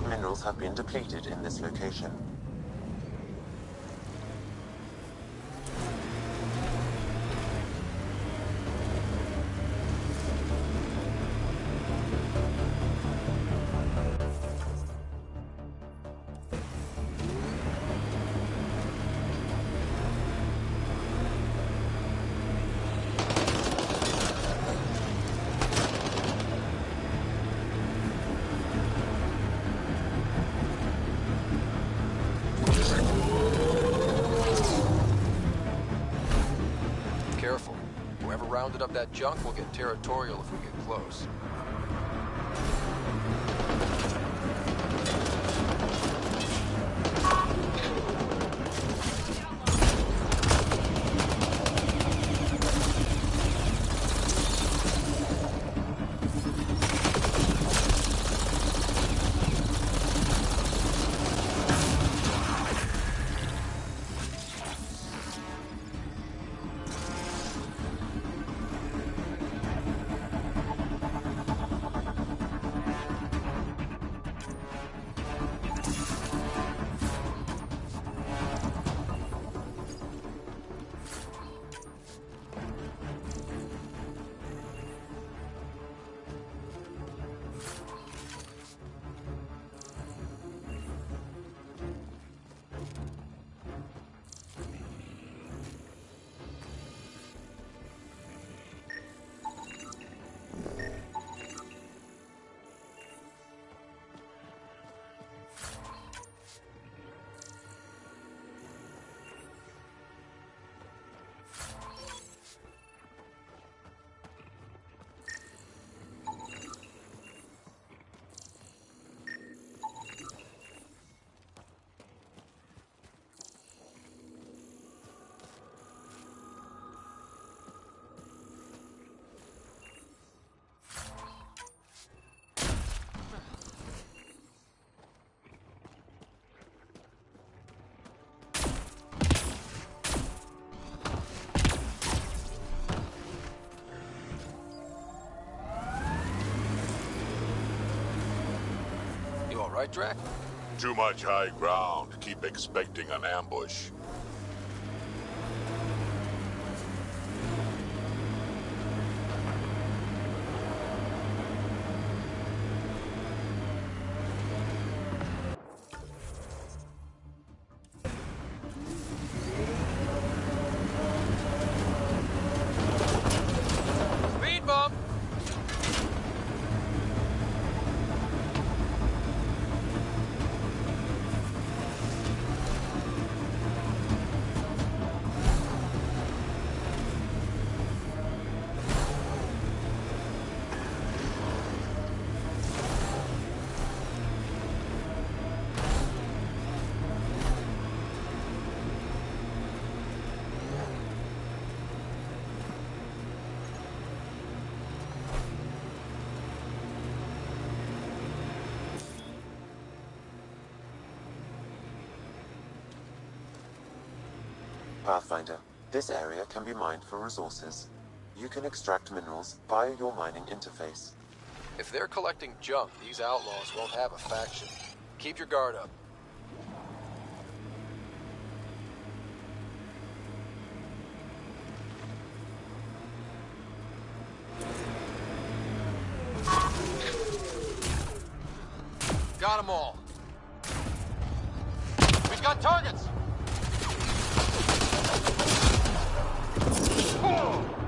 Minerals have been depleted in this location. Careful. Whoever rounded up that junk will get territorial if we get close. Right, Drac? Too much high ground. Keep expecting an ambush. Speed bump! Pathfinder, this area can be mined for resources. You can extract minerals via your mining interface. If they're collecting junk, these outlaws won't have a faction. Keep your guard up. Got them all. We've got targets! Oh!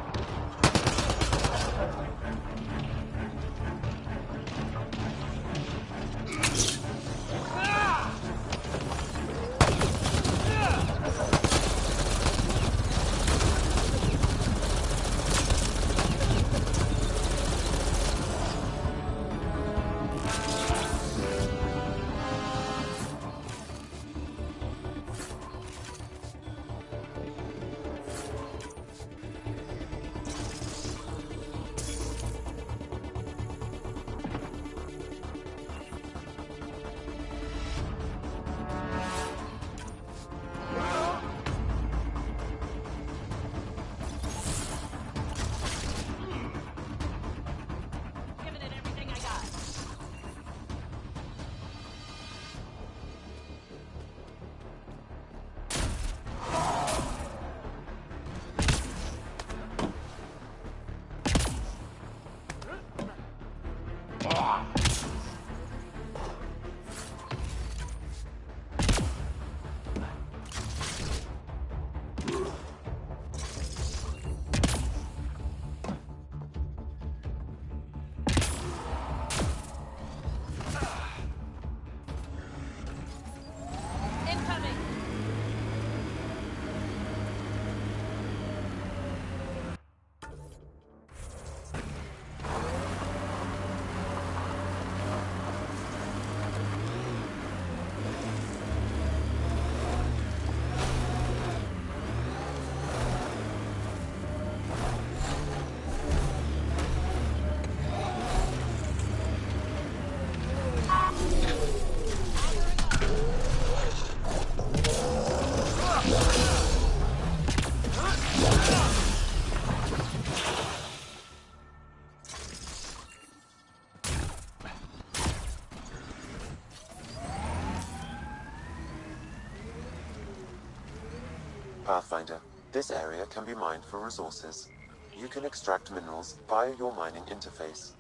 Pathfinder, this area can be mined for resources. You can extract minerals via your mining interface.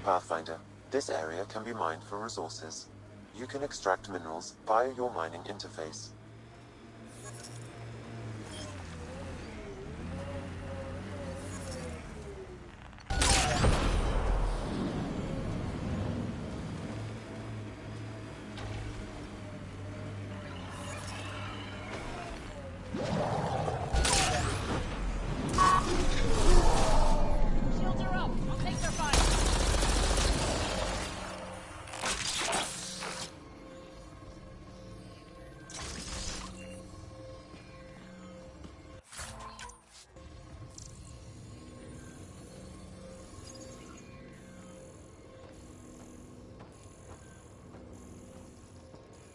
Pathfinder, this area can be mined for resources. You can extract minerals via your mining interface.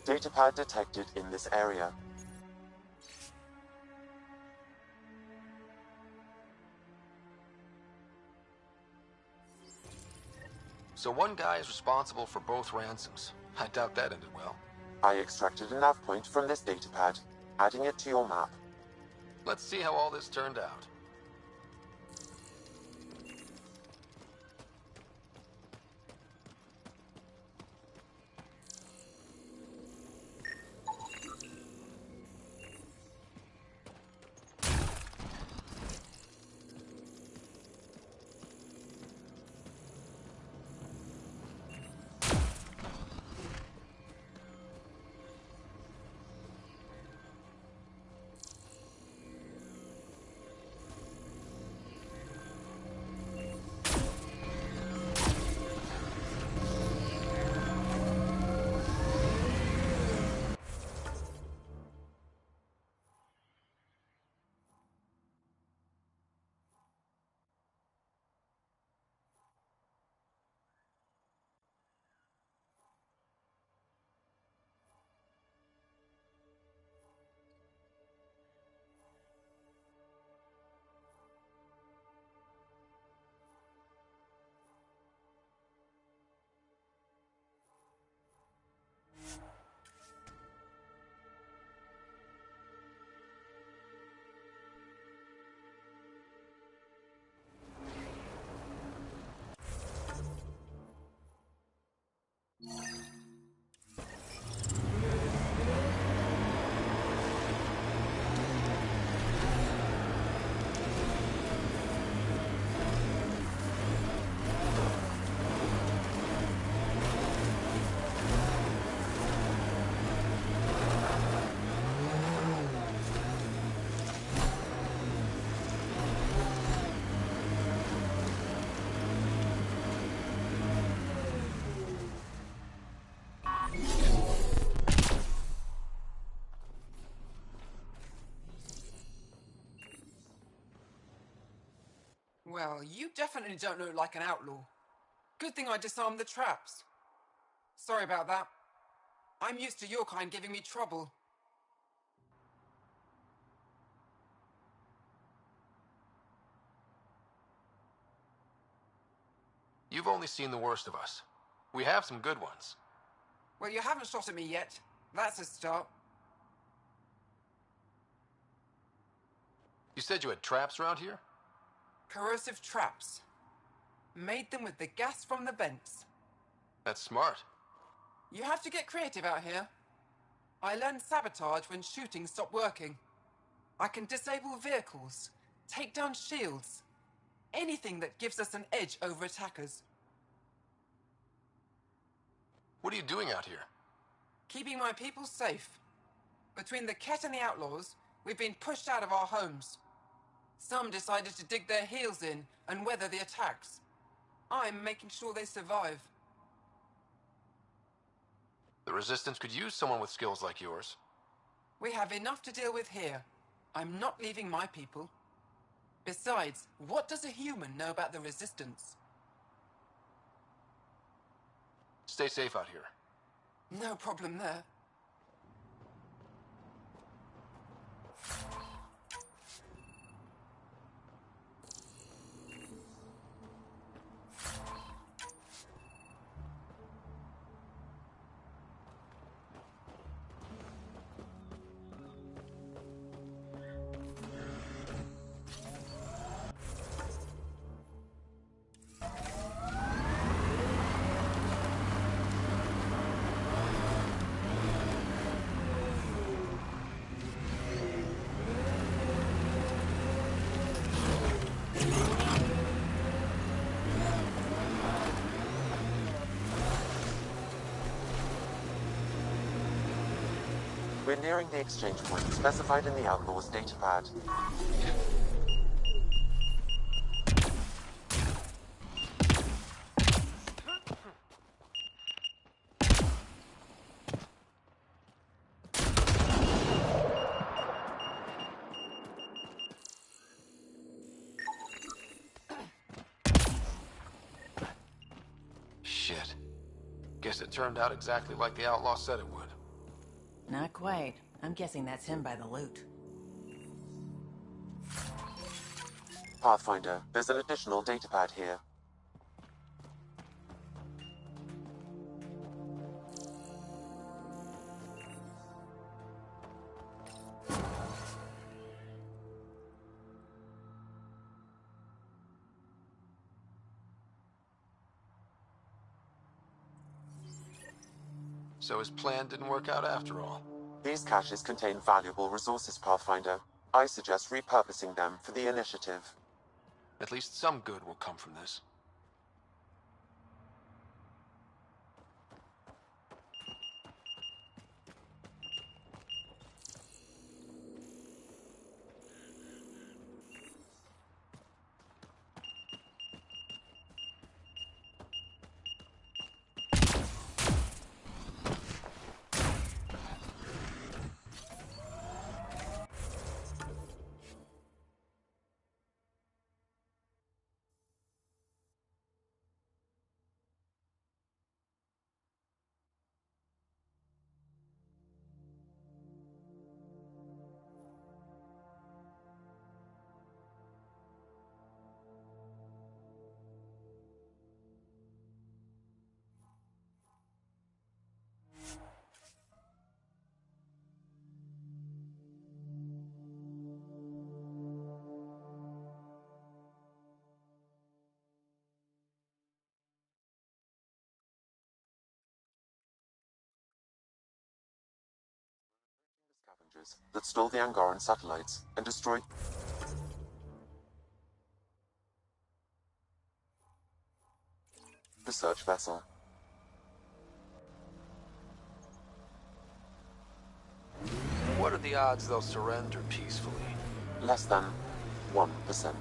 Datapad detected in this area. So one guy is responsible for both ransoms. I doubt that ended well. I extracted a nav point from this datapad, adding it to your map. Let's see how all this turned out. Well, you definitely don't look like an outlaw. Good thing I disarmed the traps. Sorry about that. I'm used to your kind giving me trouble. You've only seen the worst of us. We have some good ones. Well, you haven't shot at me yet. That's a start. You said you had traps around here? Corrosive traps. Made them with the gas from the vents. That's smart. You have to get creative out here. I learned sabotage when shooting stopped working. I can disable vehicles, take down shields, anything that gives us an edge over attackers. What are you doing out here? Keeping my people safe. Between the Ket and the outlaws, we've been pushed out of our homes. Some decided to dig their heels in and weather the attacks. I'm making sure they survive. The Resistance could use someone with skills like yours. We have enough to deal with here. I'm not leaving my people. Besides, what does a human know about the Resistance? Stay safe out here. No problem there. We're nearing the exchange point specified in the Outlaw's datapad. Shit. Guess it turned out exactly like the outlaw said it would. Not quite. I'm guessing that's him by the loot. Pathfinder, there's an additional datapad here. So his plan didn't work out after all. These caches contain valuable resources, Pathfinder. I suggest repurposing them for the initiative. At least some good will come from this. That stole the Angaran satellites and destroyed the search vessel. What are the odds they'll surrender peacefully? Less than 1%.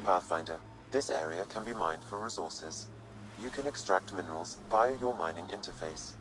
Pathfinder, this area can be mined for resources. You can extract minerals via your mining interface.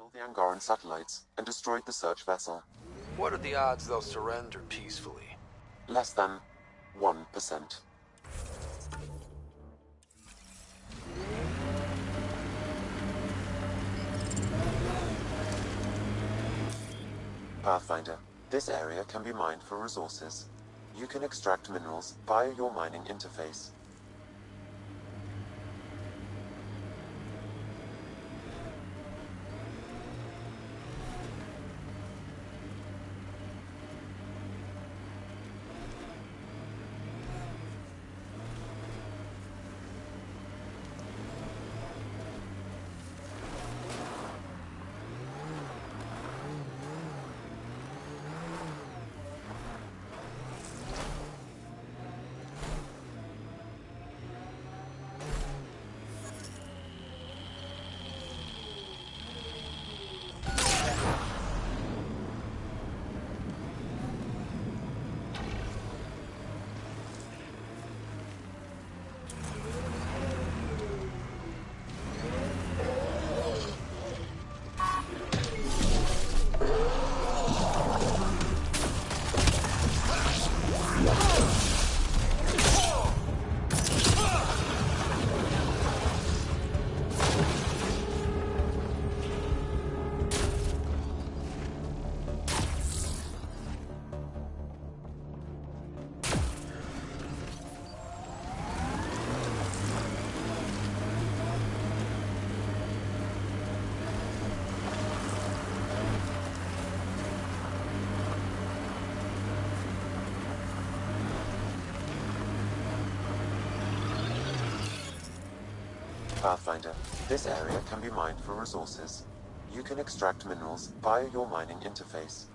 all the Angaran satellites and destroyed the search vessel. What are the odds they'll surrender peacefully? Less than 1%. Pathfinder, this area can be mined for resources. You can extract minerals via your mining interface. Pathfinder, this area can be mined for resources. You can extract minerals via your mining interface.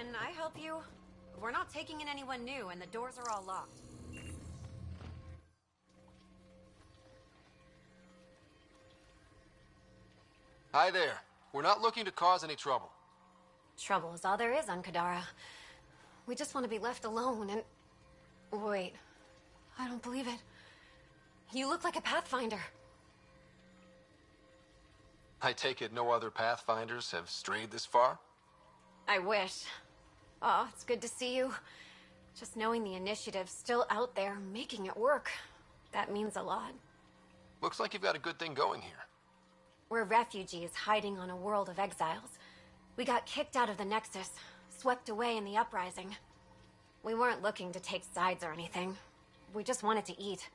Can I help you? We're not taking in anyone new, and the doors are all locked. Hi there. We're not looking to cause any trouble. Trouble is all there is on Kadara. We just want to be left alone and... Wait. I don't believe it. You look like a Pathfinder. I take it no other Pathfinders have strayed this far? I wish. Oh, it's good to see you. Just knowing the initiative's still out there, making it work. That means a lot. Looks like you've got a good thing going here. We're refugees hiding on a world of exiles. We got kicked out of the Nexus, swept away in the uprising. We weren't looking to take sides or anything. We just wanted to eat.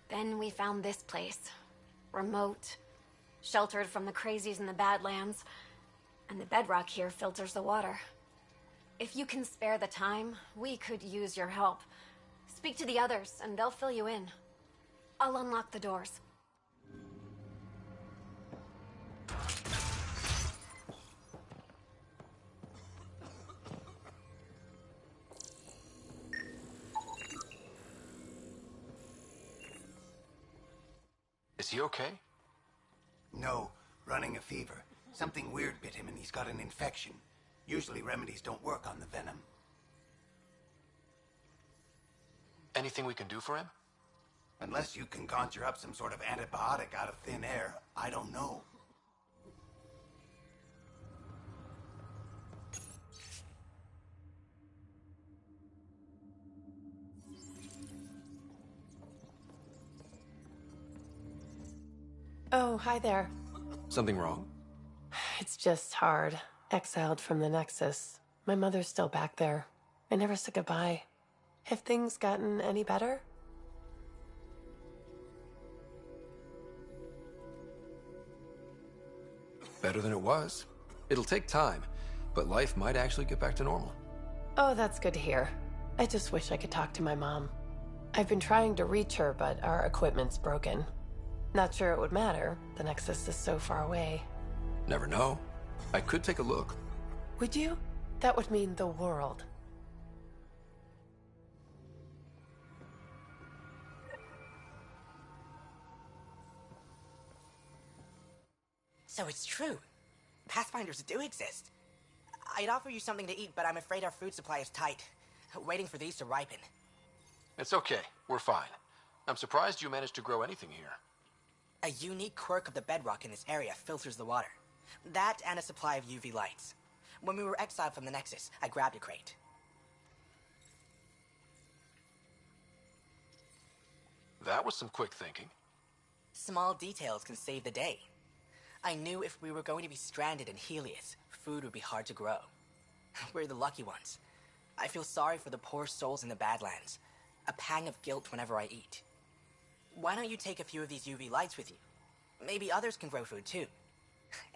Then we found this place. Remote. Sheltered from the crazies in the Badlands. And the bedrock here filters the water. If you can spare the time, we could use your help. Speak to the others, and they'll fill you in. I'll unlock the doors. Is he okay? No, running a fever. Something weird bit him and he's got an infection. Usually remedies don't work on the venom. Anything we can do for him? Unless you can conjure up some sort of antibiotic out of thin air, I don't know. Oh, hi there. Something wrong? It's just hard. Exiled from the Nexus. My mother's still back there. I never said goodbye. Have things gotten any better? Better than it was. It'll take time, but life might actually get back to normal. Oh, that's good to hear. I just wish I could talk to my mom. I've been trying to reach her, but our equipment's broken. Not sure it would matter. The Nexus is so far away. Never know. I could take a look. Would you? That would mean the world. So it's true. Pathfinders do exist. I'd offer you something to eat, but I'm afraid our food supply is tight. Waiting for these to ripen. It's okay. We're fine. I'm surprised you managed to grow anything here. A unique quirk of the bedrock in this area filters the water. That and a supply of UV lights. When we were exiled from the Nexus, I grabbed a crate. That was some quick thinking. Small details can save the day. I knew if we were going to be stranded in Helios, food would be hard to grow. We're the lucky ones. I feel sorry for the poor souls in the Badlands. A pang of guilt whenever I eat. Why don't you take a few of these UV lights with you? Maybe others can grow food too.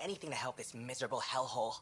Anything to help this miserable hellhole.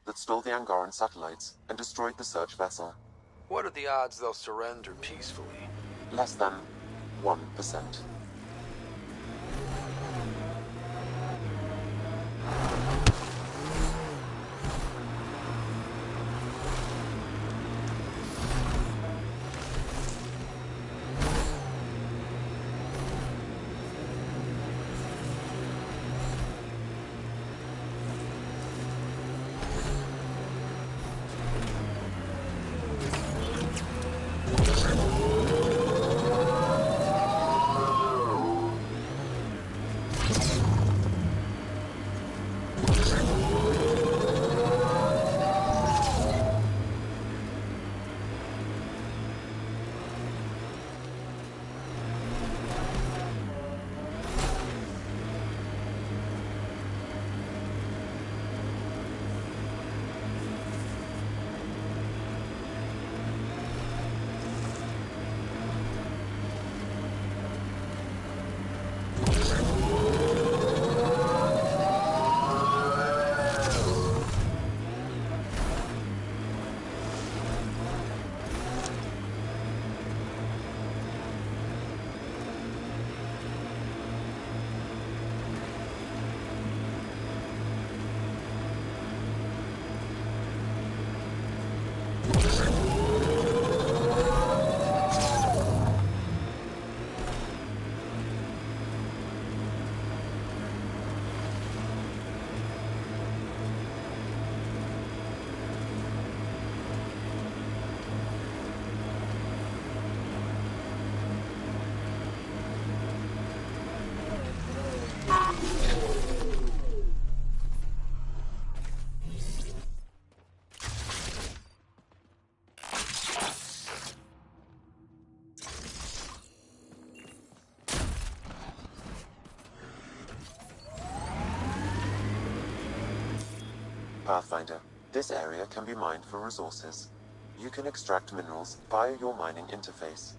That stole the Angaran satellites and destroyed the search vessel. What are the odds they'll surrender peacefully? Less than 1%. Pathfinder, this area can be mined for resources. You can extract minerals via your mining interface.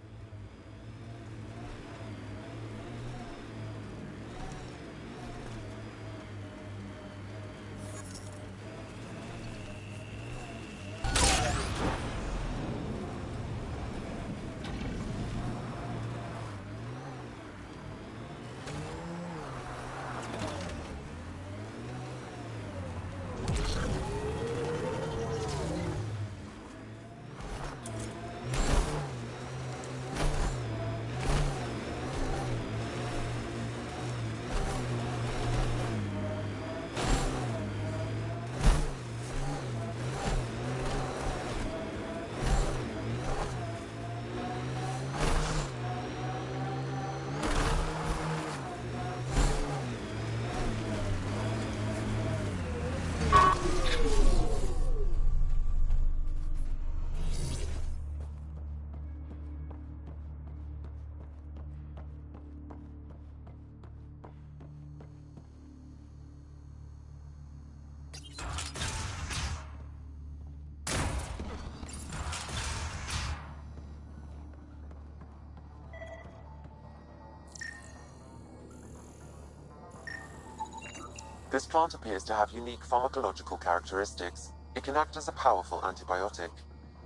This plant appears to have unique pharmacological characteristics. It can act as a powerful antibiotic.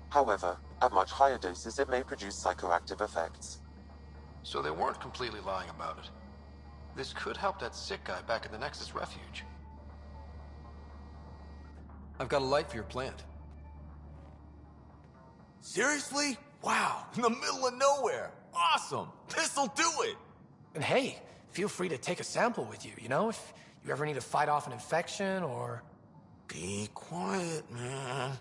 However, at much higher doses it may produce psychoactive effects. So they weren't completely lying about it. This could help that sick guy back in the Nexus refuge. I've got a light for your plant. Seriously? Wow, in the middle of nowhere. Awesome. This'll do it. And hey, feel free to take a sample with you, you know, if you ever need to fight off an infection or... Be quiet, man.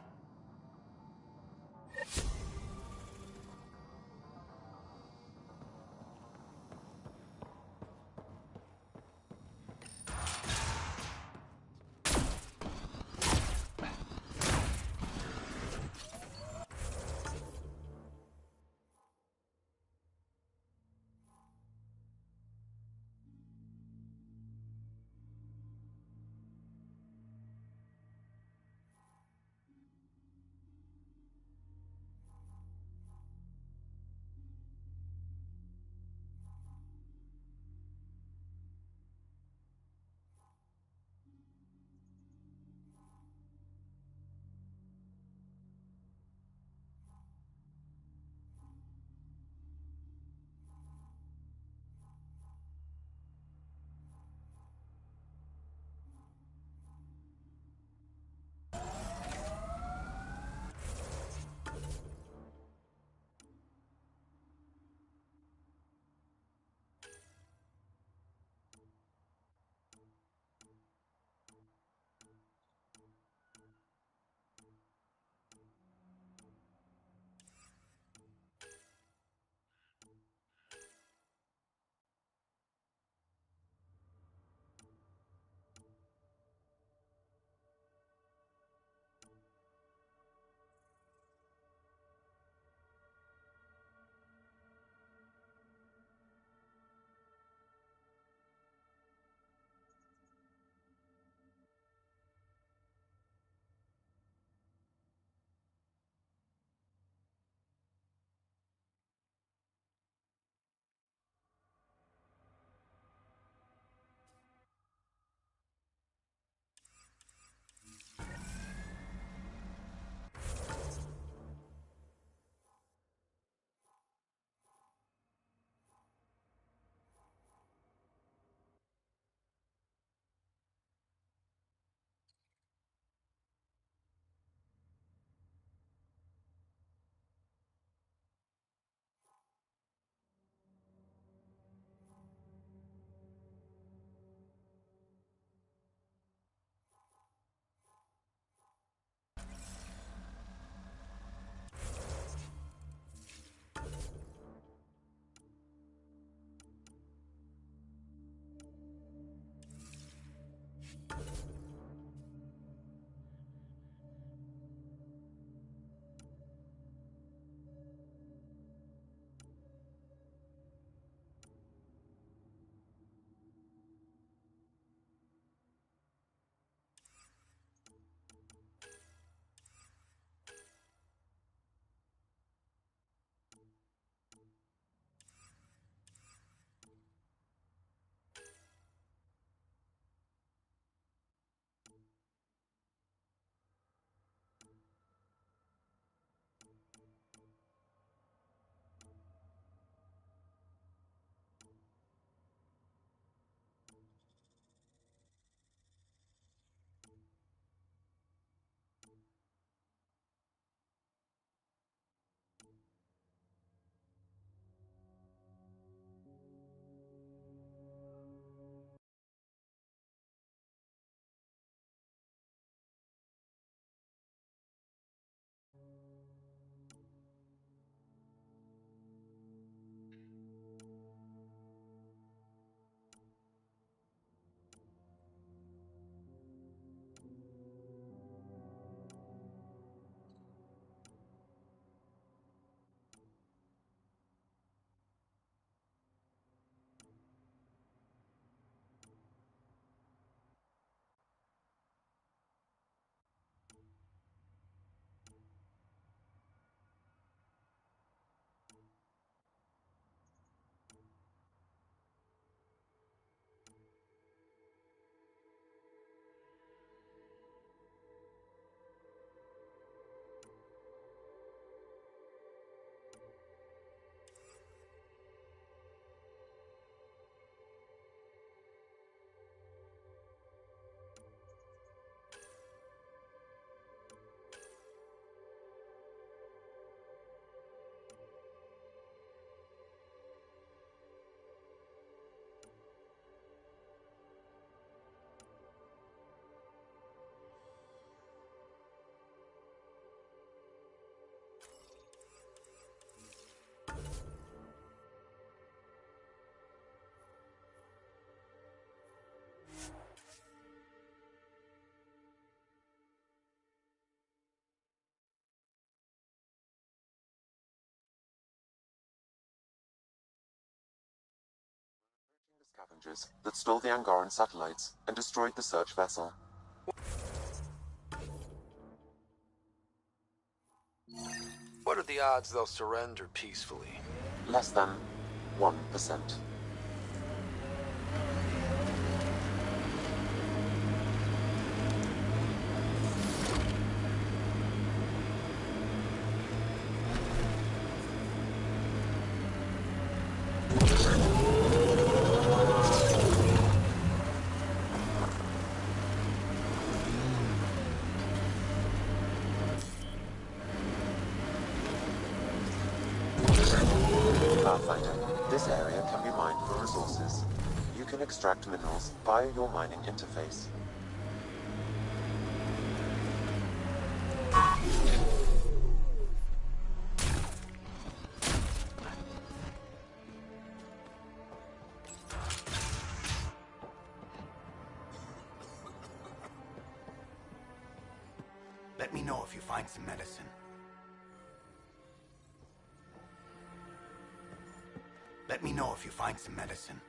scavengers that stole the Angaran satellites and destroyed the search vessel. What are the odds they'll surrender peacefully? Less than 1%. This area can be mined for resources. You can extract minerals via your mining interface. Let me know if you find some medicine. Let me know if you find some medicine.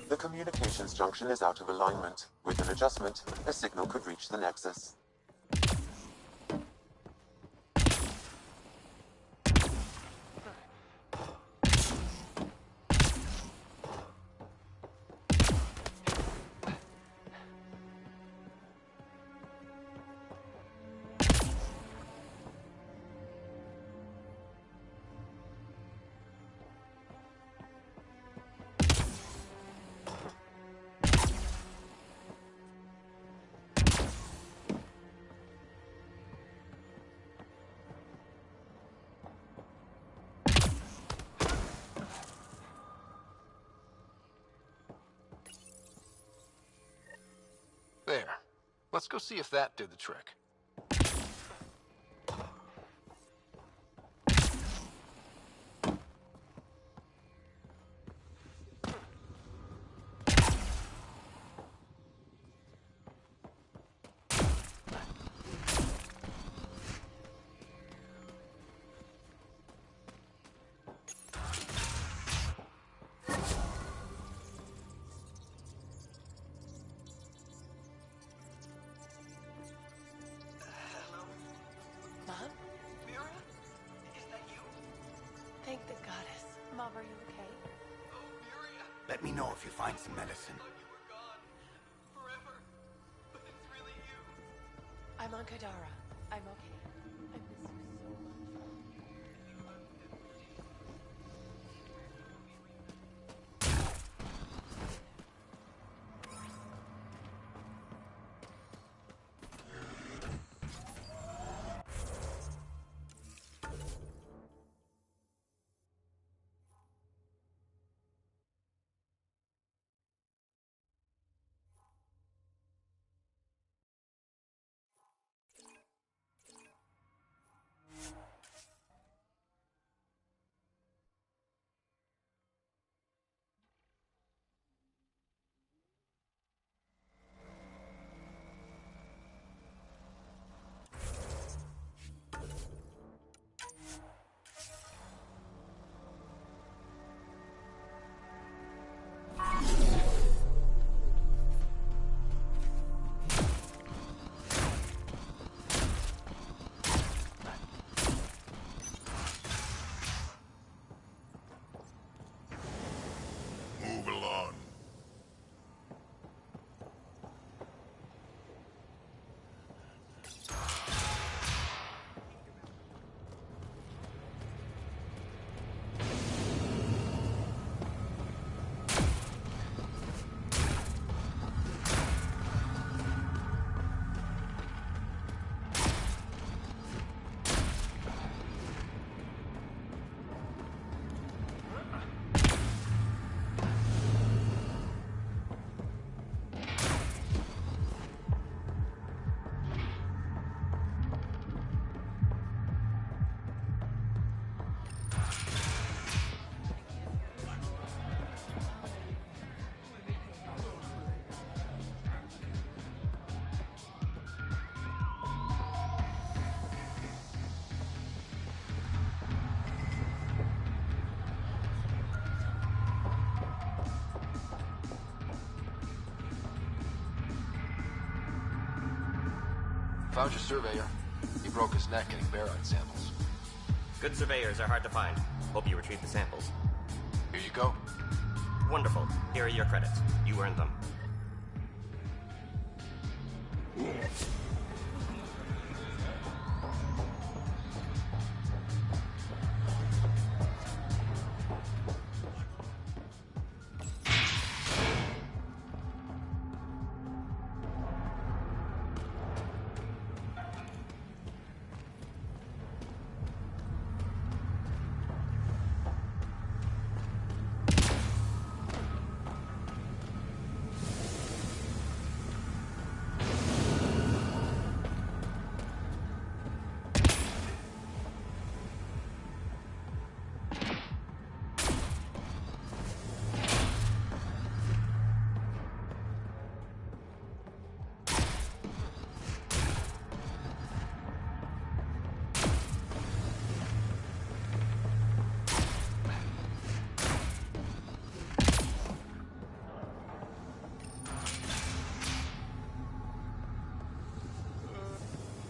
The communications junction is out of alignment. With an adjustment, a signal could reach the Nexus. There. Let's go see if that did the trick. Thank the goddess. Mom, are you okay? Let me know if you find some medicine. I'm on Kadara. I'm okay. I miss you so much. Found your surveyor. He broke his neck getting barite samples. Good surveyors are hard to find. Hope you retrieve the samples. Here you go. Wonderful. Here are your credits. You earned them.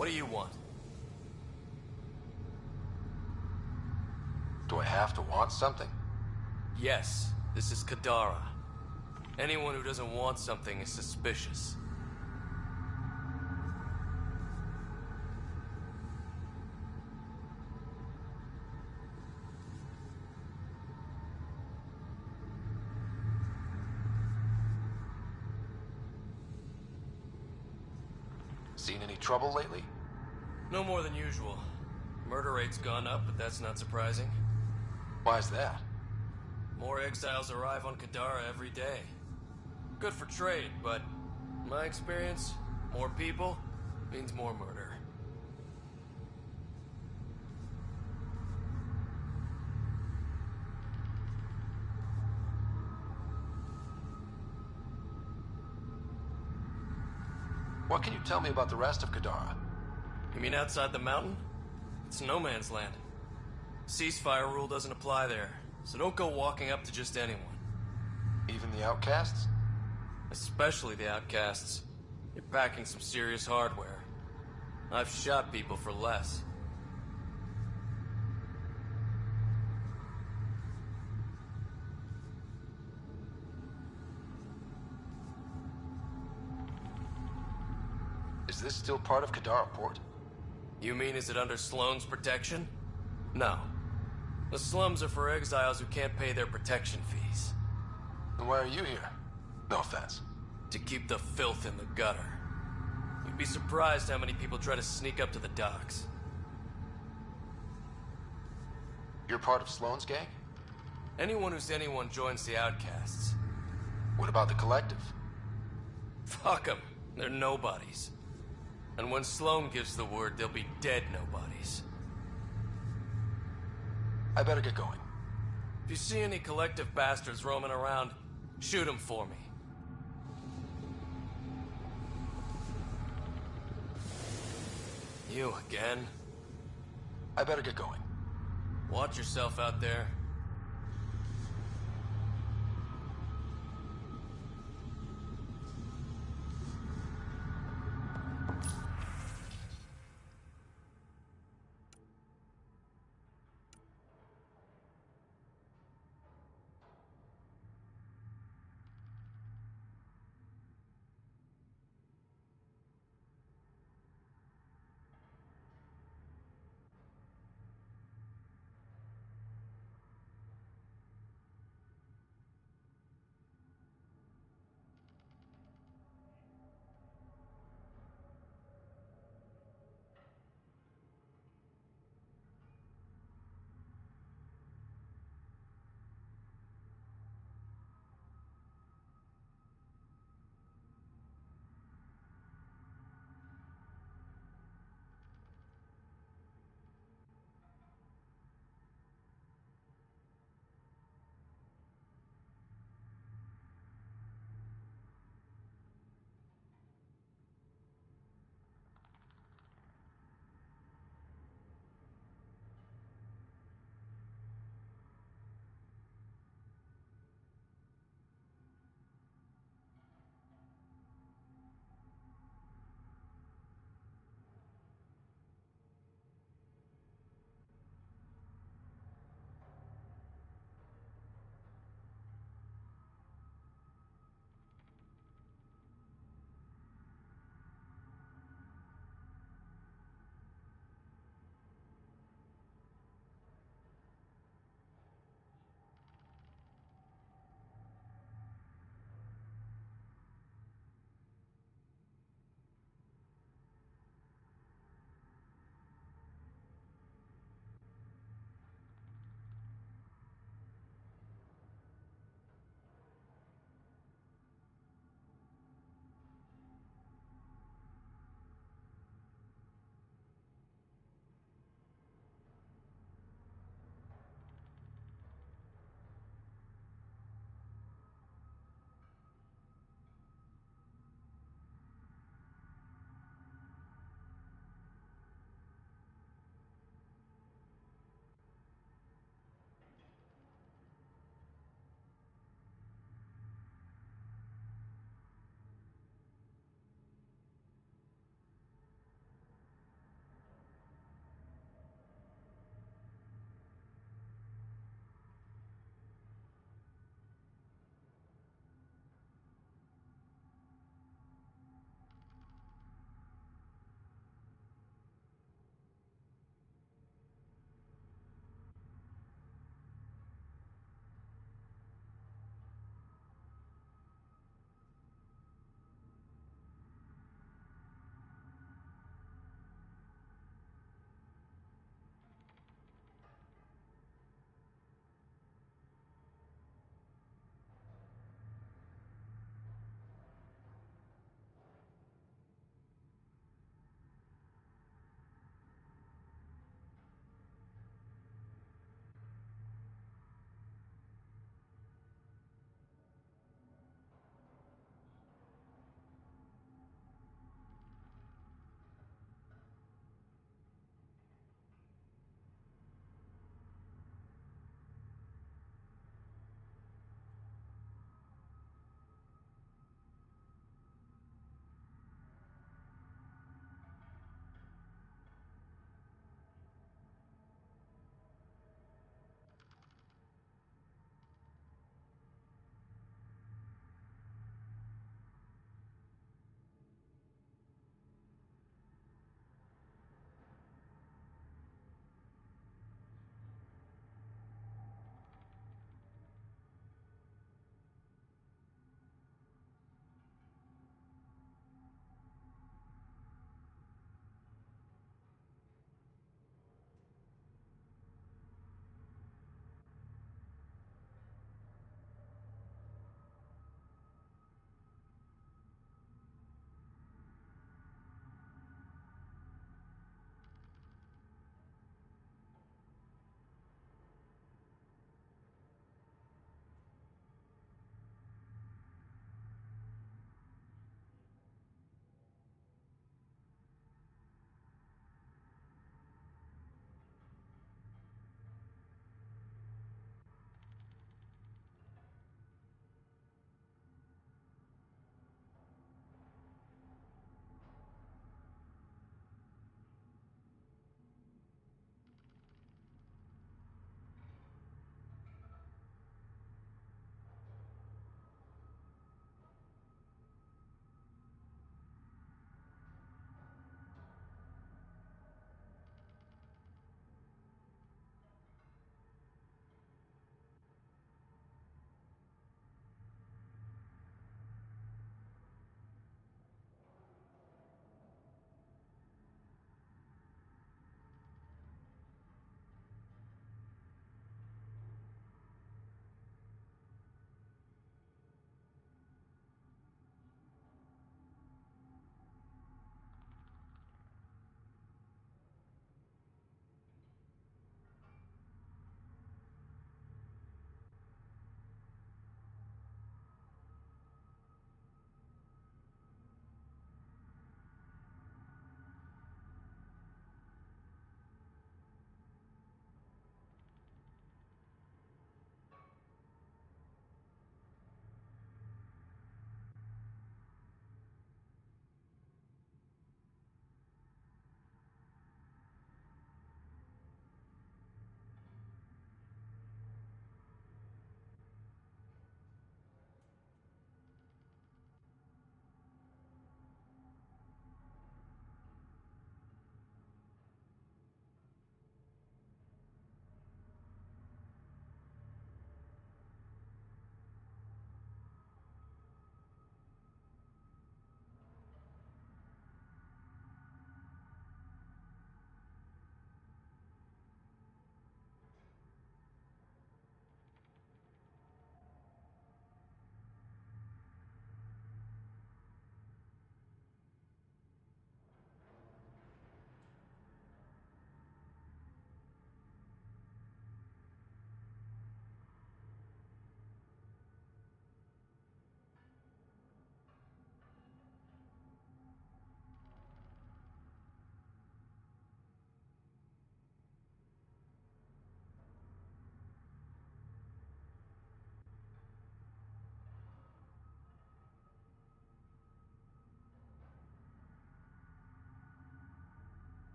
What do you want? Do I have to want something? Yes, this is Kadara. Anyone who doesn't want something is suspicious. Seen any trouble lately? No more than usual. Murder rate's gone up, but that's not surprising. Why's that? More exiles arrive on Kadara every day. Good for trade, but in my experience, more people means more murder. What can you tell me about the rest of Kadara? You mean outside the mountain? It's no man's land. Ceasefire rule doesn't apply there, so don't go walking up to just anyone. Even the outcasts? Especially the outcasts. You're packing some serious hardware. I've shot people for less. Is this still part of Kadara Port? You mean is it under Sloane's protection? No. The slums are for exiles who can't pay their protection fees. Then why are you here? No offense. To keep the filth in the gutter. You'd be surprised how many people try to sneak up to the docks. You're part of Sloane's gang? Anyone who's anyone joins the outcasts. What about the collective? Fuck them. They're nobodies. And when Sloane gives the word, they'll be dead nobodies. I better get going. If you see any collective bastards roaming around, shoot them for me. You again? I better get going. Watch yourself out there.